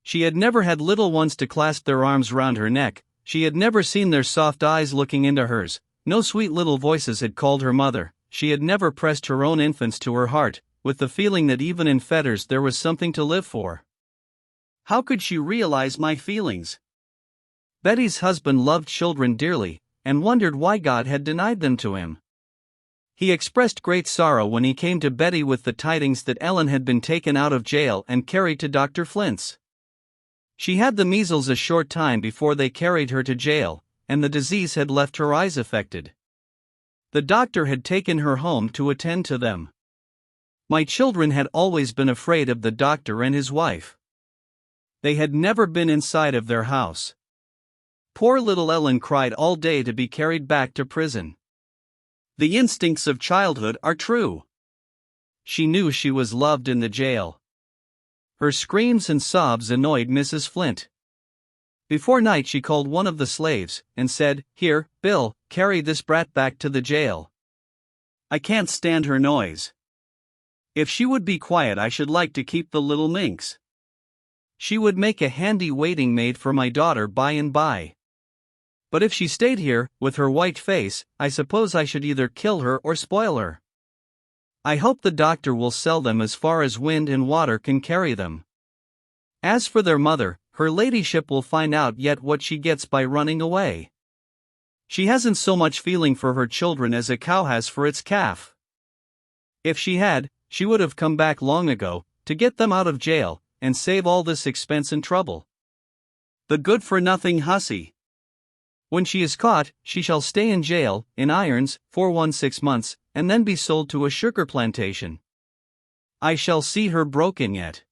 She had never had little ones to clasp their arms round her neck, she had never seen their soft eyes looking into hers, no sweet little voices had called her mother, she had never pressed her own infants to her heart, with the feeling that even in fetters there was something to live for. How could she realize my feelings? Betty's husband loved children dearly, and wondered why God had denied them to him. He expressed great sorrow when he came to Betty with the tidings that Ellen had been taken out of jail and carried to Dr. Flint's. She had the measles a short time before they carried her to jail, and the disease had left her eyes affected. The doctor had taken her home to attend to them. My children had always been afraid of the doctor and his wife. They had never been inside of their house. Poor little Ellen cried all day to be carried back to prison. The instincts of childhood are true. She knew she was loved in the jail. Her screams and sobs annoyed Mrs. Flint. Before night she called one of the slaves, and said, "Here, Bill, carry this brat back to the jail. I can't stand her noise. If she would be quiet I should like to keep the little minx. She would make a handy waiting maid for my daughter by and by. But if she stayed here, with her white face, I suppose I should either kill her or spoil her. I hope the doctor will sell them as far as wind and water can carry them. As for their mother, her ladyship will find out yet what she gets by running away. She hasn't so much feeling for her children as a cow has for its calf. If she had, she would have come back long ago, to get them out of jail, and save all this expense and trouble. The good-for-nothing hussy. When she is caught, she shall stay in jail, in irons, for 6 months, and then be sold to a sugar plantation. I shall see her broken yet.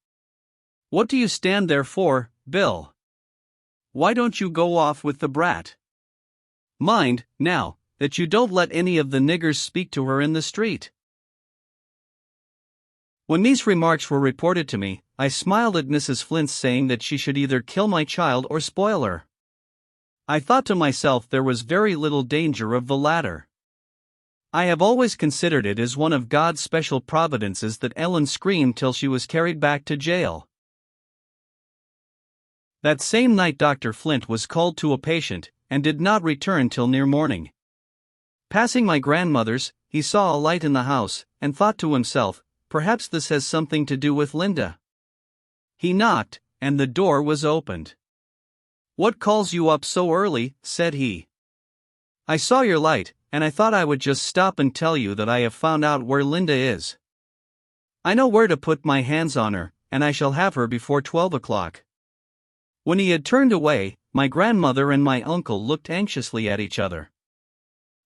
What do you stand there for, Bill? Why don't you go off with the brat? Mind, now, that you don't let any of the niggers speak to her in the street." When these remarks were reported to me, I smiled at Mrs. Flint's saying that she should either kill my child or spoil her. I thought to myself there was very little danger of the latter. I have always considered it as one of God's special providences that Ellen screamed till she was carried back to jail. That same night Dr. Flint was called to a patient, and did not return till near morning. Passing my grandmother's, he saw a light in the house, and thought to himself, perhaps this has something to do with Linda. He knocked, and the door was opened. "What calls you up so early?" said he. I saw your light, and I thought I would just stop and tell you that I have found out where Linda is. I know where to put my hands on her, and I shall have her before 12 o'clock. When he had turned away, my grandmother and my uncle looked anxiously at each other.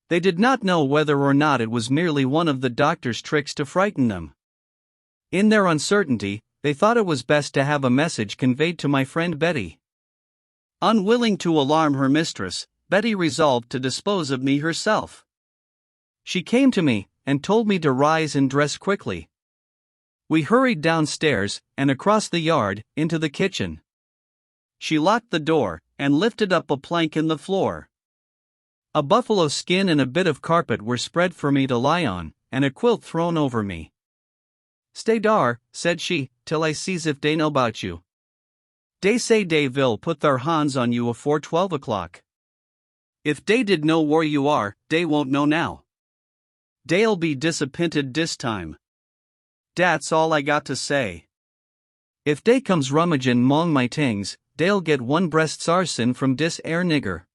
They did not know whether or not it was merely one of the doctor's tricks to frighten them. In their uncertainty, they thought it was best to have a message conveyed to my friend Betty. Unwilling to alarm her mistress, Betty resolved to dispose of me herself. She came to me, and told me to rise and dress quickly. We hurried downstairs, and across the yard, into the kitchen. She locked the door, and lifted up a plank in the floor. A buffalo skin and a bit of carpet were spread for me to lie on, and a quilt thrown over me. "Stay dar," said she, "till I sees if dey know bout you. Dey say dey will put thar hands on you afore 12 o'clock. If dey did know where you are, dey won't know now. Dey'll be disappointed dis time. Dat's all I got to say. If dey comes rummagin' 'mong my tings, dey'll get one breast sarsin from dis air nigger."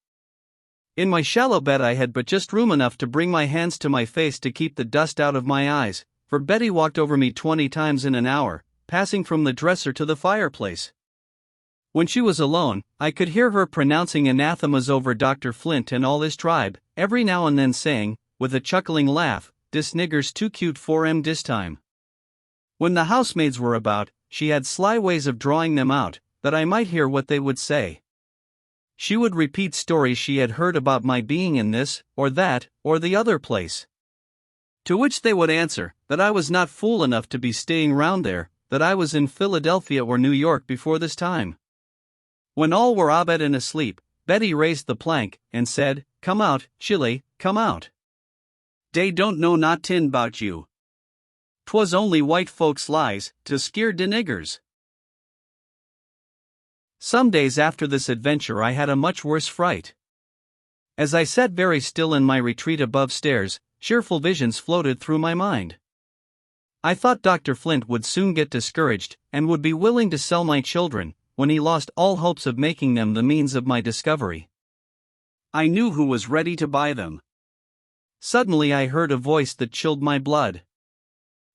In my shallow bed I had but just room enough to bring my hands to my face to keep the dust out of my eyes, for Betty walked over me 20 times in an hour, passing from the dresser to the fireplace. When she was alone, I could hear her pronouncing anathemas over Dr. Flint and all his tribe, every now and then saying, with a chuckling laugh, "Dis nigger's too cute for 'em dis time." When the housemaids were about, she had sly ways of drawing them out, that I might hear what they would say. She would repeat stories she had heard about my being in this, or that, or the other place. To which they would answer, that I was not fool enough to be staying round there, that I was in Philadelphia or New York before this time. When all were abed and asleep, Betty raised the plank, and said, "Come out, Chile, come out. Dey don't know notin' bout you. 'Twas only white folks' lies, to skeer de niggers." Some days after this adventure I had a much worse fright. As I sat very still in my retreat above stairs, cheerful visions floated through my mind. I thought Dr. Flint would soon get discouraged, and would be willing to sell my children, when he lost all hopes of making them the means of my discovery. I knew who was ready to buy them. Suddenly I heard a voice that chilled my blood.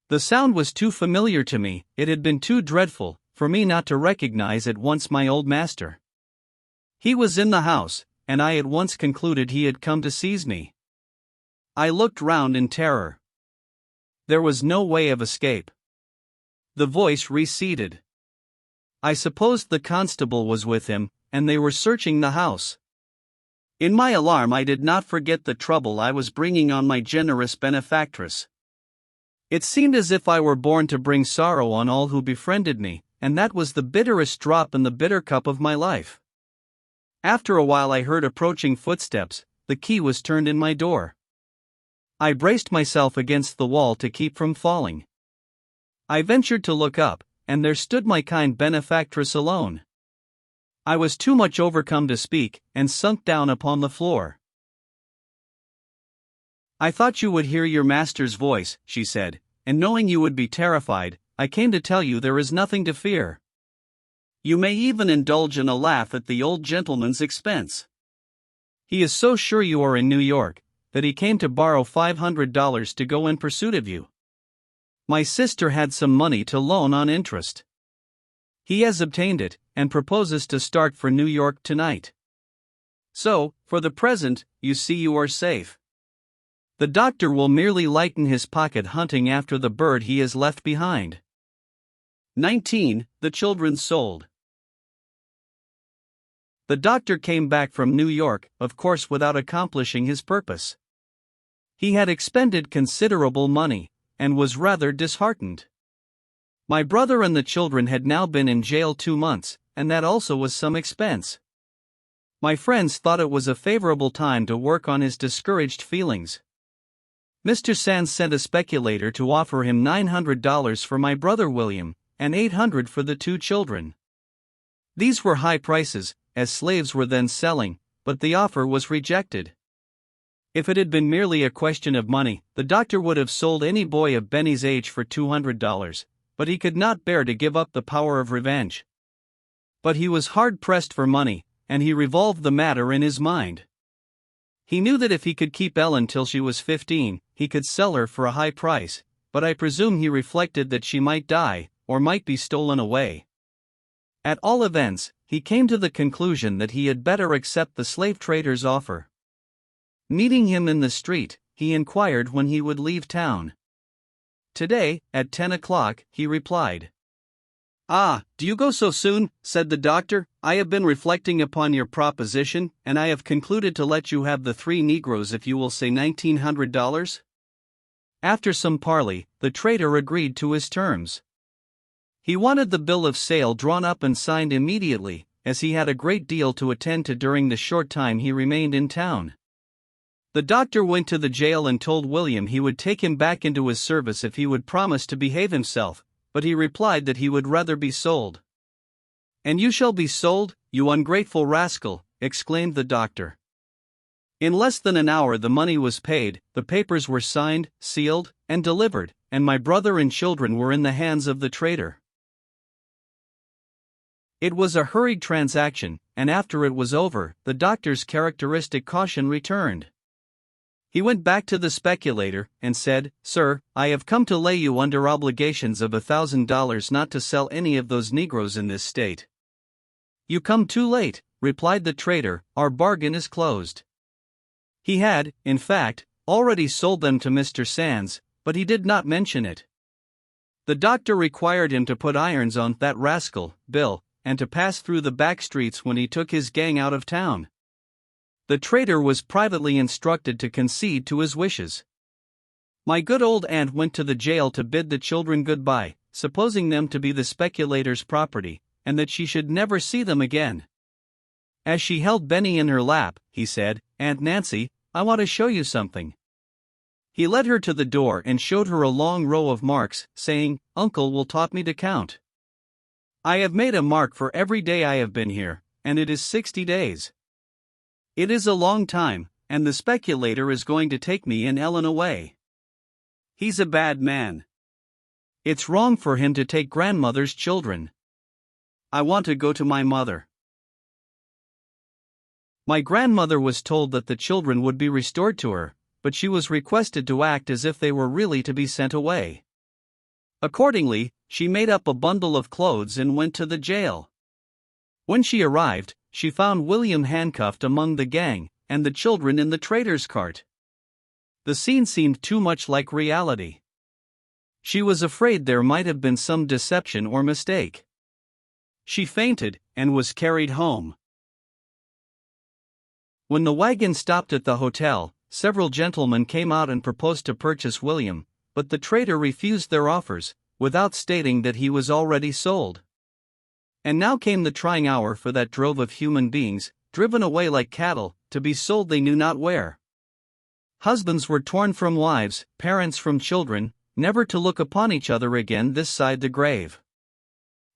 The sound was too familiar to me, it had been too dreadful, for me not to recognize at once my old master. He was in the house, and I at once concluded he had come to seize me. I looked round in terror. There was no way of escape. The voice receded. I supposed the constable was with him, and they were searching the house. In my alarm I did not forget the trouble I was bringing on my generous benefactress. It seemed as if I were born to bring sorrow on all who befriended me, and that was the bitterest drop in the bitter cup of my life. After a while I heard approaching footsteps, the key was turned in my door. I braced myself against the wall to keep from falling. I ventured to look up, and there stood my kind benefactress alone. I was too much overcome to speak, and sunk down upon the floor. "I thought you would hear your master's voice," she said, "and knowing you would be terrified, I came to tell you there is nothing to fear. You may even indulge in a laugh at the old gentleman's expense. He is so sure you are in New York, that he came to borrow $500 to go in pursuit of you. My sister had some money to loan on interest. He has obtained it, and proposes to start for New York tonight. So, for the present, you see you are safe. The doctor will merely lighten his pocket hunting after the bird he has left behind." 19. The children sold. The doctor came back from New York, of course without accomplishing his purpose. He had expended considerable money, and was rather disheartened. My brother and the children had now been in jail 2 months, and that also was some expense. My friends thought it was a favorable time to work on his discouraged feelings. Mr. Sands sent a speculator to offer him $900 for my brother William, and $800 for the 2 children. These were high prices, as slaves were then selling, but the offer was rejected. If it had been merely a question of money, the doctor would have sold any boy of Benny's age for $200, but he could not bear to give up the power of revenge. But he was hard pressed for money, and he revolved the matter in his mind. He knew that if he could keep Ellen till she was 15, he could sell her for a high price, but I presume he reflected that she might die, or might be stolen away. At all events, he came to the conclusion that he had better accept the slave trader's offer. Meeting him in the street, he inquired when he would leave town. "Today, at 10 o'clock, he replied. "Ah, do you go so soon?" said the doctor. "I have been reflecting upon your proposition, and I have concluded to let you have the 3 Negroes if you will say $1,900. After some parley, the trader agreed to his terms. He wanted the bill of sale drawn up and signed immediately, as he had a great deal to attend to during the short time he remained in town. The doctor went to the jail and told William he would take him back into his service if he would promise to behave himself, but he replied that he would rather be sold. "And you shall be sold, you ungrateful rascal," exclaimed the doctor. In less than an hour the money was paid, the papers were signed, sealed, and delivered, and my brother and children were in the hands of the trader. It was a hurried transaction, and after it was over, the doctor's characteristic caution returned. He went back to the speculator, and said, "Sir, I have come to lay you under obligations of $1,000 not to sell any of those Negroes in this state." "You come too late," replied the trader, "our bargain is closed." He had, in fact, already sold them to Mr. Sands, but he did not mention it. The doctor required him to put irons on that rascal, Bill, and to pass through the back streets when he took his gang out of town. The trader was privately instructed to concede to his wishes. My good old aunt went to the jail to bid the children goodbye, supposing them to be the speculator's property, and that she should never see them again. As she held Benny in her lap, he said, "Aunt Nancy, I want to show you something." He led her to the door and showed her a long row of marks, saying, "Uncle will taught me to count. I have made a mark for every day I have been here, and it is 60 days. It is a long time, and the speculator is going to take me and Ellen away. He's a bad man. It's wrong for him to take grandmother's children. I want to go to my mother." My grandmother was told that the children would be restored to her, but she was requested to act as if they were really to be sent away. Accordingly, she made up a bundle of clothes and went to the jail. When she arrived, she found William handcuffed among the gang, and the children in the trader's cart. The scene seemed too much like reality. She was afraid there might have been some deception or mistake. She fainted, and was carried home. When the wagon stopped at the hotel, several gentlemen came out and proposed to purchase William, but the trader refused their offers, without stating that he was already sold. And now came the trying hour for that drove of human beings, driven away like cattle, to be sold they knew not where. Husbands were torn from wives, parents from children, never to look upon each other again this side the grave.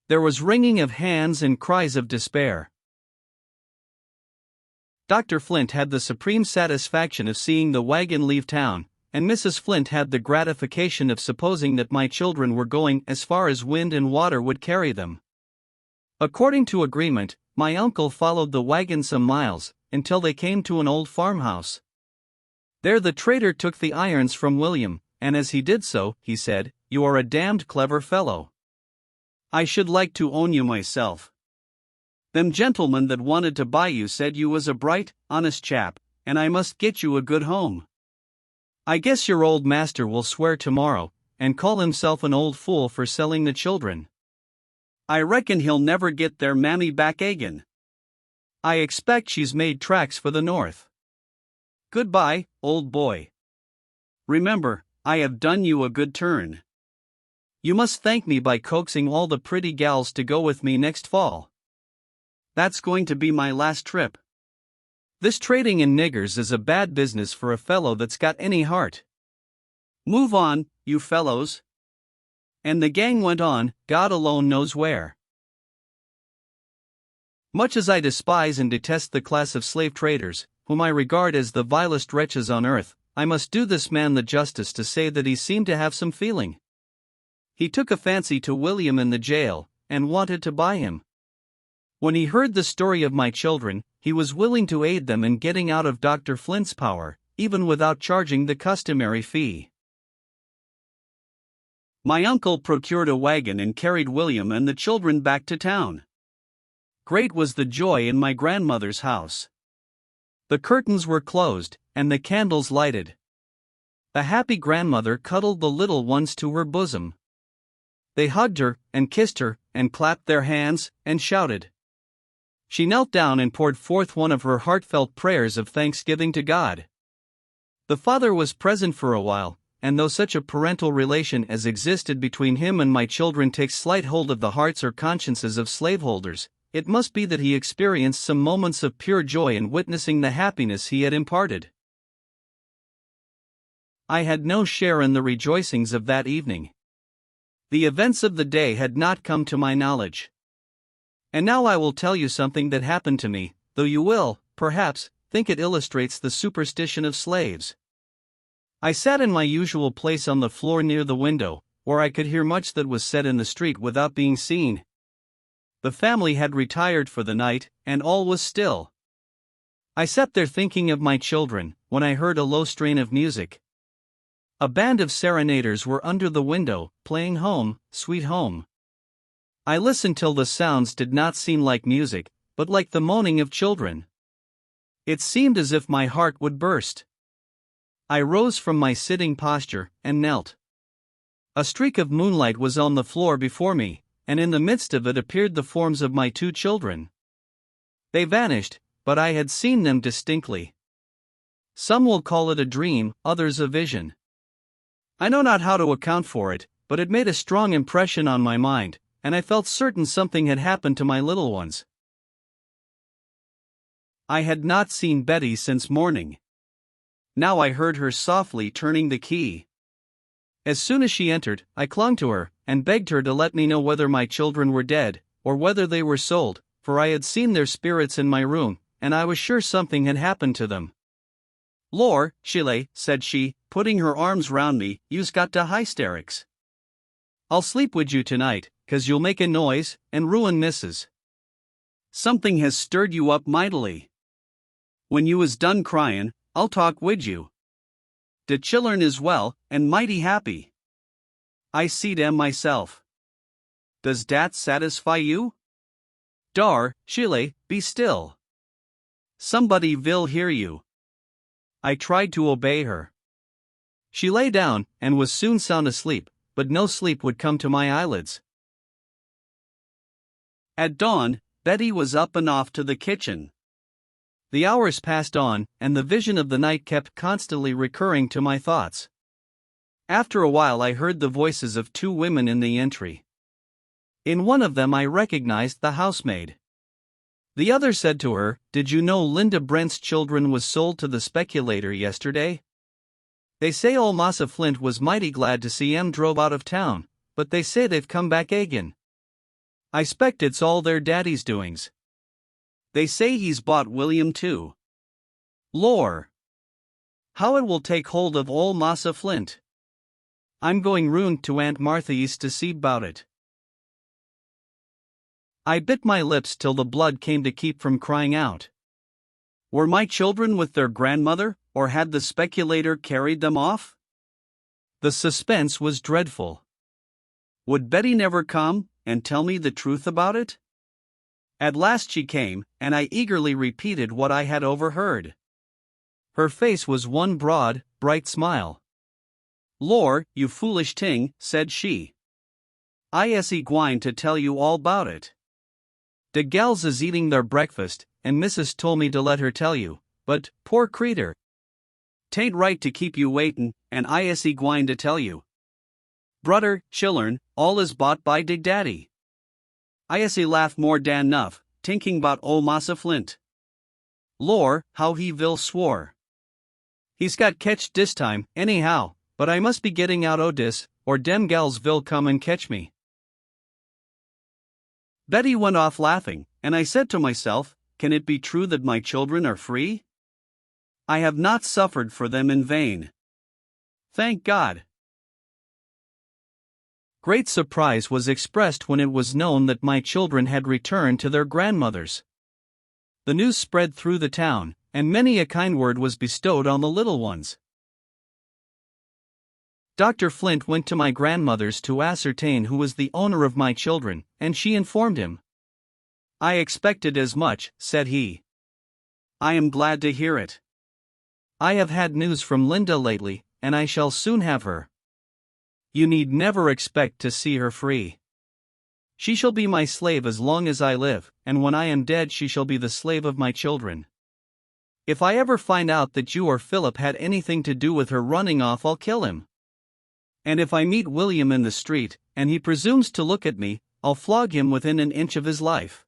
There was wringing of hands and cries of despair. Dr. Flint had the supreme satisfaction of seeing the wagon leave town, and Mrs. Flint had the gratification of supposing that my children were going as far as wind and water would carry them. According to agreement, my uncle followed the wagon some miles, until they came to an old farmhouse. There the trader took the irons from William, and as he did so, he said, "You are a damned clever fellow. I should like to own you myself. Them gentlemen that wanted to buy you said you was a bright, honest chap, and I must get you a good home. I guess your old master will swear tomorrow, and call himself an old fool for selling the children. I reckon he'll never get their mammy back again. I expect she's made tracks for the north. Goodbye, old boy. Remember, I have done you a good turn. You must thank me by coaxing all the pretty gals to go with me next fall. That's going to be my last trip. This trading in niggers is a bad business for a fellow that's got any heart. Move on, you fellows." And the gang went on, God alone knows where. Much as I despise and detest the class of slave traders, whom I regard as the vilest wretches on earth, I must do this man the justice to say that he seemed to have some feeling. He took a fancy to William in the jail, and wanted to buy him. When he heard the story of my children, he was willing to aid them in getting out of Dr. Flint's power, even without charging the customary fee. My uncle procured a wagon and carried William and the children back to town. Great was the joy in my grandmother's house. The curtains were closed, and the candles lighted. The happy grandmother cuddled the little ones to her bosom. They hugged her, and kissed her, and clapped their hands, and shouted. She knelt down and poured forth one of her heartfelt prayers of thanksgiving to God. The father was present for a while, and though such a parental relation as existed between him and my children takes slight hold of the hearts or consciences of slaveholders, it must be that he experienced some moments of pure joy in witnessing the happiness he had imparted. I had no share in the rejoicings of that evening. The events of the day had not come to my knowledge. And now I will tell you something that happened to me, though you will, perhaps, think it illustrates the superstition of slaves. I sat in my usual place on the floor near the window, where I could hear much that was said in the street without being seen. The family had retired for the night, and all was still. I sat there thinking of my children, when I heard a low strain of music. A band of serenaders were under the window, playing Home, Sweet Home. I listened till the sounds did not seem like music, but like the moaning of children. It seemed as if my heart would burst. I rose from my sitting posture, and knelt. A streak of moonlight was on the floor before me, and in the midst of it appeared the forms of my 2 children. They vanished, but I had seen them distinctly. Some will call it a dream, others a vision. I know not how to account for it, but it made a strong impression on my mind, and I felt certain something had happened to my little ones. I had not seen Betty since morning. Now I heard her softly turning the key. As soon as she entered, I clung to her, and begged her to let me know whether my children were dead, or whether they were sold, for I had seen their spirits in my room, and I was sure something had happened to them. "Lor, Chile," said she, putting her arms round me, "you's got to hysterics. I'll sleep wid you tonight, 'cause you'll make a noise, and ruin missus. Something has stirred you up mightily. When you is done cryin', I'll talk wid you. De chillern is well, and mighty happy. I see dem myself. Does dat satisfy you? Dar, Chile, be still. Somebody will hear you." I tried to obey her. She lay down, and was soon sound asleep, but no sleep would come to my eyelids. At dawn, Betty was up and off to the kitchen. The hours passed on, and the vision of the night kept constantly recurring to my thoughts. After a while I heard the voices of 2 women in the entry. In one of them I recognized the housemaid. The other said to her, "Did you know Linda Brent's children was sold to the speculator yesterday? They say ol' Massa Flint was mighty glad to see 'em drove out of town, but they say they've come back agin. I 'spect it's all their daddy's doings. They say he's bought William too. Lor! How it will take hold of ol' Massa Flint. I'm going round to Aunt Marthy's to see 'bout it." I bit my lips till the blood came to keep from crying out. Were my children with their grandmother, or had the speculator carried them off? The suspense was dreadful. Would Betty never come, and tell me the truth about it? At last she came, and I eagerly repeated what I had overheard. Her face was one broad, bright smile. "Lor, you foolish ting," said she. "I is gwine to tell you all 'bout it. De gals is eating their breakfast, and missus told me to let her tell you, but, poor creeter, 'tain't right to keep you waitin', and I is gwine to tell you. Brudder, chillern, all is bought by de daddy. I is laugh more dan 'nuff, tinking 'bout ol' Massa Flint. Lor, how he vil swore. He's got catched dis time, anyhow, but I must be getting out o' dis, or dem gals vil come and catch me." Betty went off laughing, and I said to myself, "Can it be true that my children are free? I have not suffered for them in vain. Thank God." Great surprise was expressed when it was known that my children had returned to their grandmothers. The news spread through the town, and many a kind word was bestowed on the little ones. Dr. Flint went to my grandmother's to ascertain who was the owner of my children, and she informed him. "I expected as much," said he. "I am glad to hear it. I have had news from Linda lately, and I shall soon have her. You need never expect to see her free. She shall be my slave as long as I live, and when I am dead she shall be the slave of my children. If I ever find out that you or Philip had anything to do with her running off, I'll kill him. And if I meet William in the street, and he presumes to look at me, I'll flog him within an inch of his life.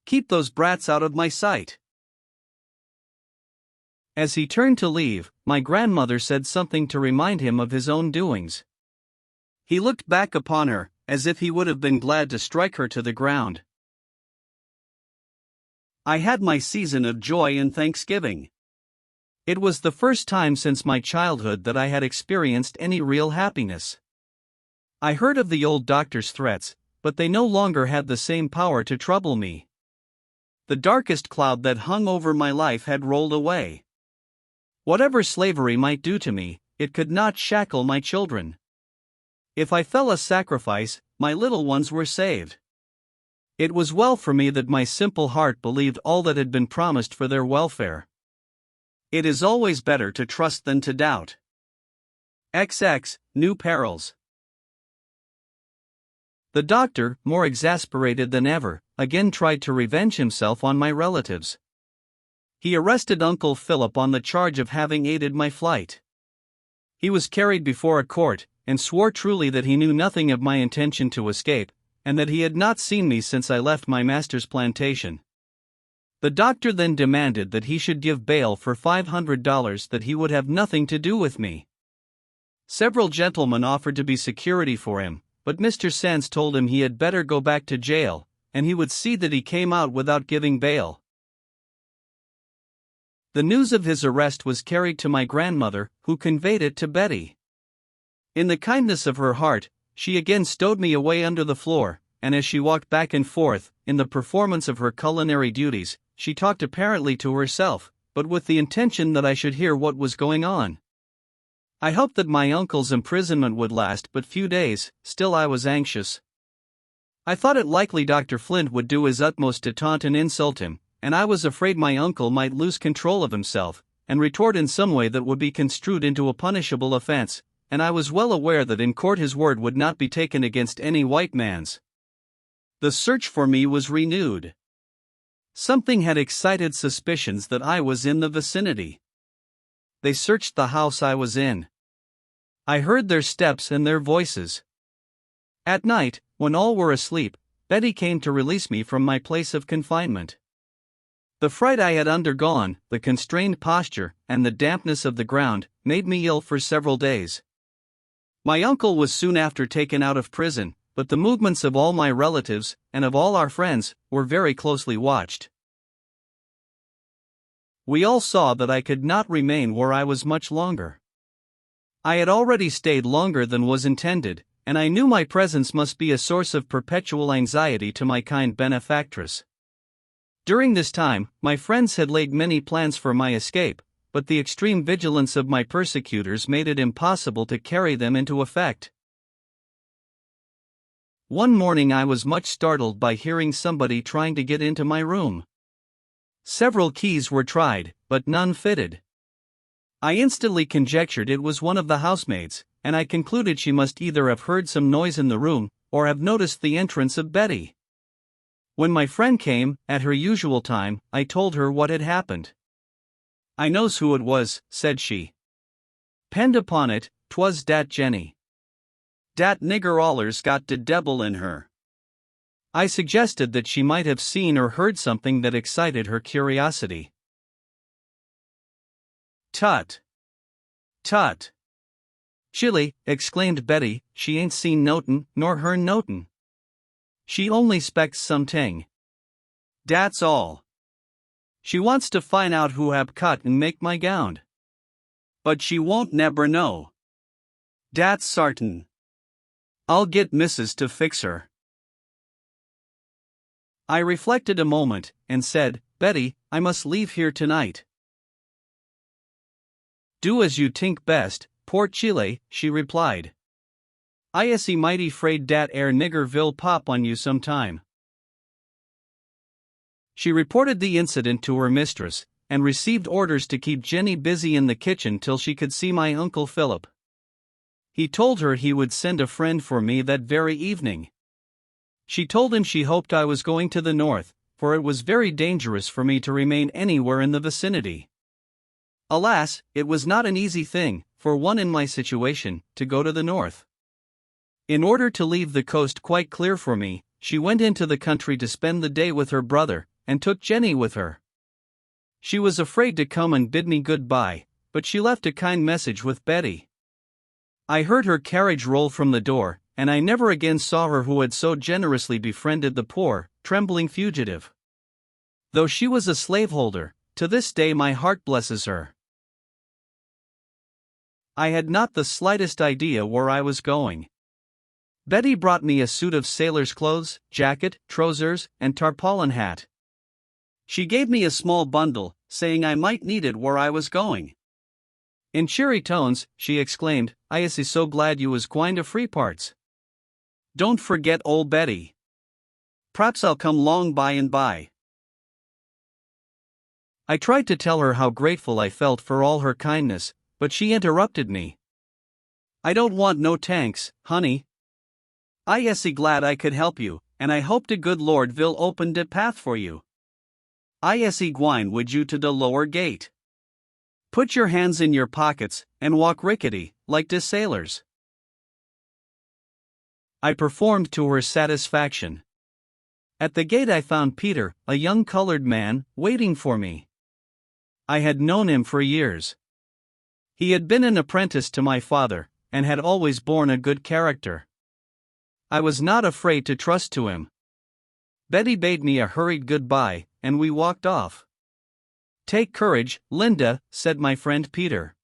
Keep those brats out of my sight." As he turned to leave, my grandmother said something to remind him of his own doings. He looked back upon her, as if he would have been glad to strike her to the ground. I had my season of joy and thanksgiving. It was the first time since my childhood that I had experienced any real happiness. I heard of the old doctor's threats, but they no longer had the same power to trouble me. The darkest cloud that hung over my life had rolled away. Whatever slavery might do to me, it could not shackle my children. If I fell a sacrifice, my little ones were saved. It was well for me that my simple heart believed all that had been promised for their welfare. It is always better to trust than to doubt. XX, New Perils. The doctor, more exasperated than ever, again tried to revenge himself on my relatives. He arrested Uncle Philip on the charge of having aided my flight. He was carried before a court, and swore truly that he knew nothing of my intention to escape, and that he had not seen me since I left my master's plantation. The doctor then demanded that he should give bail for $500, that he would have nothing to do with me. Several gentlemen offered to be security for him, but Mr. Sands told him he had better go back to jail, and he would see that he came out without giving bail. The news of his arrest was carried to my grandmother, who conveyed it to Betty. In the kindness of her heart, she again stowed me away under the floor, and as she walked back and forth, in the performance of her culinary duties, she talked apparently to herself, but with the intention that I should hear what was going on. I hoped that my uncle's imprisonment would last but few days, still I was anxious. I thought it likely Dr. Flint would do his utmost to taunt and insult him, and I was afraid my uncle might lose control of himself, and retort in some way that would be construed into a punishable offense, and I was well aware that in court his word would not be taken against any white man's. The search for me was renewed. Something had excited suspicions that I was in the vicinity. They searched the house I was in. I heard their steps and their voices. At night, when all were asleep, Betty came to release me from my place of confinement. The fright I had undergone, the constrained posture, and the dampness of the ground, made me ill for several days. My uncle was soon after taken out of prison, but the movements of all my relatives, and of all our friends, were very closely watched. We all saw that I could not remain where I was much longer. I had already stayed longer than was intended, and I knew my presence must be a source of perpetual anxiety to my kind benefactress. During this time, my friends had laid many plans for my escape, but the extreme vigilance of my persecutors made it impossible to carry them into effect. One morning I was much startled by hearing somebody trying to get into my room. Several keys were tried, but none fitted. I instantly conjectured it was one of the housemaids, and I concluded she must either have heard some noise in the room, or have noticed the entrance of Betty. When my friend came, at her usual time, I told her what had happened. "I knows who it was," said she. "'Pend upon it, 'twas dat Jenny. Dat nigger allers got de debbil in her." I suggested that she might have seen or heard something that excited her curiosity. "Tut! Tut! Chilly," exclaimed Betty, "she ain't seen notin', nor hearn notin'. She only spects someting. Dat's all. She wants to find out who hab cut and make my gown. But she won't nebber know. Dat's sartin." I'll get Mrs. to fix her. I reflected a moment, and said, Betty, I must leave here tonight. Do as you think best, poor Chile, she replied. I see mighty fraid dat air nigger vil pop on you sometime. She reported the incident to her mistress, and received orders to keep Jenny busy in the kitchen till she could see my Uncle Philip. He told her he would send a friend for me that very evening. She told him she hoped I was going to the north, for it was very dangerous for me to remain anywhere in the vicinity. Alas, it was not an easy thing, for one in my situation, to go to the north. In order to leave the coast quite clear for me, she went into the country to spend the day with her brother, and took Jenny with her. She was afraid to come and bid me goodbye, but she left a kind message with Betty. I heard her carriage roll from the door, and I never again saw her who had so generously befriended the poor, trembling fugitive. Though she was a slaveholder, to this day my heart blesses her. I had not the slightest idea where I was going. Betty brought me a suit of sailor's clothes, jacket, trousers, and tarpaulin hat. She gave me a small bundle, saying I might need it where I was going. In cheery tones, she exclaimed, I is so glad you was gwine to free parts. Don't forget old Betty. P'raps I'll come long by and by. I tried to tell her how grateful I felt for all her kindness, but she interrupted me. I don't want no tanks, honey. I is glad I could help you, and I hope de good Lord vil open de path for you. I is gwine wid you to de lower gate. Put your hands in your pockets, and walk rickety, like de sailors. I performed to her satisfaction. At the gate I found Peter, a young colored man, waiting for me. I had known him for years. He had been an apprentice to my father, and had always borne a good character. I was not afraid to trust to him. Betty bade me a hurried goodbye, and we walked off. Take courage, Linda, said my friend Peter.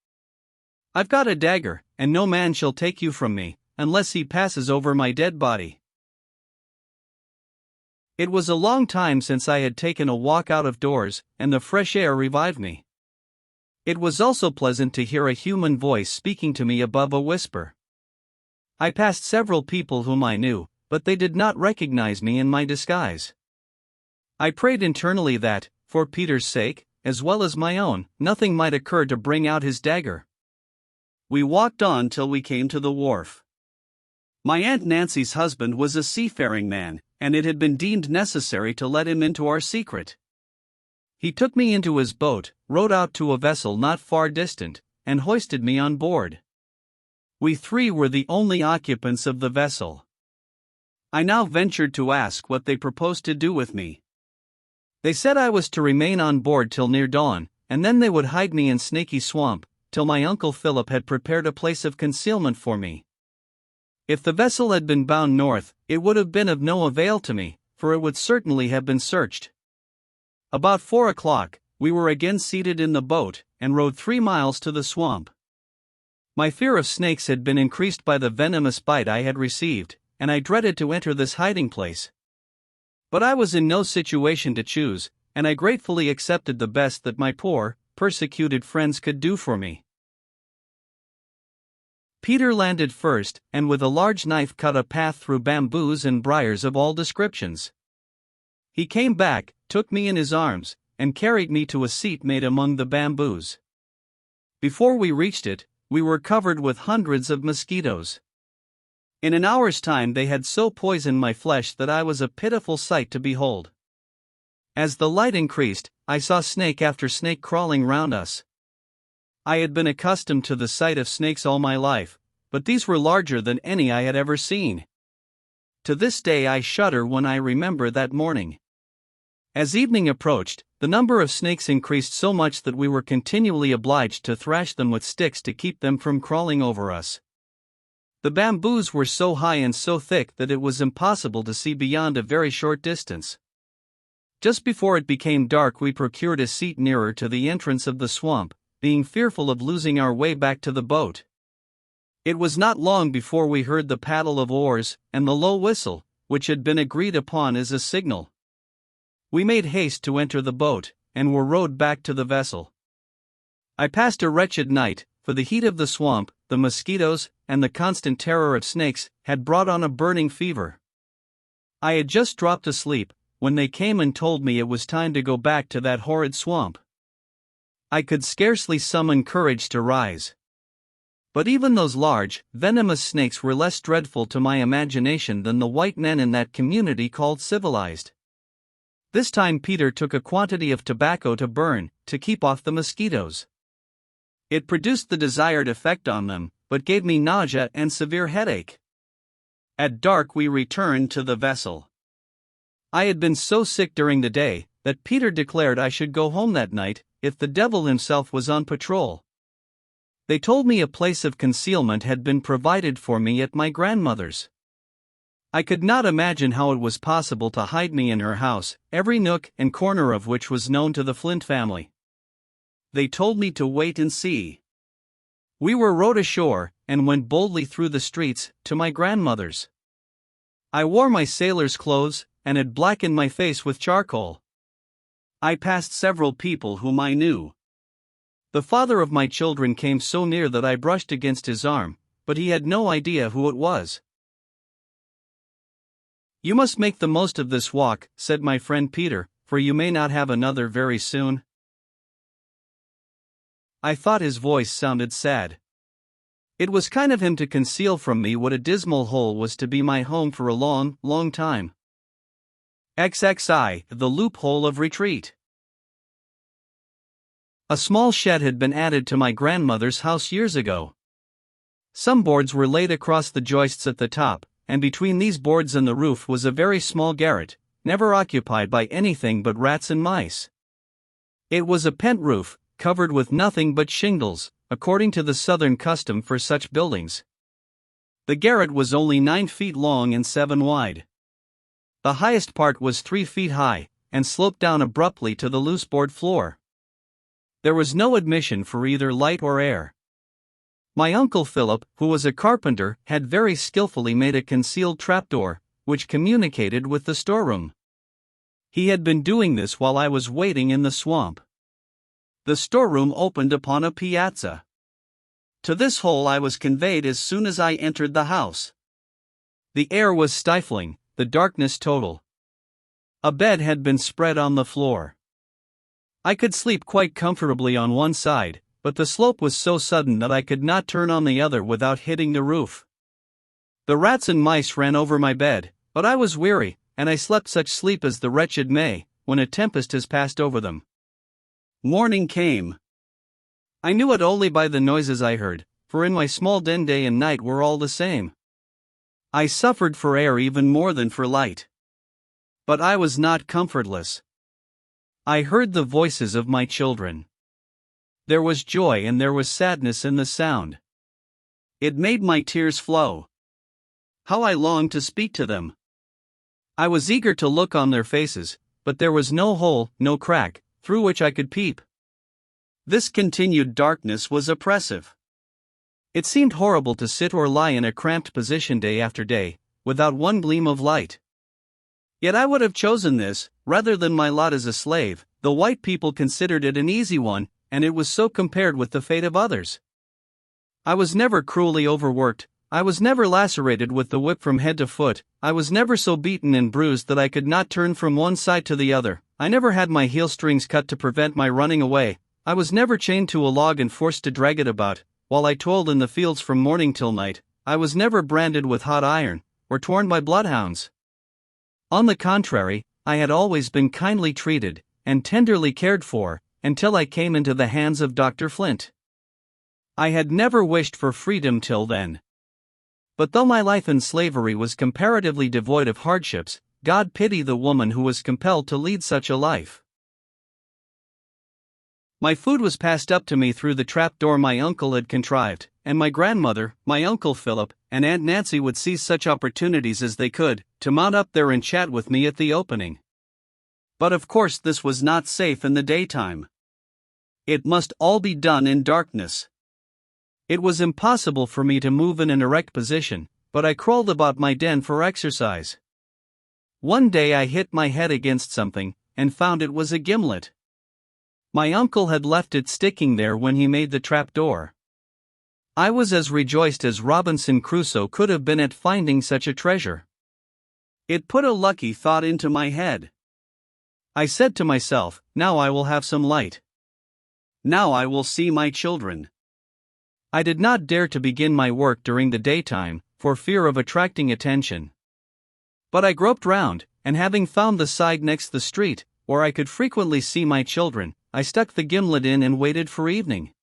I've got a dagger, and no man shall take you from me, unless he passes over my dead body. It was a long time since I had taken a walk out of doors, and the fresh air revived me. It was also pleasant to hear a human voice speaking to me above a whisper. I passed several people whom I knew, but they did not recognize me in my disguise. I prayed internally that, for Peter's sake, as well as my own, nothing might occur to bring out his dagger. We walked on till we came to the wharf. My Aunt Nancy's husband was a seafaring man, and it had been deemed necessary to let him into our secret. He took me into his boat, rowed out to a vessel not far distant, and hoisted me on board. We three were the only occupants of the vessel. I now ventured to ask what they proposed to do with me. They said I was to remain on board till near dawn, and then they would hide me in Snaky Swamp, till my Uncle Philip had prepared a place of concealment for me. If the vessel had been bound north, it would have been of no avail to me, for it would certainly have been searched. About 4 o'clock, we were again seated in the boat, and rowed 3 miles to the swamp. My fear of snakes had been increased by the venomous bite I had received, and I dreaded to enter this hiding place. But I was in no situation to choose, and I gratefully accepted the best that my poor, persecuted friends could do for me. Peter landed first, and with a large knife cut a path through bamboos and briars of all descriptions. He came back, took me in his arms, and carried me to a seat made among the bamboos. Before we reached it, we were covered with hundreds of mosquitoes. In an hour's time they had so poisoned my flesh that I was a pitiful sight to behold. As the light increased, I saw snake after snake crawling round us. I had been accustomed to the sight of snakes all my life, but these were larger than any I had ever seen. To this day I shudder when I remember that morning. As evening approached, the number of snakes increased so much that we were continually obliged to thrash them with sticks to keep them from crawling over us. The bamboos were so high and so thick that it was impossible to see beyond a very short distance. Just before it became dark we procured a seat nearer to the entrance of the swamp, being fearful of losing our way back to the boat. It was not long before we heard the paddle of oars, and the low whistle, which had been agreed upon as a signal. We made haste to enter the boat, and were rowed back to the vessel. I passed a wretched night, for the heat of the swamp, the mosquitoes, and the constant terror of snakes, had brought on a burning fever. I had just dropped asleep, when they came and told me it was time to go back to that horrid swamp. I could scarcely summon courage to rise. But even those large, venomous snakes were less dreadful to my imagination than the white men in that community called civilized. This time Peter took a quantity of tobacco to burn, to keep off the mosquitoes. It produced the desired effect on them, but gave me nausea and severe headache. At dark we returned to the vessel. I had been so sick during the day, that Peter declared I should go home that night, if the devil himself was on patrol. They told me a place of concealment had been provided for me at my grandmother's. I could not imagine how it was possible to hide me in her house, every nook and corner of which was known to the Flint family. They told me to wait and see. We were rowed ashore, and went boldly through the streets, to my grandmother's. I wore my sailor's clothes, and had blackened my face with charcoal. I passed several people whom I knew. The father of my children came so near that I brushed against his arm, but he had no idea who it was. "You must make the most of this walk," said my friend Peter, "for you may not have another very soon." I thought his voice sounded sad. It was kind of him to conceal from me what a dismal hole was to be my home for a long, long time. XXI, the loophole of retreat. A small shed had been added to my grandmother's house years ago. Some boards were laid across the joists at the top, and between these boards and the roof was a very small garret, never occupied by anything but rats and mice. It was a pent roof, covered with nothing but shingles, according to the southern custom for such buildings. The garret was only 9 feet long and 7 wide. The highest part was 3 feet high, and sloped down abruptly to the loose board floor. There was no admission for either light or air. My uncle Philip, who was a carpenter, had very skillfully made a concealed trapdoor, which communicated with the storeroom. He had been doing this while I was waiting in the swamp. The storeroom opened upon a piazza. To this hole I was conveyed as soon as I entered the house. The air was stifling, the darkness total. A bed had been spread on the floor. I could sleep quite comfortably on one side, but the slope was so sudden that I could not turn on the other without hitting the roof. The rats and mice ran over my bed, but I was weary, and I slept such sleep as the wretched may, when a tempest has passed over them. Morning came. I knew it only by the noises I heard, for in my small den day and night were all the same. I suffered for air even more than for light. But I was not comfortless. I heard the voices of my children. There was joy and there was sadness in the sound. It made my tears flow. How I longed to speak to them. I was eager to look on their faces, but there was no hole, no crack, through which I could peep. This continued darkness was oppressive. It seemed horrible to sit or lie in a cramped position day after day, without one gleam of light. Yet I would have chosen this, rather than my lot as a slave. The white people considered it an easy one, and it was so compared with the fate of others. I was never cruelly overworked, I was never lacerated with the whip from head to foot, I was never so beaten and bruised that I could not turn from one side to the other, I never had my heel strings cut to prevent my running away, I was never chained to a log and forced to drag it about, while I toiled in the fields from morning till night, I was never branded with hot iron, or torn by bloodhounds. On the contrary, I had always been kindly treated, and tenderly cared for, until I came into the hands of Dr. Flint. I had never wished for freedom till then. But though my life in slavery was comparatively devoid of hardships, God pity the woman who was compelled to lead such a life. My food was passed up to me through the trapdoor my uncle had contrived, and my grandmother, my uncle Philip, and Aunt Nancy would seize such opportunities as they could, to mount up there and chat with me at the opening. But of course this was not safe in the daytime. It must all be done in darkness. It was impossible for me to move in an erect position, but I crawled about my den for exercise. One day I hit my head against something, and found it was a gimlet. My uncle had left it sticking there when he made the trapdoor. I was as rejoiced as Robinson Crusoe could have been at finding such a treasure. It put a lucky thought into my head. I said to myself, now I will have some light. Now I will see my children. I did not dare to begin my work during the daytime, for fear of attracting attention. But I groped round, and having found the side next the street, where I could frequently see my children, I stuck the gimlet in and waited for evening.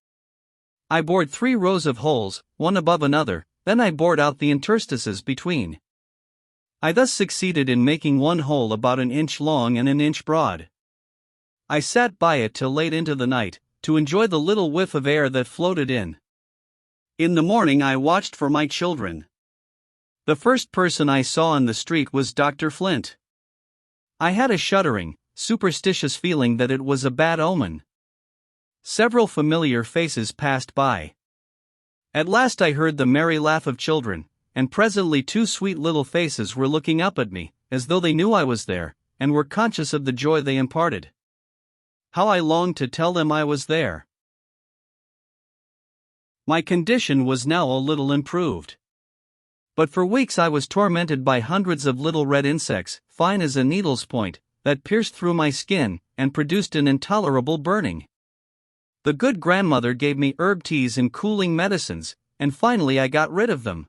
I bored 3 rows of holes, one above another, then I bored out the interstices between. I thus succeeded in making one hole about an inch long and an inch broad. I sat by it till late into the night, to enjoy the little whiff of air that floated in. In the morning I watched for my children. The first person I saw in the street was Dr. Flint. I had a shuddering, superstitious feeling that it was a bad omen. Several familiar faces passed by. At last I heard the merry laugh of children, and presently 2 sweet little faces were looking up at me, as though they knew I was there, and were conscious of the joy they imparted. How I longed to tell them I was there. My condition was now a little improved. But for weeks I was tormented by hundreds of little red insects, fine as a needle's point, that pierced through my skin, and produced an intolerable burning. The good grandmother gave me herb teas and cooling medicines, and finally I got rid of them.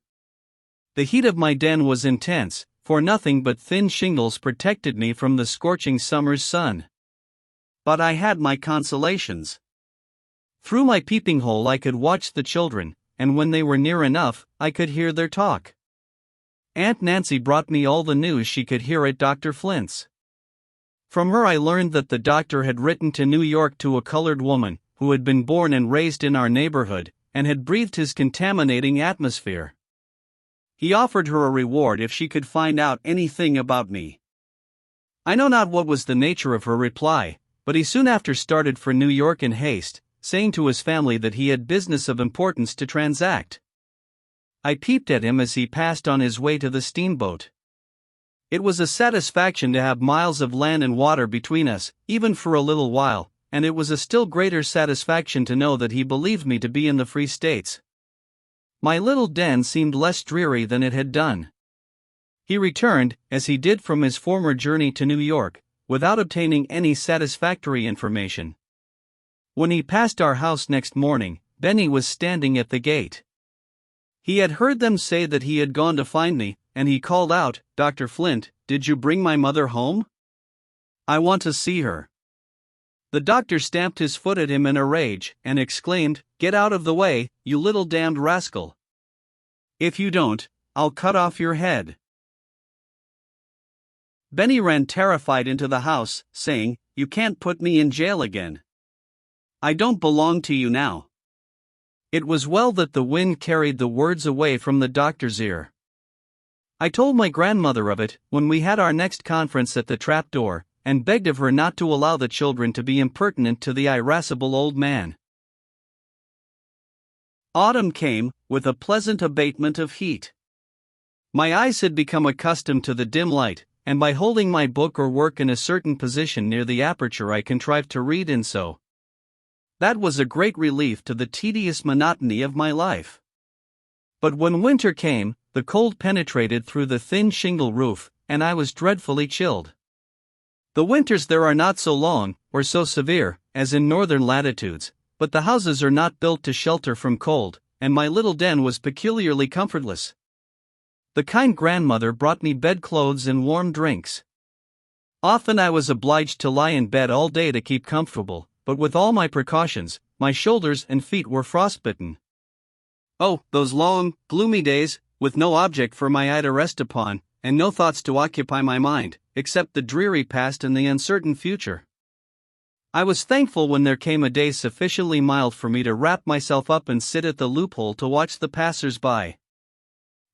The heat of my den was intense, for nothing but thin shingles protected me from the scorching summer's sun. But I had my consolations. Through my peeping hole I could watch the children, and when they were near enough, I could hear their talk. Aunt Nancy brought me all the news she could hear at Dr. Flint's. From her I learned that the doctor had written to New York to a colored woman, who had been born and raised in our neighborhood, and had breathed his contaminating atmosphere. He offered her a reward if she could find out anything about me. I know not what was the nature of her reply, but he soon after started for New York in haste, saying to his family that he had business of importance to transact. I peeped at him as he passed on his way to the steamboat. It was a satisfaction to have miles of land and water between us, even for a little while, and it was a still greater satisfaction to know that he believed me to be in the Free States. My little den seemed less dreary than it had done. He returned, as he did from his former journey to New York, without obtaining any satisfactory information. When he passed our house next morning, Benny was standing at the gate. He had heard them say that he had gone to find me, and he called out, "Dr. Flint, did you bring my mother home? I want to see her." The doctor stamped his foot at him in a rage, and exclaimed, "Get out of the way, you little damned rascal! If you don't, I'll cut off your head." Benny ran terrified into the house, saying, "You can't put me in jail again. I don't belong to you now." It was well that the wind carried the words away from the doctor's ear. I told my grandmother of it when we had our next conference at the trapdoor, and begged of her not to allow the children to be impertinent to the irascible old man. Autumn came, with a pleasant abatement of heat. My eyes had become accustomed to the dim light, and by holding my book or work in a certain position near the aperture I contrived to read in so. That was a great relief to the tedious monotony of my life. But when winter came, the cold penetrated through the thin shingle roof, and I was dreadfully chilled. The winters there are not so long, or so severe, as in northern latitudes, but the houses are not built to shelter from cold, and my little den was peculiarly comfortless. The kind grandmother brought me bedclothes and warm drinks. Often I was obliged to lie in bed all day to keep comfortable, but with all my precautions, my shoulders and feet were frostbitten. Oh, those long, gloomy days, with no object for my eye to rest upon, and no thoughts to occupy my mind, except the dreary past and the uncertain future. I was thankful when there came a day sufficiently mild for me to wrap myself up and sit at the loophole to watch the passers-by.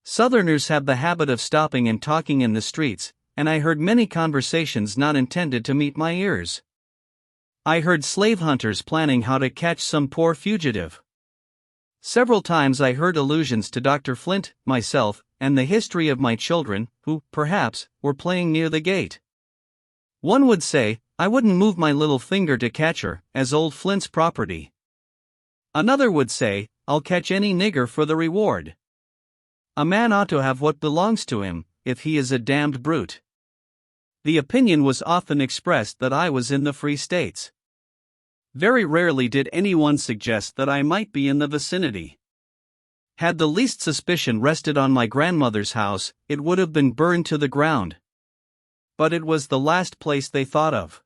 Southerners have the habit of stopping and talking in the streets, and I heard many conversations not intended to meet my ears. I heard slave hunters planning how to catch some poor fugitive. Several times I heard allusions to Dr. Flint, myself, and the history of my children, who, perhaps, were playing near the gate. One would say, I wouldn't move my little finger to catch her, as old Flint's property. Another would say, I'll catch any nigger for the reward. A man ought to have what belongs to him, if he is a damned brute. The opinion was often expressed that I was in the Free States. Very rarely did anyone suggest that I might be in the vicinity. Had the least suspicion rested on my grandmother's house, it would have been burned to the ground. But it was the last place they thought of.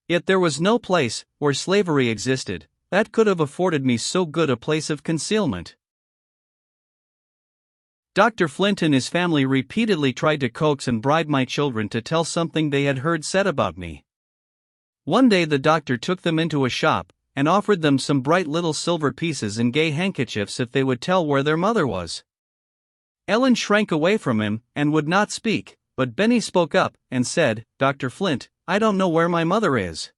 Yet there was no place, where slavery existed, that could have afforded me so good a place of concealment. Dr. Flint and his family repeatedly tried to coax and bribe my children to tell something they had heard said about me. One day the doctor took them into a shop, and offered them some bright little silver pieces and gay handkerchiefs if they would tell where their mother was. Ellen shrank away from him, and would not speak, but Benny spoke up, and said, Dr. Flint, I don't know where my mother is.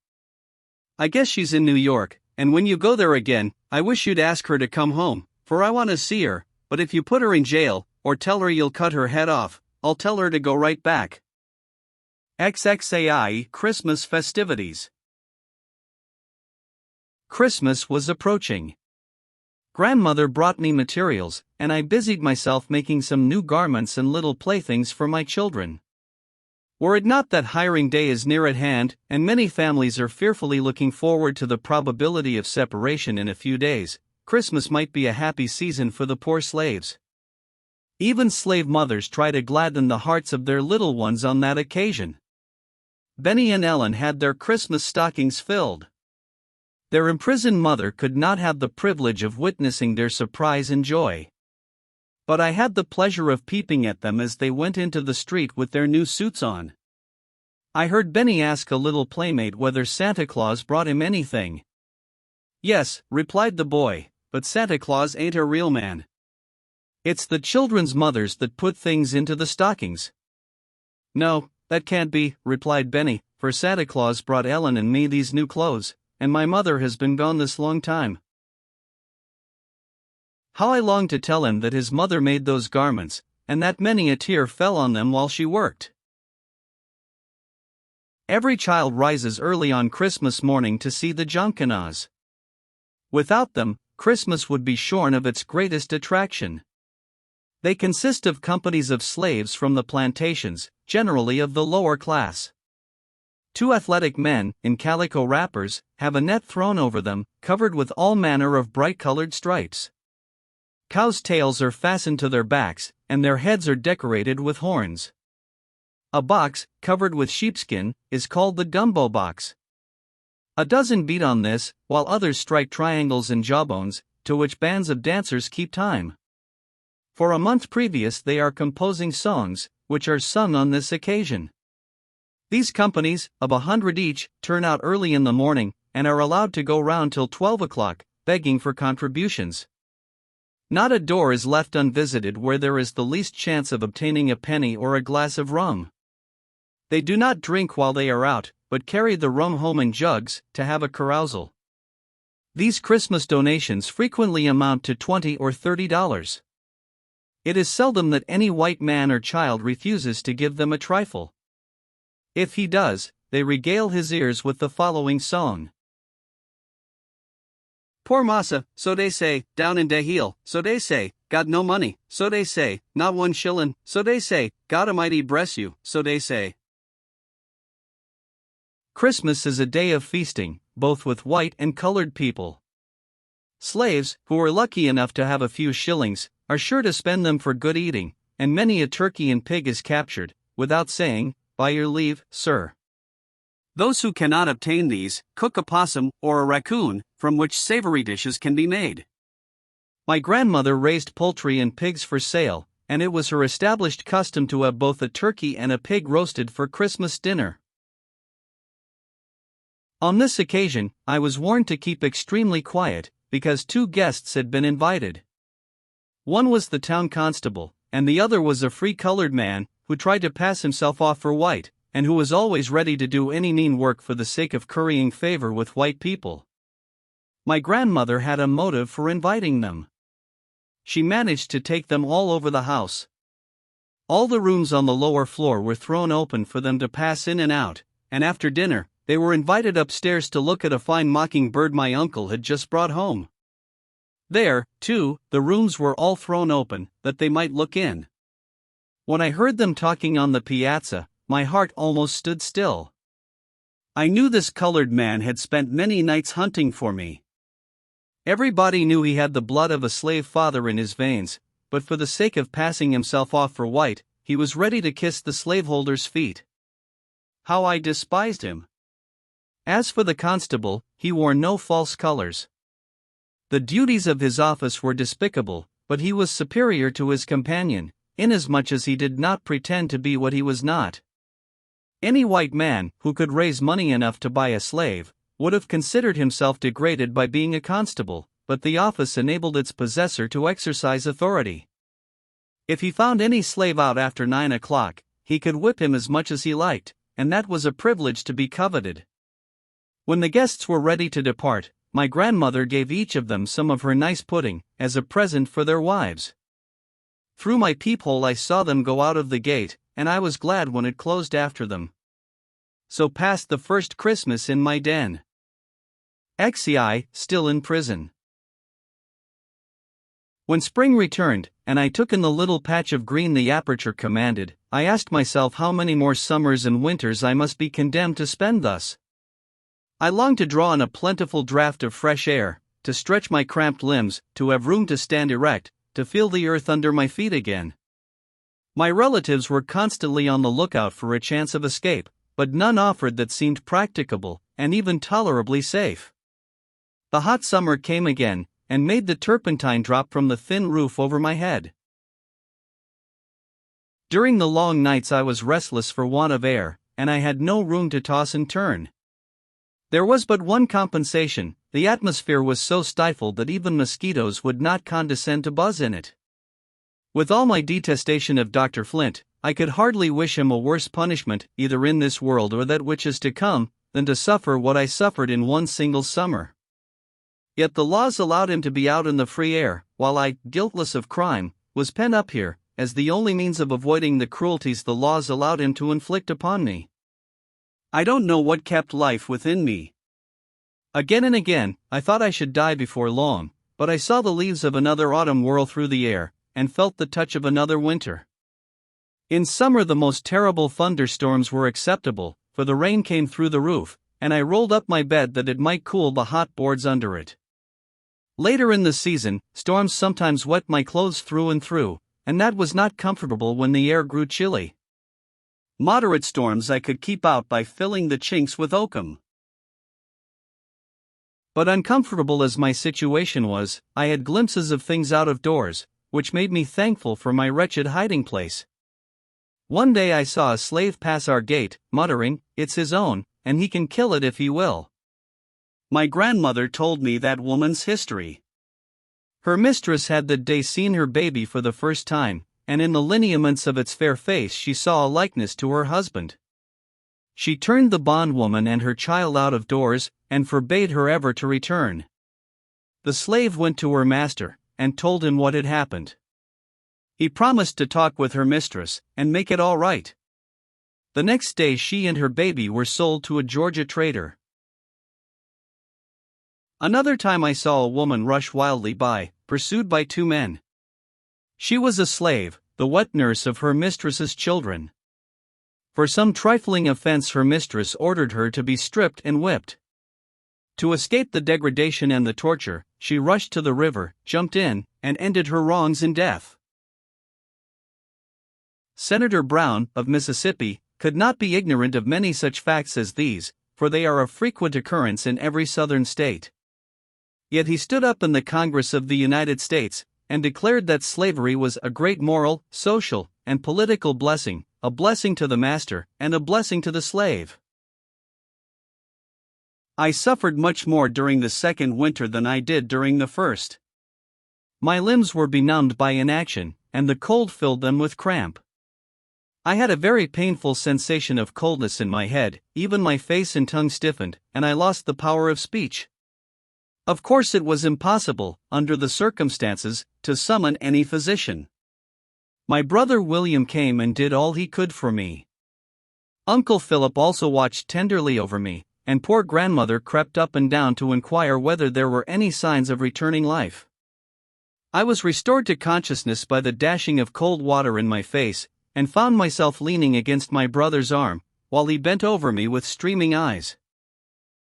I guess she's in New York, and when you go there again, I wish you'd ask her to come home, for I want to see her, but if you put her in jail, or tell her you'll cut her head off, I'll tell her to go right back. XXAI Christmas festivities. Christmas was approaching. Grandmother brought me materials, and I busied myself making some new garments and little playthings for my children. Were it not that hiring day is near at hand, and many families are fearfully looking forward to the probability of separation in a few days, Christmas might be a happy season for the poor slaves. Even slave mothers try to gladden the hearts of their little ones on that occasion. Benny and Ellen had their Christmas stockings filled. Their imprisoned mother could not have the privilege of witnessing their surprise and joy. But I had the pleasure of peeping at them as they went into the street with their new suits on. I heard Benny ask a little playmate whether Santa Claus brought him anything. Yes, replied the boy, but Santa Claus ain't a real man. It's the children's mothers that put things into the stockings. No, that can't be, replied Benny, for Santa Claus brought Ellen and me these new clothes, and my mother has been gone this long time. How I longed to tell him that his mother made those garments, and that many a tear fell on them while she worked. Every child rises early on Christmas morning to see the Jonkanahs. Without them, Christmas would be shorn of its greatest attraction. They consist of companies of slaves from the plantations, generally of the lower class. Two athletic men, in calico wrappers, have a net thrown over them, covered with all manner of bright-colored stripes. Cows' tails are fastened to their backs, and their heads are decorated with horns. A box, covered with sheepskin, is called the gumbo box. A dozen beat on this, while others strike triangles and jawbones, to which bands of dancers keep time. For a month previous they are composing songs, which are sung on this occasion. These companies, of 100 each, turn out early in the morning, and are allowed to go round till 12 o'clock, begging for contributions. Not a door is left unvisited where there is the least chance of obtaining a penny or a glass of rum. They do not drink while they are out, but carry the rum home in jugs, to have a carousal. These Christmas donations frequently amount to $20 or $30. It is seldom that any white man or child refuses to give them a trifle. If he does, they regale his ears with the following song. Poor massa, so they say, down in de heel, so they say, got no money, so they say, not one shillin', so they say, God Almighty bless you, so they say. Christmas is a day of feasting, both with white and colored people. Slaves, who are lucky enough to have a few shillings, are sure to spend them for good eating, and many a turkey and pig is captured, without saying, by your leave, sir. Those who cannot obtain these, cook a possum or a raccoon, from which savory dishes can be made. My grandmother raised poultry and pigs for sale, and it was her established custom to have both a turkey and a pig roasted for Christmas dinner. On this occasion, I was warned to keep extremely quiet, because two guests had been invited. One was the town constable, and the other was a free colored man, who tried to pass himself off for white, and who was always ready to do any mean work for the sake of currying favor with white people. My grandmother had a motive for inviting them. She managed to take them all over the house. All the rooms on the lower floor were thrown open for them to pass in and out, and after dinner, they were invited upstairs to look at a fine mockingbird my uncle had just brought home. There, too, the rooms were all thrown open, that they might look in. When I heard them talking on the piazza, my heart almost stood still. I knew this colored man had spent many nights hunting for me. Everybody knew he had the blood of a slave father in his veins, but for the sake of passing himself off for white, he was ready to kiss the slaveholder's feet. How I despised him! As for the constable, he wore no false colors. The duties of his office were despicable, but he was superior to his companion, inasmuch as he did not pretend to be what he was not. Any white man, who could raise money enough to buy a slave, would have considered himself degraded by being a constable, but the office enabled its possessor to exercise authority. If he found any slave out after 9 o'clock, he could whip him as much as he liked, and that was a privilege to be coveted. When the guests were ready to depart, my grandmother gave each of them some of her nice pudding, as a present for their wives. Through my peephole I saw them go out of the gate, and I was glad when it closed after them. So passed the first Christmas in my den. XCI, still in prison. When spring returned, and I took in the little patch of green the aperture commanded, I asked myself how many more summers and winters I must be condemned to spend thus. I longed to draw in a plentiful draught of fresh air, to stretch my cramped limbs, to have room to stand erect, to feel the earth under my feet again. My relatives were constantly on the lookout for a chance of escape, but none offered that seemed practicable, and even tolerably safe. The hot summer came again, and made the turpentine drop from the thin roof over my head. During the long nights I was restless for want of air, and I had no room to toss and turn. There was but one compensation: the atmosphere was so stifled that even mosquitoes would not condescend to buzz in it. With all my detestation of Dr. Flint, I could hardly wish him a worse punishment, either in this world or that which is to come, than to suffer what I suffered in one single summer. Yet the laws allowed him to be out in the free air, while I, guiltless of crime, was pent up here, as the only means of avoiding the cruelties the laws allowed him to inflict upon me. I don't know what kept life within me. Again and again, I thought I should die before long, but I saw the leaves of another autumn whirl through the air, and felt the touch of another winter. In summer the most terrible thunderstorms were acceptable, for the rain came through the roof, and I rolled up my bed that it might cool the hot boards under it. Later in the season, storms sometimes wet my clothes through and through, and that was not comfortable when the air grew chilly. Moderate storms I could keep out by filling the chinks with oakum. But uncomfortable as my situation was, I had glimpses of things out of doors, which made me thankful for my wretched hiding place. One day I saw a slave pass our gate, muttering, "It's his own, and he can kill it if he will." My grandmother told me that woman's history. Her mistress had that day seen her baby for the first time, and in the lineaments of its fair face she saw a likeness to her husband. She turned the bondwoman and her child out of doors, and forbade her ever to return. The slave went to her master, and told him what had happened. He promised to talk with her mistress, and make it all right. The next day she and her baby were sold to a Georgia trader. Another time I saw a woman rush wildly by, pursued by 2 men. She was a slave, the wet nurse of her mistress's children. For some trifling offense her mistress ordered her to be stripped and whipped. To escape the degradation and the torture, she rushed to the river, jumped in, and ended her wrongs in death. Senator Brown, of Mississippi, could not be ignorant of many such facts as these, for they are of frequent occurrence in every southern state. Yet he stood up in the Congress of the United States, and declared that slavery was a great moral, social, and political blessing, a blessing to the master, and a blessing to the slave. I suffered much more during the second winter than I did during the first. My limbs were benumbed by inaction, and the cold filled them with cramp. I had a very painful sensation of coldness in my head, even my face and tongue stiffened, and I lost the power of speech. Of course, it was impossible, under the circumstances, to summon any physician. My brother William came and did all he could for me. Uncle Philip also watched tenderly over me, and poor grandmother crept up and down to inquire whether there were any signs of returning life. I was restored to consciousness by the dashing of cold water in my face, and found myself leaning against my brother's arm, while he bent over me with streaming eyes.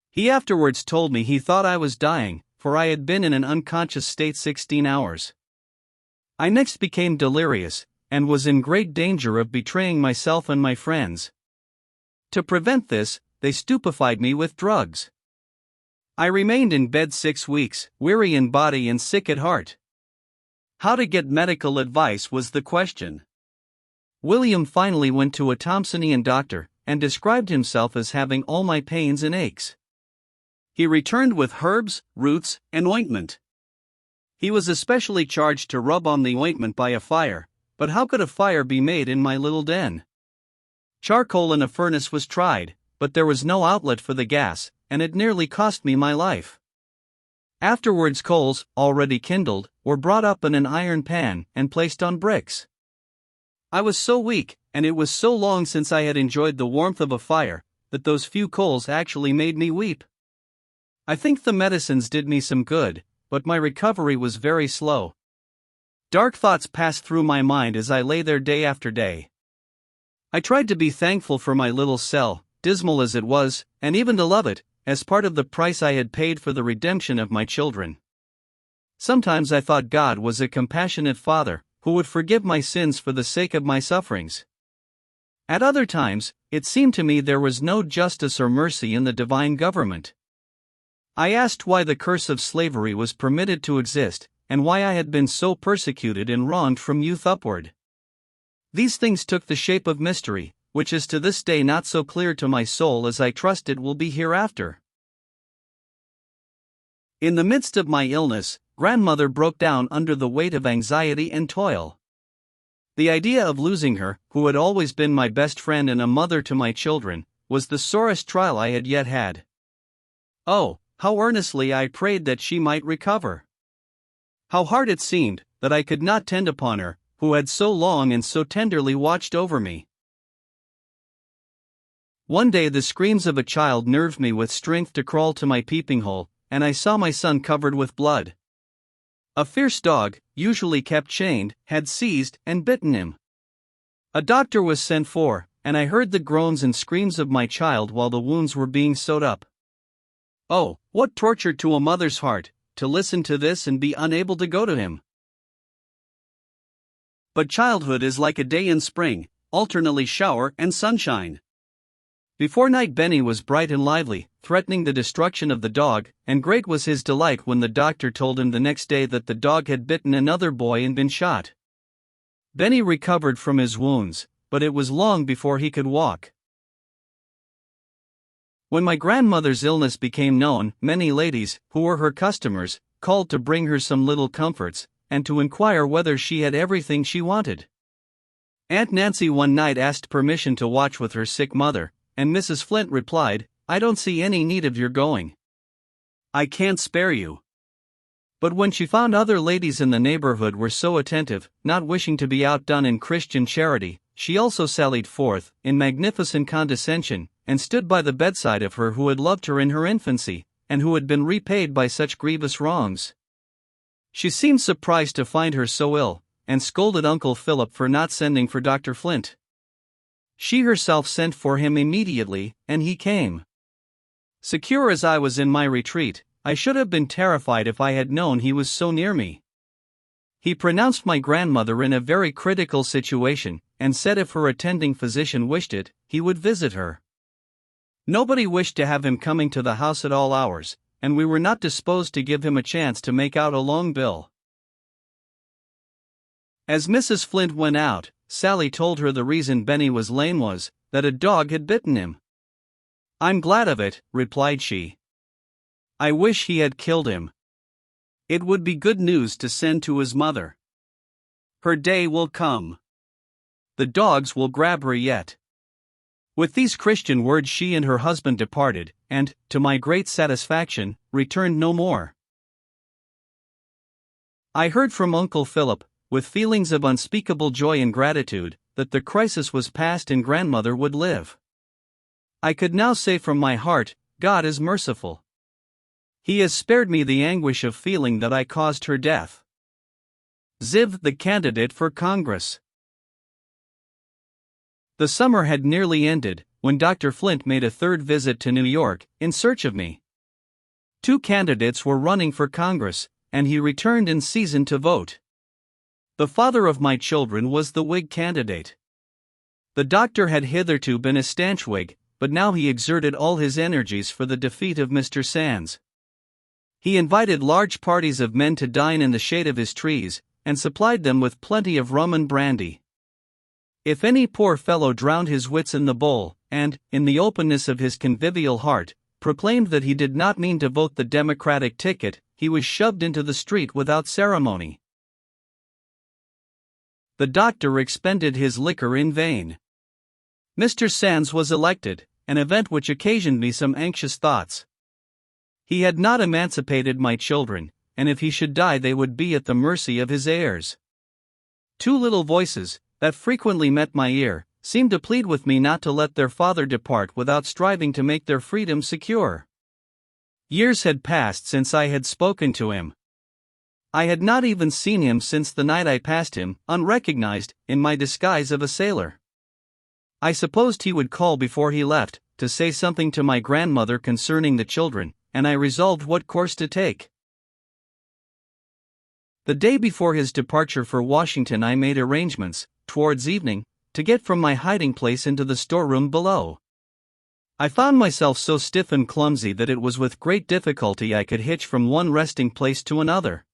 He afterwards told me he thought I was dying, for I had been in an unconscious state 16 hours. I next became delirious, and was in great danger of betraying myself and my friends. To prevent this, they stupefied me with drugs. I remained in bed 6 weeks, weary in body and sick at heart. How to get medical advice was the question. William finally went to a Thomsonian doctor, and described himself as having all my pains and aches. He returned with herbs, roots, and ointment. He was especially charged to rub on the ointment by a fire, but how could a fire be made in my little den? Charcoal in a furnace was tried, but there was no outlet for the gas, and it nearly cost me my life. Afterwards, coals, already kindled, were brought up in an iron pan and placed on bricks. I was so weak, and it was so long since I had enjoyed the warmth of a fire, that those few coals actually made me weep. I think the medicines did me some good, but my recovery was very slow. Dark thoughts passed through my mind as I lay there day after day. I tried to be thankful for my little cell, dismal as it was, and even to love it, as part of the price I had paid for the redemption of my children. Sometimes I thought God was a compassionate Father, who would forgive my sins for the sake of my sufferings. At other times, it seemed to me there was no justice or mercy in the divine government. I asked why the curse of slavery was permitted to exist, and why I had been so persecuted and wronged from youth upward. These things took the shape of mystery, which is to this day not so clear to my soul as I trust it will be hereafter. In the midst of my illness, grandmother broke down under the weight of anxiety and toil. The idea of losing her, who had always been my best friend and a mother to my children, was the sorest trial I had yet had. Oh, how earnestly I prayed that she might recover! How hard it seemed that I could not tend upon her, who had so long and so tenderly watched over me. One day the screams of a child nerved me with strength to crawl to my peeping hole, and I saw my son covered with blood. A fierce dog, usually kept chained, had seized and bitten him. A doctor was sent for, and I heard the groans and screams of my child while the wounds were being sewed up. Oh, what torture to a mother's heart, to listen to this and be unable to go to him. But childhood is like a day in spring, alternately shower and sunshine. Before night Benny was bright and lively, threatening the destruction of the dog, and great was his delight when the doctor told him the next day that the dog had bitten another boy and been shot. Benny recovered from his wounds, but it was long before he could walk. When my grandmother's illness became known, many ladies, who were her customers, called to bring her some little comforts, and to inquire whether she had everything she wanted. Aunt Nancy one night asked permission to watch with her sick mother, and Mrs. Flint replied, "I don't see any need of your going. I can't spare you." But when she found other ladies in the neighborhood were so attentive, not wishing to be outdone in Christian charity, she also sallied forth, in magnificent condescension, and stood by the bedside of her who had loved her in her infancy, and who had been repaid by such grievous wrongs. She seemed surprised to find her so ill, and scolded Uncle Philip for not sending for Dr. Flint. She herself sent for him immediately, and he came. Secure as I was in my retreat, I should have been terrified if I had known he was so near me. He pronounced my grandmother in a very critical situation, and said if her attending physician wished it, he would visit her. Nobody wished to have him coming to the house at all hours, and we were not disposed to give him a chance to make out a long bill. As Mrs. Flint went out, Sally told her the reason Benny was lame was that a dog had bitten him. "I'm glad of it," replied she. "I wish he had killed him. It would be good news to send to his mother. Her day will come. The dogs will grab her yet." With these Christian words she and her husband departed, and, to my great satisfaction, returned no more. I heard from Uncle Philip, with feelings of unspeakable joy and gratitude, that the crisis was past and grandmother would live. I could now say from my heart, God is merciful. He has spared me the anguish of feeling that I caused her death. Ziv, the candidate for Congress. The summer had nearly ended when Dr. Flint made a third visit to New York in search of me. 2 candidates were running for Congress, and he returned in season to vote. The father of my children was the Whig candidate. The doctor had hitherto been a stanch Whig, but now he exerted all his energies for the defeat of Mr. Sands. He invited large parties of men to dine in the shade of his trees, and supplied them with plenty of rum and brandy. If any poor fellow drowned his wits in the bowl, and, in the openness of his convivial heart, proclaimed that he did not mean to vote the Democratic ticket, he was shoved into the street without ceremony. The doctor expended his liquor in vain. Mr. Sands was elected, an event which occasioned me some anxious thoughts. He had not emancipated my children, and if he should die they would be at the mercy of his heirs. 2 little voices, that frequently met my ear, seemed to plead with me not to let their father depart without striving to make their freedom secure. Years had passed since I had spoken to him. I had not even seen him since the night I passed him, unrecognized, in my disguise of a sailor. I supposed he would call before he left, to say something to my grandmother concerning the children, and I resolved what course to take. The day before his departure for Washington I made arrangements, towards evening, to get from my hiding place into the storeroom below. I found myself so stiff and clumsy that it was with great difficulty I could hitch from one resting place to another.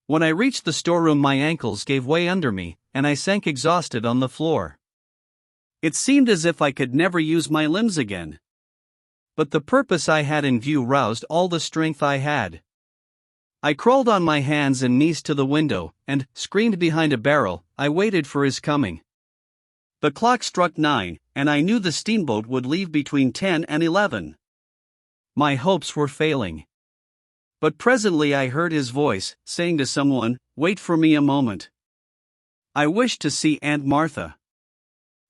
When I reached the storeroom my ankles gave way under me, and I sank exhausted on the floor. It seemed as if I could never use my limbs again. But the purpose I had in view roused all the strength I had. I crawled on my hands and knees to the window, and, screened behind a barrel, I waited for his coming. The clock struck 9, and I knew the steamboat would leave between 10 and 11. My hopes were failing. But presently I heard his voice, saying to someone, "Wait for me a moment. I wish to see Aunt Martha."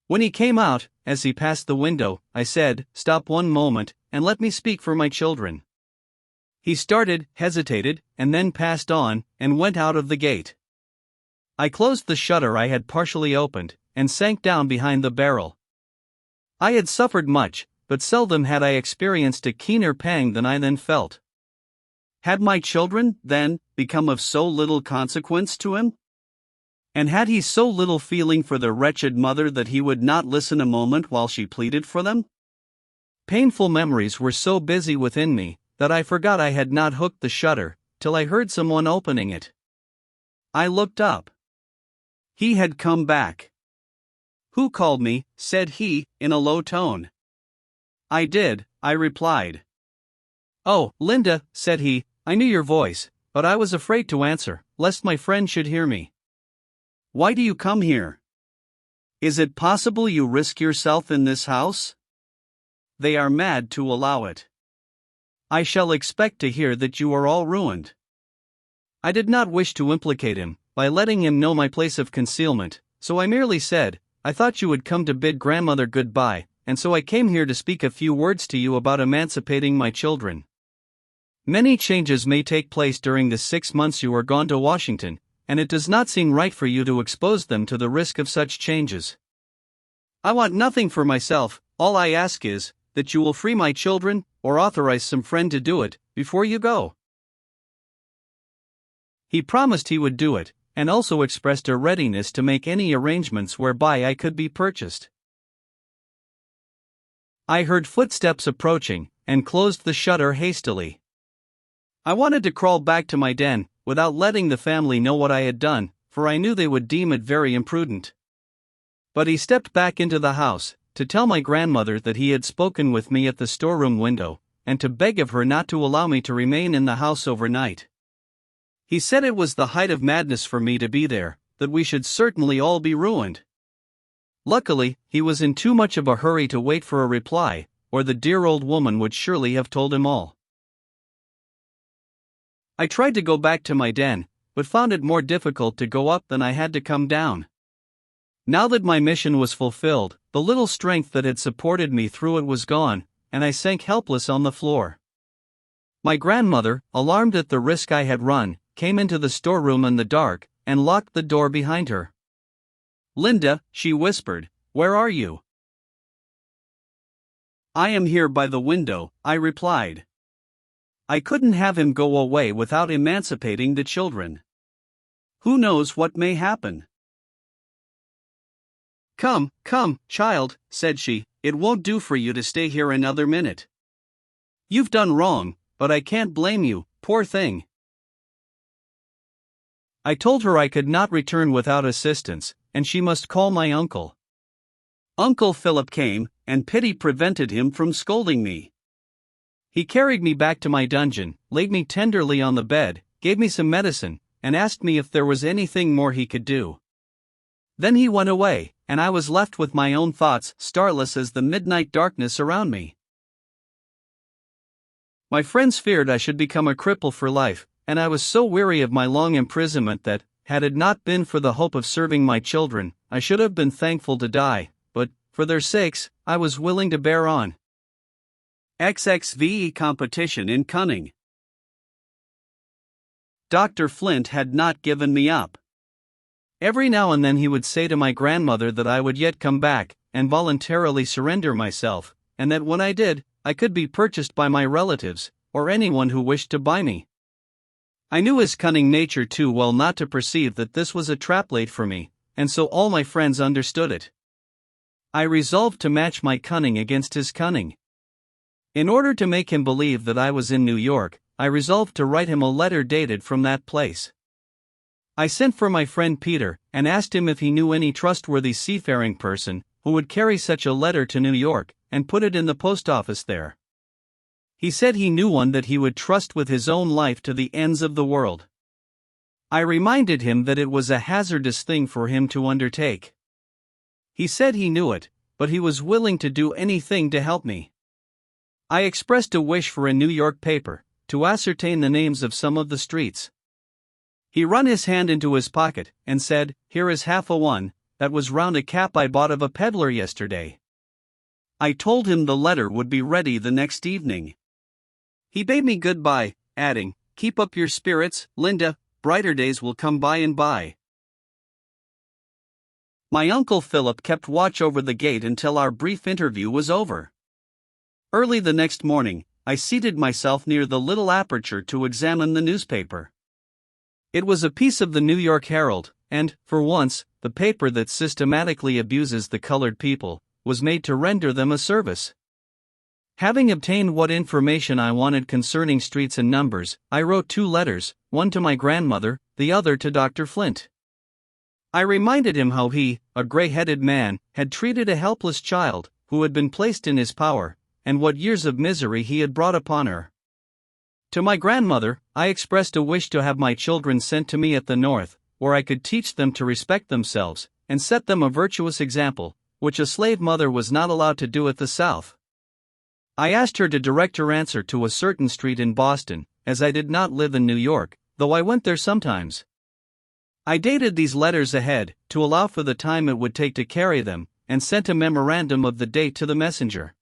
When he came out, as he passed the window, I said, "Stop one moment, and let me speak for my children." He started, hesitated, and then passed on, and went out of the gate. I closed the shutter I had partially opened, and sank down behind the barrel. I had suffered much, but seldom had I experienced a keener pang than I then felt. Had my children, then, become of so little consequence to him? And had he so little feeling for the wretched mother that he would not listen a moment while she pleaded for them? Painful memories were so busy within me, that I forgot I had not hooked the shutter, till I heard someone opening it. I looked up. He had come back. "Who called me?" said he, in a low tone. "I did," I replied. "Oh, Linda," said he, "I knew your voice, but I was afraid to answer, lest my friend should hear me. Why do you come here? Is it possible you risk yourself in this house? They are mad to allow it. I shall expect to hear that you are all ruined." I did not wish to implicate him, by letting him know my place of concealment, so I merely said, "I thought you would come to bid grandmother good-bye, and so I came here to speak a few words to you about emancipating my children. Many changes may take place during the 6 months you are gone to Washington, and it does not seem right for you to expose them to the risk of such changes. I want nothing for myself, all I ask is, that you will free my children, or authorize some friend to do it, before you go." He promised he would do it, and also expressed a readiness to make any arrangements whereby I could be purchased. I heard footsteps approaching, and closed the shutter hastily. I wanted to crawl back to my den, without letting the family know what I had done, for I knew they would deem it very imprudent. But he stepped back into the house, to tell my grandmother that he had spoken with me at the storeroom window, and to beg of her not to allow me to remain in the house overnight. He said it was the height of madness for me to be there, that we should certainly all be ruined. Luckily, he was in too much of a hurry to wait for a reply, or the dear old woman would surely have told him all. I tried to go back to my den, but found it more difficult to go up than I had to come down. Now that my mission was fulfilled, the little strength that had supported me through it was gone, and I sank helpless on the floor. My grandmother, alarmed at the risk I had run, came into the storeroom in the dark, and locked the door behind her. "Linda," she whispered, "where are you?" "I am here by the window," I replied. I couldn't have him go away without emancipating the children. Who knows what may happen? "Come, come, child," said she, "it won't do for you to stay here another minute. You've done wrong, but I can't blame you, poor thing." I told her I could not return without assistance, and she must call my uncle. Uncle Philip came, and pity prevented him from scolding me. He carried me back to my dungeon, laid me tenderly on the bed, gave me some medicine, and asked me if there was anything more he could do. Then he went away, and I was left with my own thoughts, starless as the midnight darkness around me. My friends feared I should become a cripple for life, and I was so weary of my long imprisonment that, had it not been for the hope of serving my children, I should have been thankful to die, but, for their sakes, I was willing to bear on. XXVE competition in cunning. Dr. Flint had not given me up. Every now and then he would say to my grandmother that I would yet come back, and voluntarily surrender myself, and that when I did, I could be purchased by my relatives, or anyone who wished to buy me. I knew his cunning nature too well not to perceive that this was a trap laid for me, and so all my friends understood it. I resolved to match my cunning against his cunning. In order to make him believe that I was in New York, I resolved to write him a letter dated from that place. I sent for my friend Peter, and asked him if he knew any trustworthy seafaring person who would carry such a letter to New York, and put it in the post office there. He said he knew one that he would trust with his own life to the ends of the world. I reminded him that it was a hazardous thing for him to undertake. He said he knew it, but he was willing to do anything to help me. I expressed a wish for a New York paper, to ascertain the names of some of the streets. He run his hand into his pocket, and said, "Here is half a one, that was round a cap I bought of a peddler yesterday." I told him the letter would be ready the next evening. He bade me goodbye, adding, "Keep up your spirits, Linda, brighter days will come by and by." My Uncle Philip kept watch over the gate until our brief interview was over. Early the next morning, I seated myself near the little aperture to examine the newspaper. It was a piece of the New York Herald, and, for once, the paper that systematically abuses the colored people was made to render them a service. Having obtained what information I wanted concerning streets and numbers, I wrote 2 letters, one to my grandmother, the other to Dr. Flint. I reminded him how he, a gray-headed man, had treated a helpless child, who had been placed in his power, and what years of misery he had brought upon her. To my grandmother, I expressed a wish to have my children sent to me at the North, where I could teach them to respect themselves, and set them a virtuous example, which a slave mother was not allowed to do at the South. I asked her to direct her answer to a certain street in Boston, as I did not live in New York, though I went there sometimes. I dated these letters ahead, to allow for the time it would take to carry them, and sent a memorandum of the date to the messenger.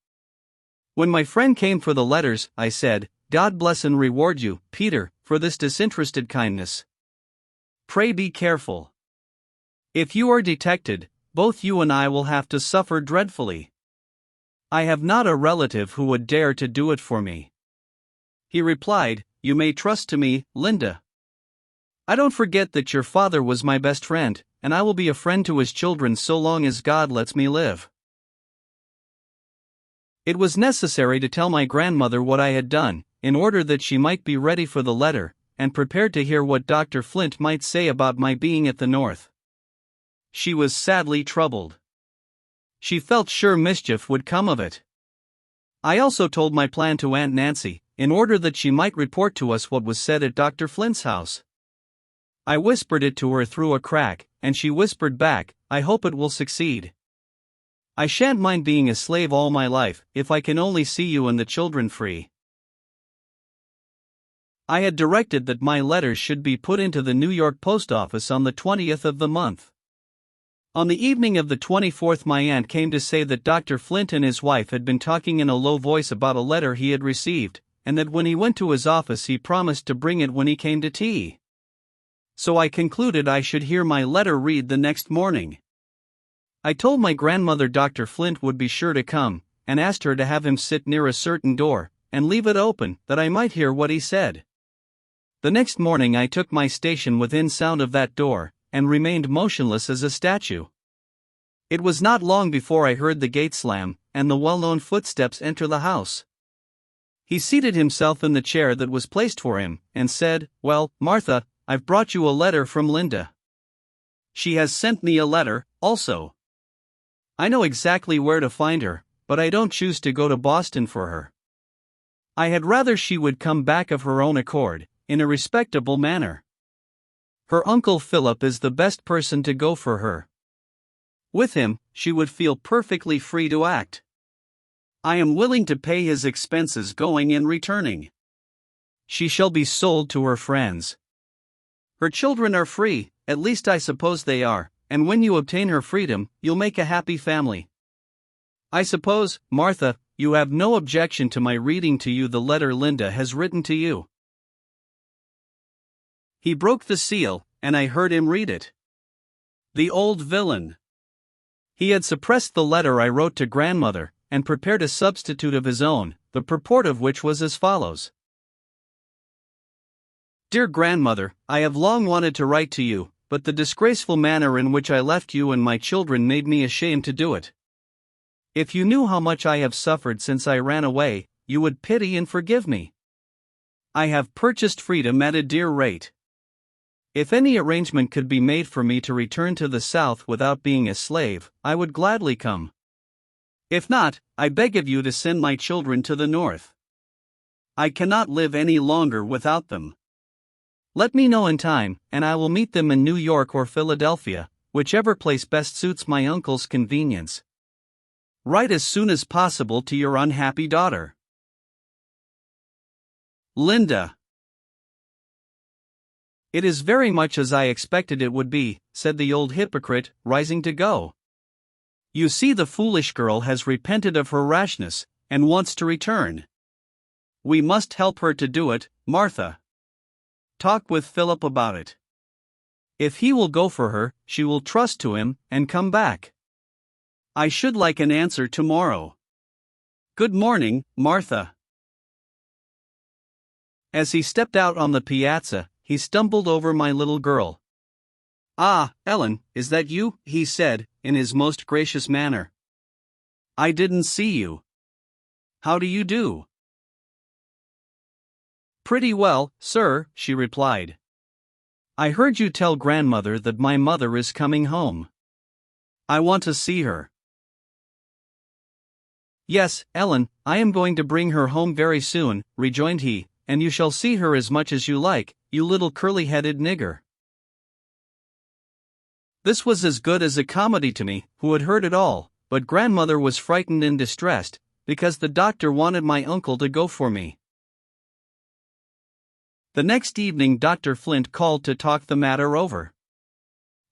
When my friend came for the letters, I said, "God bless and reward you, Peter, for this disinterested kindness. Pray be careful. If you are detected, both you and I will have to suffer dreadfully. I have not a relative who would dare to do it for me." He replied, "You may trust to me, Linda. I don't forget that your father was my best friend, and I will be a friend to his children so long as God lets me live." It was necessary to tell my grandmother what I had done, in order that she might be ready for the letter, and prepared to hear what Dr. Flint might say about my being at the North. She was sadly troubled. She felt sure mischief would come of it. I also told my plan to Aunt Nancy, in order that she might report to us what was said at Dr. Flint's house. I whispered it to her through a crack, and she whispered back, "I hope it will succeed. I shan't mind being a slave all my life, if I can only see you and the children free." I had directed that my letters should be put into the New York post office on the 20th of the month. On the evening of the 24th, my aunt came to say that Dr. Flint and his wife had been talking in a low voice about a letter he had received, and that when he went to his office he promised to bring it when he came to tea. So I concluded I should hear my letter read the next morning. I told my grandmother Dr. Flint would be sure to come, and asked her to have him sit near a certain door, and leave it open, that I might hear what he said. The next morning I took my station within sound of that door, and remained motionless as a statue. It was not long before I heard the gate slam, and the well-known footsteps enter the house. He seated himself in the chair that was placed for him, and said, "Well, Martha, I've brought you a letter from Linda. She has sent me a letter, also. I know exactly where to find her, but I don't choose to go to Boston for her. I had rather she would come back of her own accord, in a respectable manner. Her uncle Philip is the best person to go for her. With him, she would feel perfectly free to act. I am willing to pay his expenses going and returning. She shall be sold to her friends. Her children are free, at least I suppose they are, and when you obtain her freedom, you'll make a happy family. I suppose, Martha, you have no objection to my reading to you the letter Linda has written to you." He broke the seal, and I heard him read it. The old villain! He had suppressed the letter I wrote to grandmother, and prepared a substitute of his own, the purport of which was as follows. "Dear grandmother, I have long wanted to write to you, but the disgraceful manner in which I left you and my children made me ashamed to do it. If you knew how much I have suffered since I ran away, you would pity and forgive me. I have purchased freedom at a dear rate. If any arrangement could be made for me to return to the South without being a slave, I would gladly come. If not, I beg of you to send my children to the North. I cannot live any longer without them. Let me know in time, and I will meet them in New York or Philadelphia, whichever place best suits my uncle's convenience. Write as soon as possible to your unhappy daughter. Linda." "It is very much as I expected it would be," said the old hypocrite, rising to go. "You see, the foolish girl has repented of her rashness, and wants to return. We must help her to do it, Martha. Talk with Philip about it. If he will go for her, she will trust to him, and come back. I should like an answer tomorrow. Good morning, Martha." As he stepped out on the piazza, he stumbled over my little girl. "Ah, Ellen, is that you?" he said, in his most gracious manner. "I didn't see you. How do you do?" "Pretty well, sir," she replied. "I heard you tell grandmother that my mother is coming home. I want to see her." "Yes, Ellen, I am going to bring her home very soon," rejoined he, "and you shall see her as much as you like, you little curly-headed nigger." This was as good as a comedy to me, who had heard it all, but grandmother was frightened and distressed, because the doctor wanted my uncle to go for me. The next evening Dr. Flint called to talk the matter over.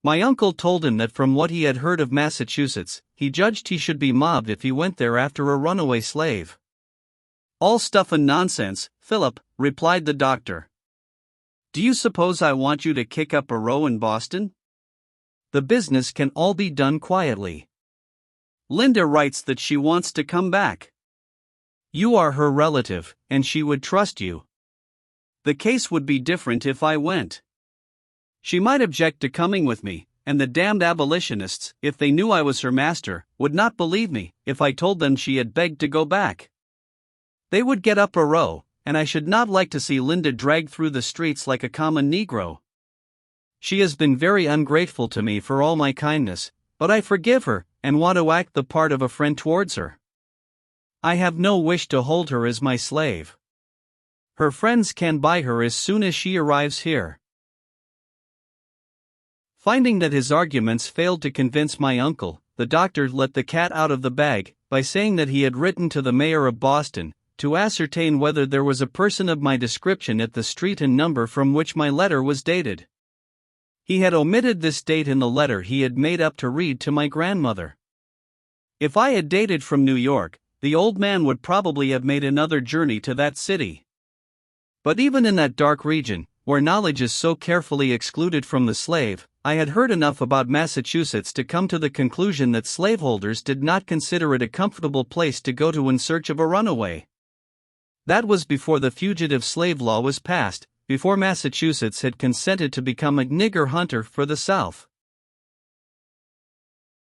My uncle told him that from what he had heard of Massachusetts, he judged he should be mobbed if he went there after a runaway slave. "All stuff and nonsense, Philip," replied the doctor. "Do you suppose I want you to kick up a row in Boston? The business can all be done quietly. Linda writes that she wants to come back. You are her relative, and she would trust you. The case would be different if I went. She might object to coming with me, and the damned abolitionists, if they knew I was her master, would not believe me if I told them she had begged to go back. They would get up a row, and I should not like to see Linda dragged through the streets like a common Negro. She has been very ungrateful to me for all my kindness, but I forgive her, and want to act the part of a friend towards her. I have no wish to hold her as my slave. Her friends can buy her as soon as she arrives here." Finding that his arguments failed to convince my uncle, the doctor let the cat out of the bag, by saying that he had written to the mayor of Boston, to ascertain whether there was a person of my description at the street and number from which my letter was dated. He had omitted this date in the letter he had made up to read to my grandmother. If I had dated from New York, the old man would probably have made another journey to that city. But even in that dark region, where knowledge is so carefully excluded from the slave, I had heard enough about Massachusetts to come to the conclusion that slaveholders did not consider it a comfortable place to go to in search of a runaway. That was before the fugitive slave law was passed, before Massachusetts had consented to become a nigger hunter for the South.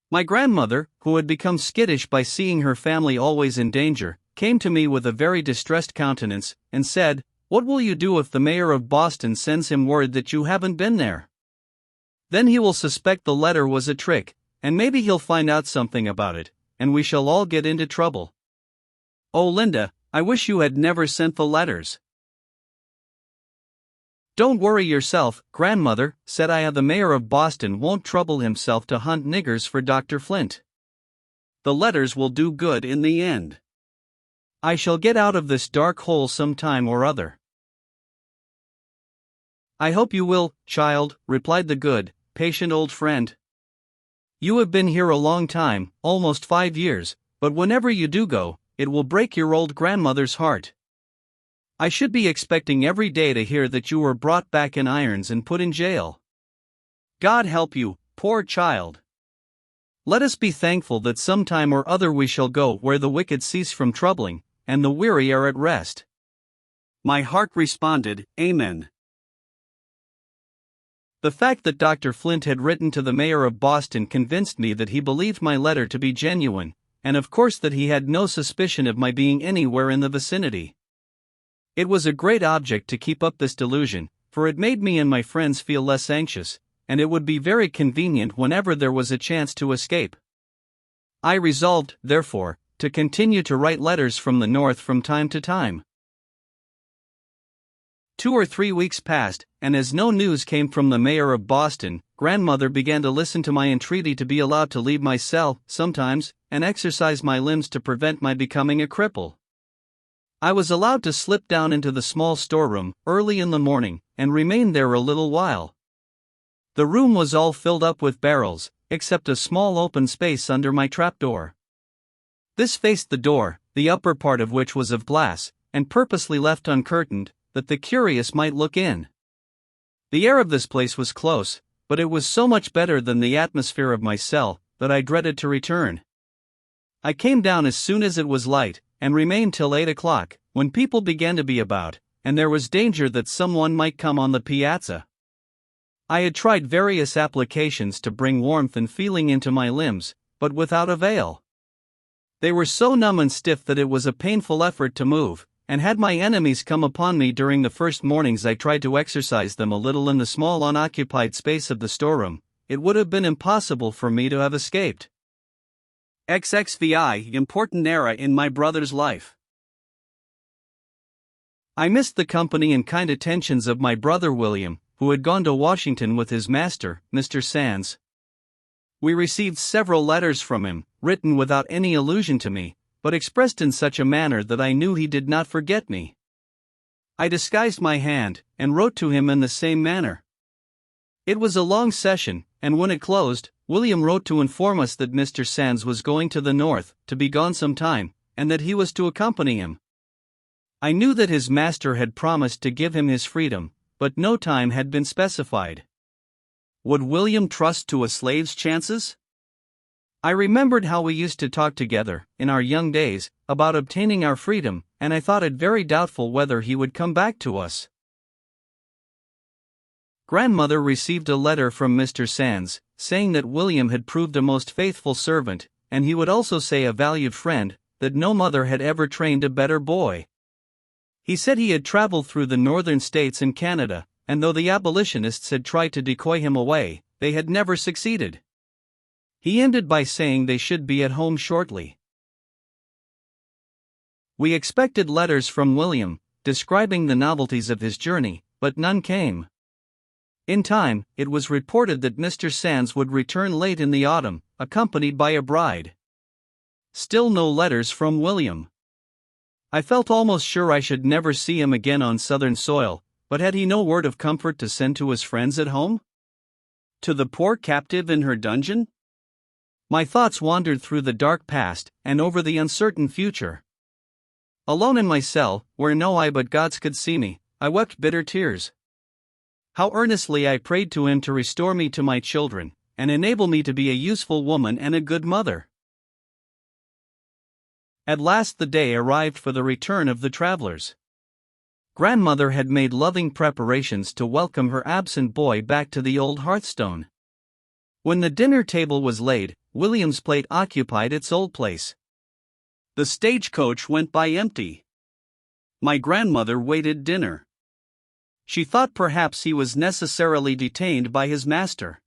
My grandmother, who had become skittish by seeing her family always in danger, came to me with a very distressed countenance, and said, "What will you do if the mayor of Boston sends him word that you haven't been there? Then he will suspect the letter was a trick, and maybe he'll find out something about it, and we shall all get into trouble." "Oh, Linda, I wish you had never sent the letters." "Don't worry yourself, grandmother," said I. "The mayor of Boston won't trouble himself to hunt niggers for Dr. Flint. The letters will do good in the end. I shall get out of this dark hole some time or other." "I hope you will, child," replied the good, patient old friend. "You have been here a long time, almost 5 years, but whenever you do go, it will break your old grandmother's heart. I should be expecting every day to hear that you were brought back in irons and put in jail. God help you, poor child. Let us be thankful that some time or other we shall go where the wicked cease from troubling, and the weary are at rest." My heart responded, "Amen." The fact that Dr. Flint had written to the mayor of Boston convinced me that he believed my letter to be genuine, and of course that he had no suspicion of my being anywhere in the vicinity. It was a great object to keep up this delusion, for it made me and my friends feel less anxious, and it would be very convenient whenever there was a chance to escape. I resolved, therefore, to continue to write letters from the north from time to time. 2 or 3 weeks passed, and as no news came from the mayor of Boston, grandmother began to listen to my entreaty to be allowed to leave my cell, sometimes, and exercise my limbs to prevent my becoming a cripple. I was allowed to slip down into the small storeroom, early in the morning, and remain there a little while. The room was all filled up with barrels, except a small open space under my trapdoor. This faced the door, the upper part of which was of glass, and purposely left uncurtained, that the curious might look in. The air of this place was close, but it was so much better than the atmosphere of my cell, that I dreaded to return. I came down as soon as it was light, and remained till 8 o'clock, when people began to be about, and there was danger that someone might come on the piazza. I had tried various applications to bring warmth and feeling into my limbs, but without avail. They were so numb and stiff that it was a painful effort to move, and had my enemies come upon me during the first mornings I tried to exercise them a little in the small unoccupied space of the storeroom, it would have been impossible for me to have escaped. XXVI Important era in my brother's life. I missed the company and kind attentions of my brother William, who had gone to Washington with his master, Mr. Sands. We received several letters from him, written without any allusion to me, but expressed in such a manner that I knew he did not forget me. I disguised my hand, and wrote to him in the same manner. It was a long session, and when it closed, William wrote to inform us that Mr. Sands was going to the north, to be gone some time, and that he was to accompany him. I knew that his master had promised to give him his freedom, but no time had been specified. Would William trust to a slave's chances? I remembered how we used to talk together, in our young days, about obtaining our freedom, and I thought it very doubtful whether he would come back to us. Grandmother received a letter from Mr. Sands, saying that William had proved a most faithful servant, and he would also say a valued friend, that no mother had ever trained a better boy. He said he had traveled through the northern states and Canada, and though the abolitionists had tried to decoy him away, they had never succeeded. He ended by saying they should be at home shortly. We expected letters from William, describing the novelties of his journey, but none came. In time, it was reported that Mr. Sands would return late in the autumn, accompanied by a bride. Still no letters from William. I felt almost sure I should never see him again on southern soil, but had he no word of comfort to send to his friends at home? To the poor captive in her dungeon? My thoughts wandered through the dark past and over the uncertain future. Alone in my cell, where no eye but God's could see me, I wept bitter tears. How earnestly I prayed to him to restore me to my children, and enable me to be a useful woman and a good mother. At last the day arrived for the return of the travelers. Grandmother had made loving preparations to welcome her absent boy back to the old hearthstone. When the dinner table was laid, William's plate occupied its old place. The stagecoach went by empty. My grandmother waited dinner. She thought perhaps he was necessarily detained by his master.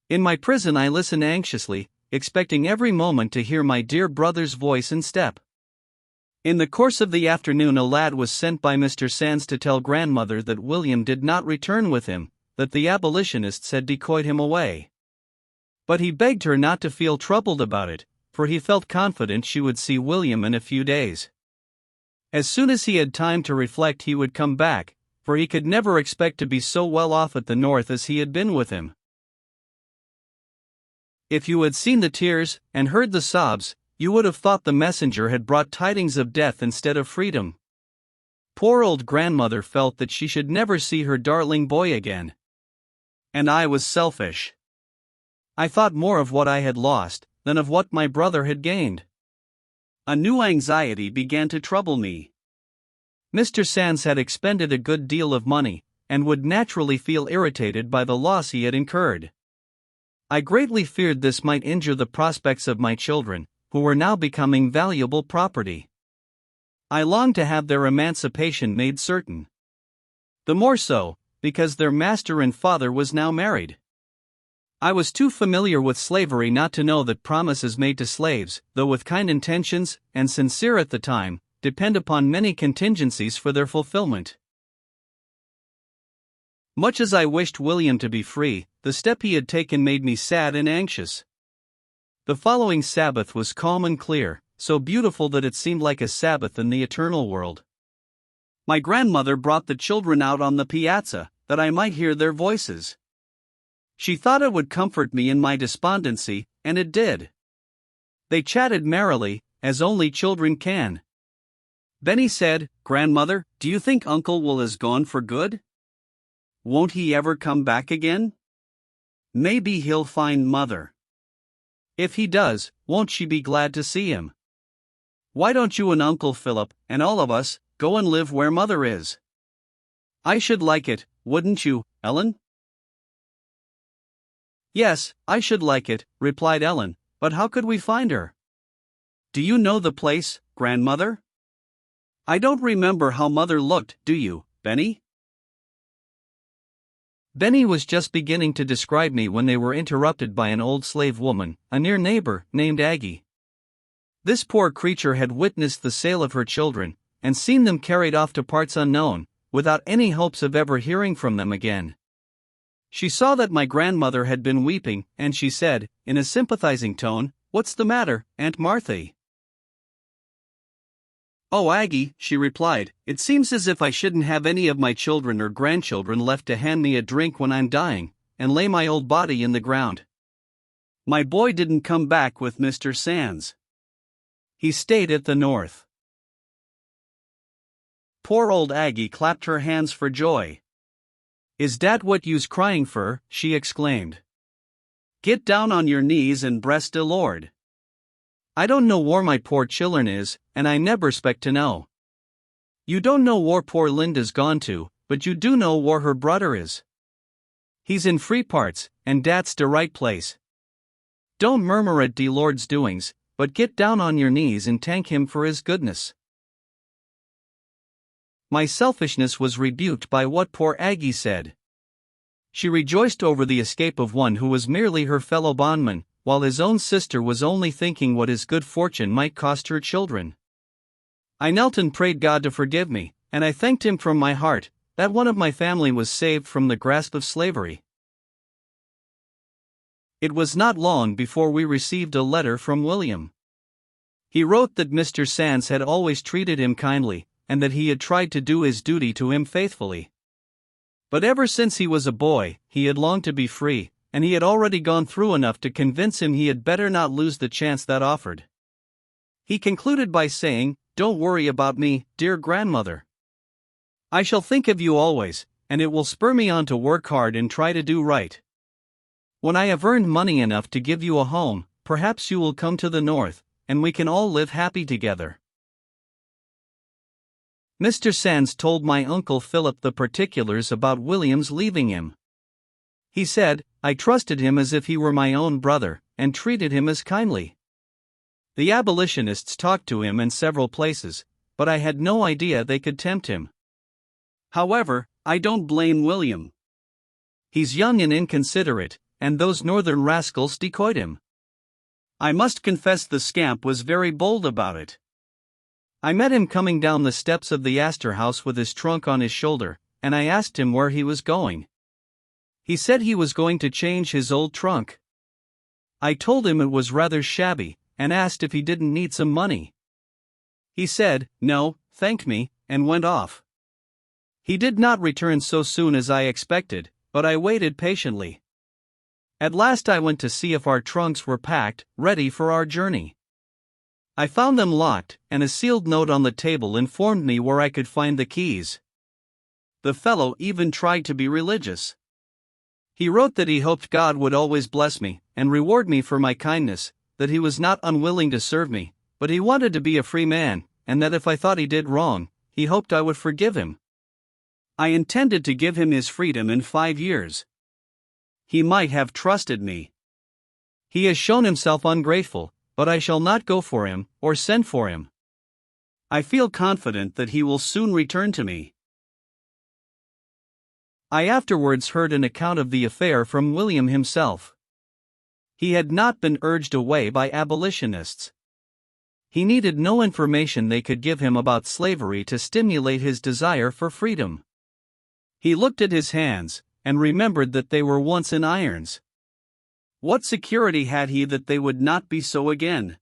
In my prison I listened anxiously, expecting every moment to hear my dear brother's voice and step. In the course of the afternoon a lad was sent by Mr. Sands to tell grandmother that William did not return with him, that the abolitionists had decoyed him away. But he begged her not to feel troubled about it, for he felt confident she would see William in a few days. As soon as he had time to reflect he would come back, for he could never expect to be so well off at the north as he had been with him. If you had seen the tears, and heard the sobs, you would have thought the messenger had brought tidings of death instead of freedom. Poor old grandmother felt that she should never see her darling boy again. And I was selfish. I thought more of what I had lost, than of what my brother had gained. A new anxiety began to trouble me. Mr. Sands had expended a good deal of money, and would naturally feel irritated by the loss he had incurred. I greatly feared this might injure the prospects of my children, who were now becoming valuable property. I longed to have their emancipation made certain. The more so, because their master and father was now married. I was too familiar with slavery not to know that promises made to slaves, though with kind intentions, and sincere at the time, depend upon many contingencies for their fulfillment. Much as I wished William to be free, the step he had taken made me sad and anxious. The following Sabbath was calm and clear, so beautiful that it seemed like a Sabbath in the eternal world. My grandmother brought the children out on the piazza, that I might hear their voices. She thought it would comfort me in my despondency, and it did. They chatted merrily, as only children can. Benny said, "Grandmother, do you think Uncle Will is gone for good? Won't he ever come back again? Maybe he'll find Mother. If he does, won't she be glad to see him? Why don't you and Uncle Philip, and all of us, go and live where Mother is? I should like it, wouldn't you, Ellen?" "Yes, I should like it," replied Ellen, "but how could we find her? Do you know the place, Grandmother? I don't remember how Mother looked, do you, Benny?" Benny was just beginning to describe me when they were interrupted by an old slave woman, a near neighbor, named Aggie. This poor creature had witnessed the sale of her children, and seen them carried off to parts unknown, without any hopes of ever hearing from them again. She saw that my grandmother had been weeping, and she said, in a sympathizing tone, "What's the matter, Aunt Marthy?" "Oh, Aggie," she replied, "it seems as if I shouldn't have any of my children or grandchildren left to hand me a drink when I'm dying, and lay my old body in the ground. My boy didn't come back with Mr. Sands. He stayed at the north." Poor old Aggie clapped her hands for joy. "Is dat what you's crying fer?" she exclaimed. "Get down on your knees and bless de Lord. I don't know whar my poor chillern is, and I nebber 'spect to know. You don't know whar poor Linda's gone to, but you do know whar her brudder is. He's in free parts, and dat's de right place. Don't murmur at de Lord's doings, but get down on your knees and thank him for his goodness." My selfishness was rebuked by what poor Aggie said. She rejoiced over the escape of one who was merely her fellow bondman, while his own sister was only thinking what his good fortune might cost her children. I knelt and prayed God to forgive me, and I thanked him from my heart that one of my family was saved from the grasp of slavery. It was not long before we received a letter from William. He wrote that Mr. Sands had always treated him kindly, and that he had tried to do his duty to him faithfully. But ever since he was a boy, he had longed to be free, and he had already gone through enough to convince him he had better not lose the chance that offered. He concluded by saying, "Don't worry about me, dear grandmother. I shall think of you always, and it will spur me on to work hard and try to do right. When I have earned money enough to give you a home, perhaps you will come to the north, and we can all live happy together." Mr. Sands told my Uncle Philip the particulars about William's leaving him. He said, "I trusted him as if he were my own brother, and treated him as kindly. The abolitionists talked to him in several places, but I had no idea they could tempt him. However, I don't blame William. He's young and inconsiderate, and those northern rascals decoyed him. I must confess the scamp was very bold about it. I met him coming down the steps of the Astor House with his trunk on his shoulder, and I asked him where he was going. He said he was going to change his old trunk. I told him it was rather shabby, and asked if he didn't need some money. He said, "No, thank me," and went off. He did not return so soon as I expected, but I waited patiently. At last I went to see if our trunks were packed, ready for our journey. I found them locked, and a sealed note on the table informed me where I could find the keys. The fellow even tried to be religious. He wrote that he hoped God would always bless me, and reward me for my kindness, that he was not unwilling to serve me, but he wanted to be a free man, and that if I thought he did wrong, he hoped I would forgive him. I intended to give him his freedom in 5 years. He might have trusted me. He has shown himself ungrateful, but I shall not go for him, or send for him. I feel confident that he will soon return to me. I afterwards heard an account of the affair from William himself. He had not been urged away by abolitionists. He needed no information they could give him about slavery to stimulate his desire for freedom. He looked at his hands, and remembered that they were once in irons. What security had he that they would not be so again?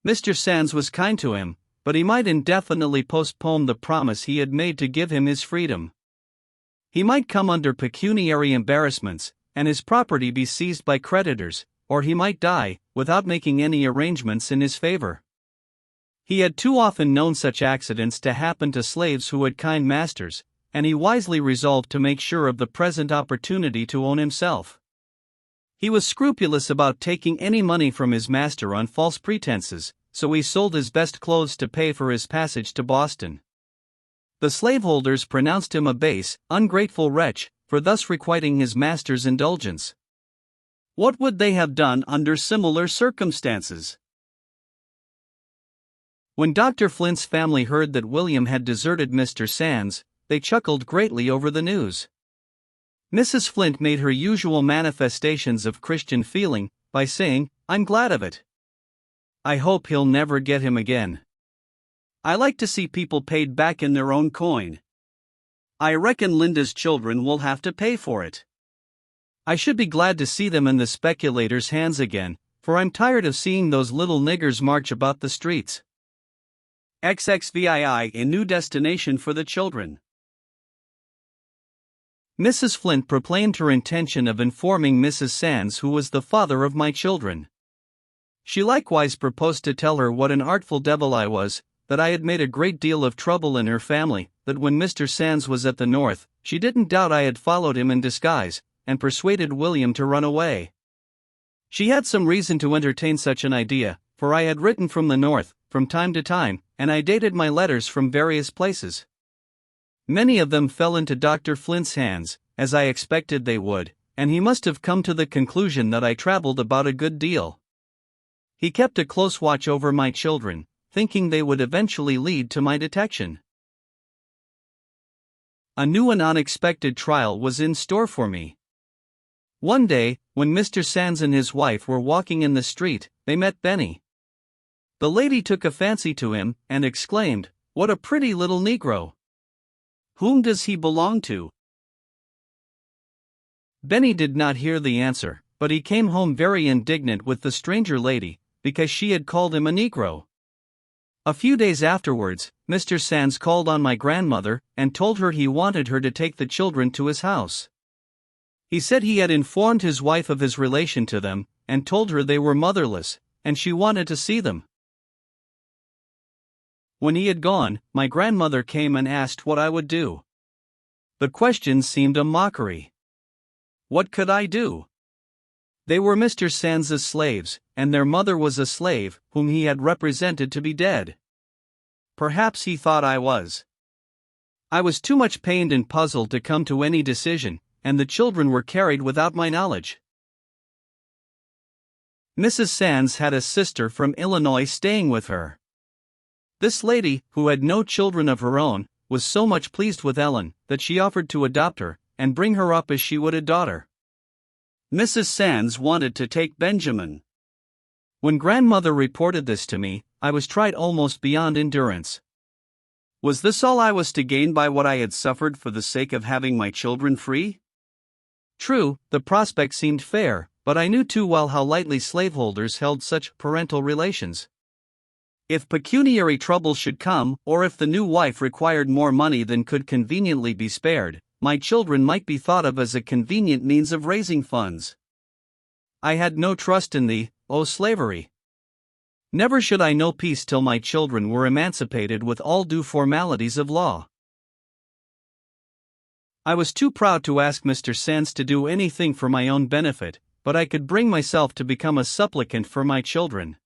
Mr. Sands was kind to him, but he might indefinitely postpone the promise he had made to give him his freedom. He might come under pecuniary embarrassments, and his property be seized by creditors, or he might die, without making any arrangements in his favor. He had too often known such accidents to happen to slaves who had kind masters, and he wisely resolved to make sure of the present opportunity to own himself. He was scrupulous about taking any money from his master on false pretenses, so he sold his best clothes to pay for his passage to Boston. The slaveholders pronounced him a base, ungrateful wretch, for thus requiting his master's indulgence. What would they have done under similar circumstances? When Dr. Flint's family heard that William had deserted Mr. Sands, they chuckled greatly over the news. Mrs. Flint made her usual manifestations of Christian feeling, by saying, "I'm glad of it. I hope he'll never get him again. I like to see people paid back in their own coin. I reckon Linda's children will have to pay for it. I should be glad to see them in the speculators' hands again, for I'm tired of seeing those little niggers march about the streets." XXVII, a new destination for the children. Mrs. Flint proclaimed her intention of informing Mrs. Sands who was the father of my children. She likewise proposed to tell her what an artful devil I was, that I had made a great deal of trouble in her family, that when Mr. Sands was at the north, she didn't doubt I had followed him in disguise, and persuaded William to run away. She had some reason to entertain such an idea, for I had written from the north, from time to time, and I dated my letters from various places. Many of them fell into Dr. Flint's hands, as I expected they would, and he must have come to the conclusion that I traveled about a good deal. He kept a close watch over my children, thinking they would eventually lead to my detection. A new and unexpected trial was in store for me. One day, when Mr. Sands and his wife were walking in the street, they met Benny. The lady took a fancy to him, and exclaimed, "What a pretty little Negro! Whom does he belong to?" Benny did not hear the answer, but he came home very indignant with the stranger lady, because she had called him a Negro. A few days afterwards, Mr. Sands called on my grandmother and told her he wanted her to take the children to his house. He said he had informed his wife of his relation to them and told her they were motherless, and she wanted to see them. When he had gone, my grandmother came and asked what I would do. The question seemed a mockery. What could I do? They were Mr. Sands's slaves, and their mother was a slave whom he had represented to be dead. Perhaps he thought I was. I was too much pained and puzzled to come to any decision, and the children were carried without my knowledge. Mrs. Sands had a sister from Illinois staying with her. This lady, who had no children of her own, was so much pleased with Ellen that she offered to adopt her and bring her up as she would a daughter. Mrs. Sands wanted to take Benjamin. When grandmother reported this to me, I was tried almost beyond endurance. Was this all I was to gain by what I had suffered for the sake of having my children free? True, the prospect seemed fair, but I knew too well how lightly slaveholders held such parental relations. If pecuniary trouble should come, or if the new wife required more money than could conveniently be spared, my children might be thought of as a convenient means of raising funds. I had no trust in thee, O slavery. Never should I know peace till my children were emancipated with all due formalities of law. I was too proud to ask Mr. Sands to do anything for my own benefit, but I could bring myself to become a supplicant for my children.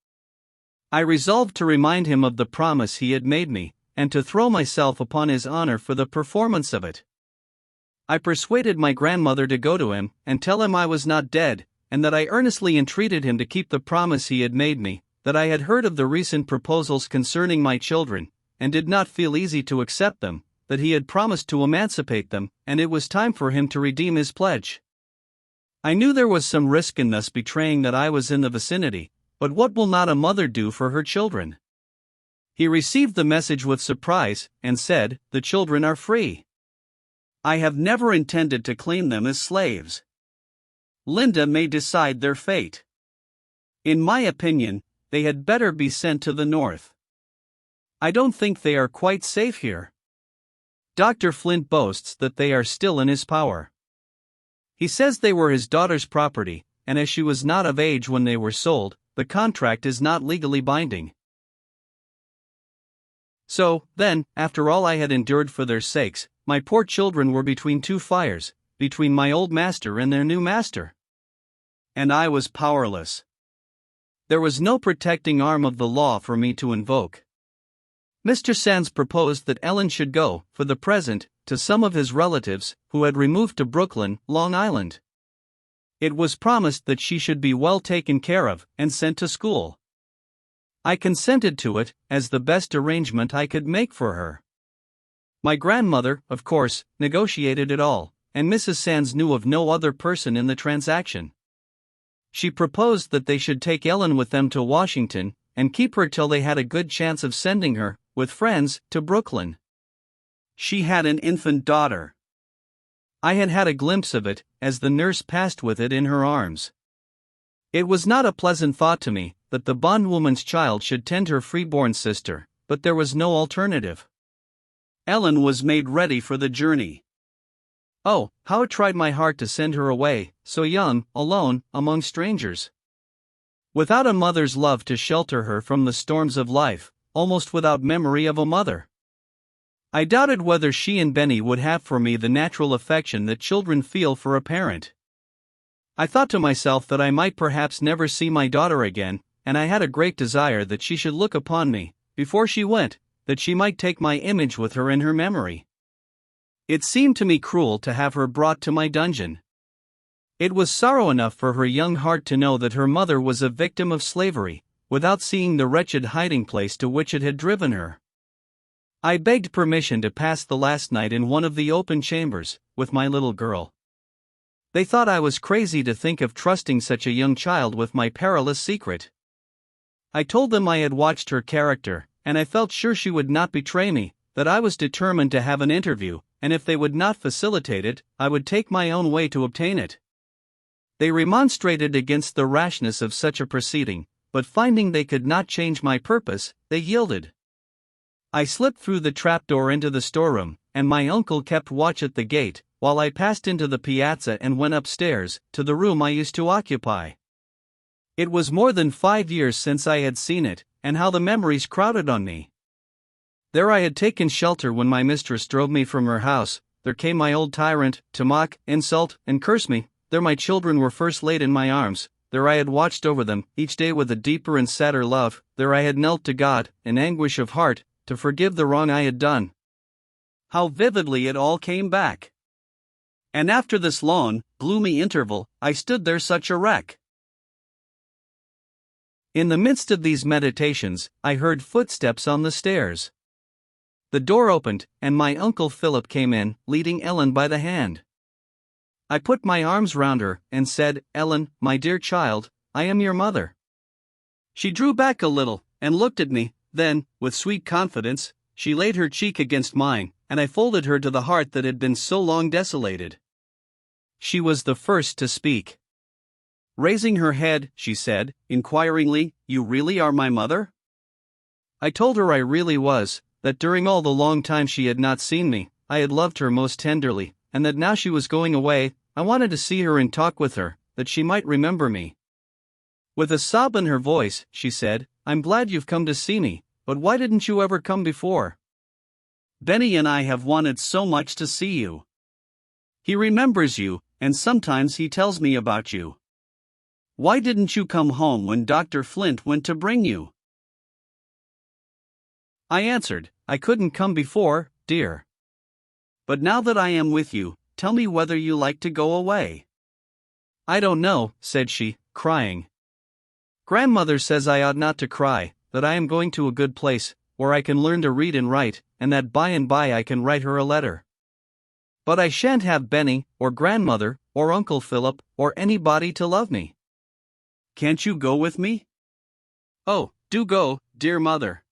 I resolved to remind him of the promise he had made me, and to throw myself upon his honor for the performance of it. I persuaded my grandmother to go to him and tell him I was not dead, and that I earnestly entreated him to keep the promise he had made me, that I had heard of the recent proposals concerning my children, and did not feel easy to accept them, that he had promised to emancipate them, and it was time for him to redeem his pledge. I knew there was some risk in thus betraying that I was in the vicinity, but what will not a mother do for her children? He received the message with surprise, and said, "The children are free. I have never intended to claim them as slaves. Linda may decide their fate. In my opinion, they had better be sent to the north. I don't think they are quite safe here. Dr. Flint boasts that they are still in his power. He says they were his daughter's property, and as she was not of age when they were sold, the contract is not legally binding." So, then, after all I had endured for their sakes, my poor children were between two fires, between my old master and their new master. And I was powerless. There was no protecting arm of the law for me to invoke. Mr. Sands proposed that Ellen should go, for the present, to some of his relatives, who had removed to Brooklyn, Long Island. It was promised that she should be well taken care of and sent to school. I consented to it, as the best arrangement I could make for her. My grandmother, of course, negotiated it all, and Mrs. Sands knew of no other person in the transaction. She proposed that they should take Ellen with them to Washington, and keep her till they had a good chance of sending her, with friends, to Brooklyn. She had an infant daughter. I had had a glimpse of it, as the nurse passed with it in her arms. It was not a pleasant thought to me, that the bondwoman's child should tend her freeborn sister, but there was no alternative. Ellen was made ready for the journey. Oh, how it tried my heart to send her away, so young, alone, among strangers. Without a mother's love to shelter her from the storms of life, almost without memory of a mother. I doubted whether she and Benny would have for me the natural affection that children feel for a parent. I thought to myself that I might perhaps never see my daughter again, and I had a great desire that she should look upon me, before she went, that she might take my image with her in her memory. It seemed to me cruel to have her brought to my dungeon. It was sorrow enough for her young heart to know that her mother was a victim of slavery, without seeing the wretched hiding place to which it had driven her. I begged permission to pass the last night in one of the open chambers, with my little girl. They thought I was crazy to think of trusting such a young child with my perilous secret. I told them I had watched her character, and I felt sure she would not betray me, that I was determined to have an interview, and if they would not facilitate it, I would take my own way to obtain it. They remonstrated against the rashness of such a proceeding, but finding they could not change my purpose, they yielded. I slipped through the trapdoor into the storeroom, and my uncle kept watch at the gate, while I passed into the piazza and went upstairs, to the room I used to occupy. It was more than 5 years since I had seen it, and how the memories crowded on me. There I had taken shelter when my mistress drove me from her house. There came my old tyrant, to mock, insult, and curse me. There my children were first laid in my arms. There I had watched over them, each day with a deeper and sadder love. There I had knelt to God, in anguish of heart, to forgive the wrong I had done. How vividly it all came back! And after this long, gloomy interval, I stood there such a wreck. In the midst of these meditations, I heard footsteps on the stairs. The door opened, and my Uncle Philip came in, leading Ellen by the hand. I put my arms round her, and said, "Ellen, my dear child, I am your mother." She drew back a little, and looked at me. Then, with sweet confidence, she laid her cheek against mine, and I folded her to the heart that had been so long desolated. She was the first to speak. Raising her head, she said, inquiringly, "You really are my mother?" I told her I really was, that during all the long time she had not seen me, I had loved her most tenderly, and that now she was going away, I wanted to see her and talk with her, that she might remember me. With a sob in her voice, she said, "I'm glad you've come to see me, but why didn't you ever come before? Benny and I have wanted so much to see you. He remembers you, and sometimes he tells me about you. Why didn't you come home when Dr. Flint went to bring you?" I answered, "I couldn't come before, dear. But now that I am with you, tell me whether you like to go away." "I don't know," said she, crying. "Grandmother says I ought not to cry, that I am going to a good place, where I can learn to read and write, and that by and by I can write her a letter. But I shan't have Benny, or grandmother, or Uncle Philip, or anybody to love me. Can't you go with me? Oh, do go, dear mother."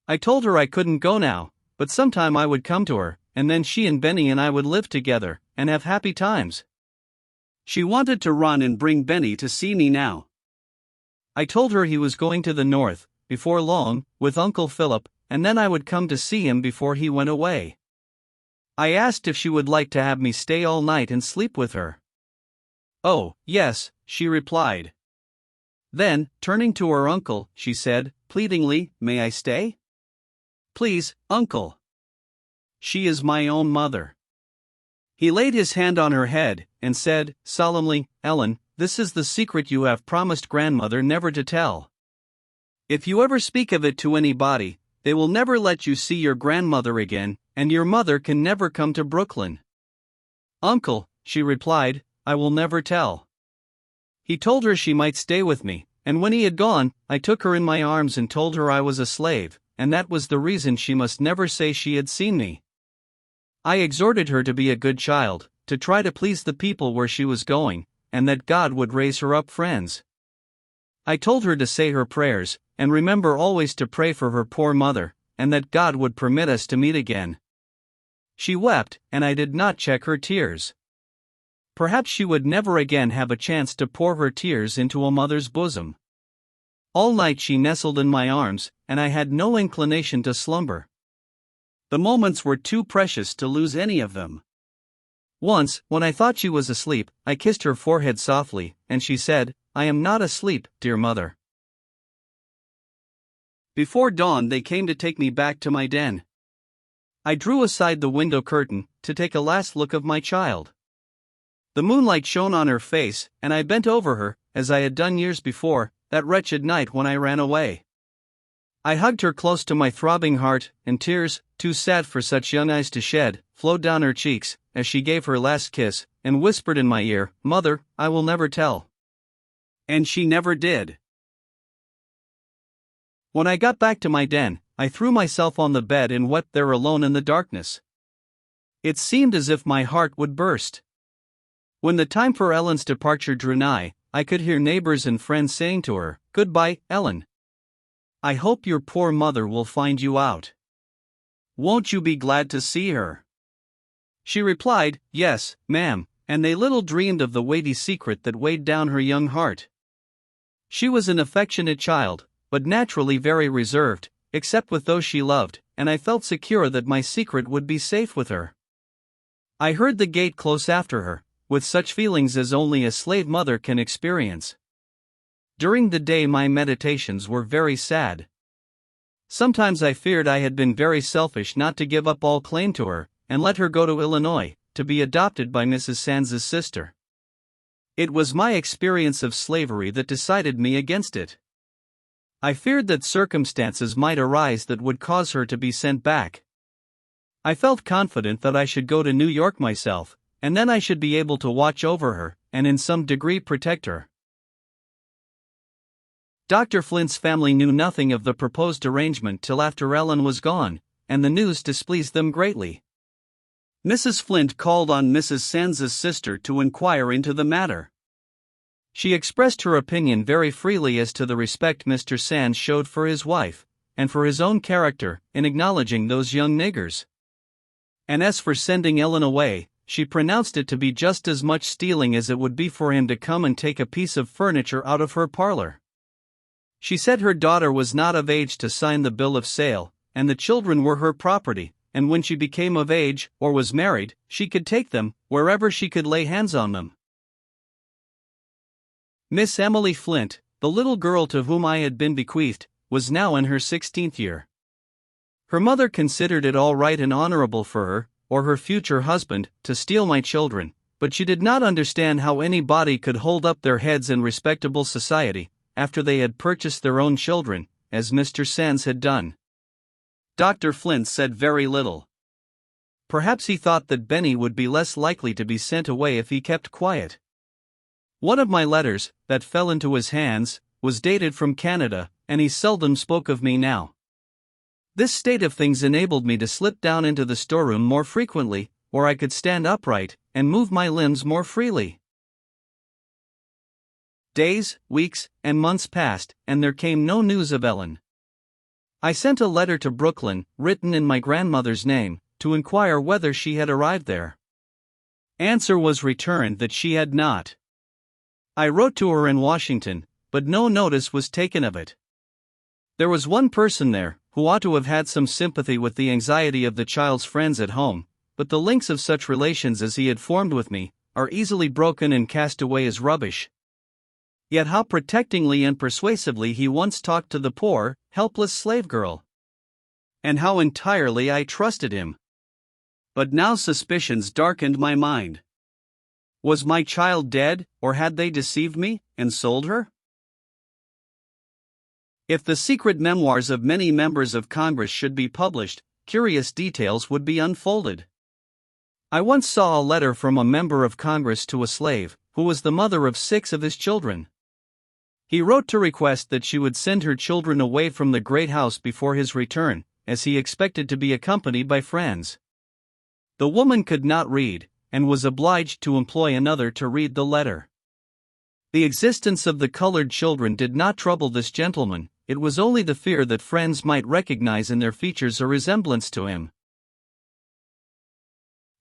I told her I couldn't go now, but sometime I would come to her, and then she and Benny and I would live together, and have happy times. She wanted to run and bring Benny to see me now. I told her he was going to the north, before long, with Uncle Philip, and then I would come to see him before he went away. I asked if she would like to have me stay all night and sleep with her. "Oh, yes," she replied. Then, turning to her uncle, she said, pleadingly, "May I stay? Please, uncle. She is my own mother." He laid his hand on her head, and said, solemnly, "Ellen, this is the secret you have promised grandmother never to tell. If you ever speak of it to anybody, they will never let you see your grandmother again, and your mother can never come to Brooklyn." "Uncle," she replied, "I will never tell." He told her she might stay with me, and when he had gone, I took her in my arms and told her I was a slave, and that was the reason she must never say she had seen me. I exhorted her to be a good child, to try to please the people where she was going, and that God would raise her up friends. I told her to say her prayers, and remember always to pray for her poor mother, and that God would permit us to meet again. She wept, and I did not check her tears. Perhaps she would never again have a chance to pour her tears into a mother's bosom. All night she nestled in my arms, and I had no inclination to slumber. The moments were too precious to lose any of them. Once, when I thought she was asleep, I kissed her forehead softly, and she said, "I am not asleep, dear mother." Before dawn they came to take me back to my den. I drew aside the window curtain, to take a last look of my child. The moonlight shone on her face, and I bent over her, as I had done years before, that wretched night when I ran away. I hugged her close to my throbbing heart, and tears, too sad for such young eyes to shed, flowed down her cheeks, as she gave her last kiss, and whispered in my ear, "Mother, I will never tell." And she never did. When I got back to my den, I threw myself on the bed and wept there alone in the darkness. It seemed as if my heart would burst. When the time for Ellen's departure drew nigh, I could hear neighbors and friends saying to her, "Goodbye, Ellen. I hope your poor mother will find you out. Won't you be glad to see her?" She replied, "Yes, ma'am," and they little dreamed of the weighty secret that weighed down her young heart. She was an affectionate child, but naturally very reserved, except with those she loved, and I felt secure that my secret would be safe with her. I heard the gate close after her, with such feelings as only a slave mother can experience. During the day my meditations were very sad. Sometimes I feared I had been very selfish not to give up all claim to her, and let her go to Illinois, to be adopted by Mrs. Sands's sister. It was my experience of slavery that decided me against it. I feared that circumstances might arise that would cause her to be sent back. I felt confident that I should go to New York myself, and then I should be able to watch over her, and in some degree protect her. Dr. Flint's family knew nothing of the proposed arrangement till after Ellen was gone, and the news displeased them greatly. Mrs. Flint called on Mrs. Sands's sister to inquire into the matter. She expressed her opinion very freely as to the respect Mr. Sands showed for his wife, and for his own character, in acknowledging those young niggers. And as for sending Ellen away, she pronounced it to be just as much stealing as it would be for him to come and take a piece of furniture out of her parlor. She said her daughter was not of age to sign the bill of sale, and the children were her property, and when she became of age, or was married, she could take them, wherever she could lay hands on them. Miss Emily Flint, the little girl to whom I had been bequeathed, was now in her 16th year. Her mother considered it all right and honorable for her, or her future husband, to steal my children, but she did not understand how anybody could hold up their heads in respectable society, after they had purchased their own children, as Mr. Sands had done. Dr. Flint said very little. Perhaps he thought that Benny would be less likely to be sent away if he kept quiet. One of my letters, that fell into his hands, was dated from Canada, and he seldom spoke of me now. This state of things enabled me to slip down into the storeroom more frequently, where I could stand upright, and move my limbs more freely. Days, weeks, and months passed, and there came no news of Ellen. I sent a letter to Brooklyn, written in my grandmother's name, to inquire whether she had arrived there. Answer was returned that she had not. I wrote to her in Washington, but no notice was taken of it. There was one person there, who ought to have had some sympathy with the anxiety of the child's friends at home, but the links of such relations as he had formed with me are easily broken and cast away as rubbish. Yet how protectingly and persuasively he once talked to the poor, helpless slave girl! And how entirely I trusted him! But now suspicions darkened my mind. Was my child dead, or had they deceived me, and sold her? If the secret memoirs of many members of Congress should be published, curious details would be unfolded. I once saw a letter from a member of Congress to a slave, who was the mother of 6 of his children. He wrote to request that she would send her children away from the great house before his return, as he expected to be accompanied by friends. The woman could not read, and was obliged to employ another to read the letter. The existence of the colored children did not trouble this gentleman, it was only the fear that friends might recognize in their features a resemblance to him.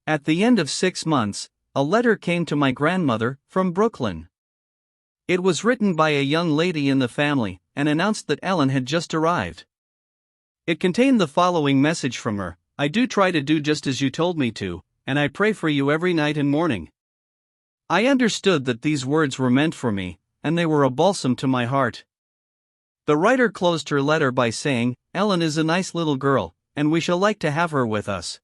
At the end of 6 months, a letter came to my grandmother, from Brooklyn. It was written by a young lady in the family, and announced that Ellen had just arrived. It contained the following message from her: I do try to do just as you told me to, and I pray for you every night and morning. I understood that these words were meant for me, and they were a balsam to my heart. The writer closed her letter by saying, Ellen is a nice little girl, and we shall like to have her with us.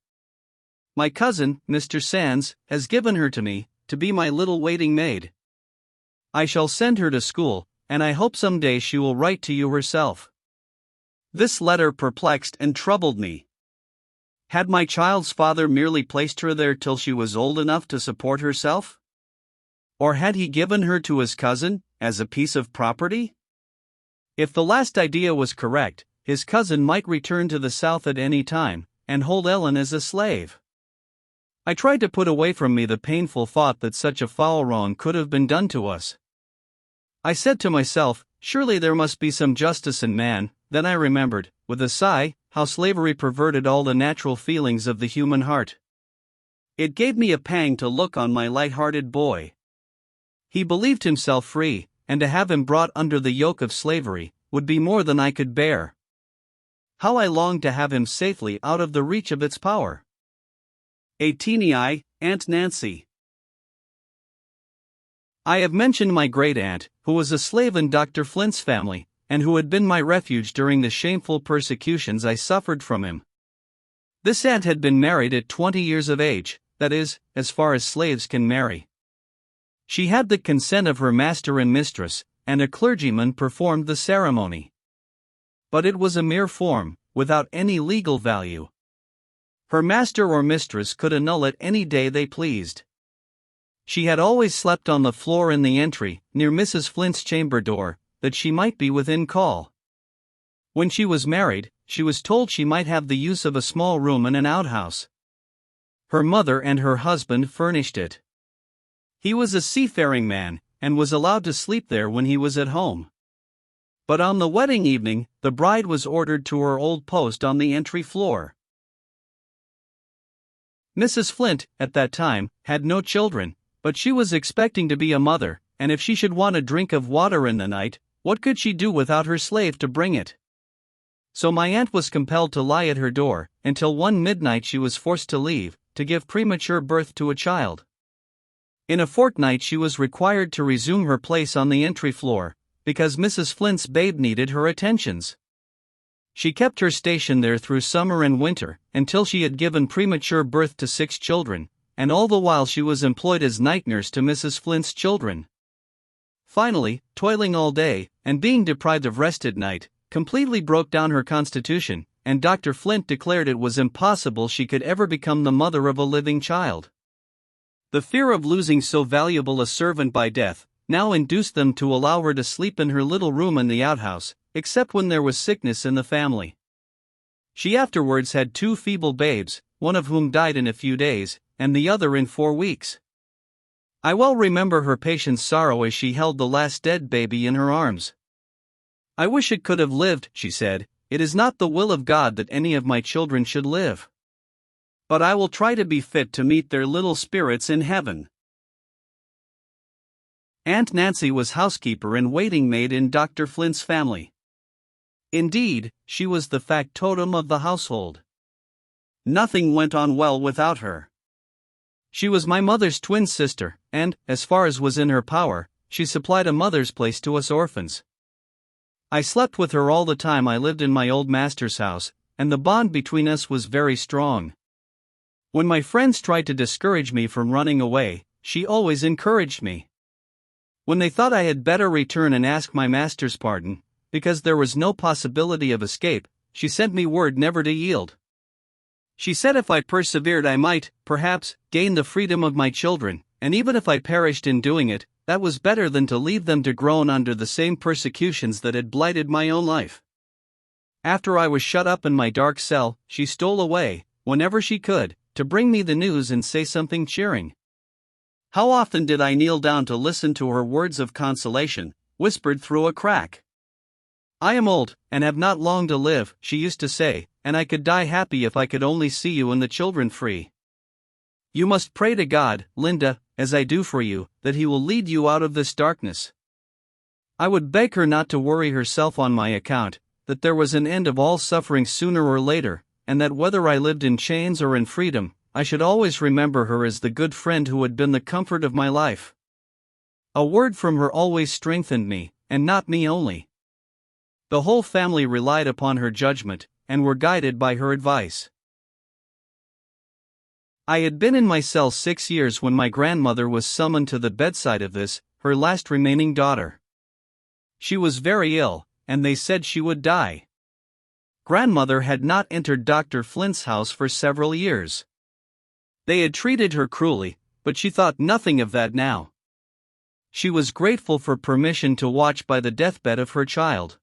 My cousin, Mr. Sands, has given her to me, to be my little waiting maid. I shall send her to school, and I hope some day she will write to you herself. This letter perplexed and troubled me. Had my child's father merely placed her there till she was old enough to support herself? Or had he given her to his cousin, as a piece of property? If the last idea was correct, his cousin might return to the South at any time, and hold Ellen as a slave. I tried to put away from me the painful thought that such a foul wrong could have been done to us. I said to myself, surely there must be some justice in man. Then I remembered, with a sigh, how slavery perverted all the natural feelings of the human heart. It gave me a pang to look on my light-hearted boy. He believed himself free, and to have him brought under the yoke of slavery would be more than I could bear. How I longed to have him safely out of the reach of its power. A teeny eye, Aunt Nancy. I have mentioned my great-aunt, who was a slave in Dr. Flint's family, and who had been my refuge during the shameful persecutions I suffered from him. This aunt had been married at 20 years of age, that is, as far as slaves can marry. She had the consent of her master and mistress, and a clergyman performed the ceremony. But it was a mere form, without any legal value. Her master or mistress could annul it any day they pleased. She had always slept on the floor in the entry, near Mrs. Flint's chamber door, that she might be within call. When she was married, she was told she might have the use of a small room in an outhouse. Her mother and her husband furnished it. He was a seafaring man, and was allowed to sleep there when he was at home. But on the wedding evening, the bride was ordered to her old post on the entry floor. Mrs. Flint, at that time, had no children, but she was expecting to be a mother, and if she should want a drink of water in the night, what could she do without her slave to bring it? So my aunt was compelled to lie at her door, until one midnight she was forced to leave, to give premature birth to a child. In a fortnight she was required to resume her place on the entry floor, because Mrs. Flint's babe needed her attentions. She kept her station there through summer and winter, until she had given premature birth to 6 children, and all the while she was employed as night nurse to Mrs. Flint's children. Finally, toiling all day, and being deprived of rest at night, completely broke down her constitution, and Dr. Flint declared it was impossible she could ever become the mother of a living child. The fear of losing so valuable a servant by death now induced them to allow her to sleep in her little room in the outhouse, except when there was sickness in the family. She afterwards had 2 feeble babes, one of whom died in a few days, and the other in 4 weeks. I well remember her patient's sorrow as she held the last dead baby in her arms. "I wish it could have lived," she said. "It is not the will of God that any of my children should live. But I will try to be fit to meet their little spirits in heaven." Aunt Nancy was housekeeper and waiting maid in Dr. Flint's family. Indeed, she was the factotum of the household. Nothing went on well without her. She was my mother's twin sister, and, as far as was in her power, she supplied a mother's place to us orphans. I slept with her all the time I lived in my old master's house, and the bond between us was very strong. When my friends tried to discourage me from running away, she always encouraged me. When they thought I had better return and ask my master's pardon, because there was no possibility of escape, she sent me word never to yield. She said if I persevered I might, perhaps, gain the freedom of my children, and even if I perished in doing it, that was better than to leave them to groan under the same persecutions that had blighted my own life. After I was shut up in my dark cell, she stole away, whenever she could, to bring me the news and say something cheering. How often did I kneel down to listen to her words of consolation, whispered through a crack. "I am old, and have not long to live," she used to say, "and I could die happy if I could only see you and the children free. You must pray to God, Linda, as I do for you, that He will lead you out of this darkness." I would beg her not to worry herself on my account, that there was an end of all suffering sooner or later, and that whether I lived in chains or in freedom, I should always remember her as the good friend who had been the comfort of my life. A word from her always strengthened me, and not me only. The whole family relied upon her judgment, and were guided by her advice. I had been in my cell 6 years when my grandmother was summoned to the bedside of this, her last remaining daughter. She was very ill, and they said she would die. Grandmother had not entered Dr. Flint's house for several years. They had treated her cruelly, but she thought nothing of that now. She was grateful for permission to watch by the deathbed of her child.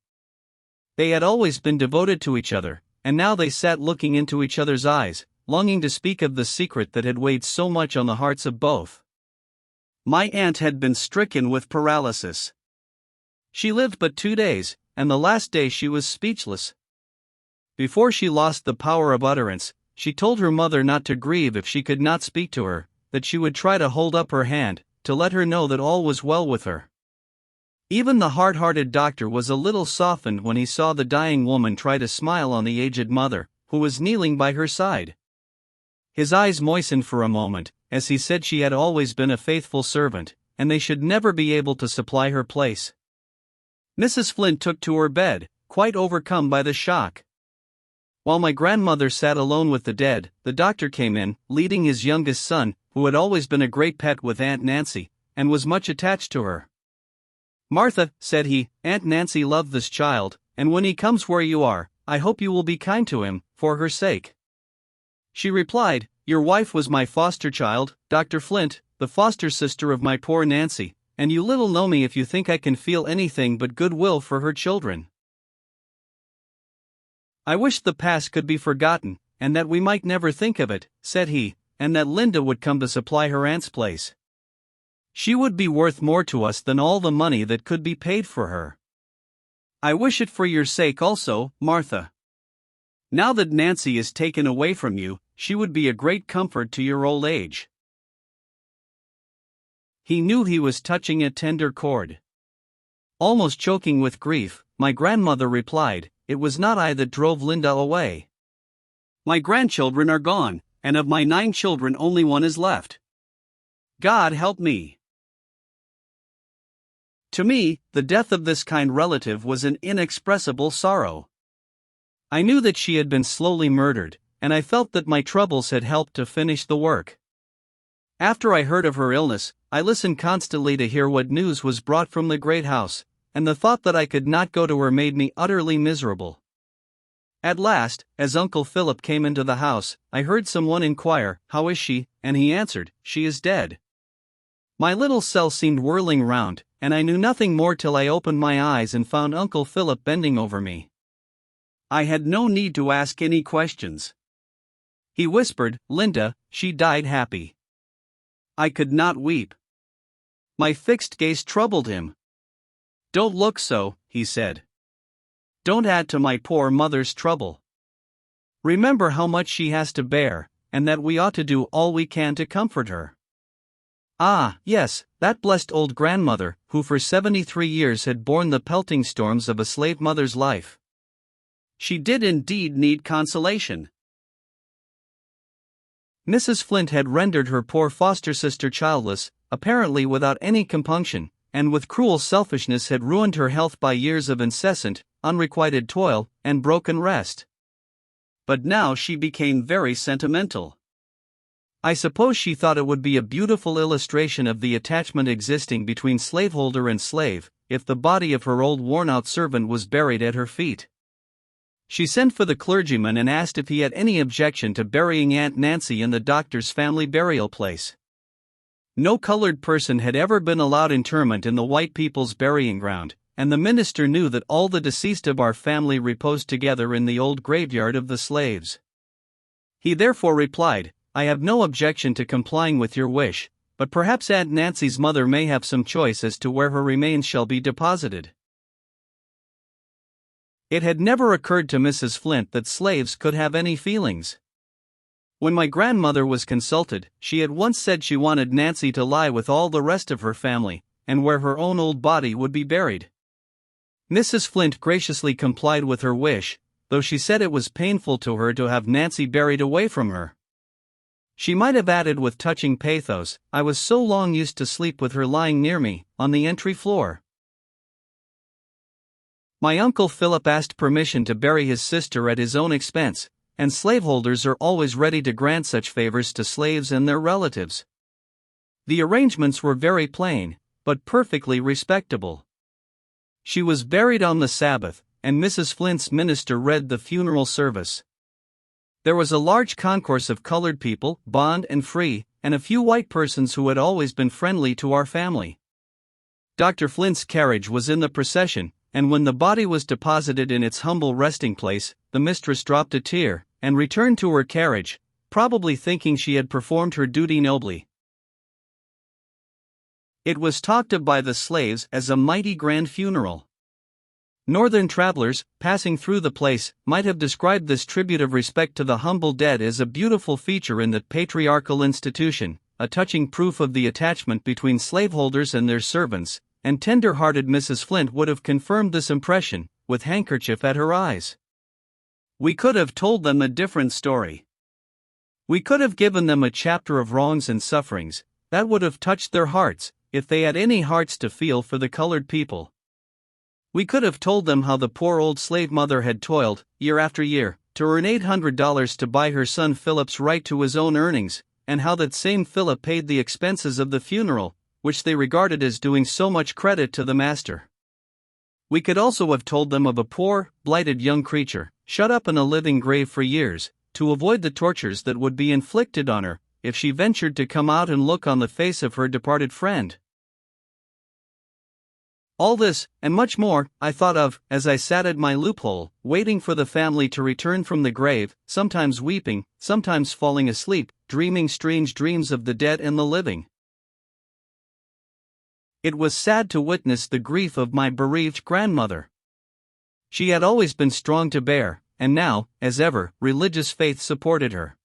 They had always been devoted to each other, and now they sat looking into each other's eyes, longing to speak of the secret that had weighed so much on the hearts of both. My aunt had been stricken with paralysis. She lived but 2 days, and the last day she was speechless. Before she lost the power of utterance, she told her mother not to grieve if she could not speak to her, that she would try to hold up her hand, to let her know that all was well with her. Even the hard-hearted doctor was a little softened when he saw the dying woman try to smile on the aged mother, who was kneeling by her side. His eyes moistened for a moment, as he said she had always been a faithful servant, and they should never be able to supply her place. Mrs. Flint took to her bed, quite overcome by the shock. While my grandmother sat alone with the dead, the doctor came in, leading his youngest son, who had always been a great pet with Aunt Nancy, and was much attached to her. "Martha," said he, "Aunt Nancy loved this child, and when he comes where you are, I hope you will be kind to him, for her sake." She replied, "Your wife was my foster child, Dr. Flint, the foster sister of my poor Nancy, and you little know me if you think I can feel anything but goodwill for her children. I wish the past could be forgotten, and that we might never think of it," said he, "and that Linda would come to supply her aunt's place. She would be worth more to us than all the money that could be paid for her. I wish it for your sake also, Martha. Now that Nancy is taken away from you, she would be a great comfort to your old age." He knew he was touching a tender chord. Almost choking with grief, my grandmother replied, "It was not I that drove Linda away. My grandchildren are gone, and of my 9 children only 1 is left. God help me." To me, the death of this kind relative was an inexpressible sorrow. I knew that she had been slowly murdered, and I felt that my troubles had helped to finish the work. After I heard of her illness, I listened constantly to hear what news was brought from the great house, and the thought that I could not go to her made me utterly miserable. At last, as Uncle Philip came into the house, I heard someone inquire, "How is she?" and he answered, "She is dead." My little cell seemed whirling round, and I knew nothing more till I opened my eyes and found Uncle Philip bending over me. I had no need to ask any questions. He whispered, "Linda, she died happy." I could not weep. My fixed gaze troubled him. "Don't look so," he said. "Don't add to my poor mother's trouble. Remember how much she has to bear, and that we ought to do all we can to comfort her." Ah, yes, that blessed old grandmother, who for 73 years had borne the pelting storms of a slave mother's life. She did indeed need consolation. Mrs. Flint had rendered her poor foster sister childless, apparently without any compunction, and with cruel selfishness had ruined her health by years of incessant, unrequited toil, and broken rest. But now she became very sentimental. I suppose she thought it would be a beautiful illustration of the attachment existing between slaveholder and slave, if the body of her old worn-out servant was buried at her feet. She sent for the clergyman and asked if he had any objection to burying Aunt Nancy in the doctor's family burial place. No colored person had ever been allowed interment in the white people's burying ground, and the minister knew that all the deceased of our family reposed together in the old graveyard of the slaves. He therefore replied, "I have no objection to complying with your wish, but perhaps Aunt Nancy's mother may have some choice as to where her remains shall be deposited." It had never occurred to Mrs. Flint that slaves could have any feelings. When my grandmother was consulted, she had once said she wanted Nancy to lie with all the rest of her family, and where her own old body would be buried. Mrs. Flint graciously complied with her wish, though she said it was painful to her to have Nancy buried away from her. She might have added with touching pathos, "I was so long used to sleep with her lying near me, on the entry floor." My Uncle Philip asked permission to bury his sister at his own expense, and slaveholders are always ready to grant such favors to slaves and their relatives. The arrangements were very plain, but perfectly respectable. She was buried on the Sabbath, and Mrs. Flint's minister read the funeral service. There was a large concourse of colored people, bond and free, and a few white persons who had always been friendly to our family. Dr. Flint's carriage was in the procession, and when the body was deposited in its humble resting place, the mistress dropped a tear, and returned to her carriage, probably thinking she had performed her duty nobly. It was talked of by the slaves as a mighty grand funeral. Northern travelers, passing through the place, might have described this tribute of respect to the humble dead as a beautiful feature in the patriarchal institution, a touching proof of the attachment between slaveholders and their servants, and tender-hearted Mrs. Flint would have confirmed this impression, with handkerchief at her eyes. We could have told them a different story. We could have given them a chapter of wrongs and sufferings that would have touched their hearts, if they had any hearts to feel for the colored people. We could have told them how the poor old slave mother had toiled, year after year, to earn $800 to buy her son Philip's right to his own earnings, and how that same Philip paid the expenses of the funeral, which they regarded as doing so much credit to the master. We could also have told them of a poor, blighted young creature, shut up in a living grave for years, to avoid the tortures that would be inflicted on her, if she ventured to come out and look on the face of her departed friend. All this, and much more, I thought of, as I sat at my loophole, waiting for the family to return from the grave, sometimes weeping, sometimes falling asleep, dreaming strange dreams of the dead and the living. It was sad to witness the grief of my bereaved grandmother. She had always been strong to bear, and now, as ever, religious faith supported her.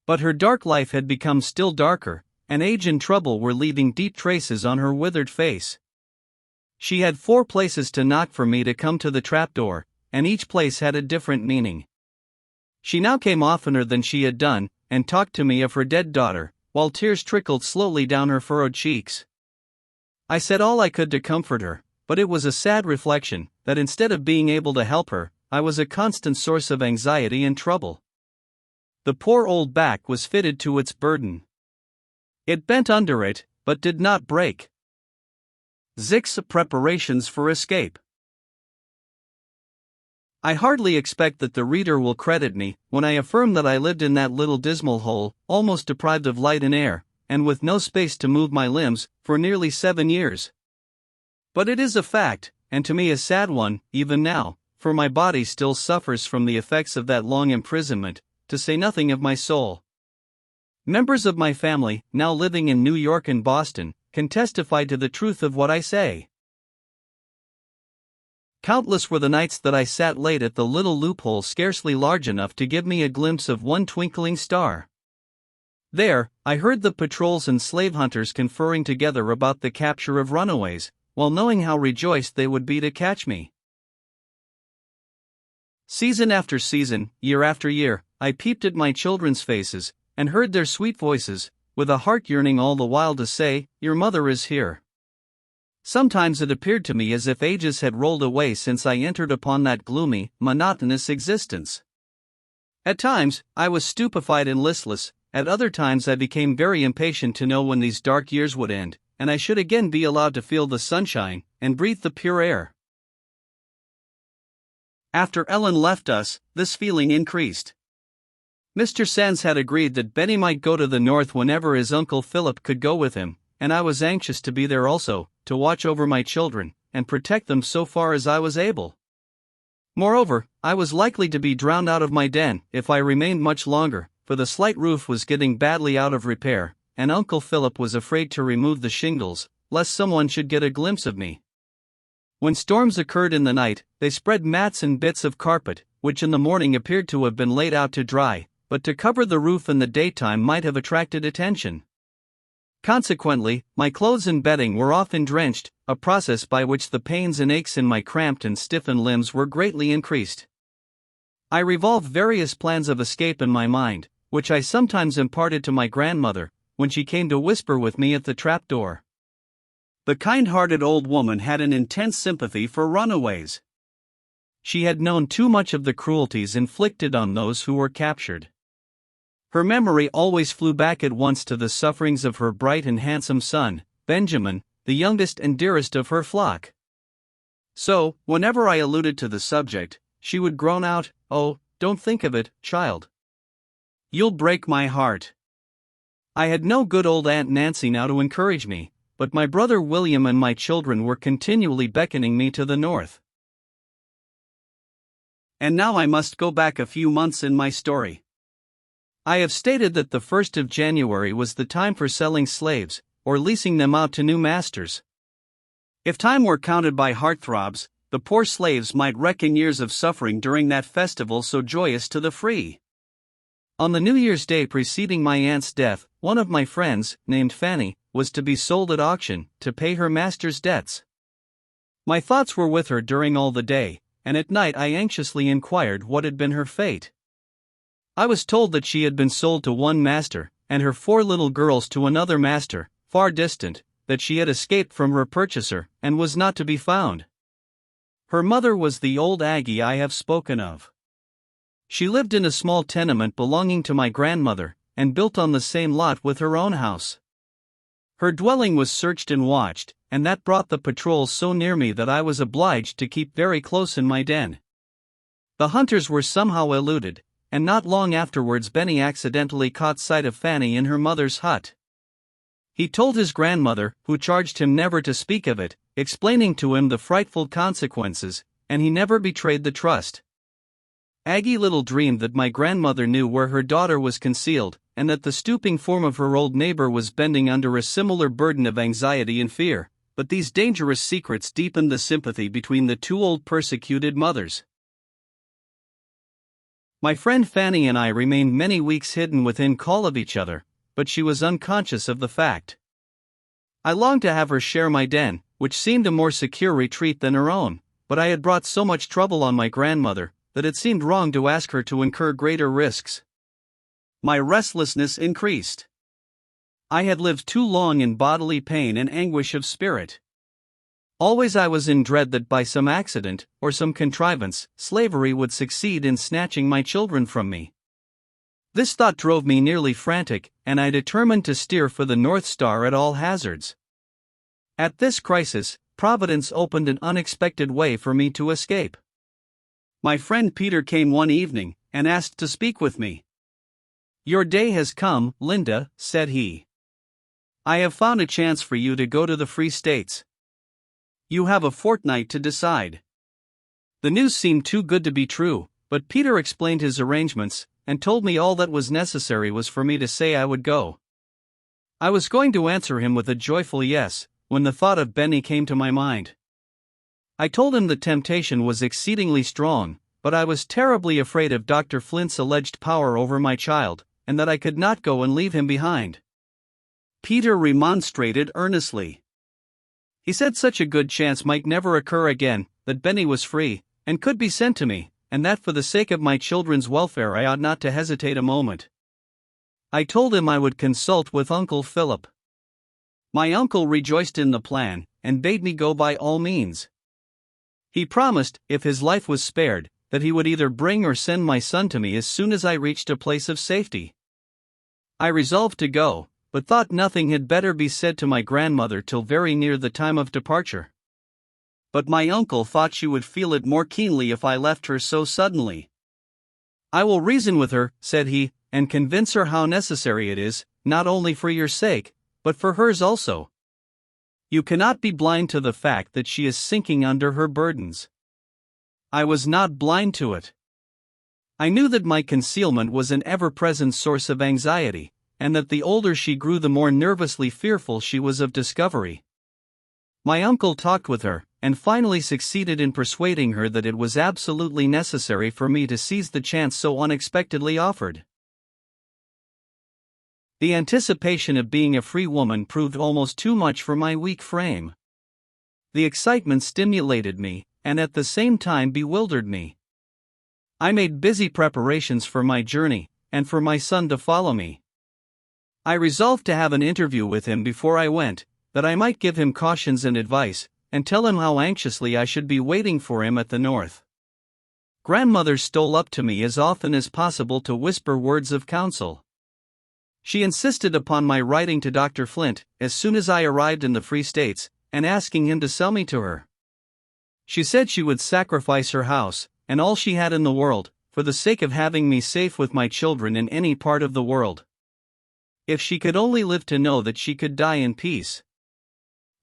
But her dark life had become still darker, and age and trouble were leaving deep traces on her withered face. She had 4 places to knock for me to come to the trapdoor, and each place had a different meaning. She now came oftener than she had done, and talked to me of her dead daughter, while tears trickled slowly down her furrowed cheeks. I said all I could to comfort her, but it was a sad reflection, that instead of being able to help her, I was a constant source of anxiety and trouble. The poor old back was fitted to its burden. It bent under it, but did not break. Zick's preparations for escape. I hardly expect that the reader will credit me when I affirm that I lived in that little dismal hole, almost deprived of light and air, and with no space to move my limbs, for nearly 7 years. But it is a fact, and to me a sad one, even now, for my body still suffers from the effects of that long imprisonment, to say nothing of my soul. Members of my family, now living in New York and Boston, can testify to the truth of what I say. Countless were the nights that I sat late at the little loophole scarcely large enough to give me a glimpse of one twinkling star. There, I heard the patrols and slave hunters conferring together about the capture of runaways, while knowing how rejoiced they would be to catch me. Season after season, year after year, I peeped at my children's faces, and heard their sweet voices, with a heart yearning all the while to say, "Your mother is here." Sometimes it appeared to me as if ages had rolled away since I entered upon that gloomy, monotonous existence. At times, I was stupefied and listless, at other times I became very impatient to know when these dark years would end, and I should again be allowed to feel the sunshine, and breathe the pure air. After Ellen left us, this feeling increased. Mr. Sands had agreed that Benny might go to the north whenever his uncle Philip could go with him, and I was anxious to be there also, to watch over my children, and protect them so far as I was able. Moreover, I was likely to be drowned out of my den if I remained much longer, for the slight roof was getting badly out of repair, and Uncle Philip was afraid to remove the shingles, lest someone should get a glimpse of me. When storms occurred in the night, they spread mats and bits of carpet, which in the morning appeared to have been laid out to dry, but to cover the roof in the daytime might have attracted attention. Consequently, my clothes and bedding were often drenched, a process by which the pains and aches in my cramped and stiffened limbs were greatly increased. I revolved various plans of escape in my mind, which I sometimes imparted to my grandmother, when she came to whisper with me at the trapdoor. The kind-hearted old woman had an intense sympathy for runaways. She had known too much of the cruelties inflicted on those who were captured. Her memory always flew back at once to the sufferings of her bright and handsome son, Benjamin, the youngest and dearest of her flock. So, whenever I alluded to the subject, she would groan out, "Oh, don't think of it, child. You'll break my heart." I had no good old Aunt Nancy now to encourage me, but my brother William and my children were continually beckoning me to the north. And now I must go back a few months in my story. I have stated that the 1st of January was the time for selling slaves, or leasing them out to new masters. If time were counted by heartthrobs, the poor slaves might reckon years of suffering during that festival so joyous to the free. On the New Year's Day preceding my aunt's death, one of my friends, named Fanny, was to be sold at auction, to pay her master's debts. My thoughts were with her during all the day, and at night I anxiously inquired what had been her fate. I was told that she had been sold to one master, and her 4 little girls to another master, far distant, that she had escaped from her purchaser, and was not to be found. Her mother was the old Aggie I have spoken of. She lived in a small tenement belonging to my grandmother, and built on the same lot with her own house. Her dwelling was searched and watched, and that brought the patrols so near me that I was obliged to keep very close in my den. The hunters were somehow eluded, and not long afterwards Benny accidentally caught sight of Fanny in her mother's hut. He told his grandmother, who charged him never to speak of it, explaining to him the frightful consequences, and he never betrayed the trust. Aggie little dreamed that my grandmother knew where her daughter was concealed, and that the stooping form of her old neighbor was bending under a similar burden of anxiety and fear, but these dangerous secrets deepened the sympathy between the 2 old persecuted mothers. My friend Fanny and I remained many weeks hidden within call of each other, but she was unconscious of the fact. I longed to have her share my den, which seemed a more secure retreat than her own, but I had brought so much trouble on my grandmother that it seemed wrong to ask her to incur greater risks. My restlessness increased. I had lived too long in bodily pain and anguish of spirit. Always I was in dread that by some accident, or some contrivance, slavery would succeed in snatching my children from me. This thought drove me nearly frantic, and I determined to steer for the North Star at all hazards. At this crisis, Providence opened an unexpected way for me to escape. My friend Peter came one evening, and asked to speak with me. "Your day has come, Linda," said he. "I have found a chance for you to go to the Free States. You have a fortnight to decide." The news seemed too good to be true, but Peter explained his arrangements, and told me all that was necessary was for me to say I would go. I was going to answer him with a joyful yes, when the thought of Benny came to my mind. I told him the temptation was exceedingly strong, but I was terribly afraid of Dr. Flint's alleged power over my child, and that I could not go and leave him behind. Peter remonstrated earnestly. He said such a good chance might never occur again, that Benny was free, and could be sent to me, and that for the sake of my children's welfare I ought not to hesitate a moment. I told him I would consult with Uncle Philip. My uncle rejoiced in the plan, and bade me go by all means. He promised, if his life was spared, that he would either bring or send my son to me as soon as I reached a place of safety. I resolved to go, but thought nothing had better be said to my grandmother till very near the time of departure. But my uncle thought she would feel it more keenly if I left her so suddenly. "I will reason with her," said he, "and convince her how necessary it is, not only for your sake, but for hers also. You cannot be blind to the fact that she is sinking under her burdens." I was not blind to it. I knew that my concealment was an ever-present source of anxiety, and that the older she grew the more nervously fearful she was of discovery. My uncle talked with her, and finally succeeded in persuading her that it was absolutely necessary for me to seize the chance so unexpectedly offered. The anticipation of being a free woman proved almost too much for my weak frame. The excitement stimulated me, and at the same time bewildered me. I made busy preparations for my journey, and for my son to follow me. I resolved to have an interview with him before I went, that I might give him cautions and advice, and tell him how anxiously I should be waiting for him at the north. Grandmother stole up to me as often as possible to whisper words of counsel. She insisted upon my writing to Dr. Flint, as soon as I arrived in the Free States, and asking him to sell me to her. She said she would sacrifice her house, and all she had in the world, for the sake of having me safe with my children in any part of the world. If she could only live to know that she could die in peace.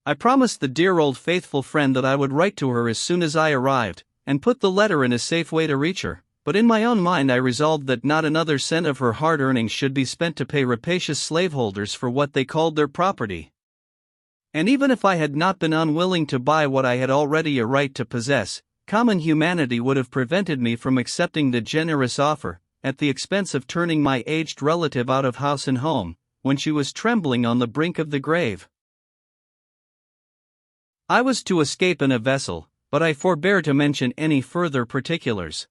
I promised the dear old faithful friend that I would write to her as soon as I arrived, and put the letter in a safe way to reach her, but in my own mind I resolved that not another cent of her hard earnings should be spent to pay rapacious slaveholders for what they called their property. And even if I had not been unwilling to buy what I had already a right to possess, common humanity would have prevented me from accepting the generous offer, at the expense of turning my aged relative out of house and home, when she was trembling on the brink of the grave. I was to escape in a vessel, but I forbear to mention any further particulars.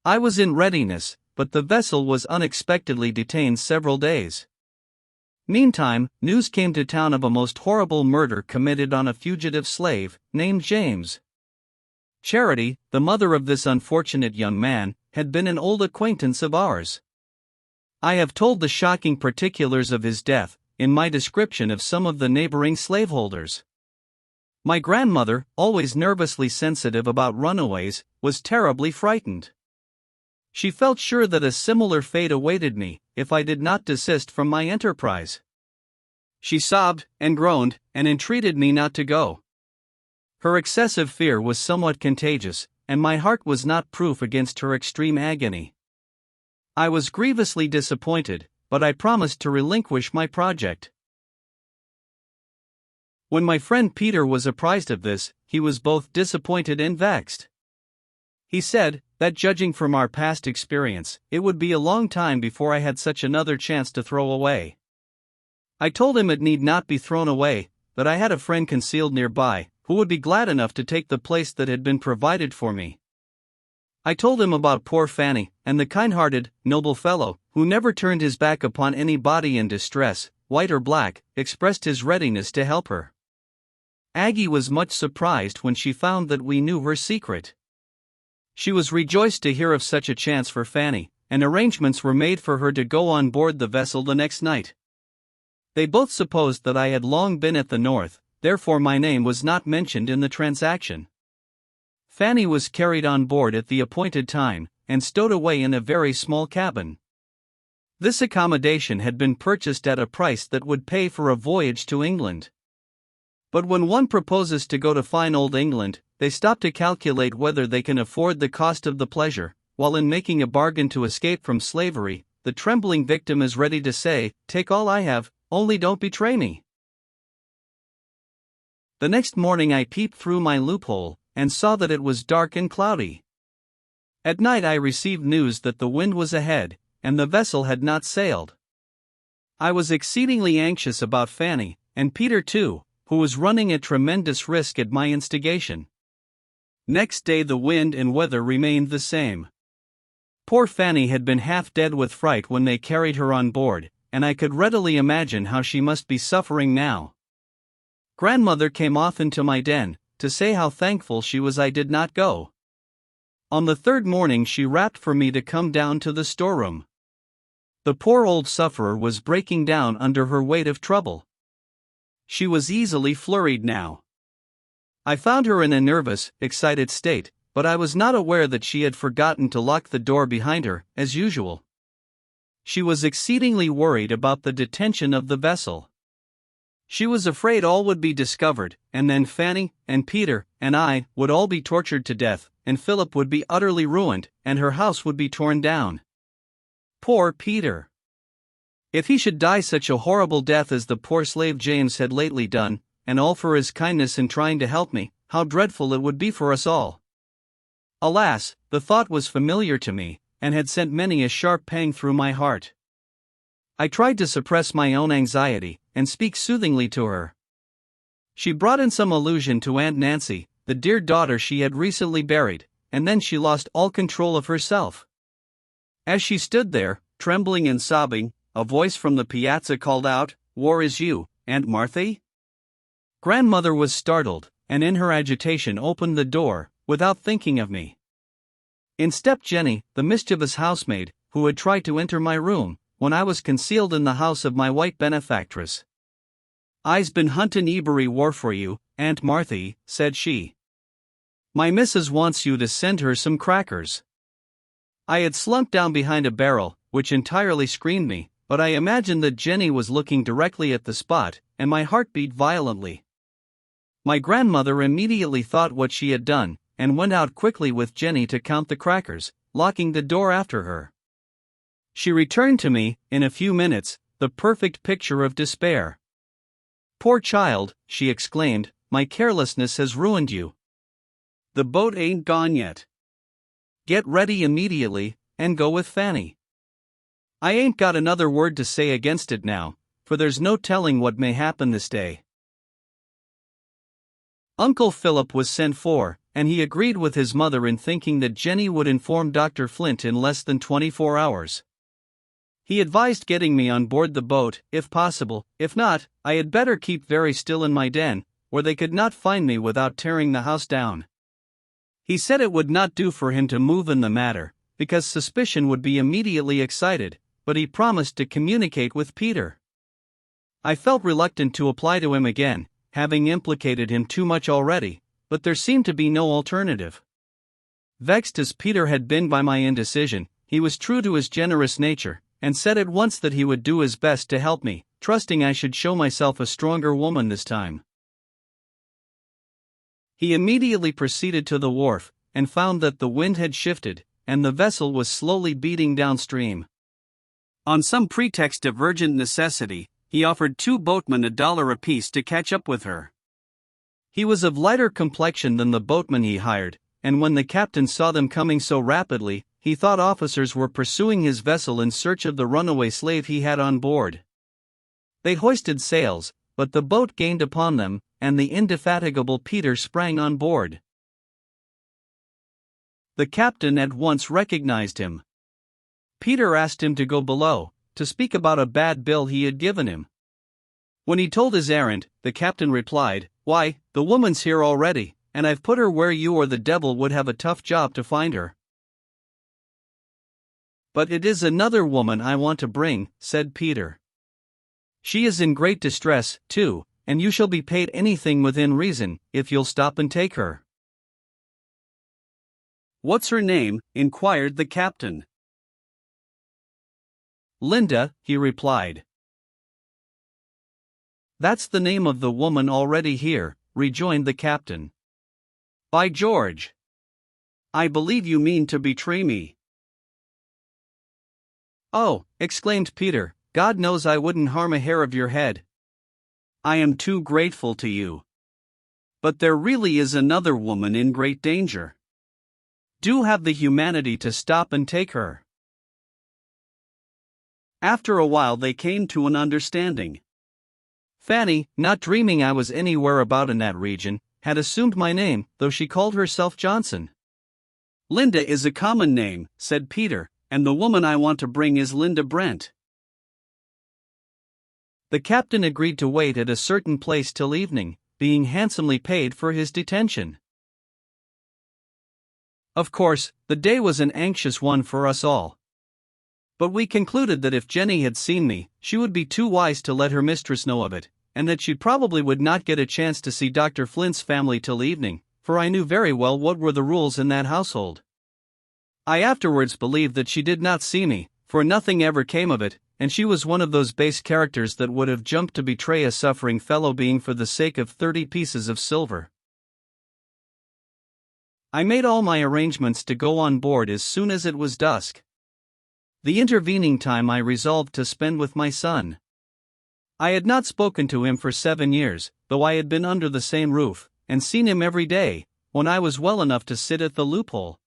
I was in readiness, but the vessel was unexpectedly detained several days. Meantime, news came to town of a most horrible murder committed on a fugitive slave, named James. Charity, the mother of this unfortunate young man, had been an old acquaintance of ours. I have told the shocking particulars of his death, in my description of some of the neighboring slaveholders. My grandmother, always nervously sensitive about runaways, was terribly frightened. She felt sure that a similar fate awaited me, if I did not desist from my enterprise. She sobbed, and groaned, and entreated me not to go. Her excessive fear was somewhat contagious, and my heart was not proof against her extreme agony. I was grievously disappointed, but I promised to relinquish my project. When my friend Peter was apprised of this, he was both disappointed and vexed. He said that, judging from our past experience, it would be a long time before I had such another chance to throw away. I told him it need not be thrown away, that I had a friend concealed nearby, who would be glad enough to take the place that had been provided for me. I told him about poor Fanny, and the kind-hearted, noble fellow, who never turned his back upon anybody in distress, white or black, expressed his readiness to help her. Aggie was much surprised when she found that we knew her secret. She was rejoiced to hear of such a chance for Fanny, and arrangements were made for her to go on board the vessel the next night. They both supposed that I had long been at the North, therefore my name was not mentioned in the transaction. Fanny was carried on board at the appointed time, and stowed away in a very small cabin. This accommodation had been purchased at a price that would pay for a voyage to England. But when one proposes to go to fine old England, they stop to calculate whether they can afford the cost of the pleasure, while in making a bargain to escape from slavery, the trembling victim is ready to say, "Take all I have, only don't betray me." The next morning I peeped through my loophole, and saw that it was dark and cloudy. At night I received news that the wind was ahead, and the vessel had not sailed. I was exceedingly anxious about Fanny, and Peter too, who was running a tremendous risk at my instigation. Next day the wind and weather remained the same. Poor Fanny had been half dead with fright when they carried her on board, and I could readily imagine how she must be suffering now. Grandmother came often to my den, to say how thankful she was I did not go. On the third morning she rapped for me to come down to the storeroom. The poor old sufferer was breaking down under her weight of trouble. She was easily flurried now. I found her in a nervous, excited state, but I was not aware that she had forgotten to lock the door behind her, as usual. She was exceedingly worried about the detention of the vessel. She was afraid all would be discovered, and then Fanny, and Peter, and I, would all be tortured to death, and Philip would be utterly ruined, and her house would be torn down. Poor Peter! If he should die such a horrible death as the poor slave James had lately done, and all for his kindness in trying to help me, how dreadful it would be for us all. Alas, the thought was familiar to me, and had sent many a sharp pang through my heart. I tried to suppress my own anxiety, and speak soothingly to her. She brought in some allusion to Aunt Nancy, the dear daughter she had recently buried, and then she lost all control of herself. As she stood there, trembling and sobbing, a voice from the piazza called out, "War is you, Aunt Marthy?" Grandmother was startled, and in her agitation opened the door, without thinking of me. In stepped Jenny, the mischievous housemaid, who had tried to enter my room, when I was concealed in the house of my white benefactress. "I's been huntin' Ebury War for you, Aunt Marthy," said she. "My missus wants you to send her some crackers." I had slunk down behind a barrel, which entirely screened me, but I imagined that Jenny was looking directly at the spot, and my heart beat violently. My grandmother immediately thought what she had done, and went out quickly with Jenny to count the crackers, locking the door after her. She returned to me, in a few minutes, the perfect picture of despair. "Poor child," she exclaimed, "my carelessness has ruined you. The boat ain't gone yet. Get ready immediately, and go with Fanny." I ain't got another word to say against it now, for there's no telling what may happen this day. Uncle Philip was sent for, and he agreed with his mother in thinking that Jenny would inform Dr. Flint in less than 24 hours. He advised getting me on board the boat, if possible. If not, I had better keep very still in my den, where they could not find me without tearing the house down. He said it would not do for him to move in the matter, because suspicion would be immediately excited, but he promised to communicate with Peter. I felt reluctant to apply to him again, having implicated him too much already, but there seemed to be no alternative. Vexed as Peter had been by my indecision, he was true to his generous nature, and said at once that he would do his best to help me, trusting I should show myself a stronger woman this time. He immediately proceeded to the wharf, and found that the wind had shifted, and the vessel was slowly beating downstream. On some pretext of urgent necessity, he offered 2 boatmen $1 apiece to catch up with her. He was of lighter complexion than the boatmen he hired, and when the captain saw them coming so rapidly, he thought officers were pursuing his vessel in search of the runaway slave he had on board. They hoisted sails, but the boat gained upon them, and the indefatigable Peter sprang on board. The captain at once recognized him. Peter asked him to go below, to speak about a bad bill he had given him. When he told his errand, the captain replied, "Why, the woman's here already, and I've put her where you or the devil would have a tough job to find her." "But it is another woman I want to bring," said Peter. "She is in great distress, too, and you shall be paid anything within reason, if you'll stop and take her." "What's her name?" inquired the captain. "Linda," he replied. "That's the name of the woman already here," rejoined the captain. "By George! I believe you mean to betray me." "Oh," exclaimed Peter, "God knows I wouldn't harm a hair of your head. I am too grateful to you. But there really is another woman in great danger. Do have the humanity to stop and take her." After a while they came to an understanding. Fanny, not dreaming I was anywhere about in that region, had assumed my name, though she called herself Johnson. "Linda is a common name," said Peter, "and the woman I want to bring is Linda Brent." The captain agreed to wait at a certain place till evening, being handsomely paid for his detention. Of course, the day was an anxious one for us all. But we concluded that if Jenny had seen me, she would be too wise to let her mistress know of it, and that she probably would not get a chance to see Dr. Flint's family till evening, for I knew very well what were the rules in that household. I afterwards believed that she did not see me, for nothing ever came of it, and she was one of those base characters that would have jumped to betray a suffering fellow being for the sake of 30 pieces of silver. I made all my arrangements to go on board as soon as it was dusk. The intervening time I resolved to spend with my son. I had not spoken to him for 7 years, though I had been under the same roof, and seen him every day, when I was well enough to sit at the loophole.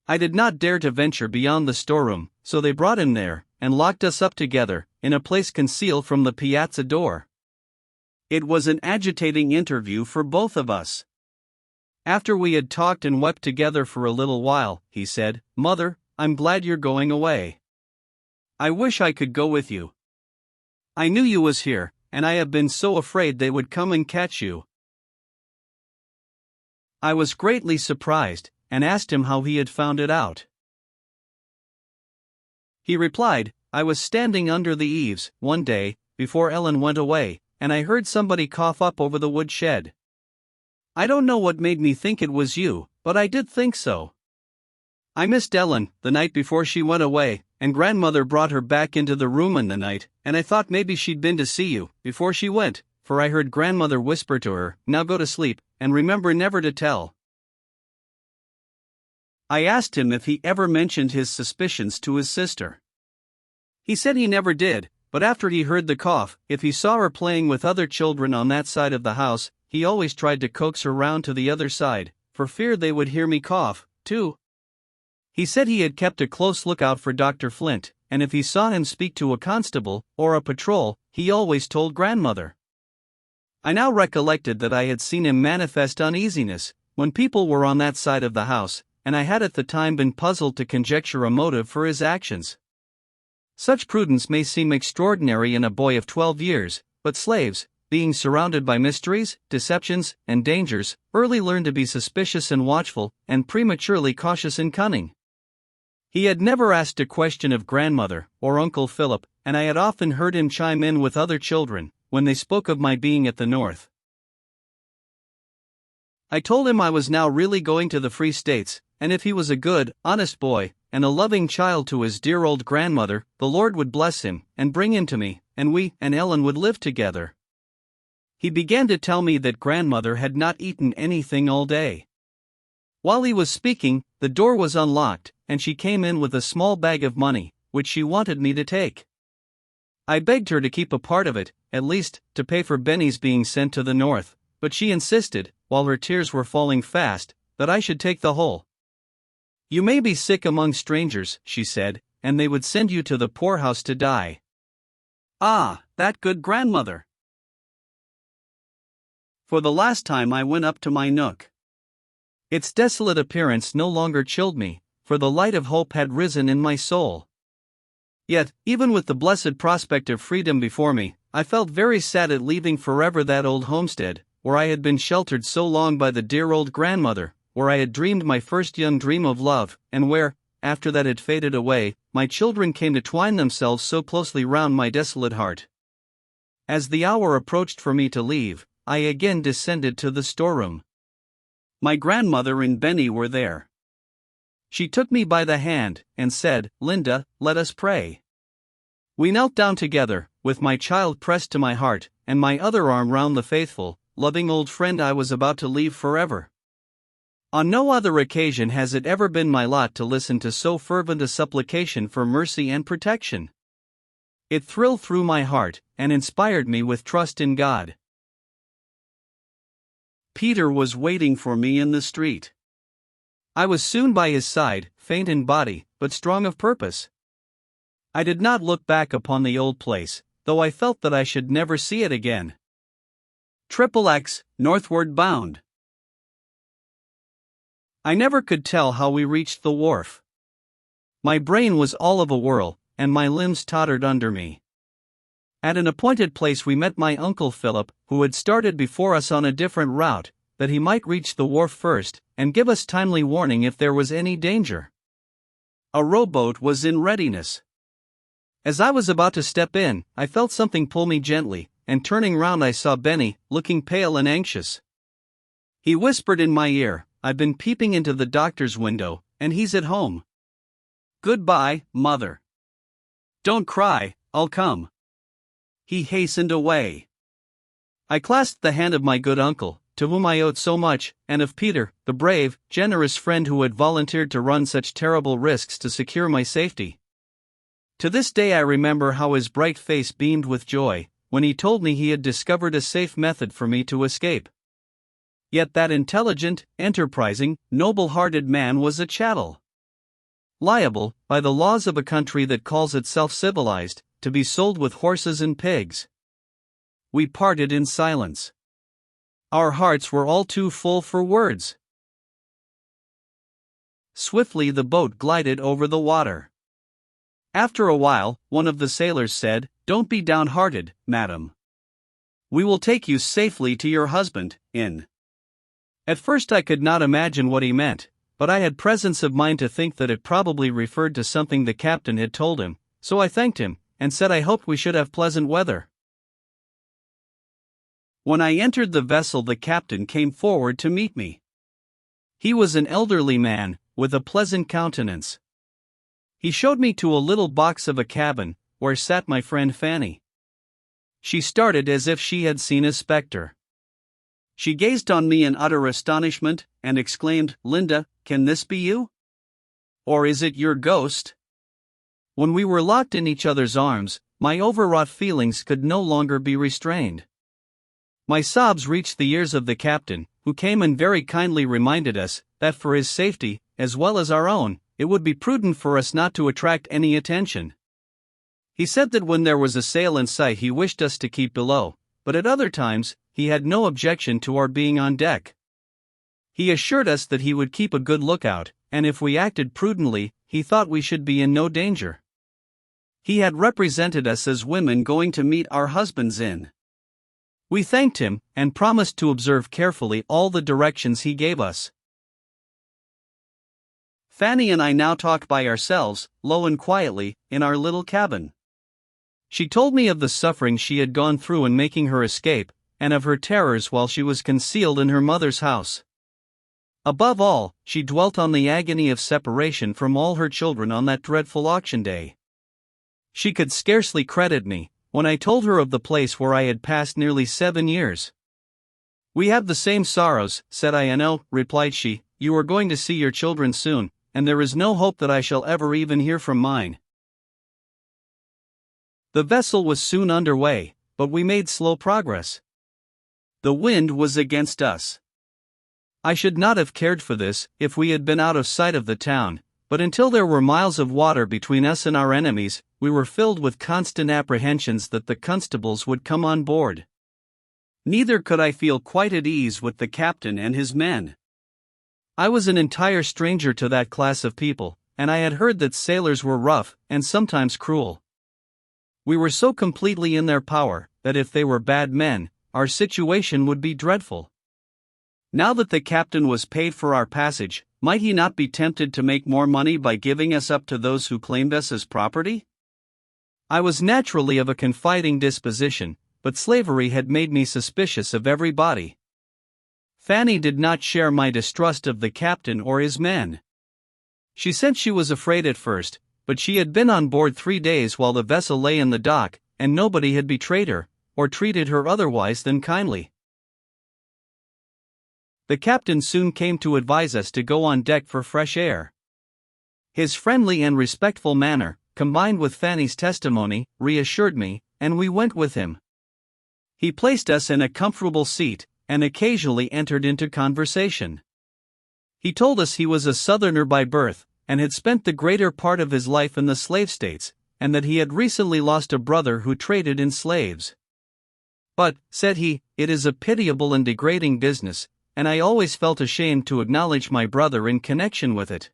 I did not dare to venture beyond the storeroom, so they brought him there, and locked us up together, in a place concealed from the piazza door. It was an agitating interview for both of us. After we had talked and wept together for a little while, he said, "Mother, I'm glad you're going away. I wish I could go with you. I knew you was here, and I have been so afraid they would come and catch you." I was greatly surprised, and asked him how he had found it out. He replied, "I was standing under the eaves, one day, before Ellen went away, and I heard somebody cough up over the woodshed. I don't know what made me think it was you, but I did think so. I missed Ellen the night before she went away, and grandmother brought her back into the room in the night, and I thought maybe she'd been to see you, before she went, for I heard grandmother whisper to her, 'Now go to sleep, and remember never to tell.'" I asked him if he ever mentioned his suspicions to his sister. He said he never did, but after he heard the cough, if he saw her playing with other children on that side of the house, he always tried to coax her round to the other side, for fear they would hear me cough, too. He said he had kept a close lookout for Dr. Flint, and if he saw him speak to a constable or a patrol, he always told grandmother. I now recollected that I had seen him manifest uneasiness when people were on that side of the house, and I had at the time been puzzled to conjecture a motive for his actions. Such prudence may seem extraordinary in a boy of 12 years, but slaves, being surrounded by mysteries, deceptions, and dangers, early learn to be suspicious and watchful, and prematurely cautious and cunning. He had never asked a question of grandmother or Uncle Philip, and I had often heard him chime in with other children when they spoke of my being at the north. I told him I was now really going to the Free States, and if he was a good, honest boy, and a loving child to his dear old grandmother, the Lord would bless him and bring him to me, and we and Ellen would live together. He began to tell me that grandmother had not eaten anything all day. While he was speaking, the door was unlocked, and she came in with a small bag of money, which she wanted me to take. I begged her to keep a part of it, at least, to pay for Benny's being sent to the north, but she insisted, while her tears were falling fast, that I should take the whole. You may be sick among strangers, she said, and they would send you to the poorhouse to die. Ah, that good grandmother! For the last time I went up to my nook. Its desolate appearance no longer chilled me, for the light of hope had risen in my soul. Yet, even with the blessed prospect of freedom before me, I felt very sad at leaving forever that old homestead, where I had been sheltered so long by the dear old grandmother, where I had dreamed my first young dream of love, and where, after that had faded away, my children came to twine themselves so closely round my desolate heart. As the hour approached for me to leave, I again descended to the storeroom. My grandmother and Benny were there. She took me by the hand, and said, "Linda, let us pray." We knelt down together, with my child pressed to my heart, and my other arm round the faithful, loving old friend I was about to leave forever. On no other occasion has it ever been my lot to listen to so fervent a supplication for mercy and protection. It thrilled through my heart, and inspired me with trust in God. Peter was waiting for me in the street. I was soon by his side, faint in body, but strong of purpose. I did not look back upon the old place, though I felt that I should never see it again. XXX, northward bound. I never could tell how we reached the wharf. My brain was all of a whirl, and my limbs tottered under me. At an appointed place we met my Uncle Philip, who had started before us on a different route, that he might reach the wharf first, and give us timely warning if there was any danger. A rowboat was in readiness. As I was about to step in, I felt something pull me gently, and turning round I saw Benny, looking pale and anxious. He whispered in my ear, "I've been peeping into the doctor's window, and he's at home. Goodbye, mother. Don't cry, I'll come." He hastened away. I clasped the hand of my good uncle, to whom I owed so much, and of Peter, the brave, generous friend who had volunteered to run such terrible risks to secure my safety. To this day I remember how his bright face beamed with joy, when he told me he had discovered a safe method for me to escape. Yet that intelligent, enterprising, noble-hearted man was a chattel. Liable, by the laws of a country that calls itself civilized, to be sold with horses and pigs. We parted in silence. Our hearts were all too full for words. Swiftly the boat glided over the water. After a while, one of the sailors said, "Don't be downhearted, madam. We will take you safely to your husband, in." At first I could not imagine what he meant, but I had presence of mind to think that it probably referred to something the captain had told him, so I thanked him, and said I hoped we should have pleasant weather. When I entered the vessel the captain came forward to meet me. He was an elderly man, with a pleasant countenance. He showed me to a little box of a cabin, where sat my friend Fanny. She started as if she had seen a spectre. She gazed on me in utter astonishment, and exclaimed, "Linda, can this be you? Or is it your ghost?" When we were locked in each other's arms, my overwrought feelings could no longer be restrained. My sobs reached the ears of the captain, who came and very kindly reminded us that for his safety, as well as our own, it would be prudent for us not to attract any attention. He said that when there was a sail in sight he wished us to keep below, but at other times, he had no objection to our being on deck. He assured us that he would keep a good lookout, and if we acted prudently, he thought we should be in no danger. He had represented us as women going to meet our husbands in. We thanked him, and promised to observe carefully all the directions he gave us. Fanny and I now talked by ourselves, low and quietly, in our little cabin. She told me of the suffering she had gone through in making her escape, and of her terrors while she was concealed in her mother's house. Above all, she dwelt on the agony of separation from all her children on that dreadful auction day. She could scarcely credit me when I told her of the place where I had passed nearly 7 years. "We have the same sorrows," said I. "And oh," replied she, "you are going to see your children soon, and there is no hope that I shall ever even hear from mine." The vessel was soon under way, but we made slow progress. The wind was against us. I should not have cared for this if we had been out of sight of the town, but until there were miles of water between us and our enemies, we were filled with constant apprehensions that the constables would come on board. Neither could I feel quite at ease with the captain and his men. I was an entire stranger to that class of people, and I had heard that sailors were rough and sometimes cruel. We were so completely in their power that if they were bad men, our situation would be dreadful. Now that the captain was paid for our passage, might he not be tempted to make more money by giving us up to those who claimed us as property? I was naturally of a confiding disposition, but slavery had made me suspicious of everybody. Fanny did not share my distrust of the captain or his men. She said she was afraid at first, but she had been on board 3 days while the vessel lay in the dock, and nobody had betrayed her, or treated her otherwise than kindly. The captain soon came to advise us to go on deck for fresh air. His friendly and respectful manner, combined with Fanny's testimony, reassured me, and we went with him. He placed us in a comfortable seat, and occasionally entered into conversation. He told us he was a Southerner by birth, and had spent the greater part of his life in the slave states, and that he had recently lost a brother who traded in slaves. "But," said he, "it is a pitiable and degrading business, and I always felt ashamed to acknowledge my brother in connection with it."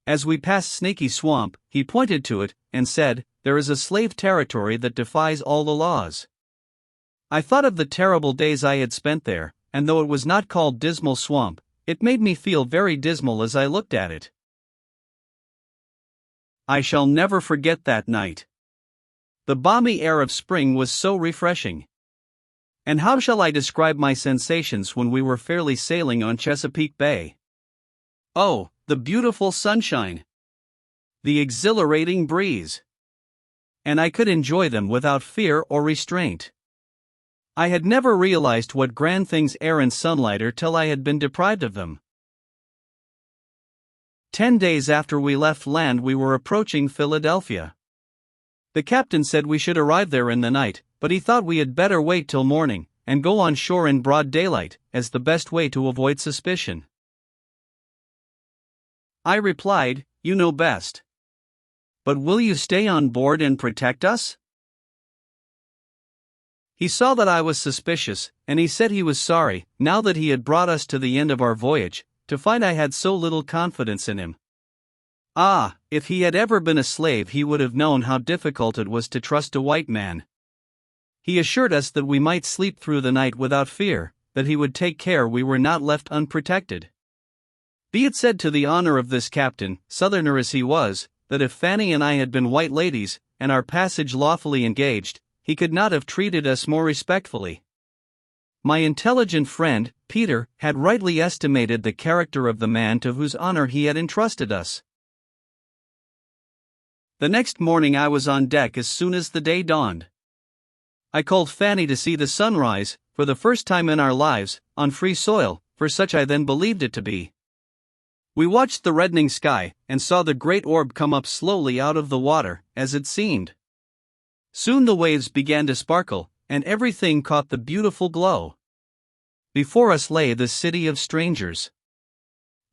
As we passed Snaky Swamp, he pointed to it, and said, "There is a slave territory that defies all the laws." I thought of the terrible days I had spent there, and though it was not called Dismal Swamp, it made me feel very dismal as I looked at it. I shall never forget that night. The balmy air of spring was so refreshing. And how shall I describe my sensations when we were fairly sailing on Chesapeake Bay? Oh, the beautiful sunshine! The exhilarating breeze! And I could enjoy them without fear or restraint. I had never realized what grand things air and sunlight are till I had been deprived of them. 10 days after we left land we were approaching Philadelphia. The captain said we should arrive there in the night, but he thought we had better wait till morning, and go on shore in broad daylight, as the best way to avoid suspicion. I replied, "You know best. But will you stay on board and protect us?" He saw that I was suspicious, and he said he was sorry, now that he had brought us to the end of our voyage, to find I had so little confidence in him. Ah, if he had ever been a slave he would have known how difficult it was to trust a white man. He assured us that we might sleep through the night without fear, that he would take care we were not left unprotected. Be it said to the honor of this captain, Southerner as he was, that if Fanny and I had been white ladies, and our passage lawfully engaged, he could not have treated us more respectfully. My intelligent friend, Peter, had rightly estimated the character of the man to whose honor he had entrusted us. The next morning I was on deck as soon as the day dawned. I called Fanny to see the sunrise, for the first time in our lives, on free soil, for such I then believed it to be. We watched the reddening sky, and saw the great orb come up slowly out of the water, as it seemed. Soon the waves began to sparkle, and everything caught the beautiful glow. Before us lay the city of strangers.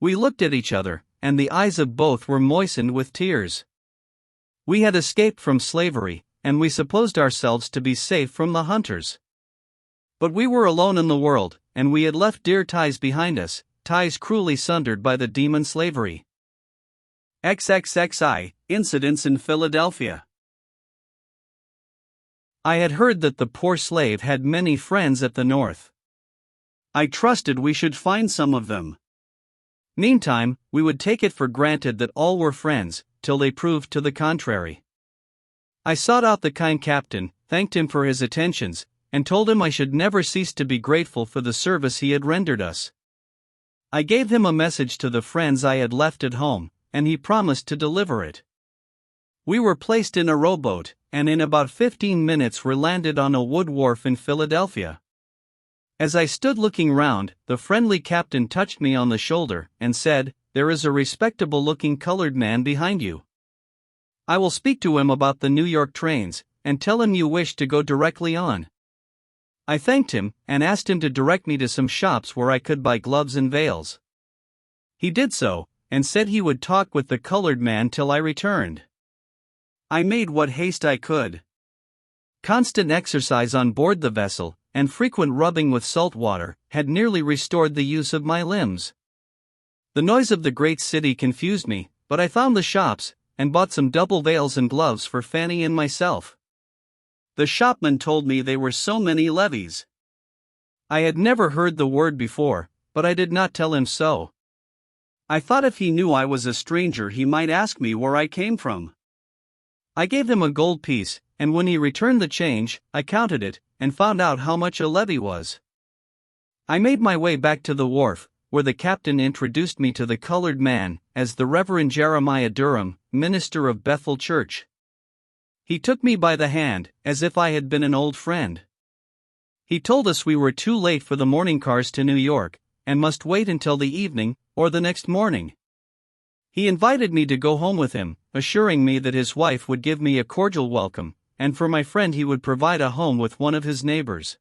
We looked at each other, and the eyes of both were moistened with tears. We had escaped from slavery, and we supposed ourselves to be safe from the hunters. But we were alone in the world, and we had left dear ties behind us, ties cruelly sundered by the demon slavery. XXXI Incidents in Philadelphia. I had heard that the poor slave had many friends at the North. I trusted we should find some of them. Meantime, we would take it for granted that all were friends, till they proved to the contrary. I sought out the kind captain, thanked him for his attentions, and told him I should never cease to be grateful for the service he had rendered us. I gave him a message to the friends I had left at home, and he promised to deliver it. We were placed in a rowboat, and in about 15 minutes were landed on a wood wharf in Philadelphia. As I stood looking round, the friendly captain touched me on the shoulder and said, "There is a respectable-looking colored man behind you. I will speak to him about the New York trains, and tell him you wish to go directly on." I thanked him, and asked him to direct me to some shops where I could buy gloves and veils. He did so, and said he would talk with the colored man till I returned. I made what haste I could. Constant exercise on board the vessel, and frequent rubbing with salt water, had nearly restored the use of my limbs. The noise of the great city confused me, but I found the shops, and bought some double veils and gloves for Fanny and myself. The shopman told me they were so many levies. I had never heard the word before, but I did not tell him so. I thought if he knew I was a stranger he might ask me where I came from. I gave him a gold piece, and when he returned the change, I counted it, and found out how much a levy was. I made my way back to the wharf, where the captain introduced me to the colored man as the Reverend Jeremiah Durham, minister of Bethel Church. He took me by the hand, as if I had been an old friend. He told us we were too late for the morning cars to New York, and must wait until the evening, or the next morning. He invited me to go home with him, assuring me that his wife would give me a cordial welcome, and for my friend he would provide a home with one of his neighbors.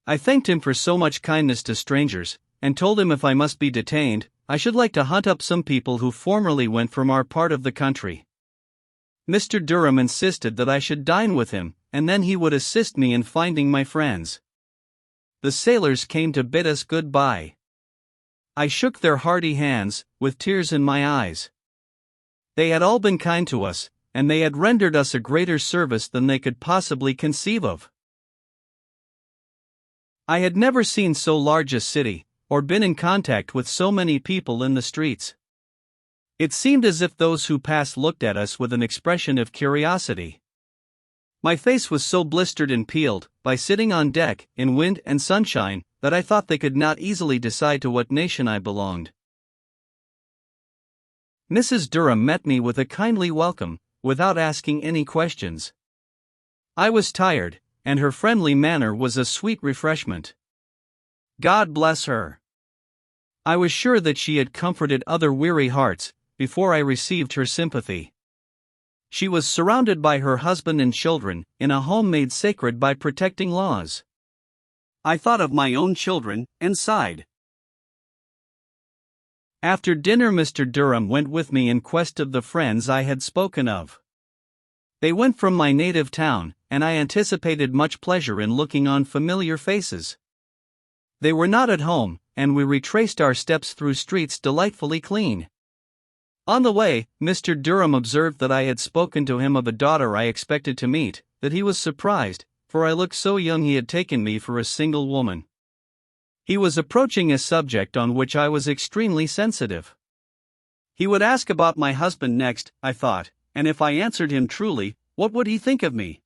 I thanked him for so much kindness to strangers, and told him if I must be detained, I should like to hunt up some people who formerly went from our part of the country. Mr. Durham insisted that I should dine with him, and then he would assist me in finding my friends. The sailors came to bid us good-bye. I shook their hearty hands, with tears in my eyes. They had all been kind to us, and they had rendered us a greater service than they could possibly conceive of. I had never seen so large a city, or been in contact with so many people in the streets. It seemed as if those who passed looked at us with an expression of curiosity. My face was so blistered and peeled, by sitting on deck, in wind and sunshine, that I thought they could not easily decide to what nation I belonged. Mrs. Durham met me with a kindly welcome, without asking any questions. I was tired, and her friendly manner was a sweet refreshment. God bless her. I was sure that she had comforted other weary hearts, before I received her sympathy. She was surrounded by her husband and children, in a home made sacred by protecting laws. I thought of my own children, and sighed. After dinner Mr. Durham went with me in quest of the friends I had spoken of. They went from my native town, and I anticipated much pleasure in looking on familiar faces. They were not at home, and we retraced our steps through streets delightfully clean. On the way, Mr. Durham observed that I had spoken to him of a daughter I expected to meet, that he was surprised, for I looked so young he had taken me for a single woman. He was approaching a subject on which I was extremely sensitive. He would ask about my husband next, I thought, and if I answered him truly, what would he think of me?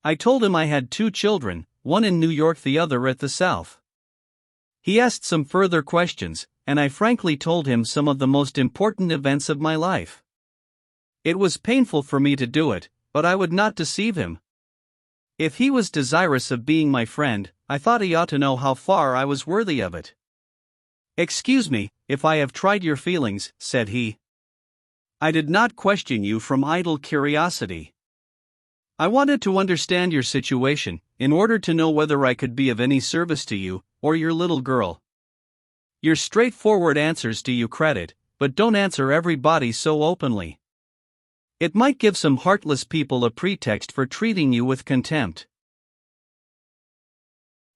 I told him I had 2 children, one in New York, the other at the South. He asked some further questions, and I frankly told him some of the most important events of my life. It was painful for me to do it, but I would not deceive him. If he was desirous of being my friend, I thought he ought to know how far I was worthy of it. "Excuse me, if I have tried your feelings," said he. "I did not question you from idle curiosity. I wanted to understand your situation, in order to know whether I could be of any service to you, or your little girl. Your straightforward answers do you credit, but don't answer everybody so openly. It might give some heartless people a pretext for treating you with contempt.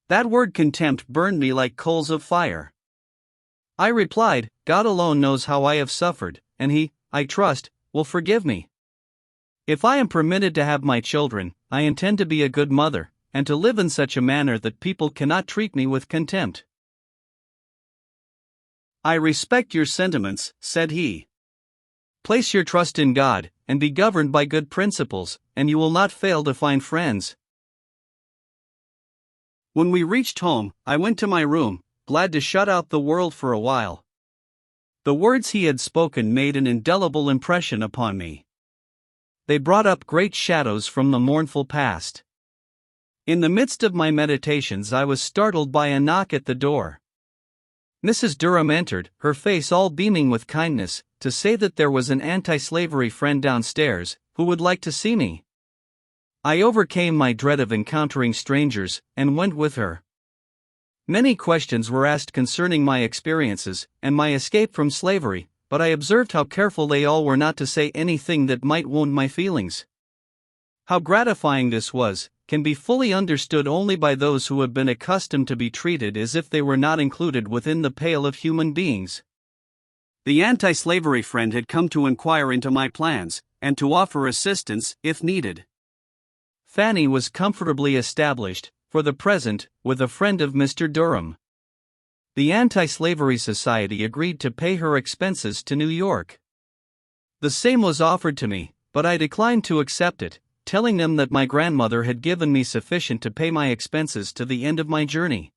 That word contempt burned me like coals of fire. I replied, God alone knows how I have suffered, and He, I trust, will forgive me. If I am permitted to have my children, I intend to be a good mother, and to live in such a manner that people cannot treat me with contempt. I respect your sentiments, said he. Place your trust in God, and be governed by good principles, and you will not fail to find friends. When we reached home, I went to my room, glad to shut out the world for a while. The words he had spoken made an indelible impression upon me. They brought up great shadows from the mournful past. In the midst of my meditations, I was startled by a knock at the door. Mrs. Durham entered, her face all beaming with kindness, to say that there was an anti-slavery friend downstairs, who would like to see me. I overcame my dread of encountering strangers, and went with her. Many questions were asked concerning my experiences, and my escape from slavery, but I observed how careful they all were not to say anything that might wound my feelings. How gratifying this was, can be fully understood only by those who have been accustomed to be treated as if they were not included within the pale of human beings. The anti-slavery friend had come to inquire into my plans, and to offer assistance, if needed. Fanny was comfortably established, for the present, with a friend of Mr. Durham. The Anti-Slavery Society agreed to pay her expenses to New York. The same was offered to me, but I declined to accept it, telling them that my grandmother had given me sufficient to pay my expenses to the end of my journey.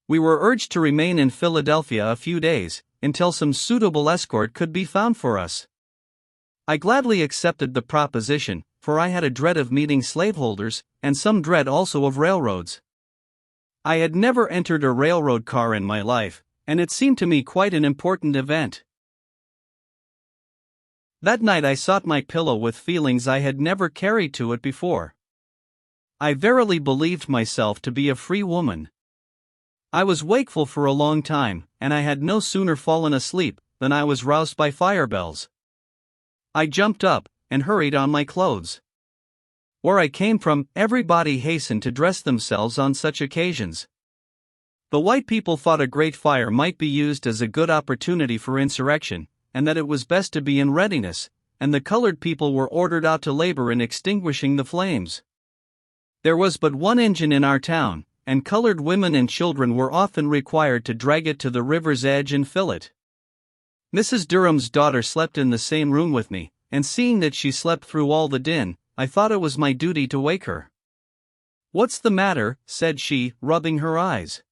We were urged to remain in Philadelphia a few days, until some suitable escort could be found for us. I gladly accepted the proposition, for I had a dread of meeting slaveholders, and some dread also of railroads. I had never entered a railroad car in my life, and it seemed to me quite an important event. That night I sought my pillow with feelings I had never carried to it before. I verily believed myself to be a free woman. I was wakeful for a long time, and I had no sooner fallen asleep than I was roused by fire bells. I jumped up, and hurried on my clothes. Where I came from, everybody hastened to dress themselves on such occasions. The white people thought a great fire might be used as a good opportunity for insurrection, and that it was best to be in readiness, and the colored people were ordered out to labor in extinguishing the flames. There was but one engine in our town, and colored women and children were often required to drag it to the river's edge and fill it. Mrs. Durham's daughter slept in the same room with me, and seeing that she slept through all the din, I thought it was my duty to wake her. "What's the matter?" said she, rubbing her eyes.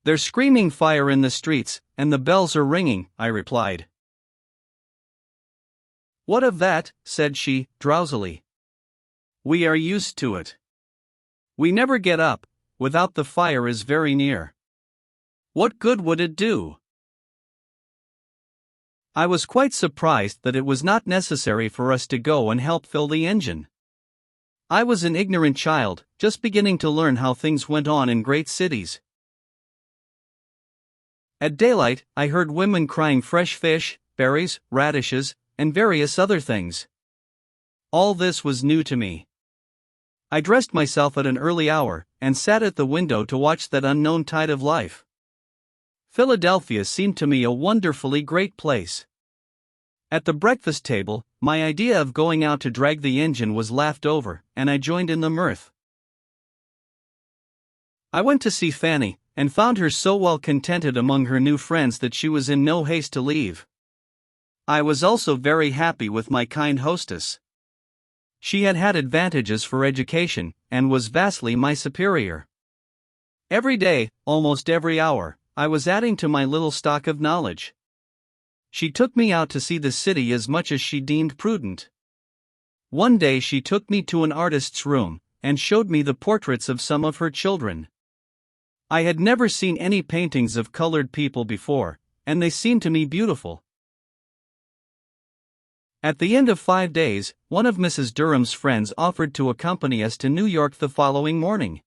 "They're screaming fire in the streets, and the bells are ringing," I replied. "What of that?" said she, drowsily. "We are used to it. We never get up, without the fire is very near. What good would it do?" I was quite surprised that it was not necessary for us to go and help fill the engine. I was an ignorant child, just beginning to learn how things went on in great cities. At daylight, I heard women crying fresh fish, berries, radishes, and various other things. All this was new to me. I dressed myself at an early hour, and sat at the window to watch that unknown tide of life. Philadelphia seemed to me a wonderfully great place. At the breakfast table, my idea of going out to drag the engine was laughed over, and I joined in the mirth. I went to see Fanny, and found her so well contented among her new friends that she was in no haste to leave. I was also very happy with my kind hostess. She had had advantages for education, and was vastly my superior. Every day, almost every hour, I was adding to my little stock of knowledge. She took me out to see the city as much as she deemed prudent. One day she took me to an artist's room, and showed me the portraits of some of her children. I had never seen any paintings of colored people before, and they seemed to me beautiful. At the end of 5 days, one of Mrs. Durham's friends offered to accompany us to New York the following morning.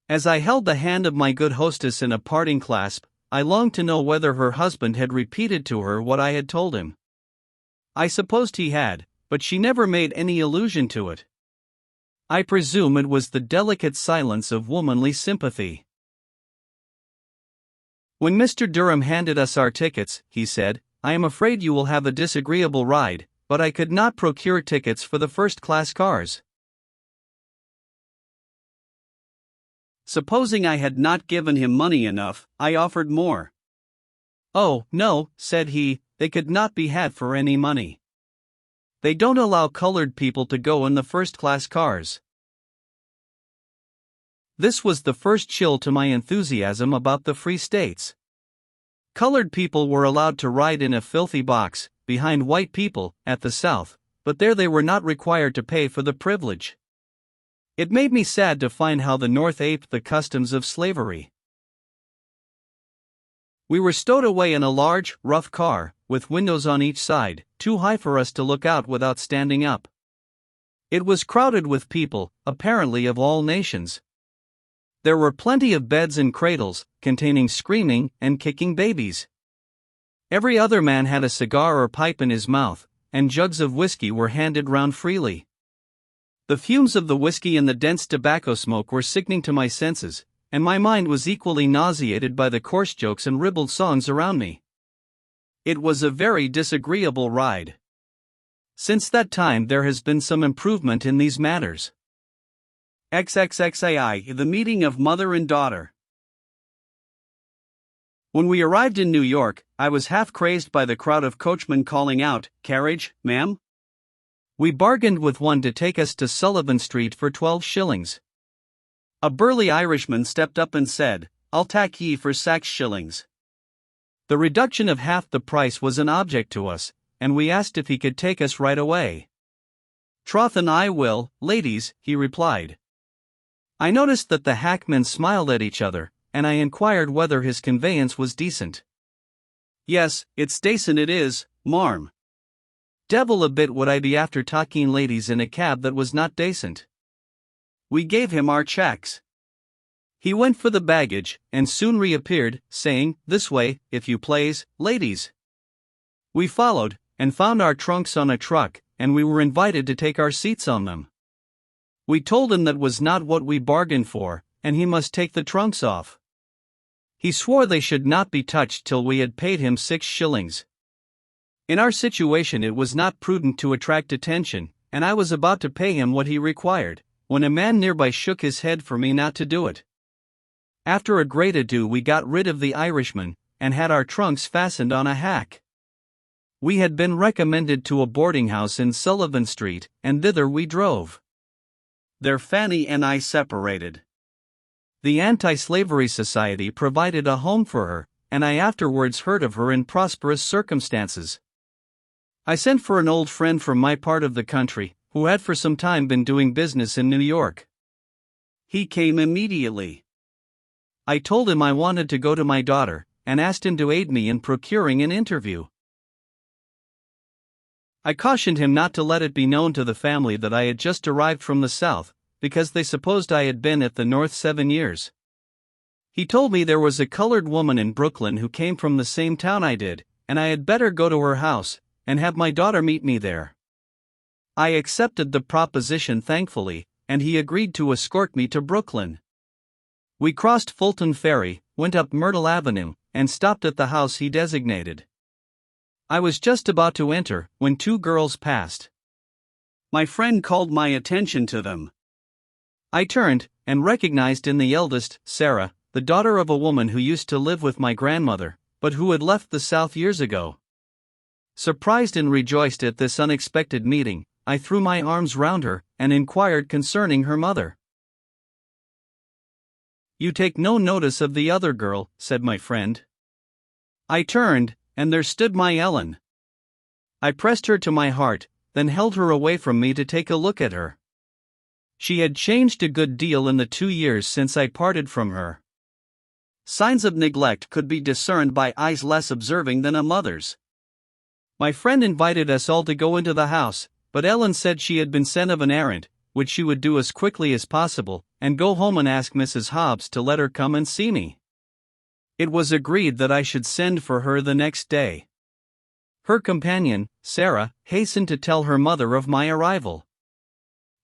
As I held the hand of my good hostess in a parting clasp, I longed to know whether her husband had repeated to her what I had told him. I supposed he had, but she never made any allusion to it. I presume it was the delicate silence of womanly sympathy. When Mr. Durham handed us our tickets, he said, "I am afraid you will have a disagreeable ride, but I could not procure tickets for the first-class cars." Supposing I had not given him money enough, I offered more. "Oh, no," said he, "they could not be had for any money. They don't allow colored people to go in the first-class cars." This was the first chill to my enthusiasm about the Free States. Colored people were allowed to ride in a filthy box, behind white people, at the South, but there they were not required to pay for the privilege. It made me sad to find how the North aped the customs of slavery. We were stowed away in a large, rough car, with windows on each side, too high for us to look out without standing up. It was crowded with people, apparently of all nations. There were plenty of beds and cradles, containing screaming and kicking babies. Every other man had a cigar or pipe in his mouth, and jugs of whiskey were handed round freely. The fumes of the whiskey and the dense tobacco smoke were sickening to my senses, and my mind was equally nauseated by the coarse jokes and ribald songs around me. It was a very disagreeable ride. Since that time there has been some improvement in these matters. XXXAI, the meeting of mother and daughter. When we arrived in New York, I was half crazed by the crowd of coachmen calling out, "Carriage, ma'am?" We bargained with one to take us to Sullivan Street for 12 shillings. A burly Irishman stepped up and said, "I'll tack ye for 6 shillings." The reduction of half the price was an object to us, and we asked if he could take us right away. "Troth and I will, ladies," he replied. I noticed that the hackmen smiled at each other, and I inquired whether his conveyance was decent. "Yes, it's dacent it is, marm." Devil a bit would I be after talking ladies in a cab that was not dacent. We gave him our checks. He went for the baggage, and soon reappeared, saying, "This way, if you plaze, ladies." We followed, and found our trunks on a truck, and we were invited to take our seats on them. We told him that was not what we bargained for, and he must take the trunks off. He swore they should not be touched till we had paid him 6 shillings. In our situation it was not prudent to attract attention, and I was about to pay him what he required, when a man nearby shook his head for me not to do it. After a great ado we got rid of the Irishman, and had our trunks fastened on a hack. We had been recommended to a boarding house in Sullivan Street, and thither we drove. There Fanny and I separated. The Anti-Slavery Society provided a home for her, and I afterwards heard of her in prosperous circumstances. I sent for an old friend from my part of the country, who had for some time been doing business in New York. He came immediately. I told him I wanted to go to my daughter, and asked him to aid me in procuring an interview. I cautioned him not to let it be known to the family that I had just arrived from the South, because they supposed I had been at the North 7 years. He told me there was a colored woman in Brooklyn who came from the same town I did, and I had better go to her house, and have my daughter meet me there. I accepted the proposition thankfully, and he agreed to escort me to Brooklyn. We crossed Fulton Ferry, went up Myrtle Avenue, and stopped at the house he designated. I was just about to enter, when 2 girls passed. My friend called my attention to them. I turned, and recognized in the eldest, Sarah, the daughter of a woman who used to live with my grandmother, but who had left the South years ago. Surprised and rejoiced at this unexpected meeting, I threw my arms round her, and inquired concerning her mother. "You take no notice of the other girl," said my friend. I turned, and there stood my Ellen. I pressed her to my heart, then held her away from me to take a look at her. She had changed a good deal in the 2 years since I parted from her. Signs of neglect could be discerned by eyes less observing than a mother's. My friend invited us all to go into the house, but Ellen said she had been sent of an errand, which she would do as quickly as possible, and go home and ask Mrs. Hobbs to let her come and see me. It was agreed that I should send for her the next day. Her companion, Sarah, hastened to tell her mother of my arrival.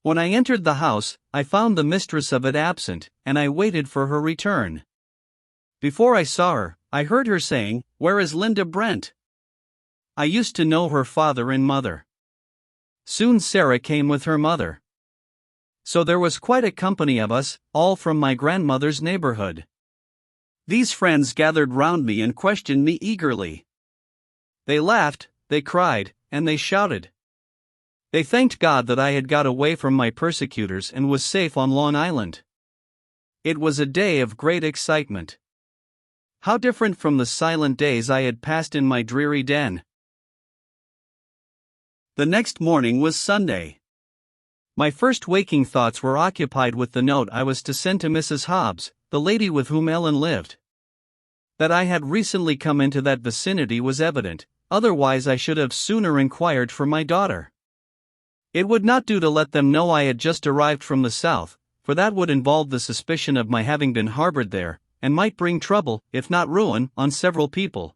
When I entered the house, I found the mistress of it absent, and I waited for her return. Before I saw her, I heard her saying, "Where is Linda Brent? I used to know her father and mother." Soon Sarah came with her mother. So there was quite a company of us, all from my grandmother's neighborhood. These friends gathered round me and questioned me eagerly. They laughed, they cried, and they shouted. They thanked God that I had got away from my persecutors and was safe on Long Island. It was a day of great excitement. How different from the silent days I had passed in my dreary den. The next morning was Sunday. My first waking thoughts were occupied with the note I was to send to Mrs. Hobbs, the lady with whom Ellen lived. That I had recently come into that vicinity was evident, otherwise I should have sooner inquired for my daughter. It would not do to let them know I had just arrived from the south, for that would involve the suspicion of my having been harbored there, and might bring trouble, if not ruin, on several people.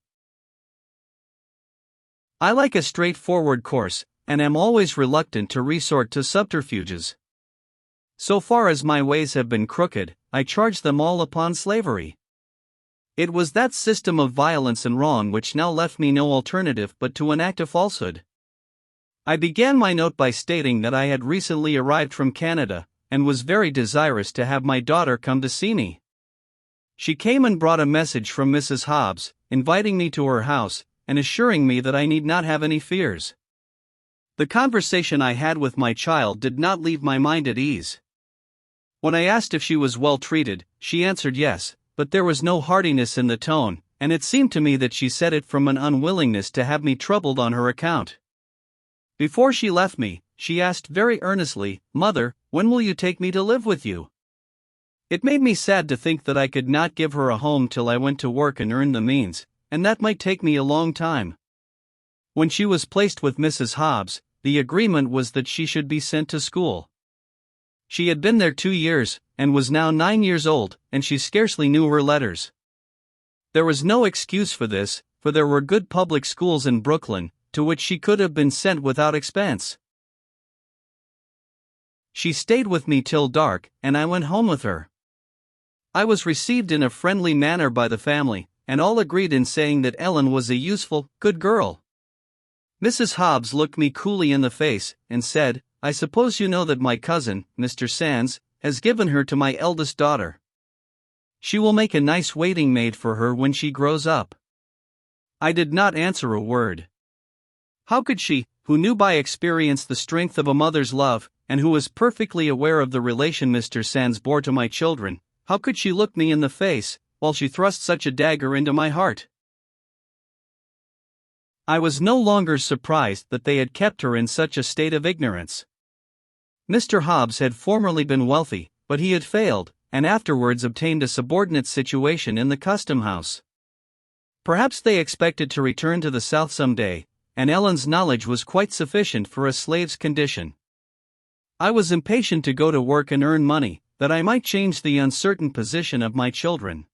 I like a straightforward course, and am always reluctant to resort to subterfuges. So far as my ways have been crooked, I charge them all upon slavery. It was that system of violence and wrong which now left me no alternative but to enact a falsehood. I began my note by stating that I had recently arrived from Canada, and was very desirous to have my daughter come to see me. She came and brought a message from Mrs. Hobbs, inviting me to her house, and assuring me that I need not have any fears. The conversation I had with my child did not leave my mind at ease. When I asked if she was well treated, she answered yes, but there was no heartiness in the tone, and it seemed to me that she said it from an unwillingness to have me troubled on her account. Before she left me, she asked very earnestly, "Mother, when will you take me to live with you?" It made me sad to think that I could not give her a home till I went to work and earned the means, and that might take me a long time. When she was placed with Mrs. Hobbs, the agreement was that she should be sent to school. She had been there 2 years, and was now 9 years old, and she scarcely knew her letters. There was no excuse for this, for there were good public schools in Brooklyn, to which she could have been sent without expense. She stayed with me till dark, and I went home with her. I was received in a friendly manner by the family, and all agreed in saying that Ellen was a useful, good girl. Mrs. Hobbs looked me coolly in the face, and said, "I suppose you know that my cousin, Mr. Sands, has given her to my eldest daughter. She will make a nice waiting maid for her when she grows up." I did not answer a word. How could she, who knew by experience the strength of a mother's love, and who was perfectly aware of the relation Mr. Sands bore to my children, how could she look me in the face, while she thrust such a dagger into my heart? I was no longer surprised that they had kept her in such a state of ignorance. Mr. Hobbs had formerly been wealthy, but he had failed, and afterwards obtained a subordinate situation in the custom house. Perhaps they expected to return to the South some day, and Ellen's knowledge was quite sufficient for a slave's condition. I was impatient to go to work and earn money, that I might change the uncertain position of my children.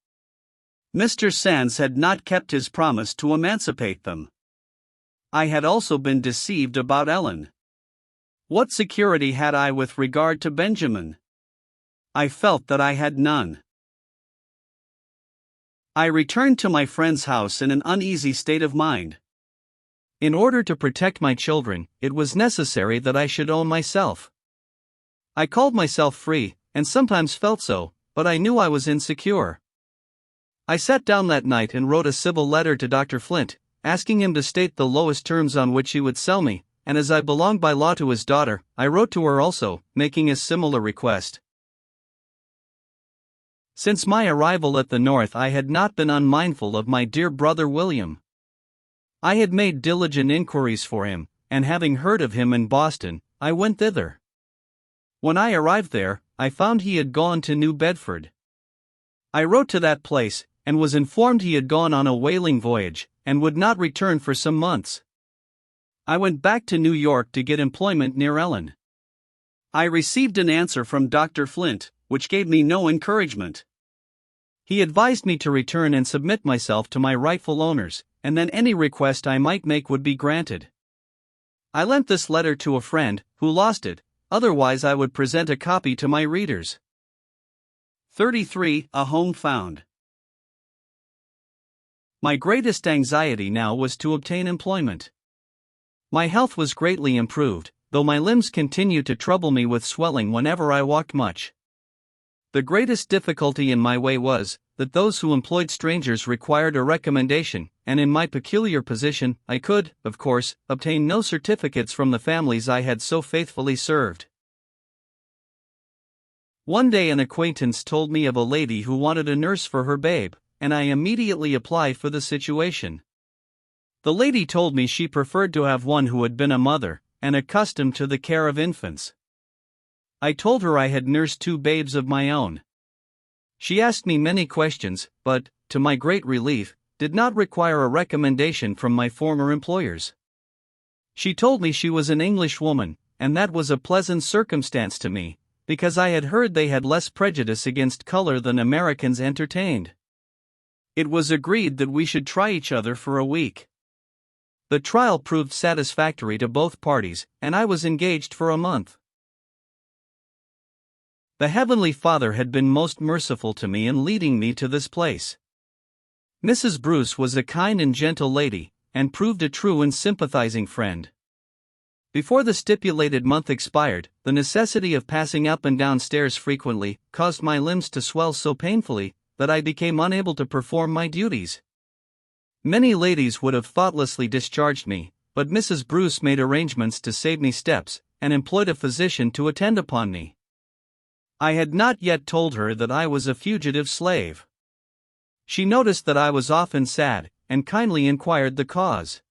Mr. Sands had not kept his promise to emancipate them. I had also been deceived about Ellen. What security had I with regard to Benjamin? I felt that I had none. I returned to my friend's house in an uneasy state of mind. In order to protect my children, it was necessary that I should own myself. I called myself free, and sometimes felt so, but I knew I was insecure. I sat down that night and wrote a civil letter to Dr. Flint, asking him to state the lowest terms on which he would sell me, and as I belonged by law to his daughter, I wrote to her also, making a similar request. Since my arrival at the North, I had not been unmindful of my dear brother William. I had made diligent inquiries for him, and having heard of him in Boston, I went thither. When I arrived there, I found he had gone to New Bedford. I wrote to that place, and was informed he had gone on a whaling voyage, and would not return for some months. I went back to New York to get employment near Ellen. I received an answer from Dr. Flint, which gave me no encouragement. He advised me to return and submit myself to my rightful owners, and then any request I might make would be granted. I lent this letter to a friend, who lost it, otherwise I would present a copy to my readers. 33. A home found. My greatest anxiety now was to obtain employment. My health was greatly improved, though my limbs continued to trouble me with swelling whenever I walked much. The greatest difficulty in my way was, that those who employed strangers required a recommendation, and in my peculiar position, I could, of course, obtain no certificates from the families I had so faithfully served. One day an acquaintance told me of a lady who wanted a nurse for her babe, and I immediately applied for the situation. The lady told me she preferred to have one who had been a mother, and accustomed to the care of infants. I told her I had nursed 2 babes of my own. She asked me many questions, but, to my great relief, did not require a recommendation from my former employers. She told me she was an English woman, and that was a pleasant circumstance to me, because I had heard they had less prejudice against color than Americans entertained. It was agreed that we should try each other for a week. The trial proved satisfactory to both parties, and I was engaged for a month. The Heavenly Father had been most merciful to me in leading me to this place. Mrs. Bruce was a kind and gentle lady, and proved a true and sympathizing friend. Before the stipulated month expired, the necessity of passing up and down stairs frequently caused my limbs to swell so painfully that I became unable to perform my duties. Many ladies would have thoughtlessly discharged me, but Mrs. Bruce made arrangements to save me steps, and employed a physician to attend upon me. I had not yet told her that I was a fugitive slave. She noticed that I was often sad, and kindly inquired the cause.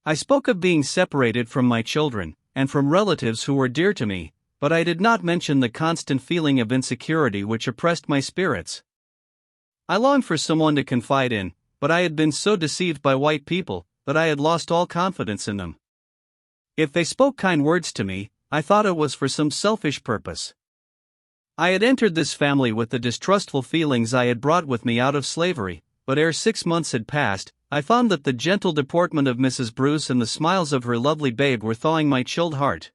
I spoke of being separated from my children, and from relatives who were dear to me, but I did not mention the constant feeling of insecurity which oppressed my spirits. I longed for someone to confide in, but I had been so deceived by white people, that I had lost all confidence in them. If they spoke kind words to me, I thought it was for some selfish purpose. I had entered this family with the distrustful feelings I had brought with me out of slavery, but ere 6 months had passed, I found that the gentle deportment of Mrs. Bruce and the smiles of her lovely babe were thawing my chilled heart.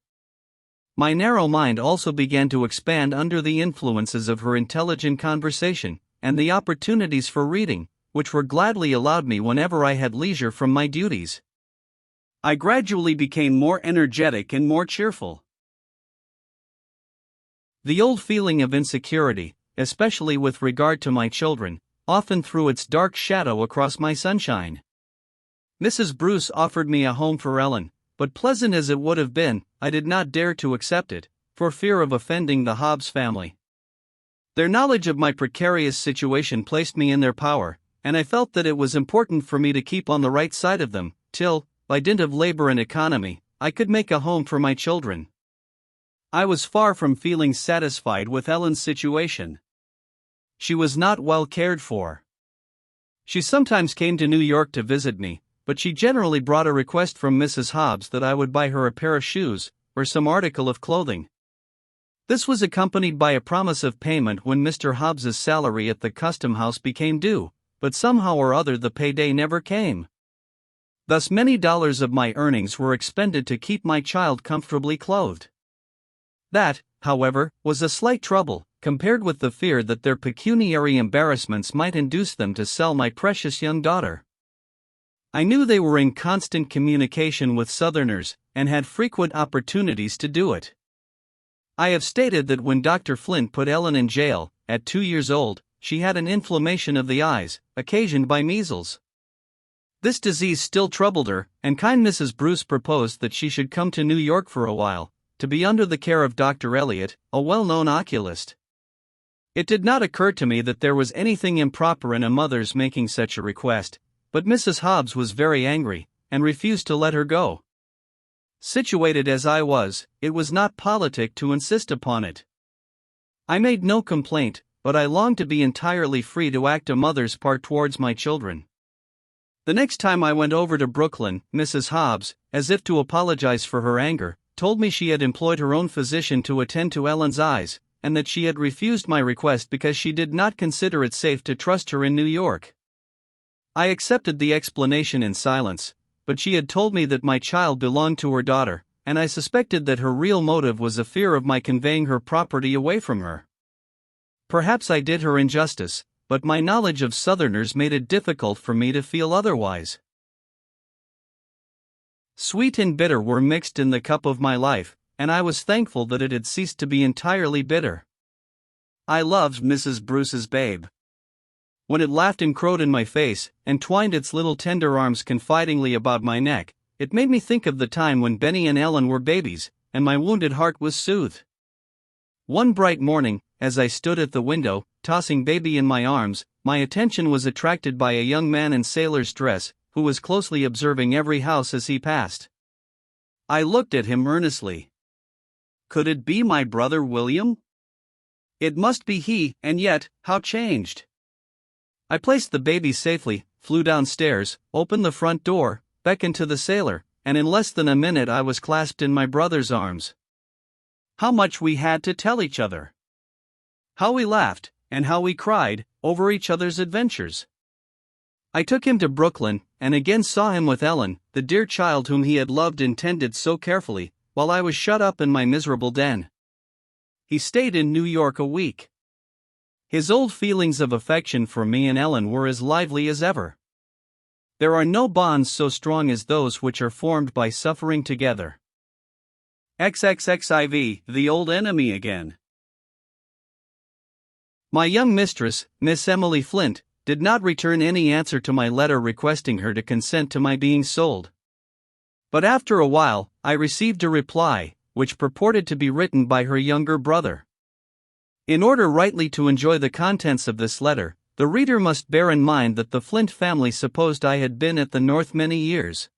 My narrow mind also began to expand under the influences of her intelligent conversation, and the opportunities for reading, which were gladly allowed me whenever I had leisure from my duties. I gradually became more energetic and more cheerful. The old feeling of insecurity, especially with regard to my children, often threw its dark shadow across my sunshine. Mrs. Bruce offered me a home for Ellen, but pleasant as it would have been, I did not dare to accept it, for fear of offending the Hobbs family. Their knowledge of my precarious situation placed me in their power, and I felt that it was important for me to keep on the right side of them, till, by dint of labor and economy, I could make a home for my children. I was far from feeling satisfied with Ellen's situation. She was not well cared for. She sometimes came to New York to visit me, but she generally brought a request from Mrs. Hobbs that I would buy her a pair of shoes, or some article of clothing. This was accompanied by a promise of payment when Mr. Hobbs's salary at the custom house became due, but somehow or other the payday never came. Thus many dollars of my earnings were expended to keep my child comfortably clothed. That, however, was a slight trouble, compared with the fear that their pecuniary embarrassments might induce them to sell my precious young daughter. I knew they were in constant communication with Southerners, and had frequent opportunities to do it. I have stated that when Dr. Flint put Ellen in jail, at 2 years old, she had an inflammation of the eyes, occasioned by measles. This disease still troubled her, and kind Mrs. Bruce proposed that she should come to New York for a while, to be under the care of Dr. Elliot, a well-known oculist. It did not occur to me that there was anything improper in a mother's making such a request, but Mrs. Hobbs was very angry, and refused to let her go. Situated as I was, it was not politic to insist upon it. I made no complaint, but I longed to be entirely free to act a mother's part towards my children. The next time I went over to Brooklyn, Mrs. Hobbs, as if to apologize for her anger, told me she had employed her own physician to attend to Ellen's eyes, and that she had refused my request because she did not consider it safe to trust her in New York. I accepted the explanation in silence, but she had told me that my child belonged to her daughter, and I suspected that her real motive was a fear of my conveying her property away from her. Perhaps I did her injustice, but my knowledge of Southerners made it difficult for me to feel otherwise. Sweet and bitter were mixed in the cup of my life, and I was thankful that it had ceased to be entirely bitter. I loved Mrs. Bruce's babe. When it laughed and crowed in my face, and twined its little tender arms confidingly about my neck, it made me think of the time when Benny and Ellen were babies, and my wounded heart was soothed. One bright morning, as I stood at the window, tossing baby in my arms, my attention was attracted by a young man in sailor's dress, who was closely observing every house as he passed. I looked at him earnestly. Could it be my brother William? It must be he, and yet, how changed! I placed the baby safely, flew downstairs, opened the front door, beckoned to the sailor, and in less than a minute I was clasped in my brother's arms. How much we had to tell each other! How we laughed, and how we cried, over each other's adventures! I took him to Brooklyn, and again saw him with Ellen, the dear child whom he had loved and tended so carefully, while I was shut up in my miserable den. He stayed in New York a week. His old feelings of affection for me and Ellen were as lively as ever. There are no bonds so strong as those which are formed by suffering together. XXXIV, the old enemy again. My young mistress, Miss Emily Flint, did not return any answer to my letter requesting her to consent to my being sold. But after a while, I received a reply, which purported to be written by her younger brother. In order rightly to enjoy the contents of this letter, the reader must bear in mind that the Flint family supposed I had been at the North many years.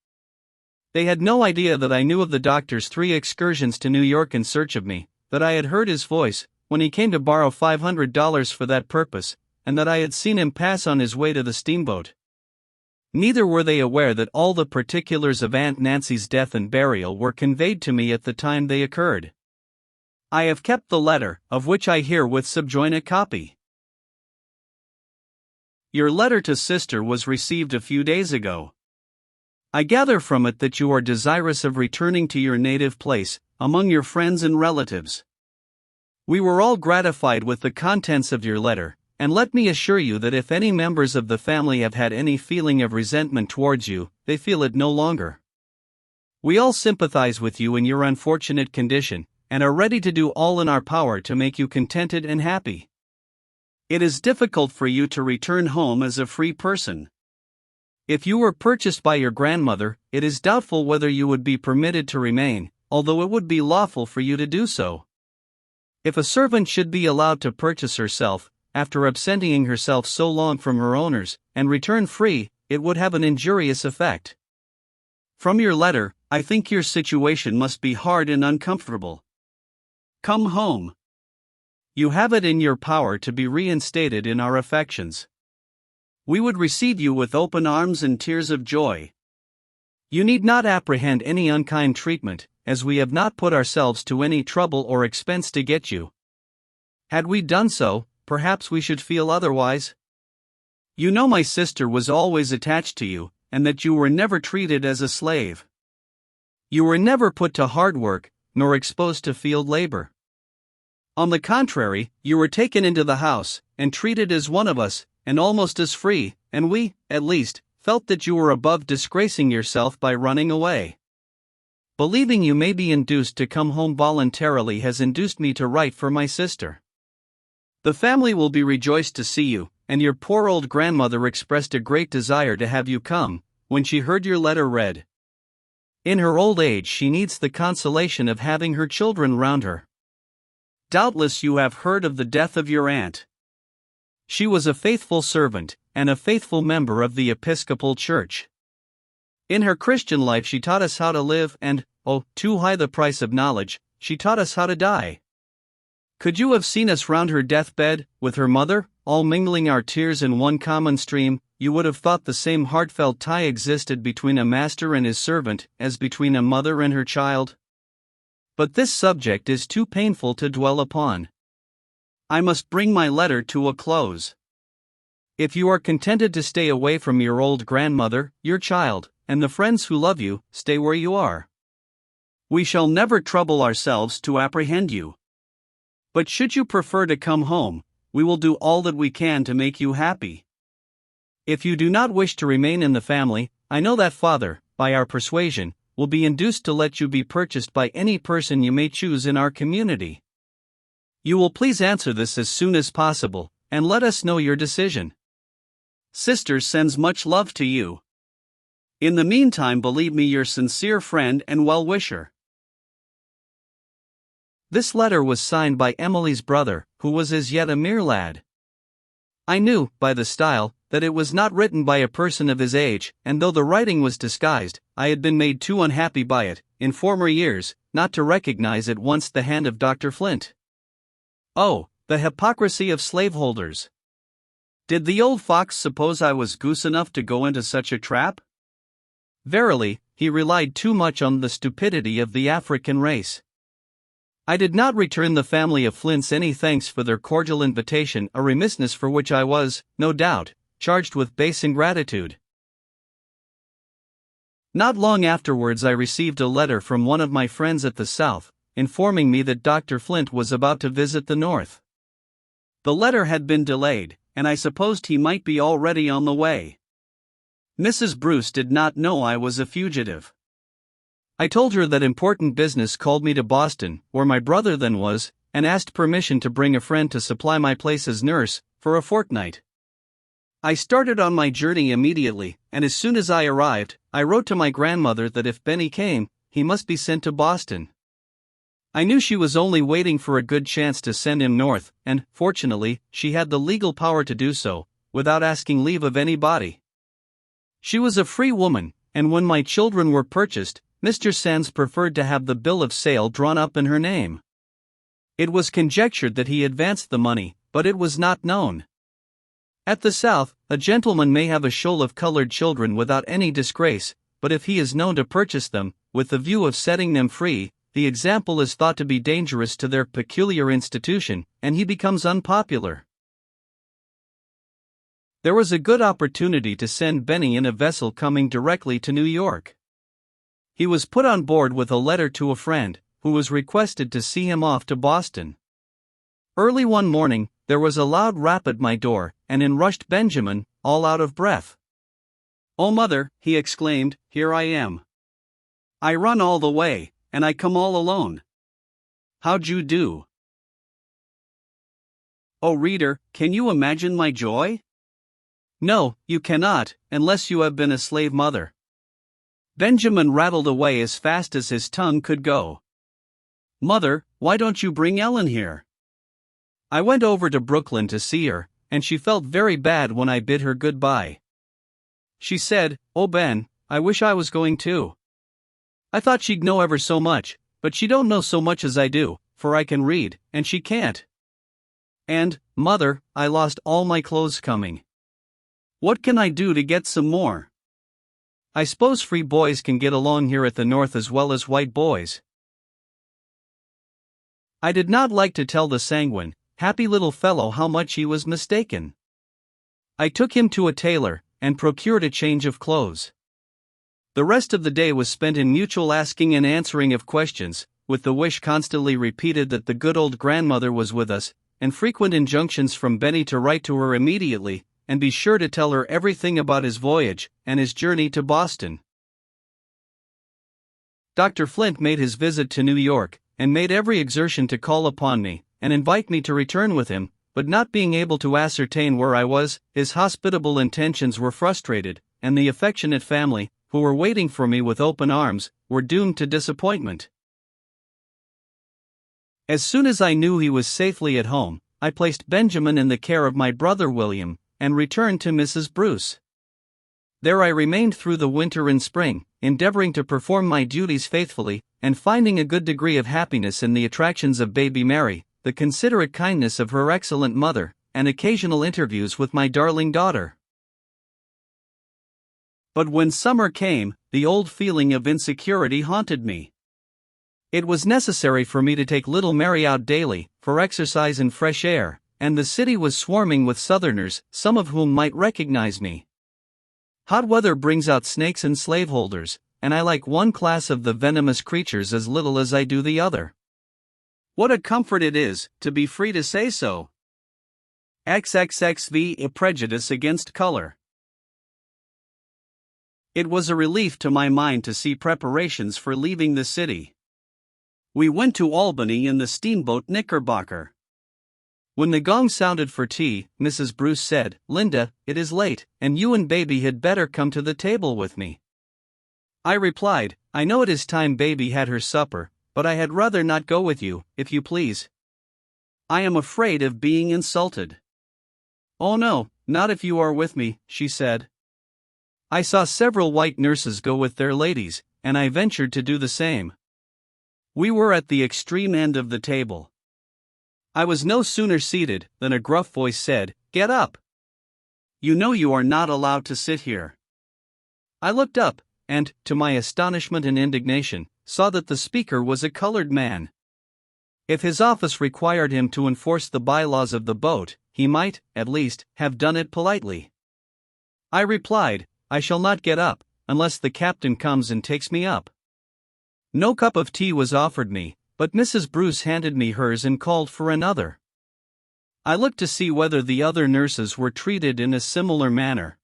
They had no idea that I knew of the doctor's 3 excursions to New York in search of me, that I had heard his voice, when he came to borrow $500 for that purpose, and that I had seen him pass on his way to the steamboat. Neither were they aware that all the particulars of Aunt Nancy's death and burial were conveyed to me at the time they occurred. I have kept the letter, of which I herewith subjoin a copy. Your letter to sister was received a few days ago. I gather from it that you are desirous of returning to your native place, among your friends and relatives. We were all gratified with the contents of your letter, and let me assure you that if any members of the family have had any feeling of resentment towards you, they feel it no longer. We all sympathize with you in your unfortunate condition, and are ready to do all in our power to make you contented and happy. It is difficult for you to return home as a free person. If you were purchased by your grandmother, it is doubtful whether you would be permitted to remain, although it would be lawful for you to do so. If a servant should be allowed to purchase herself, after absenting herself so long from her owners, and return free, it would have an injurious effect. From your letter, I think your situation must be hard and uncomfortable. Come home. You have it in your power to be reinstated in our affections. We would receive you with open arms and tears of joy. You need not apprehend any unkind treatment, as we have not put ourselves to any trouble or expense to get you. Had we done so, perhaps we should feel otherwise. You know my sister was always attached to you, and that you were never treated as a slave. You were never put to hard work, nor exposed to field labor. On the contrary, you were taken into the house, and treated as one of us, and almost as free, and we, at least, felt that you were above disgracing yourself by running away. Believing you may be induced to come home voluntarily has induced me to write for my sister. The family will be rejoiced to see you, and your poor old grandmother expressed a great desire to have you come, when she heard your letter read. In her old age she needs the consolation of having her children round her. Doubtless you have heard of the death of your aunt. She was a faithful servant, and a faithful member of the Episcopal Church. In her Christian life she taught us how to live and, oh, too high the price of knowledge, she taught us how to die. Could you have seen us round her deathbed, with her mother, all mingling our tears in one common stream, you would have thought the same heartfelt tie existed between a master and his servant, as between a mother and her child. But this subject is too painful to dwell upon. I must bring my letter to a close. If you are contented to stay away from your old grandmother, your child, and the friends who love you, stay where you are. We shall never trouble ourselves to apprehend you. But should you prefer to come home, we will do all that we can to make you happy. If you do not wish to remain in the family, I know that father, by our persuasion, will be induced to let you be purchased by any person you may choose in our community. You will please answer this as soon as possible, and let us know your decision. Sister sends much love to you. In the meantime, believe me, your sincere friend and well-wisher. This letter was signed by Emily's brother, who was as yet a mere lad. I knew, by the style, that it was not written by a person of his age, and though the writing was disguised, I had been made too unhappy by it, in former years, not to recognize at once the hand of Dr. Flint. Oh, the hypocrisy of slaveholders! Did the old fox suppose I was goose enough to go into such a trap? Verily, he relied too much on the stupidity of the African race. I did not return the family of Flints any thanks for their cordial invitation, a remissness for which I was, no doubt, charged with base ingratitude. Not long afterwards I received a letter from one of my friends at the South, informing me that Dr. Flint was about to visit the North. The letter had been delayed, and I supposed he might be already on the way. Mrs. Bruce did not know I was a fugitive. I told her that important business called me to Boston, where my brother then was, and asked permission to bring a friend to supply my place as nurse, for a fortnight. I started on my journey immediately, and as soon as I arrived, I wrote to my grandmother that if Benny came, he must be sent to Boston. I knew she was only waiting for a good chance to send him north, and, fortunately, she had the legal power to do so, without asking leave of anybody. She was a free woman, and when my children were purchased, Mr. Sands preferred to have the bill of sale drawn up in her name. It was conjectured that he advanced the money, but it was not known. At the South, a gentleman may have a shoal of colored children without any disgrace, but if he is known to purchase them, with the view of setting them free, the example is thought to be dangerous to their peculiar institution, and he becomes unpopular. There was a good opportunity to send Benny in a vessel coming directly to New York. He was put on board with a letter to a friend, who was requested to see him off to Boston. Early one morning, there was a loud rap at my door, and in rushed Benjamin, all out of breath. "Oh, mother," he exclaimed, "here I am. I run all the way, and I come all alone. How'd you do?" Oh, reader, can you imagine my joy? No, you cannot, unless you have been a slave mother. Benjamin rattled away as fast as his tongue could go. "Mother, why don't you bring Ellen here?" I went over to Brooklyn to see her, and she felt very bad when I bid her goodbye. She said, "Oh Ben, I wish I was going too. I thought she'd know ever so much, but she don't know so much as I do, for I can read, and she can't. And, mother, I lost all my clothes coming. What can I do to get some more?" I suppose free boys can get along here at the North as well as white boys. I did not like to tell the sanguine, happy little fellow how much he was mistaken. I took him to a tailor, and procured a change of clothes. The rest of the day was spent in mutual asking and answering of questions, with the wish constantly repeated that the good old grandmother was with us, and frequent injunctions from Benny to write to her immediately, and be sure to tell her everything about his voyage, and his journey to Boston. Dr. Flint made his visit to New York, and made every exertion to call upon me, and invite me to return with him, but not being able to ascertain where I was, his hospitable intentions were frustrated, and the affectionate family, who were waiting for me with open arms, were doomed to disappointment. As soon as I knew he was safely at home, I placed Benjamin in the care of my brother William, and returned to Mrs. Bruce. There I remained through the winter and spring, endeavoring to perform my duties faithfully, and finding a good degree of happiness in the attractions of baby Mary, the considerate kindness of her excellent mother, and occasional interviews with my darling daughter. But when summer came, the old feeling of insecurity haunted me. It was necessary for me to take little Mary out daily, for exercise and fresh air, and the city was swarming with Southerners, some of whom might recognize me. Hot weather brings out snakes and slaveholders, and I like one class of the venomous creatures as little as I do the other. What a comfort it is to be free to say so. XXXV a prejudice against color. It was a relief to my mind to see preparations for leaving the city. We went to Albany in the steamboat Knickerbocker. When the gong sounded for tea, Mrs. Bruce said, "Linda, it is late, and you and baby had better come to the table with me." I replied, "I know it is time baby had her supper, but I had rather not go with you, if you please. I am afraid of being insulted." "Oh no, not if you are with me," she said. I saw several white nurses go with their ladies, and I ventured to do the same. We were at the extreme end of the table. I was no sooner seated than a gruff voice said, "Get up! You know you are not allowed to sit here." I looked up, and, to my astonishment and indignation, saw that the speaker was a colored man. If his office required him to enforce the bylaws of the boat, he might, at least, have done it politely. I replied, "I shall not get up, unless the captain comes and takes me up." No cup of tea was offered me, but Mrs. Bruce handed me hers and called for another. I looked to see whether the other nurses were treated in a similar manner.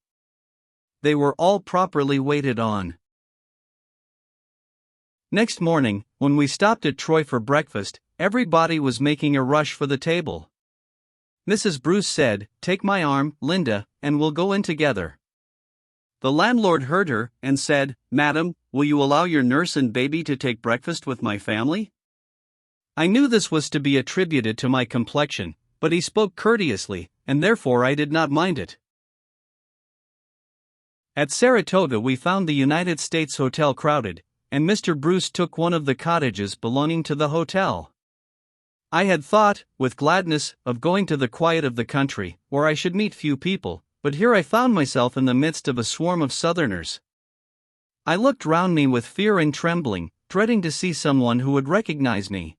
They were all properly waited on. Next morning, when we stopped at Troy for breakfast, everybody was making a rush for the table. Mrs. Bruce said, "Take my arm, Linda, and we'll go in together." The landlord heard her, and said, "Madam, will you allow your nurse and baby to take breakfast with my family?" I knew this was to be attributed to my complexion, but he spoke courteously, and therefore I did not mind it. At Saratoga we found the United States Hotel crowded, and Mr. Bruce took one of the cottages belonging to the hotel. I had thought, with gladness, of going to the quiet of the country, where I should meet few people, but here I found myself in the midst of a swarm of Southerners. I looked round me with fear and trembling, dreading to see someone who would recognize me.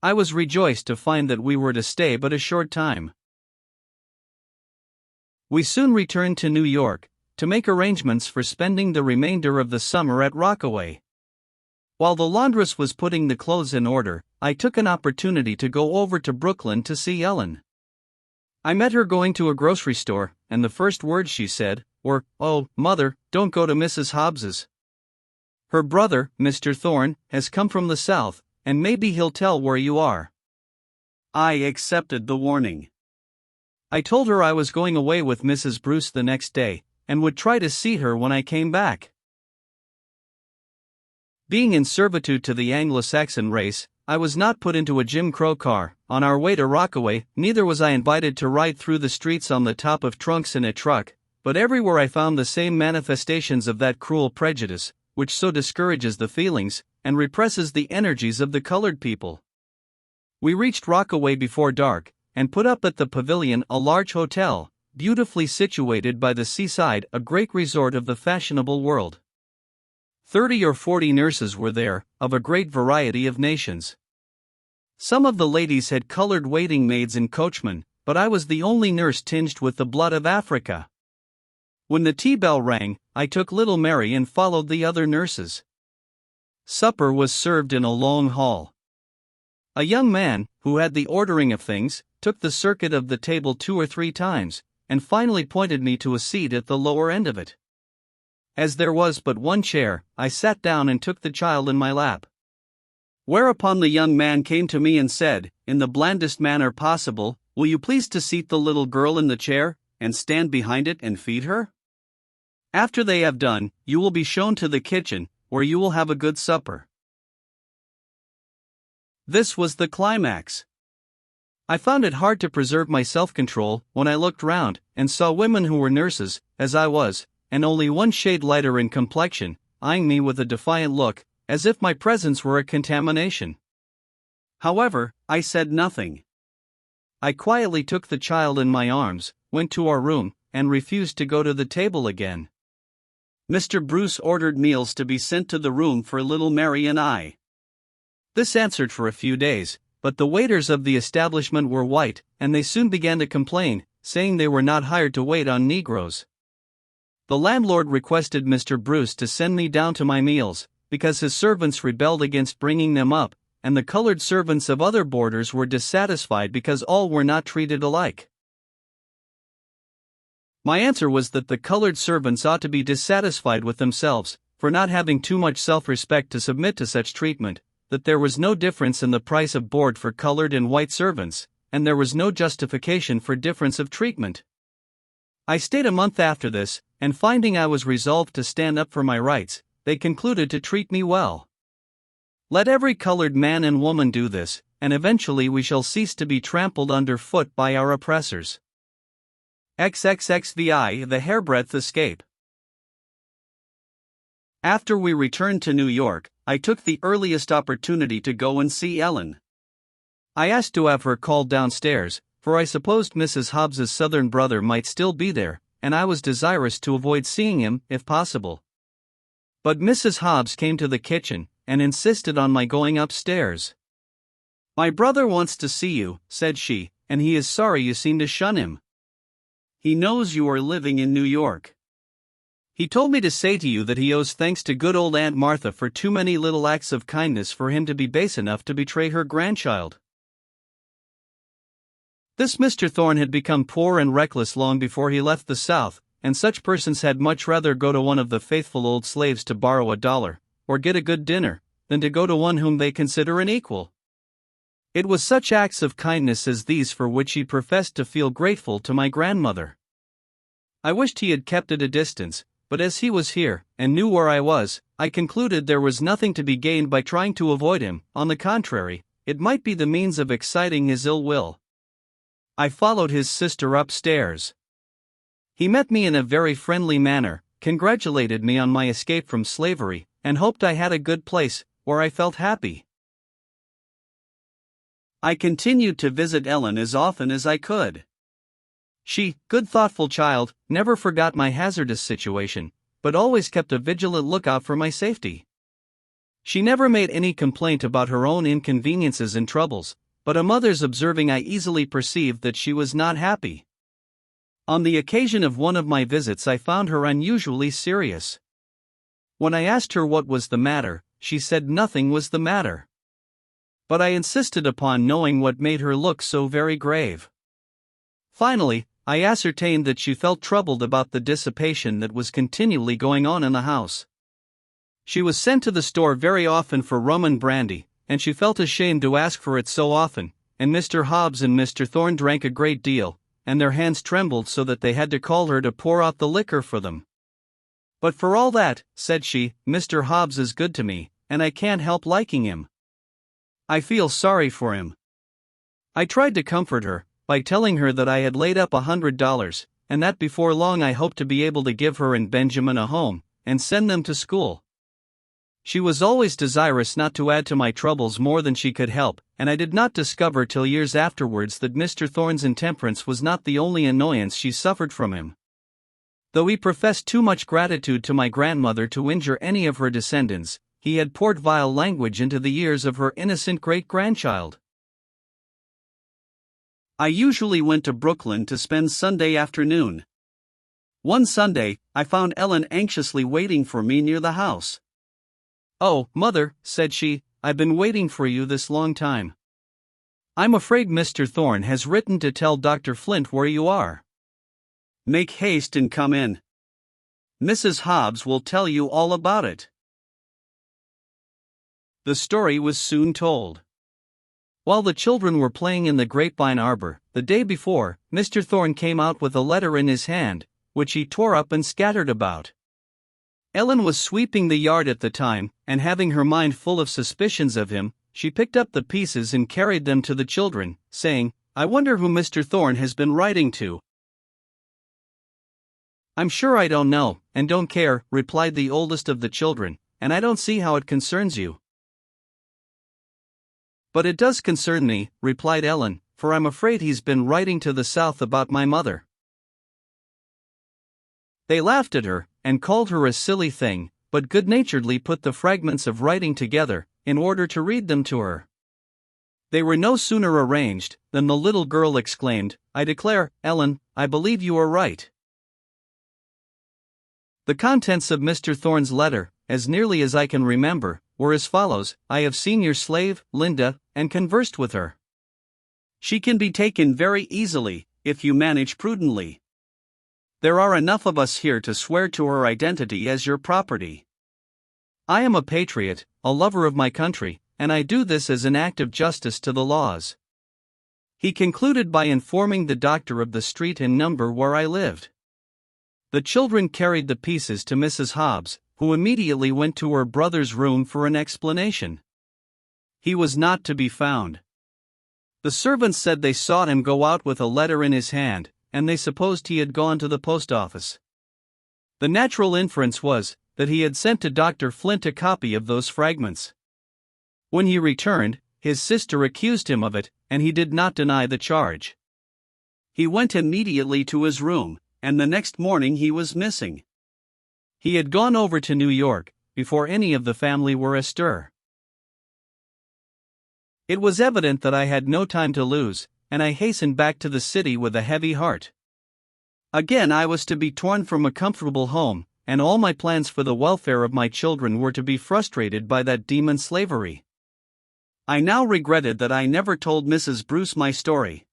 I was rejoiced to find that we were to stay but a short time. We soon returned to New York, to make arrangements for spending the remainder of the summer at Rockaway. While the laundress was putting the clothes in order, I took an opportunity to go over to Brooklyn to see Ellen. I met her going to a grocery store, and the first words she said were, "Oh, Mother, don't go to Mrs. Hobbs's. Her brother, Mr. Thorne, has come from the South, and maybe he'll tell where you are." I accepted the warning. I told her I was going away with Mrs. Bruce the next day, and would try to see her when I came back. Being in servitude to the Anglo-Saxon race, I was not put into a Jim Crow car. On our way to Rockaway, neither was I invited to ride through the streets on the top of trunks in a truck, but everywhere I found the same manifestations of that cruel prejudice, which so discourages the feelings, and represses the energies of the colored people. We reached Rockaway before dark, and put up at the Pavilion, a large hotel, beautifully situated by the seaside, a great resort of the fashionable world. 30 or 40 nurses were there, of a great variety of nations. Some of the ladies had colored waiting maids and coachmen, but I was the only nurse tinged with the blood of Africa. When the tea bell rang, I took little Mary and followed the other nurses. Supper was served in a long hall. A young man, who had the ordering of things, took the circuit of the table 2 or 3 times, and finally pointed me to a seat at the lower end of it. As there was but one chair, I sat down and took the child in my lap. Whereupon the young man came to me and said, in the blandest manner possible, "Will you please to seat the little girl in the chair, and stand behind it and feed her? After they have done, you will be shown to the kitchen, where you will have a good supper." This was the climax. I found it hard to preserve my self-control when I looked round, and saw women who were nurses, as I was, and only one shade lighter in complexion, eyeing me with a defiant look, as if my presence were a contamination. However, I said nothing. I quietly took the child in my arms, went to our room, and refused to go to the table again. Mr. Bruce ordered meals to be sent to the room for little Mary and I. This answered for a few days, but the waiters of the establishment were white, and they soon began to complain, saying they were not hired to wait on Negroes. The landlord requested Mr. Bruce to send me down to my meals, because his servants rebelled against bringing them up, and the colored servants of other boarders were dissatisfied because all were not treated alike. My answer was that the colored servants ought to be dissatisfied with themselves, for not having too much self-respect to submit to such treatment, that there was no difference in the price of board for colored and white servants, and there was no justification for difference of treatment. I stayed a month after this, and finding I was resolved to stand up for my rights, they concluded to treat me well. Let every colored man and woman do this, and eventually we shall cease to be trampled underfoot by our oppressors. XXXVI The Hairbreadth Escape. After we returned to New York, I took the earliest opportunity to go and see Ellen. I asked to have her called downstairs, for I supposed Mrs. Hobbs's Southern brother might still be there, and I was desirous to avoid seeing him, if possible. But Mrs. Hobbs came to the kitchen, and insisted on my going upstairs. "My brother wants to see you," said she, "and he is sorry you seem to shun him. He knows you are living in New York. He told me to say to you that he owes thanks to good old Aunt Martha for too many little acts of kindness for him to be base enough to betray her grandchild." This Mr. Thorne had become poor and reckless long before he left the South, and such persons had much rather go to one of the faithful old slaves to borrow $1, or get a good dinner, than to go to one whom they consider an equal. It was such acts of kindness as these for which he professed to feel grateful to my grandmother. I wished he had kept at a distance, but as he was here, and knew where I was, I concluded there was nothing to be gained by trying to avoid him. On the contrary, it might be the means of exciting his ill will. I followed his sister upstairs. He met me in a very friendly manner, congratulated me on my escape from slavery, and hoped I had a good place, where I felt happy. I continued to visit Ellen as often as I could. She, good thoughtful child, never forgot my hazardous situation, but always kept a vigilant lookout for my safety. She never made any complaint about her own inconveniences and troubles, but a mother's observing I easily perceived that she was not happy. On the occasion of one of my visits I found her unusually serious. When I asked her what was the matter, she said nothing was the matter. But I insisted upon knowing what made her look so very grave. Finally, I ascertained that she felt troubled about the dissipation that was continually going on in the house. She was sent to the store very often for rum and brandy, and she felt ashamed to ask for it so often, and Mr. Hobbs and Mr. Thorne drank a great deal, and their hands trembled so that they had to call her to pour out the liquor for them. "But for all that," said she, "Mr. Hobbs is good to me, and I can't help liking him. I feel sorry for him." I tried to comfort her, by telling her that I had laid up $100, and that before long I hoped to be able to give her and Benjamin a home, and send them to school. She was always desirous not to add to my troubles more than she could help, and I did not discover till years afterwards that Mr. Thorne's intemperance was not the only annoyance she suffered from him. Though he professed too much gratitude to my grandmother to injure any of her descendants, he had poured vile language into the ears of her innocent great-grandchild. I usually went to Brooklyn to spend Sunday afternoon. One Sunday, I found Ellen anxiously waiting for me near the house. "Oh, Mother," said she, "I've been waiting for you this long time. I'm afraid Mr. Thorne has written to tell Dr. Flint where you are. Make haste and come in. Mrs. Hobbs will tell you all about it." The story was soon told. While the children were playing in the grapevine arbor, the day before, Mr. Thorne came out with a letter in his hand, which he tore up and scattered about. Ellen was sweeping the yard at the time, and having her mind full of suspicions of him, she picked up the pieces and carried them to the children, saying, "I wonder who Mr. Thorne has been writing to." "I'm sure I don't know, and don't care," replied the oldest of the children, "and I don't see how it concerns you." "But it does concern me," replied Ellen, "for I'm afraid he's been writing to the South about my mother." They laughed at her, and called her a silly thing, but good-naturedly put the fragments of writing together, in order to read them to her. They were no sooner arranged than the little girl exclaimed, "I declare, Ellen, I believe you are right." The contents of Mr. Thorne's letter, as nearly as I can remember, were as follows: "I have seen your slave, Linda, and conversed with her. She can be taken very easily, if you manage prudently. There are enough of us here to swear to her identity as your property. I am a patriot, a lover of my country, and I do this as an act of justice to the laws." He concluded by informing the doctor of the street and number where I lived. The children carried the pieces to Mrs. Hobbs, who immediately went to her brother's room for an explanation. He was not to be found. The servants said they saw him go out with a letter in his hand, and they supposed he had gone to the post office. The natural inference was that he had sent to Dr. Flint a copy of those fragments. When he returned, his sister accused him of it, and he did not deny the charge. He went immediately to his room, and the next morning he was missing. He had gone over to New York before any of the family were astir. It was evident that I had no time to lose, and I hastened back to the city with a heavy heart. Again I was to be torn from a comfortable home, and all my plans for the welfare of my children were to be frustrated by that demon slavery. I now regretted that I never told Mrs. Bruce my story.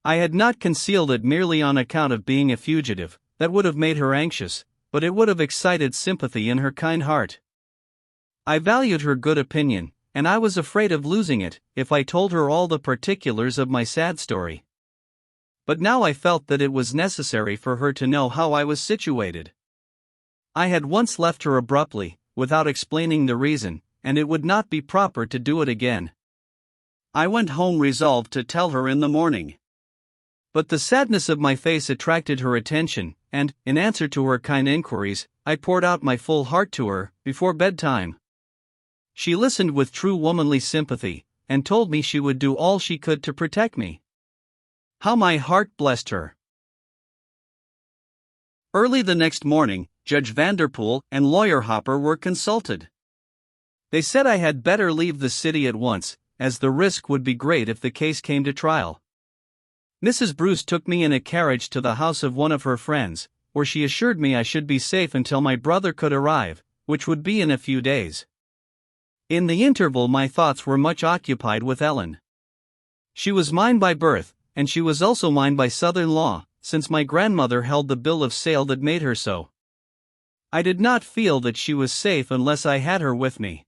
I had not concealed it merely on account of being a fugitive. That would have made her anxious, but it would have excited sympathy in her kind heart. I valued her good opinion, and I was afraid of losing it if I told her all the particulars of my sad story. But now I felt that it was necessary for her to know how I was situated. I had once left her abruptly, without explaining the reason, and it would not be proper to do it again. I went home resolved to tell her in the morning. But the sadness of my face attracted her attention, and, in answer to her kind inquiries, I poured out my full heart to her before bedtime. She listened with true womanly sympathy, and told me she would do all she could to protect me. How my heart blessed her! Early the next morning, Judge Vanderpool and Lawyer Hopper were consulted. They said I had better leave the city at once, as the risk would be great if the case came to trial. Mrs. Bruce took me in a carriage to the house of one of her friends, where she assured me I should be safe until my brother could arrive, which would be in a few days. In the interval my thoughts were much occupied with Ellen. She was mine by birth, and she was also mine by Southern law, since my grandmother held the bill of sale that made her so. I did not feel that she was safe unless I had her with me.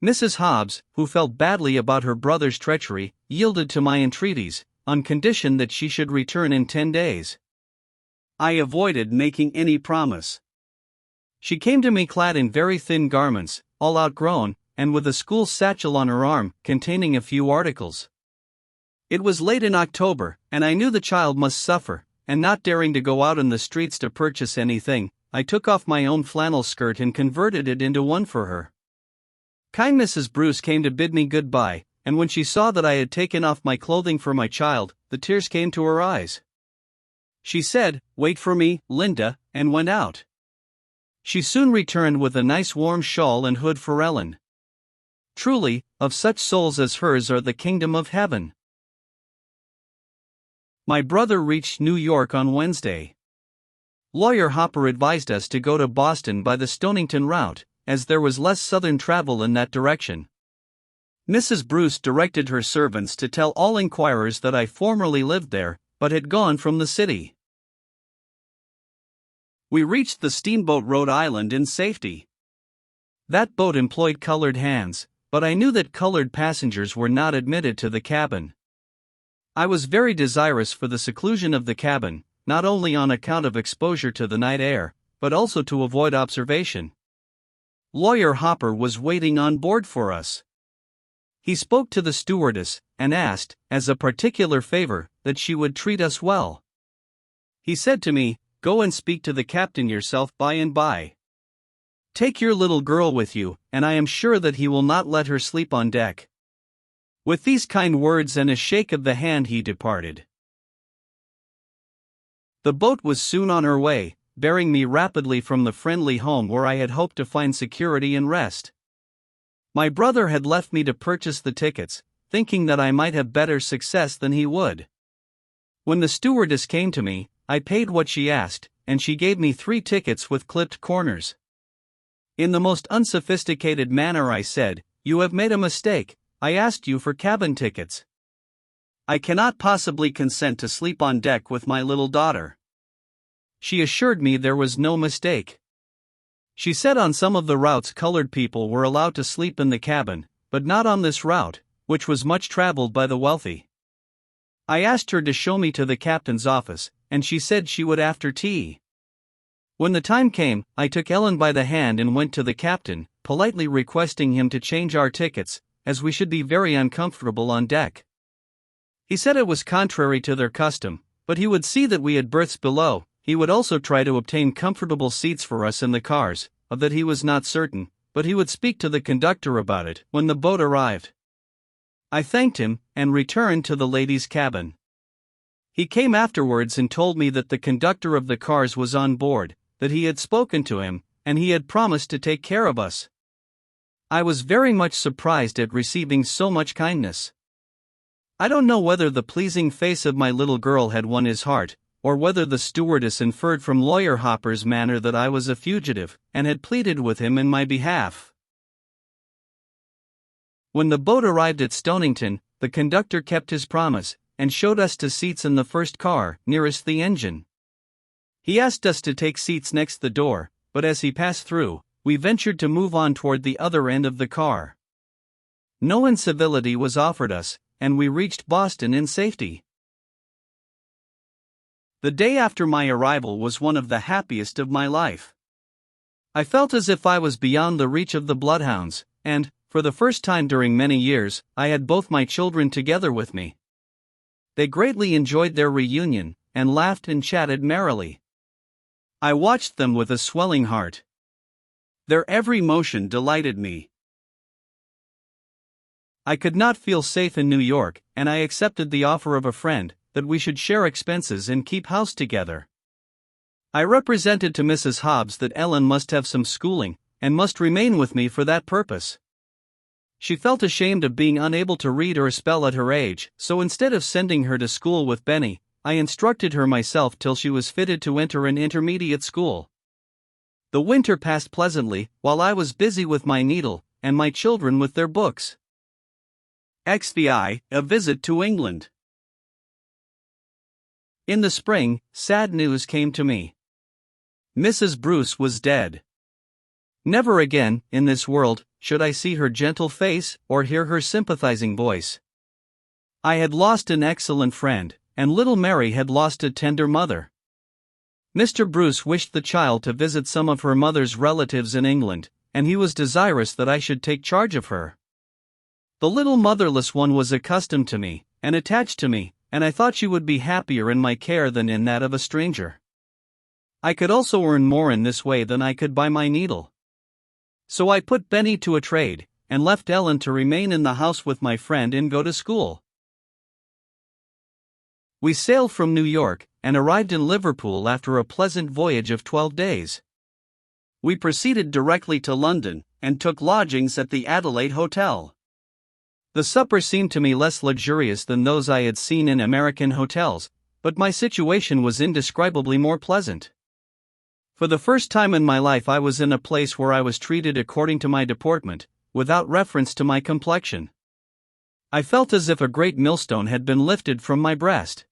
Mrs. Hobbs, who felt badly about her brother's treachery, yielded to my entreaties, on condition that she should return in 10 days. I avoided making any promise. She came to me clad in very thin garments, all outgrown, and with a school satchel on her arm, containing a few articles. It was late in October, and I knew the child must suffer, and not daring to go out in the streets to purchase anything, I took off my own flannel skirt and converted it into one for her. Kind Mrs. Bruce came to bid me goodbye, and when she saw that I had taken off my clothing for my child, the tears came to her eyes. She said, "Wait for me, Linda," and went out. She soon returned with a nice warm shawl and hood for Ellen. Truly, of such souls as hers are the kingdom of heaven. My brother reached New York on Wednesday. Lawyer Hopper advised us to go to Boston by the Stonington route, as there was less southern travel in that direction. Mrs. Bruce directed her servants to tell all inquirers that I formerly lived there, but had gone from the city. We reached the steamboat Rhode Island in safety. That boat employed colored hands, but I knew that colored passengers were not admitted to the cabin. I was very desirous for the seclusion of the cabin, not only on account of exposure to the night air, but also to avoid observation. Lawyer Hopper was waiting on board for us. He spoke to the stewardess, and asked, as a particular favor, that she would treat us well. He said to me, "Go and speak to the captain yourself by and by. Take your little girl with you, and I am sure that he will not let her sleep on deck." With these kind words and a shake of the hand he departed. The boat was soon on her way, bearing me rapidly from the friendly home where I had hoped to find security and rest. My brother had left me to purchase the tickets, thinking that I might have better success than he would. When the stewardess came to me, I paid what she asked, and she gave me 3 tickets with clipped corners. In the most unsophisticated manner I said, "You have made a mistake, I asked you for cabin tickets. I cannot possibly consent to sleep on deck with my little daughter." She assured me there was no mistake. She said on some of the routes colored people were allowed to sleep in the cabin, but not on this route, which was much traveled by the wealthy. I asked her to show me to the captain's office, and she said she would after tea. When the time came, I took Ellen by the hand and went to the captain, politely requesting him to change our tickets, as we should be very uncomfortable on deck. He said it was contrary to their custom, but he would see that we had berths below. He would also try to obtain comfortable seats for us in the cars, of that he was not certain, but he would speak to the conductor about it when the boat arrived. I thanked him, and returned to the ladies' cabin. He came afterwards and told me that the conductor of the cars was on board, that he had spoken to him, and he had promised to take care of us. I was very much surprised at receiving so much kindness. I don't know whether the pleasing face of my little girl had won his heart, or whether the stewardess inferred from Lawyer Hopper's manner that I was a fugitive, and had pleaded with him in my behalf. When the boat arrived at Stonington, the conductor kept his promise, and showed us to seats in the first car, nearest the engine. He asked us to take seats next the door, but as he passed through, we ventured to move on toward the other end of the car. No incivility was offered us, and we reached Boston in safety. The day after my arrival was one of the happiest of my life. I felt as if I was beyond the reach of the bloodhounds, and, for the first time during many years, I had both my children together with me. They greatly enjoyed their reunion, and laughed and chatted merrily. I watched them with a swelling heart. Their every motion delighted me. I could not feel safe in New York, and I accepted the offer of a friend, that we should share expenses and keep house together. I represented to Mrs. Hobbs that Ellen must have some schooling, and must remain with me for that purpose. She felt ashamed of being unable to read or spell at her age, so instead of sending her to school with Benny, I instructed her myself till she was fitted to enter an intermediate school. The winter passed pleasantly, while I was busy with my needle, and my children with their books. XVI, a visit to England. In the spring, sad news came to me. Mrs. Bruce was dead. Never again, in this world, should I see her gentle face or hear her sympathizing voice. I had lost an excellent friend, and little Mary had lost a tender mother. Mr. Bruce wished the child to visit some of her mother's relatives in England, and he was desirous that I should take charge of her. The little motherless one was accustomed to me, and attached to me, and I thought she would be happier in my care than in that of a stranger. I could also earn more in this way than I could by my needle. So I put Benny to a trade, and left Ellen to remain in the house with my friend and go to school. We sailed from New York, and arrived in Liverpool after a pleasant voyage of 12 days. We proceeded directly to London, and took lodgings at the Adelaide Hotel. The supper seemed to me less luxurious than those I had seen in American hotels, but my situation was indescribably more pleasant. For the first time in my life I was in a place where I was treated according to my deportment, without reference to my complexion. I felt as if a great millstone had been lifted from my breast.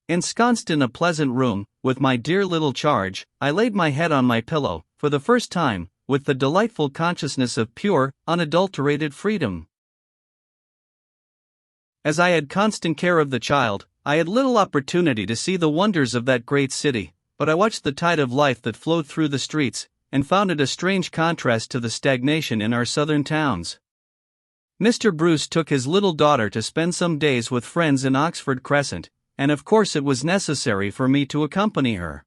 Ensconced in a pleasant room, with my dear little charge, I laid my head on my pillow, for the first time, with the delightful consciousness of pure, unadulterated freedom. As I had constant care of the child, I had little opportunity to see the wonders of that great city, but I watched the tide of life that flowed through the streets, and found it a strange contrast to the stagnation in our southern towns. Mr. Bruce took his little daughter to spend some days with friends in Oxford Crescent, and of course it was necessary for me to accompany her.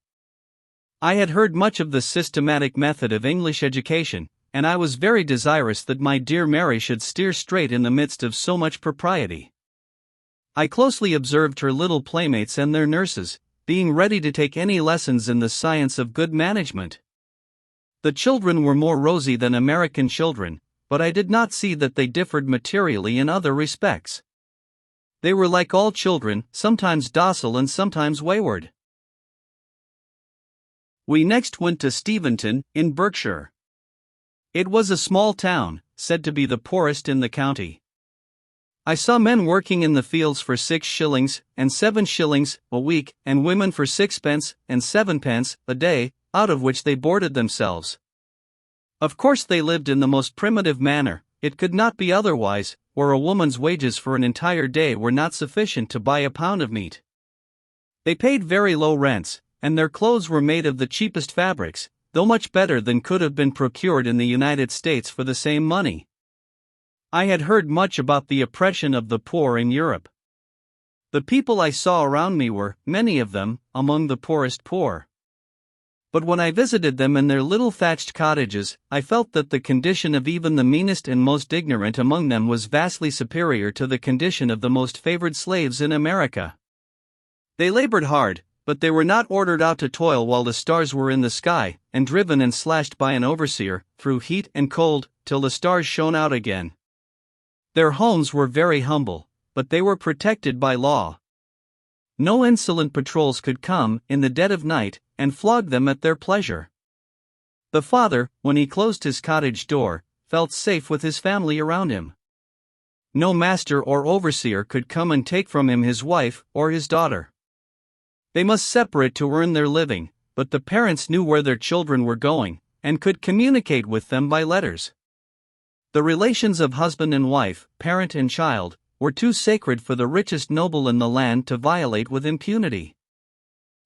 I had heard much of the systematic method of English education, and I was very desirous that my dear Mary should steer straight in the midst of so much propriety. I closely observed her little playmates and their nurses, being ready to take any lessons in the science of good management. The children were more rosy than American children, but I did not see that they differed materially in other respects. They were like all children, sometimes docile and sometimes wayward. We next went to Steventon, in Berkshire. It was a small town, said to be the poorest in the county. I saw men working in the fields for 6 shillings and 7 shillings a week, and women for 6 pence and 7 pence a day, out of which they boarded themselves. Of course they lived in the most primitive manner, it could not be otherwise, where a woman's wages for an entire day were not sufficient to buy a pound of meat. They paid very low rents, and their clothes were made of the cheapest fabrics, though much better than could have been procured in the United States for the same money. I had heard much about the oppression of the poor in Europe. The people I saw around me were, many of them, among the poorest poor. But when I visited them in their little thatched cottages, I felt that the condition of even the meanest and most ignorant among them was vastly superior to the condition of the most favored slaves in America. They labored hard, but they were not ordered out to toil while the stars were in the sky, and driven and slashed by an overseer, through heat and cold, till the stars shone out again. Their homes were very humble, but they were protected by law. No insolent patrols could come, in the dead of night, and flog them at their pleasure. The father, when he closed his cottage door, felt safe with his family around him. No master or overseer could come and take from him his wife or his daughter. They must separate to earn their living, but the parents knew where their children were going, and could communicate with them by letters. The relations of husband and wife, parent and child, were too sacred for the richest noble in the land to violate with impunity.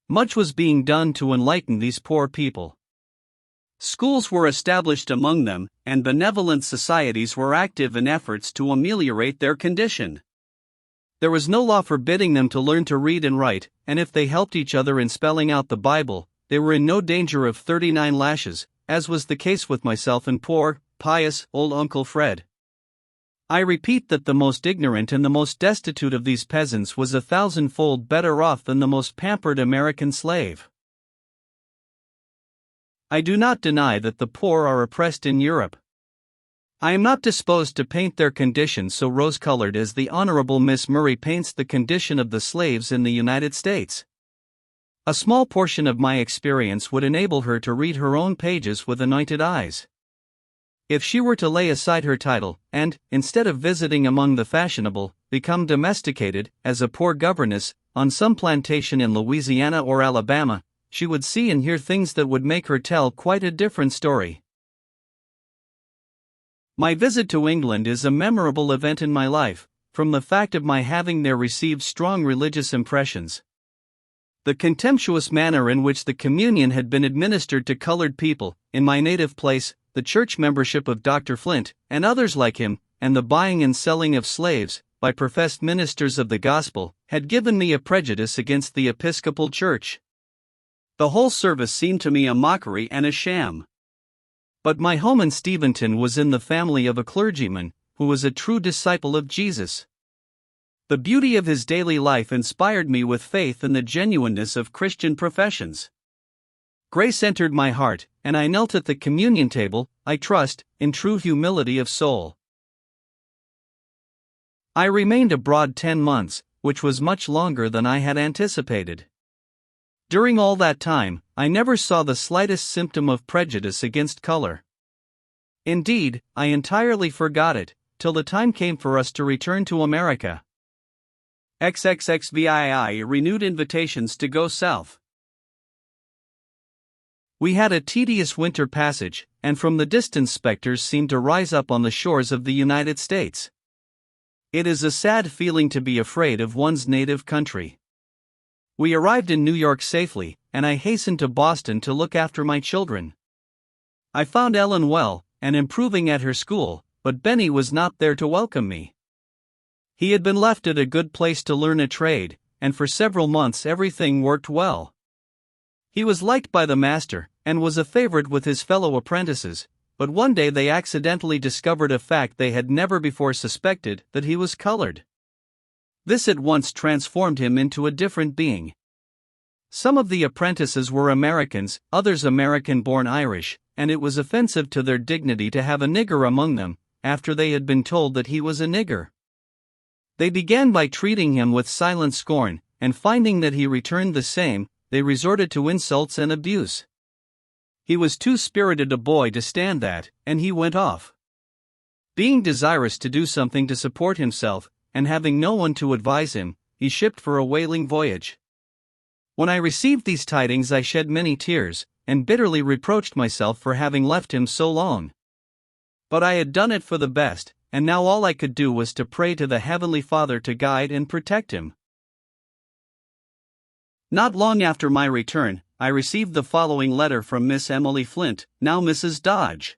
Much was being done to enlighten these poor people. Schools were established among them, and benevolent societies were active in efforts to ameliorate their condition. There was no law forbidding them to learn to read and write, and if they helped each other in spelling out the Bible, they were in no danger of 39 lashes, as was the case with myself and poor, pious old Uncle Fred. I repeat that the most ignorant and the most destitute of these peasants was 1,000-fold better off than the most pampered American slave. I do not deny that the poor are oppressed in Europe. I am not disposed to paint their condition so rose-colored as the Honorable Miss Murray paints the condition of the slaves in the United States. A small portion of my experience would enable her to read her own pages with anointed eyes. If she were to lay aside her title, and, instead of visiting among the fashionable, become domesticated, as a poor governess, on some plantation in Louisiana or Alabama, she would see and hear things that would make her tell quite a different story. My visit to England is a memorable event in my life, from the fact of my having there received strong religious impressions. The contemptuous manner in which the communion had been administered to colored people, in my native place, the church membership of Dr. Flint, and others like him, and the buying and selling of slaves, by professed ministers of the gospel, had given me a prejudice against the Episcopal Church. The whole service seemed to me a mockery and a sham. But my home in Steventon was in the family of a clergyman, who was a true disciple of Jesus. The beauty of his daily life inspired me with faith in the genuineness of Christian professions. Grace entered my heart, and I knelt at the communion table, I trust, in true humility of soul. I remained abroad 10 months, which was much longer than I had anticipated. During all that time, I never saw the slightest symptom of prejudice against color. Indeed, I entirely forgot it, till the time came for us to return to America. XXXVII renewed invitations to go south. We had a tedious winter passage, and from the distance specters seemed to rise up on the shores of the United States. It is a sad feeling to be afraid of one's native country. We arrived in New York safely, and I hastened to Boston to look after my children. I found Ellen well, and improving at her school, but Benny was not there to welcome me. He had been left at a good place to learn a trade, and for several months everything worked well. He was liked by the master, and was a favorite with his fellow apprentices, but one day they accidentally discovered a fact they had never before suspected, that he was colored. This at once transformed him into a different being. Some of the apprentices were Americans, others American-born Irish, and it was offensive to their dignity to have a nigger among them, after they had been told that he was a nigger. They began by treating him with silent scorn, and finding that he returned the same, they resorted to insults and abuse. He was too spirited a boy to stand that, and he went off. Being desirous to do something to support himself, and having no one to advise him, he shipped for a whaling voyage. When I received these tidings, I shed many tears, and bitterly reproached myself for having left him so long. But I had done it for the best, and now all I could do was to pray to the Heavenly Father to guide and protect him. Not long after my return, I received the following letter from Miss Emily Flint, now Mrs. Dodge.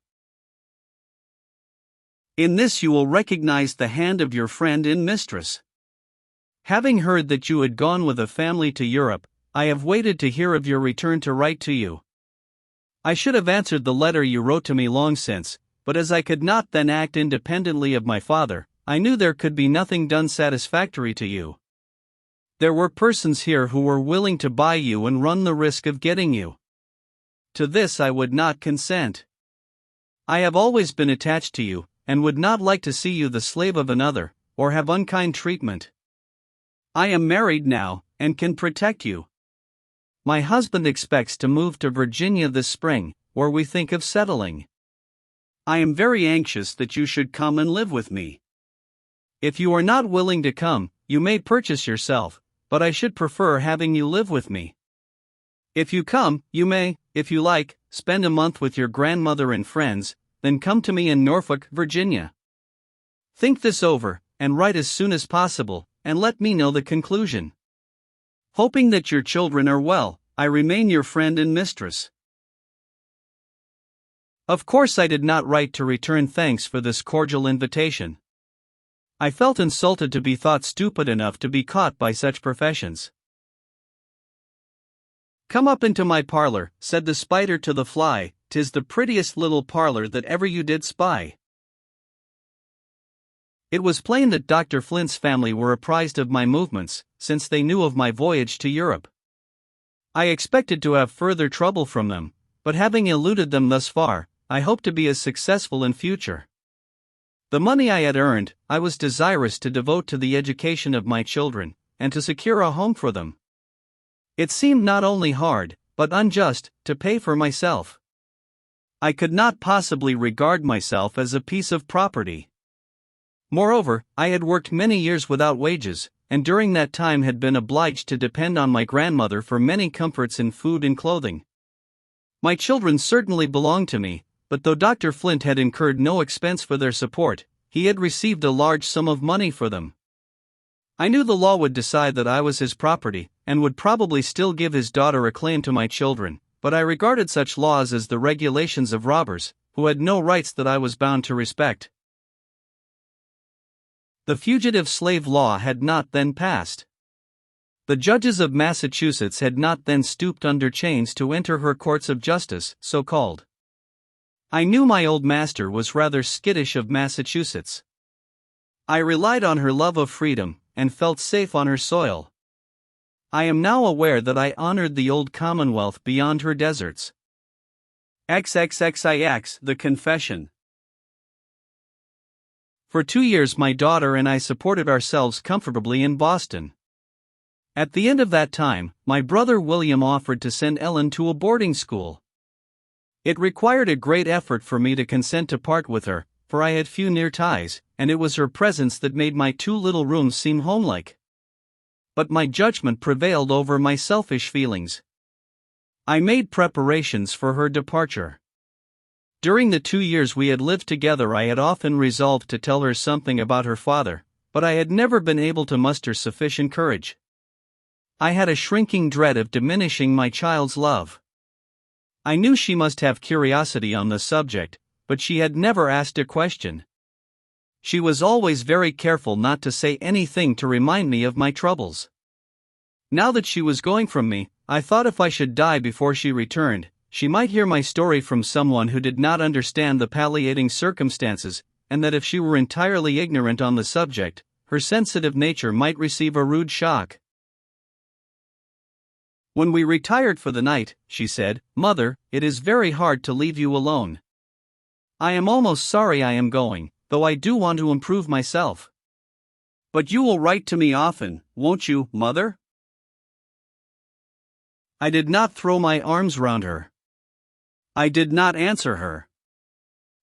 In this you will recognize the hand of your friend and mistress. Having heard that you had gone with a family to Europe, I have waited to hear of your return to write to you. I should have answered the letter you wrote to me long since, but as I could not then act independently of my father, I knew there could be nothing done satisfactory to you. There were persons here who were willing to buy you and run the risk of getting you. To this I would not consent. I have always been attached to you, and would not like to see you the slave of another, or have unkind treatment. I am married now, and can protect you. My husband expects to move to Virginia this spring, where we think of settling. I am very anxious that you should come and live with me. If you are not willing to come, you may purchase yourself, but I should prefer having you live with me. If you come, you may, if you like, spend a month with your grandmother and friends, then come to me in Norfolk, Virginia. Think this over, and write as soon as possible, and let me know the conclusion. Hoping that your children are well, I remain your friend and mistress. Of course I did not write to return thanks for this cordial invitation. I felt insulted to be thought stupid enough to be caught by such professions. Come up into my parlor, said the spider to the fly, 'tis the prettiest little parlor that ever you did spy. It was plain that Dr. Flint's family were apprised of my movements, since they knew of my voyage to Europe. I expected to have further trouble from them, but having eluded them thus far, I hope to be as successful in future. The money I had earned, I was desirous to devote to the education of my children, and to secure a home for them. It seemed not only hard, but unjust, to pay for myself. I could not possibly regard myself as a piece of property. Moreover, I had worked many years without wages, and during that time had been obliged to depend on my grandmother for many comforts in food and clothing. My children certainly belonged to me, but though Dr. Flint had incurred no expense for their support, he had received a large sum of money for them. I knew the law would decide that I was his property, and would probably still give his daughter a claim to my children, but I regarded such laws as the regulations of robbers, who had no rights that I was bound to respect. The fugitive slave law had not then passed. The judges of Massachusetts had not then stooped under chains to enter her courts of justice, so called. I knew my old master was rather skittish of Massachusetts. I relied on her love of freedom, and felt safe on her soil. I am now aware that I honored the old Commonwealth beyond her deserts. XXXIX The Confession. For 2 years my daughter and I supported ourselves comfortably in Boston. At the end of that time, my brother William offered to send Ellen to a boarding school. It required a great effort for me to consent to part with her, for I had few near ties, and it was her presence that made my 2 little rooms seem homelike. But my judgment prevailed over my selfish feelings. I made preparations for her departure. During the 2 years we had lived together I had often resolved to tell her something about her father, but I had never been able to muster sufficient courage. I had a shrinking dread of diminishing my child's love. I knew she must have curiosity on the subject, but she had never asked a question. She was always very careful not to say anything to remind me of my troubles. Now that she was going from me, I thought if I should die before she returned, she might hear my story from someone who did not understand the palliating circumstances, and that if she were entirely ignorant on the subject, her sensitive nature might receive a rude shock. When we retired for the night, she said, "Mother, it is very hard to leave you alone. I am almost sorry I am going, though I do want to improve myself. But you will write to me often, won't you, Mother? I did not throw my arms round her. I did not answer her.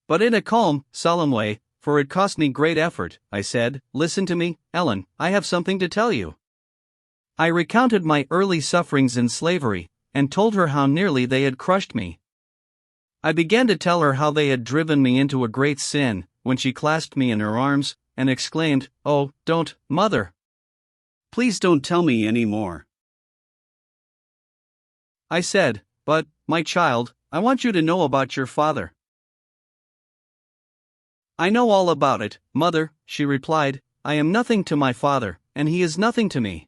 But in a calm, solemn way, for it cost me great effort, I said, "Listen to me, Ellen, I have something to tell you." I recounted my early sufferings in slavery, and told her how nearly they had crushed me. I began to tell her how they had driven me into a great sin, when she clasped me in her arms, and exclaimed, "Oh, don't, Mother. Please don't tell me any more." I said, "But, my child, I want you to know about your father." "I know all about it, Mother," she replied. "I am nothing to my father, and he is nothing to me.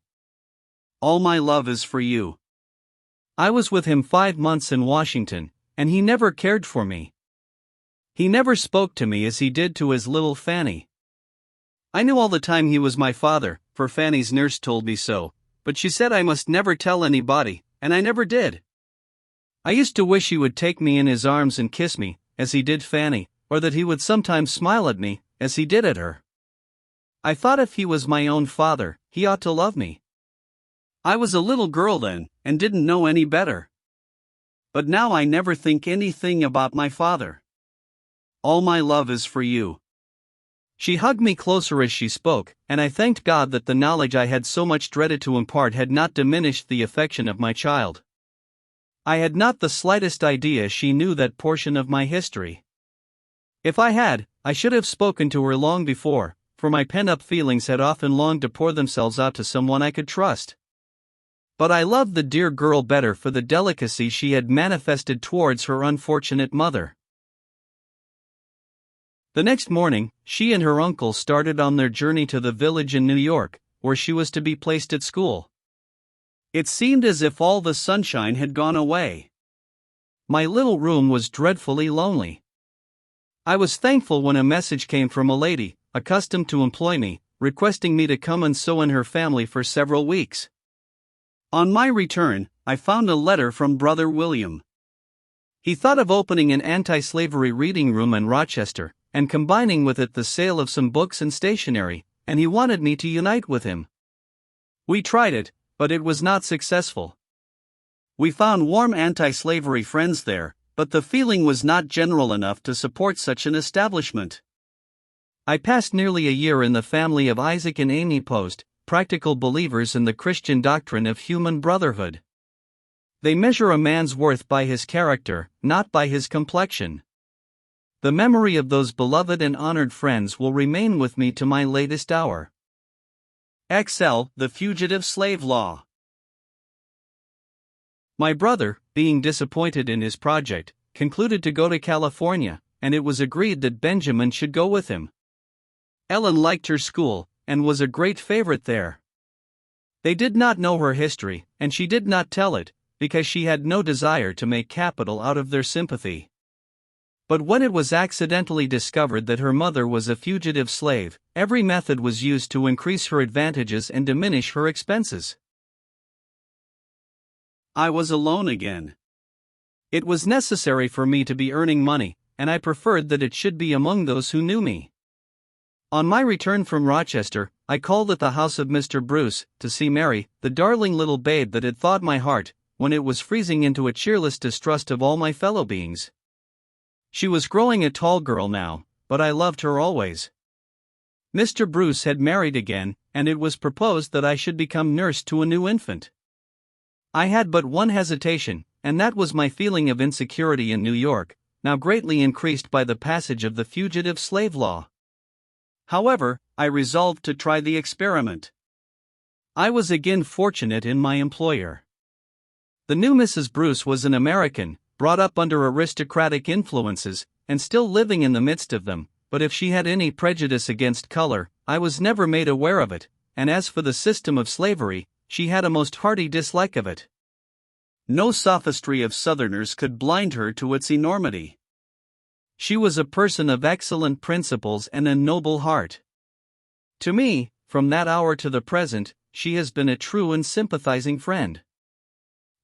All my love is for you." I was with him 5 months in Washington, and he never cared for me. He never spoke to me as he did to his little Fanny. I knew all the time he was my father, for Fanny's nurse told me so, but she said I must never tell anybody, and I never did. I used to wish he would take me in his arms and kiss me, as he did Fanny, or that he would sometimes smile at me, as he did at her. I thought if he was my own father, he ought to love me. I was a little girl then, and didn't know any better. But now I never think anything about my father. All my love is for you." She hugged me closer as she spoke, and I thanked God that the knowledge I had so much dreaded to impart had not diminished the affection of my child. I had not the slightest idea she knew that portion of my history. If I had, I should have spoken to her long before, for my pent-up feelings had often longed to pour themselves out to someone I could trust. But I loved the dear girl better for the delicacy she had manifested towards her unfortunate mother. The next morning, she and her uncle started on their journey to the village in New York, where she was to be placed at school. It seemed as if all the sunshine had gone away. My little room was dreadfully lonely. I was thankful when a message came from a lady, accustomed to employ me, requesting me to come and sew in her family for several weeks. On my return, I found a letter from Brother William. He thought of opening an anti-slavery reading room in Rochester, and combining with it the sale of some books and stationery, and he wanted me to unite with him. We tried it, but it was not successful. We found warm anti-slavery friends there, but the feeling was not general enough to support such an establishment. I passed nearly a year in the family of Isaac and Amy Post, practical believers in the Christian doctrine of human brotherhood. They measure a man's worth by his character, not by his complexion. The memory of those beloved and honored friends will remain with me to my latest hour. XL, the Fugitive Slave Law. My brother, being disappointed in his project, concluded to go to California, and it was agreed that Benjamin should go with him. Ellen liked her school, and was a great favorite there. They did not know her history, and she did not tell it, because she had no desire to make capital out of their sympathy. But when it was accidentally discovered that her mother was a fugitive slave, every method was used to increase her advantages and diminish her expenses. I was alone again. It was necessary for me to be earning money, and I preferred that it should be among those who knew me. On my return from Rochester, I called at the house of Mr. Bruce, to see Mary, the darling little babe that had thawed my heart, when it was freezing into a cheerless distrust of all my fellow beings. She was growing a tall girl now, but I loved her always. Mr. Bruce had married again, and it was proposed that I should become nurse to a new infant. I had but one hesitation, and that was my feeling of insecurity in New York, now greatly increased by the passage of the Fugitive Slave Law. However, I resolved to try the experiment. I was again fortunate in my employer. The new Mrs. Bruce was an American, brought up under aristocratic influences, and still living in the midst of them, but if she had any prejudice against color, I was never made aware of it, and as for the system of slavery, she had a most hearty dislike of it. No sophistry of Southerners could blind her to its enormity. She was a person of excellent principles and a noble heart. To me, from that hour to the present, she has been a true and sympathizing friend.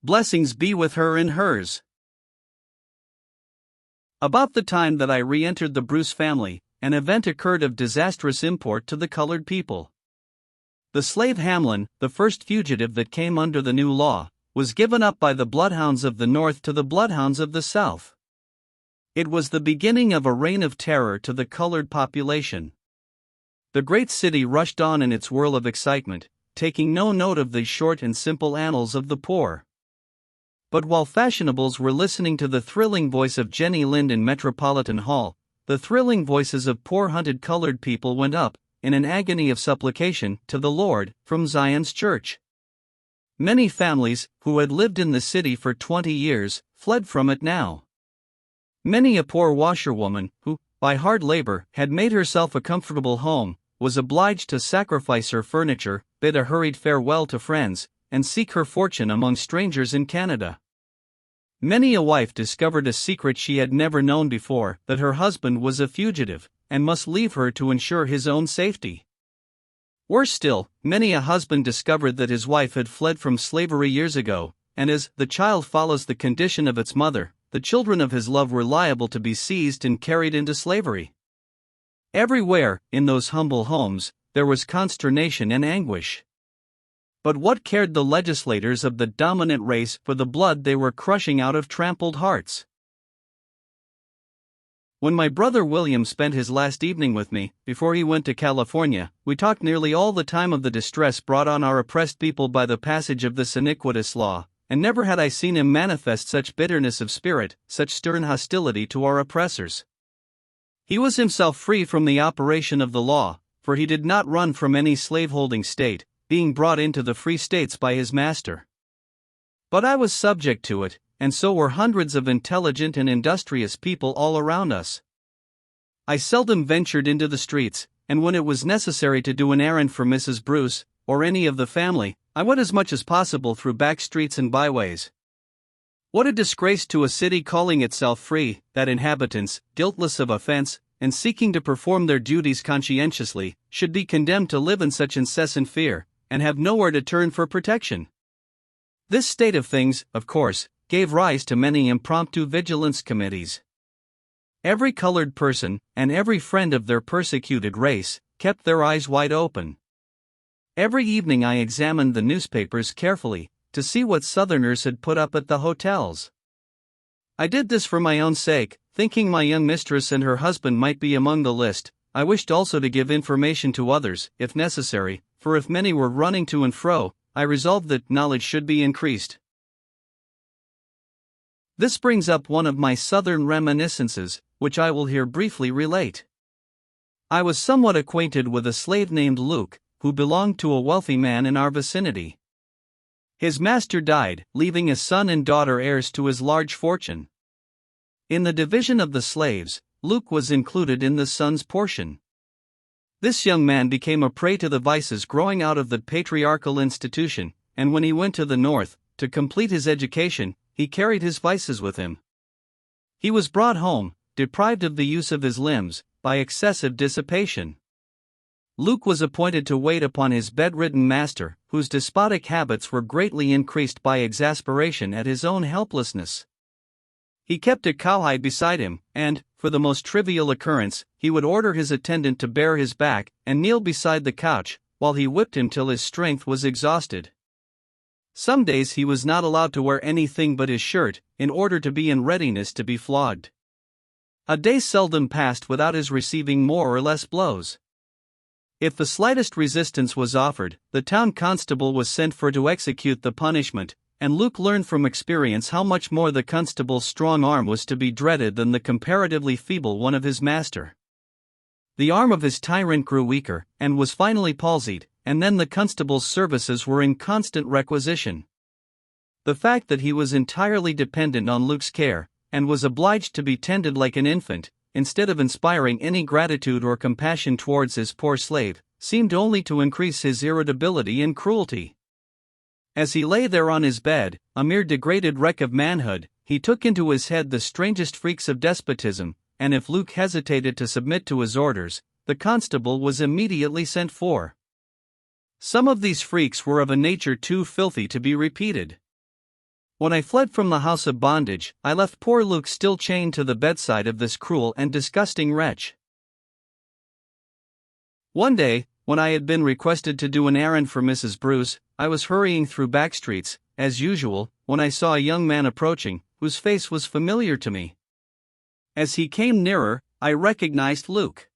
Blessings be with her and hers. About the time that I re-entered the Bruce family, an event occurred of disastrous import to the colored people. The slave Hamlin, the first fugitive that came under the new law, was given up by the bloodhounds of the North to the bloodhounds of the South. It was the beginning of a reign of terror to the colored population. The great city rushed on in its whirl of excitement, taking no note of the short and simple annals of the poor. But while fashionables were listening to the thrilling voice of Jenny Lind in Metropolitan Hall, the thrilling voices of poor hunted colored people went up, in an agony of supplication, to the Lord, from Zion's church. Many families, who had lived in the city for 20 years, fled from it now. Many a poor washerwoman, who, by hard labor, had made herself a comfortable home, was obliged to sacrifice her furniture, bid a hurried farewell to friends, and seek her fortune among strangers in Canada. Many a wife discovered a secret she had never known before, that her husband was a fugitive, and must leave her to ensure his own safety. Worse still, many a husband discovered that his wife had fled from slavery years ago, and as the child follows the condition of its mother, the children of his love were liable to be seized and carried into slavery. Everywhere, in those humble homes, there was consternation and anguish. But what cared the legislators of the dominant race for the blood they were crushing out of trampled hearts? When my brother William spent his last evening with me, before he went to California, we talked nearly all the time of the distress brought on our oppressed people by the passage of this iniquitous law, and never had I seen him manifest such bitterness of spirit, such stern hostility to our oppressors. He was himself free from the operation of the law, for he did not run from any slaveholding state, being brought into the free states by his master. But I was subject to it, and so were hundreds of intelligent and industrious people all around us. I seldom ventured into the streets, and when it was necessary to do an errand for Mrs. Bruce, or any of the family, I went as much as possible through back streets and byways. What a disgrace to a city calling itself free, that inhabitants, guiltless of offense, and seeking to perform their duties conscientiously, should be condemned to live in such incessant fear, and have nowhere to turn for protection. This state of things, of course, gave rise to many impromptu vigilance committees. Every colored person, and every friend of their persecuted race, kept their eyes wide open. Every evening I examined the newspapers carefully, to see what Southerners had put up at the hotels. I did this for my own sake, thinking my young mistress and her husband might be among the list. I wished also to give information to others, if necessary, for if many were running to and fro, I resolved that knowledge should be increased. This brings up one of my Southern reminiscences, which I will here briefly relate. I was somewhat acquainted with a slave named Luke, who belonged to a wealthy man in our vicinity. His master died, leaving a son and daughter heirs to his large fortune. In the division of the slaves, Luke was included in the son's portion. This young man became a prey to the vices growing out of the patriarchal institution, and when he went to the North, to complete his education, he carried his vices with him. He was brought home, deprived of the use of his limbs, by excessive dissipation. Luke was appointed to wait upon his bedridden master, whose despotic habits were greatly increased by exasperation at his own helplessness. He kept a cowhide beside him, and, for the most trivial occurrence, he would order his attendant to bare his back and kneel beside the couch, while he whipped him till his strength was exhausted. Some days he was not allowed to wear anything but his shirt, in order to be in readiness to be flogged. A day seldom passed without his receiving more or less blows. If the slightest resistance was offered, the town constable was sent for to execute the punishment, and Luke learned from experience how much more the constable's strong arm was to be dreaded than the comparatively feeble one of his master. The arm of his tyrant grew weaker, and was finally palsied, and then the constable's services were in constant requisition. The fact that he was entirely dependent on Luke's care, and was obliged to be tended like an infant, instead of inspiring any gratitude or compassion towards his poor slave, seemed only to increase his irritability and cruelty. As he lay there on his bed, a mere degraded wreck of manhood, he took into his head the strangest freaks of despotism, and if Luke hesitated to submit to his orders, the constable was immediately sent for. Some of these freaks were of a nature too filthy to be repeated. When I fled from the house of bondage, I left poor Luke still chained to the bedside of this cruel and disgusting wretch. One day, when I had been requested to do an errand for Mrs. Bruce, I was hurrying through back streets, as usual, when I saw a young man approaching, whose face was familiar to me. As he came nearer, I recognized Luke.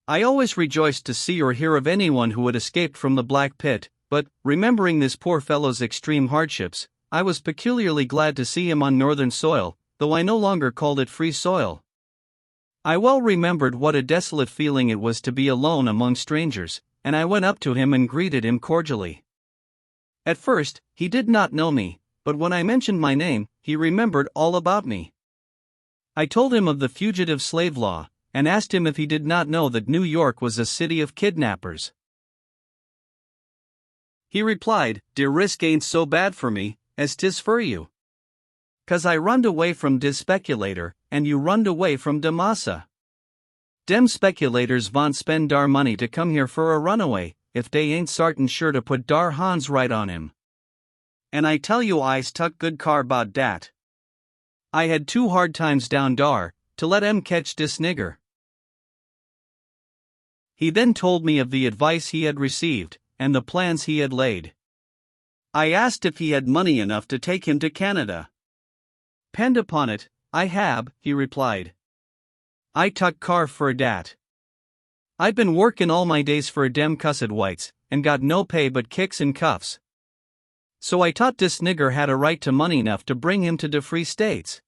I always rejoiced to see or hear of anyone who had escaped from the black pit, but, remembering this poor fellow's extreme hardships, I was peculiarly glad to see him on northern soil, though I no longer called it free soil. I well remembered what a desolate feeling it was to be alone among strangers, and I went up to him and greeted him cordially. At first, he did not know me, but when I mentioned my name, he remembered all about me. I told him of the fugitive slave law, and asked him if he did not know that New York was a city of kidnappers. He replied, "De risk ain't so bad for me, as 'tis for you. 'Cause I runned away from de speculator, and you runned away from de massa. Dem speculators vant spend dar money to come here for a runaway, if they ain't sartin sure to put dar hands right on him. And I tell you I's tuck good car 'bout dat. I had 2 hard times down dar, to let 'em catch dis nigger." He then told me of the advice he had received, and the plans he had laid. I asked if he had money enough to take him to Canada. "'Pend upon it, I hab," he replied. "I tuck car for dat. I been workin' all my days for dem cussed whites, and got no pay but kicks and cuffs. So I thought dis nigger had a right to money enough to bring him to de free states.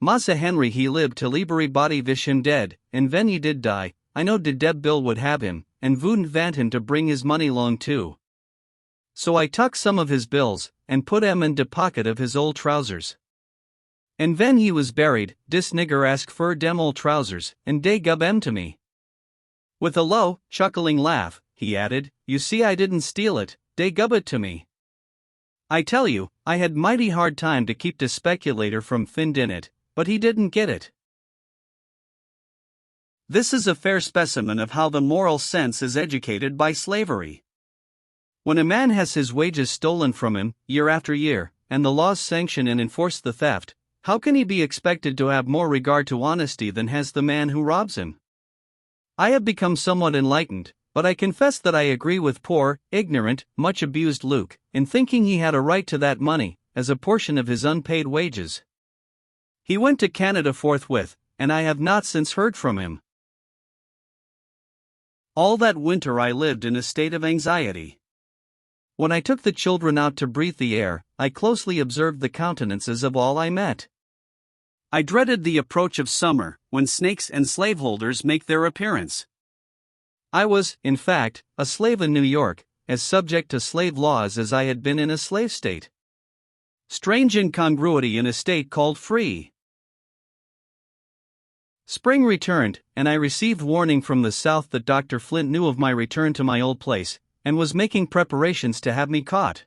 Massa Henry he lived till everybody wish him dead, and ven he did die, I know de Deb Bill would have him, and wouldn't vant him to bring his money long too. So I tuck some of his bills, and put 'em in de pocket of his old trousers. And ven he was buried, dis nigger ask fur dem old trousers, and dey gub 'em to me." With a low, chuckling laugh, he added, "You see I didn't steal it, dey gub it to me. I tell you, I had mighty hard time to keep de speculator from findin' it, but he didn't get it." This is a fair specimen of how the moral sense is educated by slavery. When a man has his wages stolen from him, year after year, and the laws sanction and enforce the theft, how can he be expected to have more regard to honesty than has the man who robs him? I have become somewhat enlightened, but I confess that I agree with poor, ignorant, much abused Luke, in thinking he had a right to that money, as a portion of his unpaid wages. He went to Canada forthwith, and I have not since heard from him. All that winter I lived in a state of anxiety. When I took the children out to breathe the air, I closely observed the countenances of all I met. I dreaded the approach of summer, when snakes and slaveholders make their appearance. I was, in fact, a slave in New York, as subject to slave laws as I had been in a slave state. Strange incongruity in a state called free. Spring returned, and I received warning from the South that Dr. Flint knew of my return to my old place, and was making preparations to have me caught.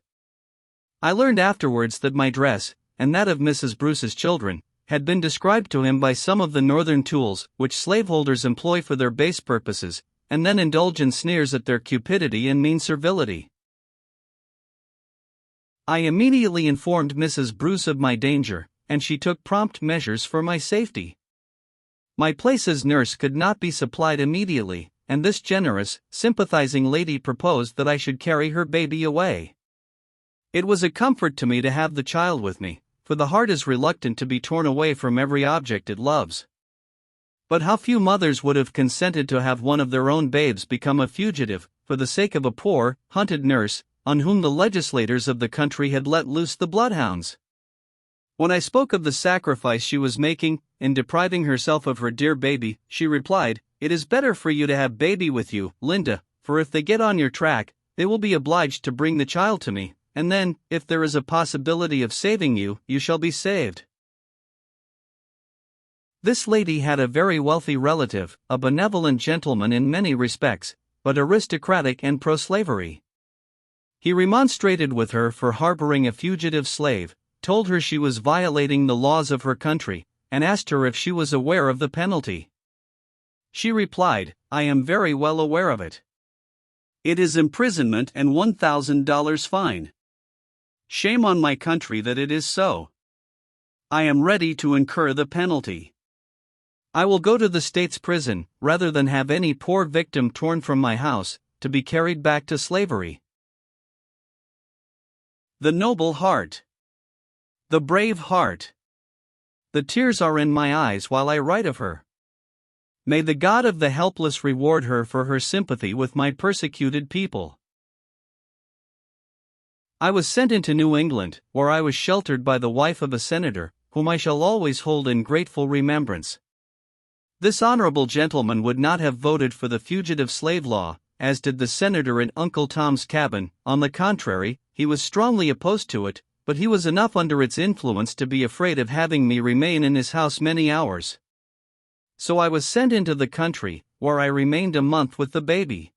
I learned afterwards that my dress, and that of Mrs. Bruce's children, had been described to him by some of the northern tools which slaveholders employ for their base purposes, and then indulge in sneers at their cupidity and mean servility. I immediately informed Mrs. Bruce of my danger, and she took prompt measures for my safety. My place as nurse could not be supplied immediately, and this generous, sympathizing lady proposed that I should carry her baby away. It was a comfort to me to have the child with me, for the heart is reluctant to be torn away from every object it loves. But how few mothers would have consented to have one of their own babes become a fugitive, for the sake of a poor, hunted nurse, on whom the legislators of the country had let loose the bloodhounds? When I spoke of the sacrifice she was making, in depriving herself of her dear baby, she replied, "It is better for you to have baby with you, Linda, for if they get on your track, they will be obliged to bring the child to me, and then, if there is a possibility of saving you, you shall be saved." This lady had a very wealthy relative, a benevolent gentleman in many respects, but aristocratic and pro-slavery. He remonstrated with her for harboring a fugitive slave, told her she was violating the laws of her country, and asked her if she was aware of the penalty. She replied, "I am very well aware of it. It is imprisonment and $1,000 fine. Shame on my country that it is so. I am ready to incur the penalty. I will go to the state's prison, rather than have any poor victim torn from my house, to be carried back to slavery. The noble heart. The brave heart. The tears are in my eyes while I write of her. May the God of the helpless reward her for her sympathy with my persecuted people. I was sent into New England, where I was sheltered by the wife of a senator, whom I shall always hold in grateful remembrance. This honorable gentleman would not have voted for the fugitive slave law, as did the senator in Uncle Tom's Cabin. On the contrary, he was strongly opposed to it, but he was enough under its influence to be afraid of having me remain in his house many hours. So I was sent into the country, where I remained a month with the baby.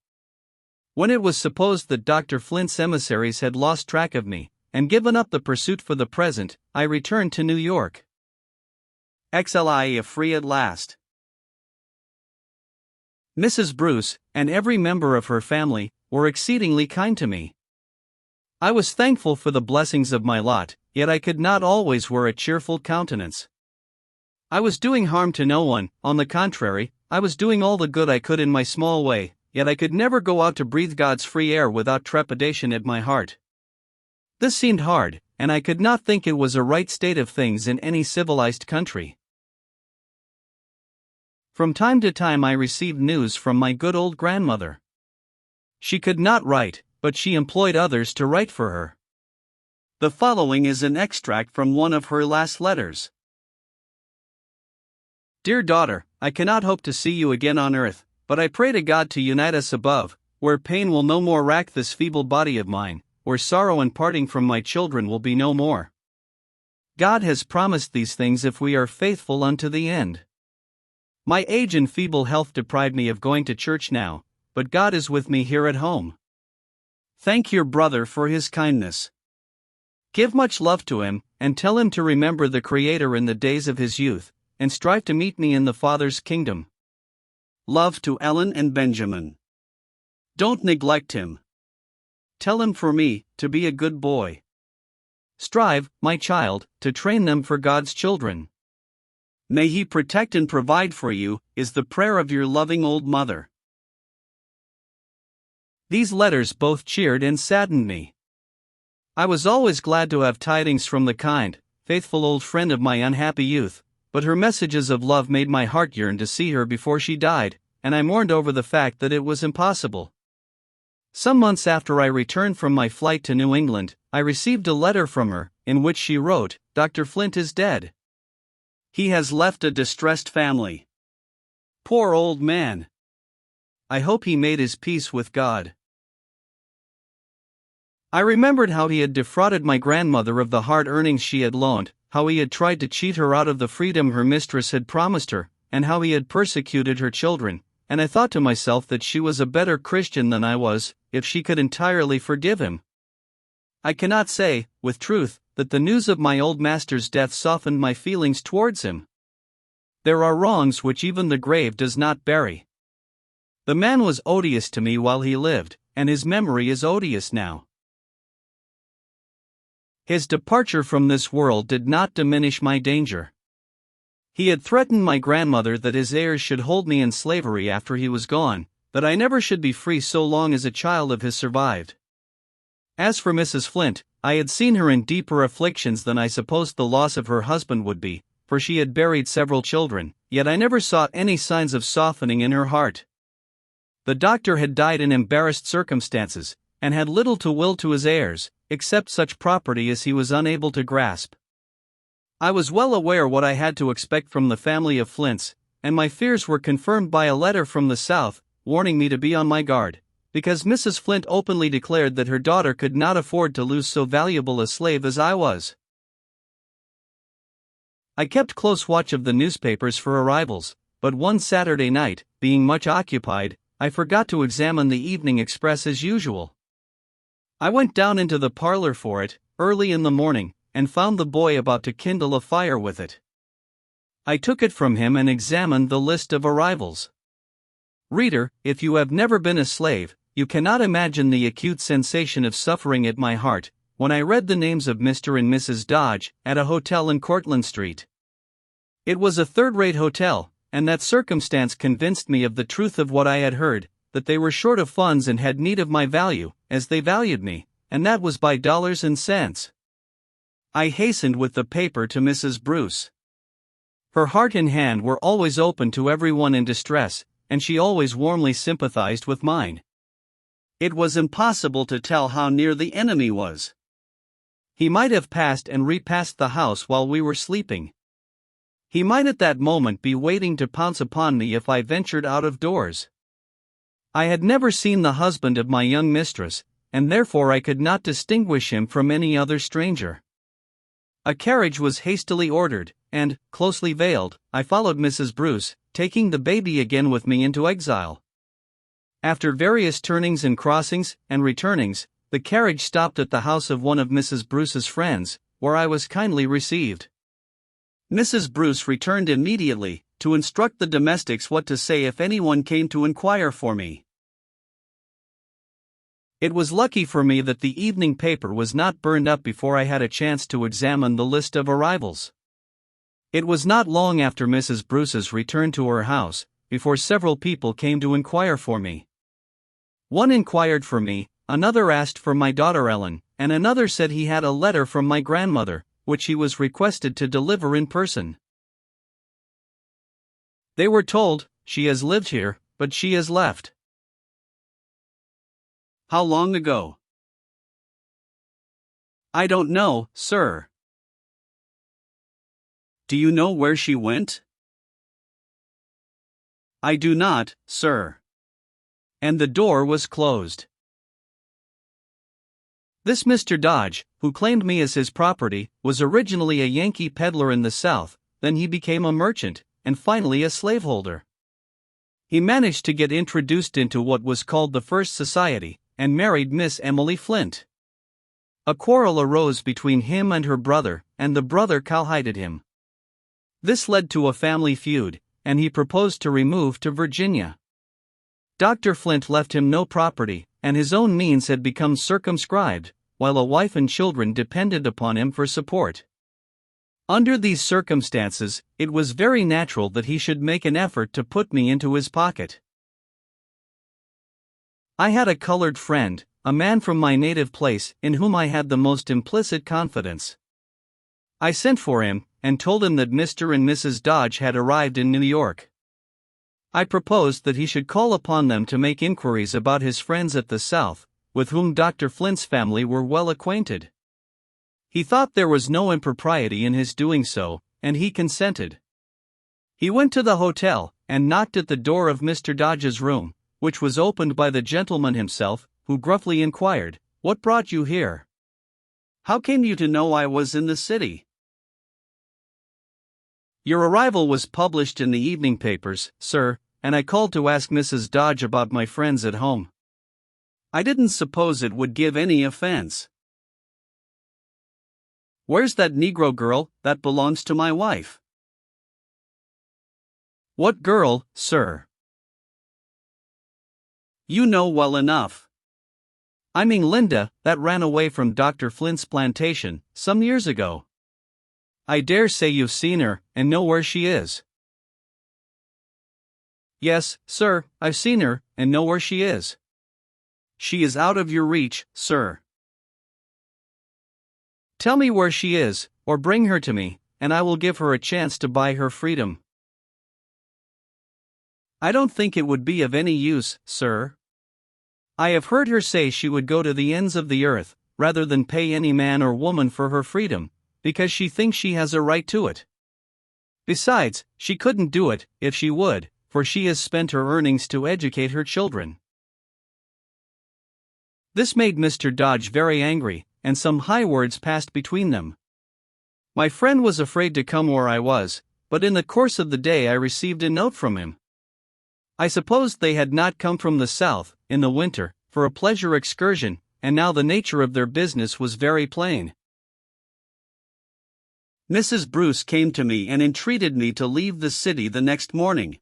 When it was supposed that Dr. Flint's emissaries had lost track of me, and given up the pursuit for the present, I returned to New York. XLIA free at last. Mrs. Bruce, and every member of her family, were exceedingly kind to me. I was thankful for the blessings of my lot, yet I could not always wear a cheerful countenance. I was doing harm to no one, on the contrary, I was doing all the good I could in my small way, yet I could never go out to breathe God's free air without trepidation at my heart. This seemed hard, and I could not think it was a right state of things in any civilized country. From time to time I received news from my good old grandmother. She could not write, but she employed others to write for her. The following is an extract from one of her last letters. Dear daughter, I cannot hope to see you again on earth, but I pray to God to unite us above, where pain will no more rack this feeble body of mine, where sorrow and parting from my children will be no more. God has promised these things if we are faithful unto the end. My age and feeble health deprive me of going to church now, but God is with me here at home. Thank your brother for his kindness. Give much love to him, and tell him to remember the Creator in the days of his youth, and strive to meet me in the Father's kingdom. Love to Ellen and Benjamin. Don't neglect him. Tell him for me to be a good boy. Strive, my child, to train them for God's children. May He protect and provide for you, is the prayer of your loving old mother. These letters both cheered and saddened me. I was always glad to have tidings from the kind, faithful old friend of my unhappy youth, but her messages of love made my heart yearn to see her before she died, and I mourned over the fact that it was impossible. Some months after I returned from my flight to New England, I received a letter from her, in which she wrote, "Dr. Flint is dead. He has left a distressed family. Poor old man. I hope he made his peace with God." I remembered how he had defrauded my grandmother of the hard earnings she had loaned, how he had tried to cheat her out of the freedom her mistress had promised her, and how he had persecuted her children, and I thought to myself that she was a better Christian than I was, if she could entirely forgive him. I cannot say, with truth, that the news of my old master's death softened my feelings towards him. There are wrongs which even the grave does not bury. The man was odious to me while he lived, and his memory is odious now. His departure from this world did not diminish my danger. He had threatened my grandmother that his heirs should hold me in slavery after he was gone, that I never should be free so long as a child of his survived. As for Mrs. Flint, I had seen her in deeper afflictions than I supposed the loss of her husband would be, for she had buried several children, yet I never saw any signs of softening in her heart. The doctor had died in embarrassed circumstances, and had little to will to his heirs, except such property as he was unable to grasp. I was well aware what I had to expect from the family of Flints, and my fears were confirmed by a letter from the South, warning me to be on my guard, because Mrs. Flint openly declared that her daughter could not afford to lose so valuable a slave as I was. I kept close watch of the newspapers for arrivals, but one Saturday night, being much occupied, I forgot to examine the Evening Express as usual. I went down into the parlor for it, early in the morning, and found the boy about to kindle a fire with it. I took it from him and examined the list of arrivals. Reader, if you have never been a slave, you cannot imagine the acute sensation of suffering at my heart, when I read the names of Mr. and Mrs. Dodge, at a hotel in Cortlandt Street. It was a third-rate hotel, and that circumstance convinced me of the truth of what I had heard, that they were short of funds and had need of my value, as they valued me, and that was by dollars and cents. I hastened with the paper to Mrs. Bruce. Her heart and hand were always open to everyone in distress, and she always warmly sympathized with mine. It was impossible to tell how near the enemy was. He might have passed and repassed the house while we were sleeping. He might at that moment be waiting to pounce upon me if I ventured out of doors. I had never seen the husband of my young mistress, and therefore I could not distinguish him from any other stranger. A carriage was hastily ordered, and, closely veiled, I followed Mrs. Bruce, taking the baby again with me into exile. After various turnings and crossings and returnings, the carriage stopped at the house of one of Mrs. Bruce's friends, where I was kindly received. Mrs. Bruce returned immediately, to instruct the domestics what to say if anyone came to inquire for me. It was lucky for me that the evening paper was not burned up before I had a chance to examine the list of arrivals. It was not long after Mrs. Bruce's return to her house, before several people came to inquire for me. One inquired for me, another asked for my daughter Ellen, and another said he had a letter from my grandmother, which he was requested to deliver in person. They were told, "She has lived here, but she has left." How long ago? I don't know, sir. Do you know where she went? I do not, sir. And the door was closed. This Mr. Dodge, who claimed me as his property, was originally a Yankee peddler in the South, then he became a merchant, and finally a slaveholder. He managed to get introduced into what was called the First Society, and married Miss Emily Flint. A quarrel arose between him and her brother, and the brother cowhided him. This led to a family feud, and he proposed to remove to Virginia. Dr. Flint left him no property, and his own means had become circumscribed, while a wife and children depended upon him for support. Under these circumstances, it was very natural that he should make an effort to put me into his pocket. I had a colored friend, a man from my native place, in whom I had the most implicit confidence. I sent for him, and told him that Mr. and Mrs. Dodge had arrived in New York. I proposed that he should call upon them to make inquiries about his friends at the South, with whom Dr. Flint's family were well acquainted. He thought there was no impropriety in his doing so, and he consented. He went to the hotel, and knocked at the door of Mr. Dodge's room, which was opened by the gentleman himself, who gruffly inquired, "What brought you here? How came you to know I was in the city?" "Your arrival was published in the evening papers, sir, and I called to ask Mrs. Dodge about my friends at home." "I didn't suppose it would give any offense." "Where's that Negro girl that belongs to my wife?" "What girl, sir?" "You know well enough. I mean Linda, that ran away from Dr. Flint's plantation, some years ago. I dare say you've seen her, and know where she is." "Yes, sir, I've seen her, and know where she is." "She is out of your reach, sir." "Tell me where she is, or bring her to me, and I will give her a chance to buy her freedom." "I don't think it would be of any use, sir. I have heard her say she would go to the ends of the earth, rather than pay any man or woman for her freedom, because she thinks she has a right to it. Besides, she couldn't do it, if she would, for she has spent her earnings to educate her children." This made Mr. Dodge very angry, and some high words passed between them. My friend was afraid to come where I was, but in the course of the day I received a note from him. I supposed they had not come from the South, in the winter, for a pleasure excursion, and now the nature of their business was very plain. Mrs. Bruce came to me and entreated me to leave the city the next morning.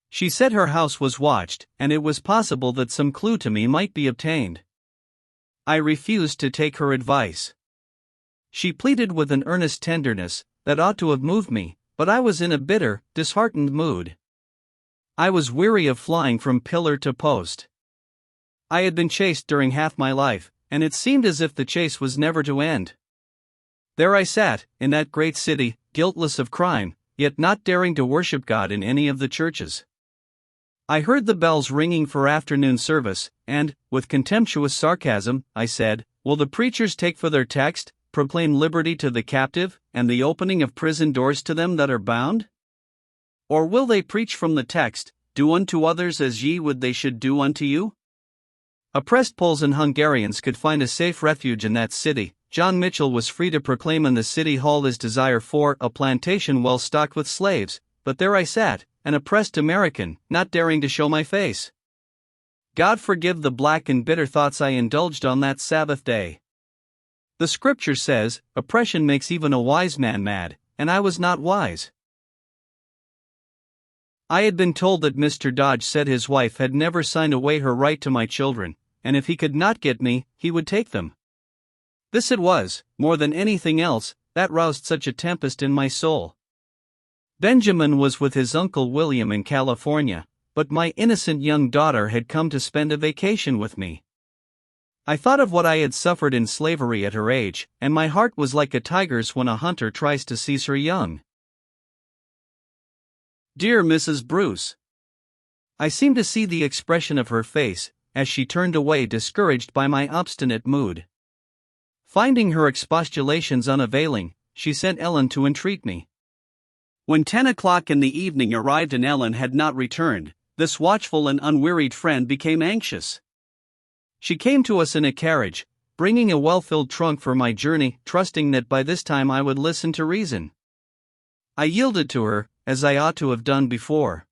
She said her house was watched, and it was possible that some clue to me might be obtained. I refused to take her advice. She pleaded with an earnest tenderness that ought to have moved me, but I was in a bitter, disheartened mood. I was weary of flying from pillar to post. I had been chased during half my life, and it seemed as if the chase was never to end. There I sat, in that great city, guiltless of crime, yet not daring to worship God in any of the churches. I heard the bells ringing for afternoon service, and, with contemptuous sarcasm, I said, "Will the preachers take for their text, 'Proclaim liberty to the captive, and the opening of prison doors to them that are bound'? Or will they preach from the text, 'Do unto others as ye would they should do unto you'?" Oppressed Poles and Hungarians could find a safe refuge in that city. John Mitchell was free to proclaim in the city hall his desire for a plantation well stocked with slaves, but there I sat, an oppressed American, not daring to show my face. God forgive the black and bitter thoughts I indulged on that Sabbath day. The scripture says, oppression makes even a wise man mad, and I was not wise. I had been told that Mr. Dodge said his wife had never signed away her right to my children, and if he could not get me, he would take them. This it was, more than anything else, that roused such a tempest in my soul. Benjamin was with his Uncle William in California, but my innocent young daughter had come to spend a vacation with me. I thought of what I had suffered in slavery at her age, and my heart was like a tiger's when a hunter tries to seize her young. Dear Mrs. Bruce. I seemed to see the expression of her face, as she turned away discouraged by my obstinate mood. Finding her expostulations unavailing, she sent Ellen to entreat me. When 10 o'clock in the evening arrived and Ellen had not returned, this watchful and unwearied friend became anxious. She came to us in a carriage, bringing a well-filled trunk for my journey, trusting that by this time I would listen to reason. I yielded to her, as I ought to have done before.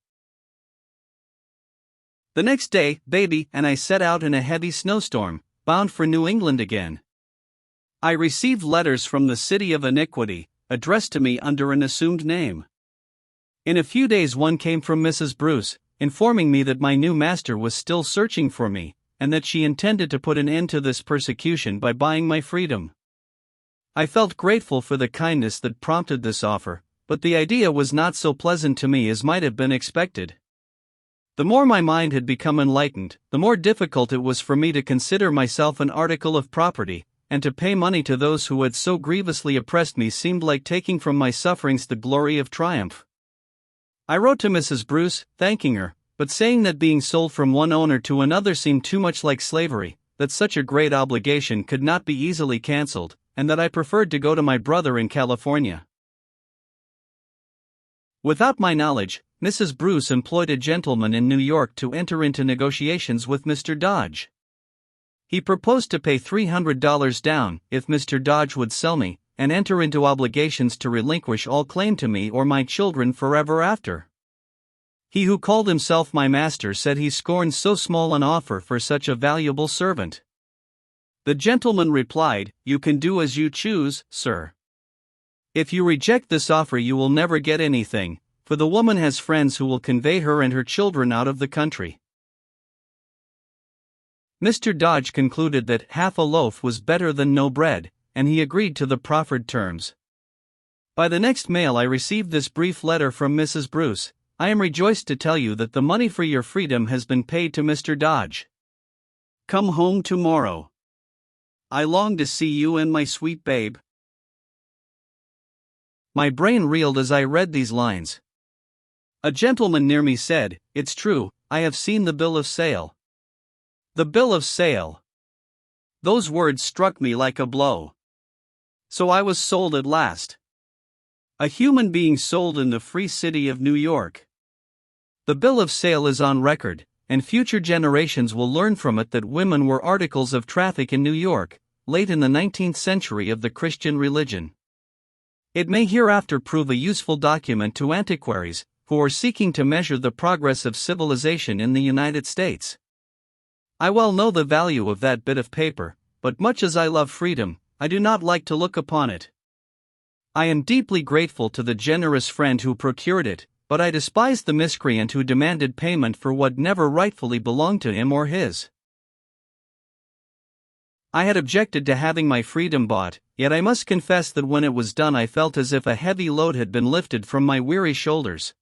The next day, baby and I set out in a heavy snowstorm, bound for New England again. I received letters from the City of Iniquity, addressed to me under an assumed name. In a few days one came from Mrs. Bruce, informing me that my new master was still searching for me, and that she intended to put an end to this persecution by buying my freedom. I felt grateful for the kindness that prompted this offer, but the idea was not so pleasant to me as might have been expected. The more my mind had become enlightened, the more difficult it was for me to consider myself an article of property, and to pay money to those who had so grievously oppressed me seemed like taking from my sufferings the glory of triumph. I wrote to Mrs. Bruce, thanking her, but saying that being sold from one owner to another seemed too much like slavery, that such a great obligation could not be easily cancelled, and that I preferred to go to my brother in California. Without my knowledge, Mrs. Bruce employed a gentleman in New York to enter into negotiations with Mr. Dodge. He proposed to pay $300 down if Mr. Dodge would sell me, and enter into obligations to relinquish all claim to me or my children forever after. He who called himself my master said he scorned so small an offer for such a valuable servant. The gentleman replied, "You can do as you choose, sir. If you reject this offer you will never get anything, for the woman has friends who will convey her and her children out of the country." Mr. Dodge concluded that half a loaf was better than no bread, and he agreed to the proffered terms. By the next mail I received this brief letter from Mrs. Bruce: "I am rejoiced to tell you that the money for your freedom has been paid to Mr. Dodge. Come home tomorrow. I long to see you and my sweet babe." My brain reeled as I read these lines. A gentleman near me said, "It's true, I have seen the bill of sale." The bill of sale. Those words struck me like a blow. So I was sold at last. A human being sold in the free city of New York. The bill of sale is on record, and future generations will learn from it that women were articles of traffic in New York, late in the 19th century of the Christian religion. It may hereafter prove a useful document to antiquaries who are seeking to measure the progress of civilization in the United States. I well know the value of that bit of paper, but much as I love freedom, I do not like to look upon it. I am deeply grateful to the generous friend who procured it, but I despise the miscreant who demanded payment for what never rightfully belonged to him or his. I had objected to having my freedom bought, yet I must confess that when it was done I felt as if a heavy load had been lifted from my weary shoulders.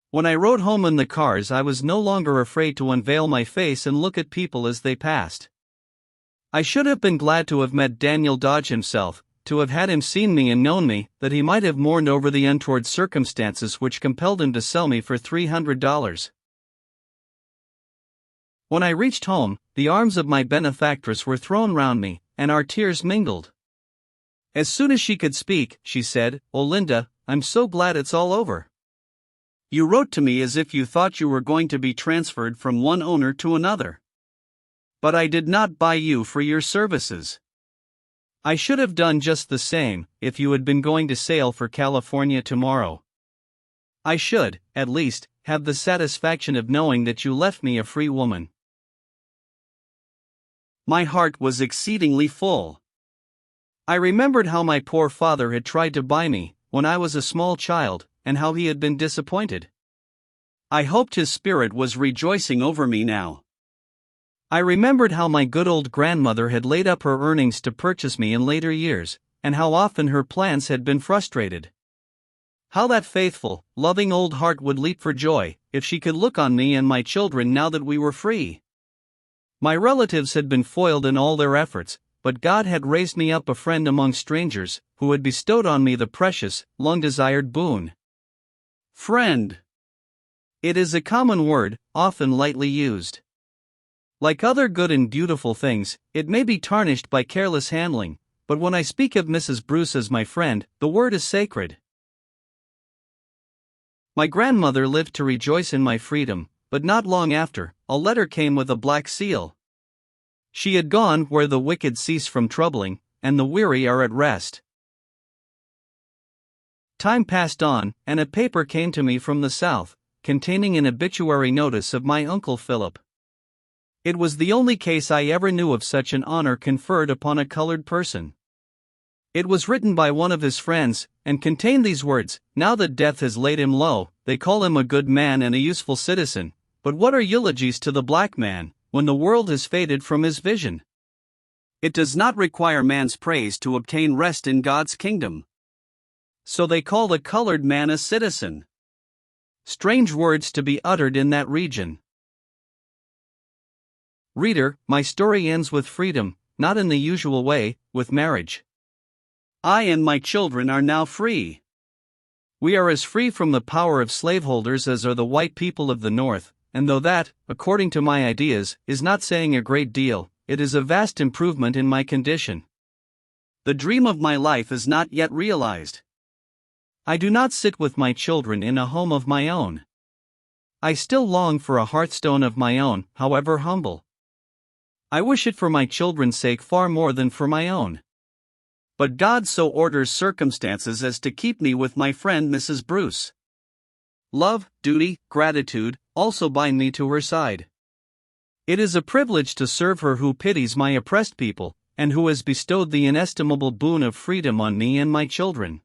When I rode home in the cars I was no longer afraid to unveil my face and look at people as they passed. I should have been glad to have met Daniel Dodge himself, to have had him seen me and known me, that he might have mourned over the untoward circumstances which compelled him to sell me for $300. When I reached home, the arms of my benefactress were thrown round me, and our tears mingled. As soon as she could speak, she said, "Oh Linda, I'm so glad it's all over. You wrote to me as if you thought you were going to be transferred from one owner to another. But I did not buy you for your services. I should have done just the same, if you had been going to sail for California tomorrow. I should, at least, have the satisfaction of knowing that you left me a free woman." My heart was exceedingly full. I remembered how my poor father had tried to buy me, when I was a small child, and how he had been disappointed. I hoped his spirit was rejoicing over me now. I remembered how my good old grandmother had laid up her earnings to purchase me in later years, and how often her plans had been frustrated. How that faithful, loving old heart would leap for joy, if she could look on me and my children now that we were free. My relatives had been foiled in all their efforts, but God had raised me up a friend among strangers, who had bestowed on me the precious, long-desired boon. Friend. It is a common word, often lightly used. Like other good and beautiful things, it may be tarnished by careless handling, but when I speak of Mrs. Bruce as my friend, the word is sacred. My grandmother lived to rejoice in my freedom, but not long after, a letter came with a black seal. She had gone where the wicked cease from troubling, and the weary are at rest. Time passed on, and a paper came to me from the South, containing an obituary notice of my Uncle Philip. It was the only case I ever knew of such an honor conferred upon a colored person. It was written by one of his friends, and contained these words: "Now that death has laid him low, they call him a good man and a useful citizen, but what are eulogies to the black man, when the world has faded from his vision? It does not require man's praise to obtain rest in God's kingdom. So they call the colored man a citizen." Strange words to be uttered in that region. Reader, my story ends with freedom, not in the usual way, with marriage. I and my children are now free. We are as free from the power of slaveholders as are the white people of the North, and though that, according to my ideas, is not saying a great deal, it is a vast improvement in my condition. The dream of my life is not yet realized. I do not sit with my children in a home of my own. I still long for a hearthstone of my own, however humble. I wish it for my children's sake far more than for my own. But God so orders circumstances as to keep me with my friend Mrs. Bruce. Love, duty, gratitude, also bind me to her side. It is a privilege to serve her who pities my oppressed people, and who has bestowed the inestimable boon of freedom on me and my children.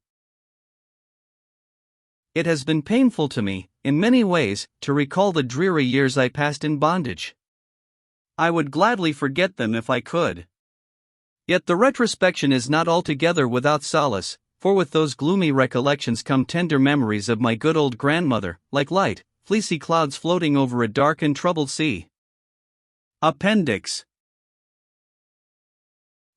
It has been painful to me, in many ways, to recall the dreary years I passed in bondage. I would gladly forget them if I could. Yet the retrospection is not altogether without solace, for with those gloomy recollections come tender memories of my good old grandmother, like light, fleecy clouds floating over a dark and troubled sea. Appendix.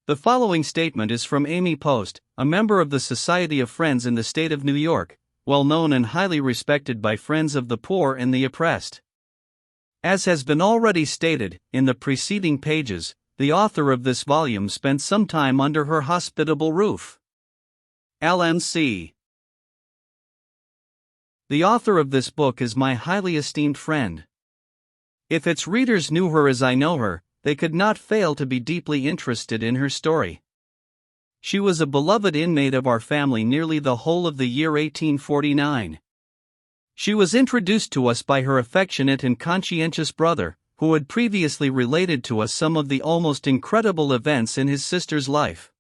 The following statement is from Amy Post, a member of the Society of Friends in the state of New York, well known and highly respected by friends of the poor and the oppressed. As has been already stated, in the preceding pages, the author of this volume spent some time under her hospitable roof. LMC. The author of this book is my highly esteemed friend. If its readers knew her as I know her, they could not fail to be deeply interested in her story. She was a beloved inmate of our family nearly the whole of the year 1849. She was introduced to us by her affectionate and conscientious brother, who had previously related to us some of the almost incredible events in his sister's life.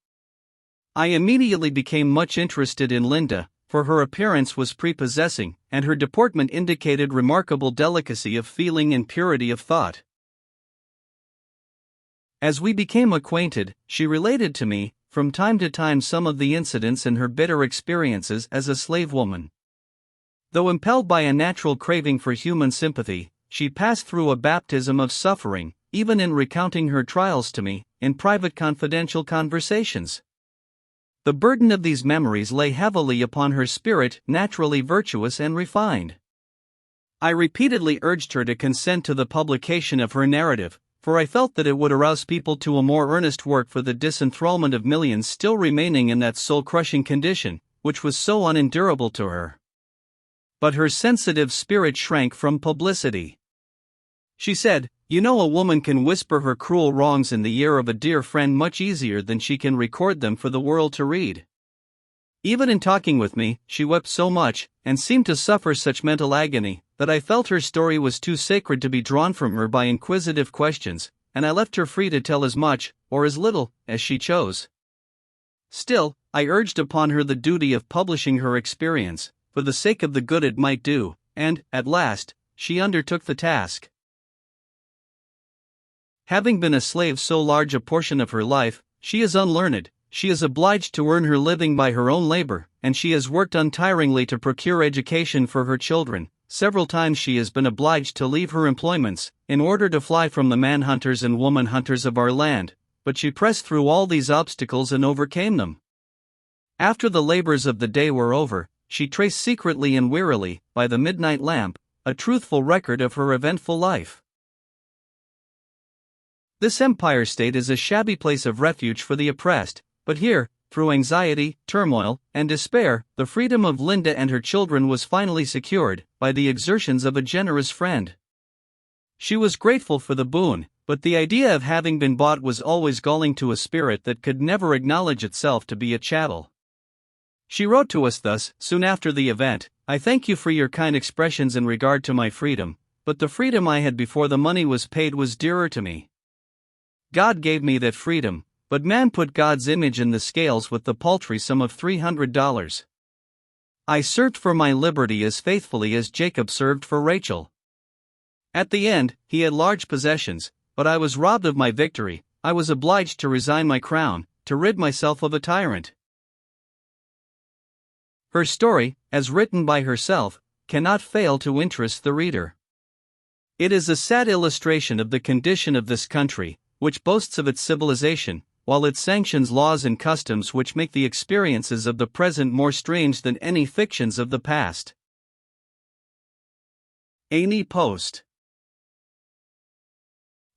I immediately became much interested in Linda, for her appearance was prepossessing, and her deportment indicated remarkable delicacy of feeling and purity of thought. As we became acquainted, she related to me, from time to time, some of the incidents in her bitter experiences as a slave woman. Though impelled by a natural craving for human sympathy, she passed through a baptism of suffering, even in recounting her trials to me, in private confidential conversations. The burden of these memories lay heavily upon her spirit, naturally virtuous and refined. I repeatedly urged her to consent to the publication of her narrative, for I felt that it would arouse people to a more earnest work for the disenthrallment of millions still remaining in that soul-crushing condition, which was so unendurable to her. But her sensitive spirit shrank from publicity. She said, "You know, a woman can whisper her cruel wrongs in the ear of a dear friend much easier than she can record them for the world to read." Even in talking with me, she wept so much, and seemed to suffer such mental agony, that I felt her story was too sacred to be drawn from her by inquisitive questions, and I left her free to tell as much, or as little, as she chose. Still, I urged upon her the duty of publishing her experience, for the sake of the good it might do, and, at last, she undertook the task. Having been a slave so large a portion of her life, she is unlearned. She is obliged to earn her living by her own labor, and she has worked untiringly to procure education for her children. Several times she has been obliged to leave her employments, in order to fly from the man-hunters and woman-hunters of our land, but she pressed through all these obstacles and overcame them. After the labors of the day were over, she traced secretly and wearily, by the midnight lamp, a truthful record of her eventful life. This Empire State is a shabby place of refuge for the oppressed, but here, through anxiety, turmoil, and despair, the freedom of Linda and her children was finally secured, by the exertions of a generous friend. She was grateful for the boon, but the idea of having been bought was always galling to a spirit that could never acknowledge itself to be a chattel. She wrote to us thus, soon after the event: "I thank you for your kind expressions in regard to my freedom, but the freedom I had before the money was paid was dearer to me. God gave me that freedom, but man put God's image in the scales with the paltry sum of $300. I served for my liberty as faithfully as Jacob served for Rachel. At the end, he had large possessions, but I was robbed of my victory. I was obliged to resign my crown, to rid myself of a tyrant." Her story, as written by herself, cannot fail to interest the reader. It is a sad illustration of the condition of this country, which boasts of its civilization, while it sanctions laws and customs which make the experiences of the present more strange than any fictions of the past. Annie Post.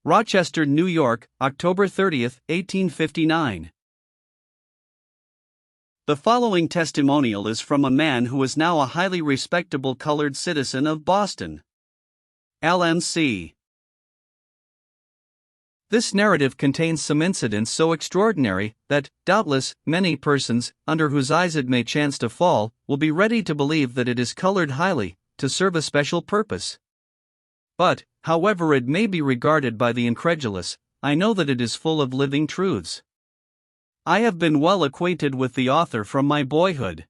Rochester, New York, October 30, 1859. The following testimonial is from a man who is now a highly respectable colored citizen of Boston, LMC. This narrative contains some incidents so extraordinary that, doubtless, many persons, under whose eyes it may chance to fall, will be ready to believe that it is colored highly, to serve a special purpose. But, however it may be regarded by the incredulous, I know that it is full of living truths. I have been well acquainted with the author from my boyhood.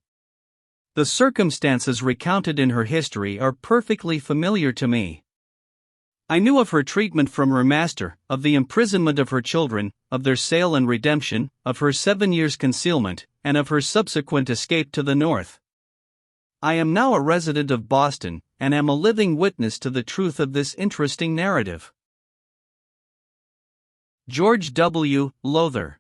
The circumstances recounted in her history are perfectly familiar to me. I knew of her treatment from her master, of the imprisonment of her children, of their sale and redemption, of her 7 years' concealment, and of her subsequent escape to the north. I am now a resident of Boston, and am a living witness to the truth of this interesting narrative. George W. Lowther.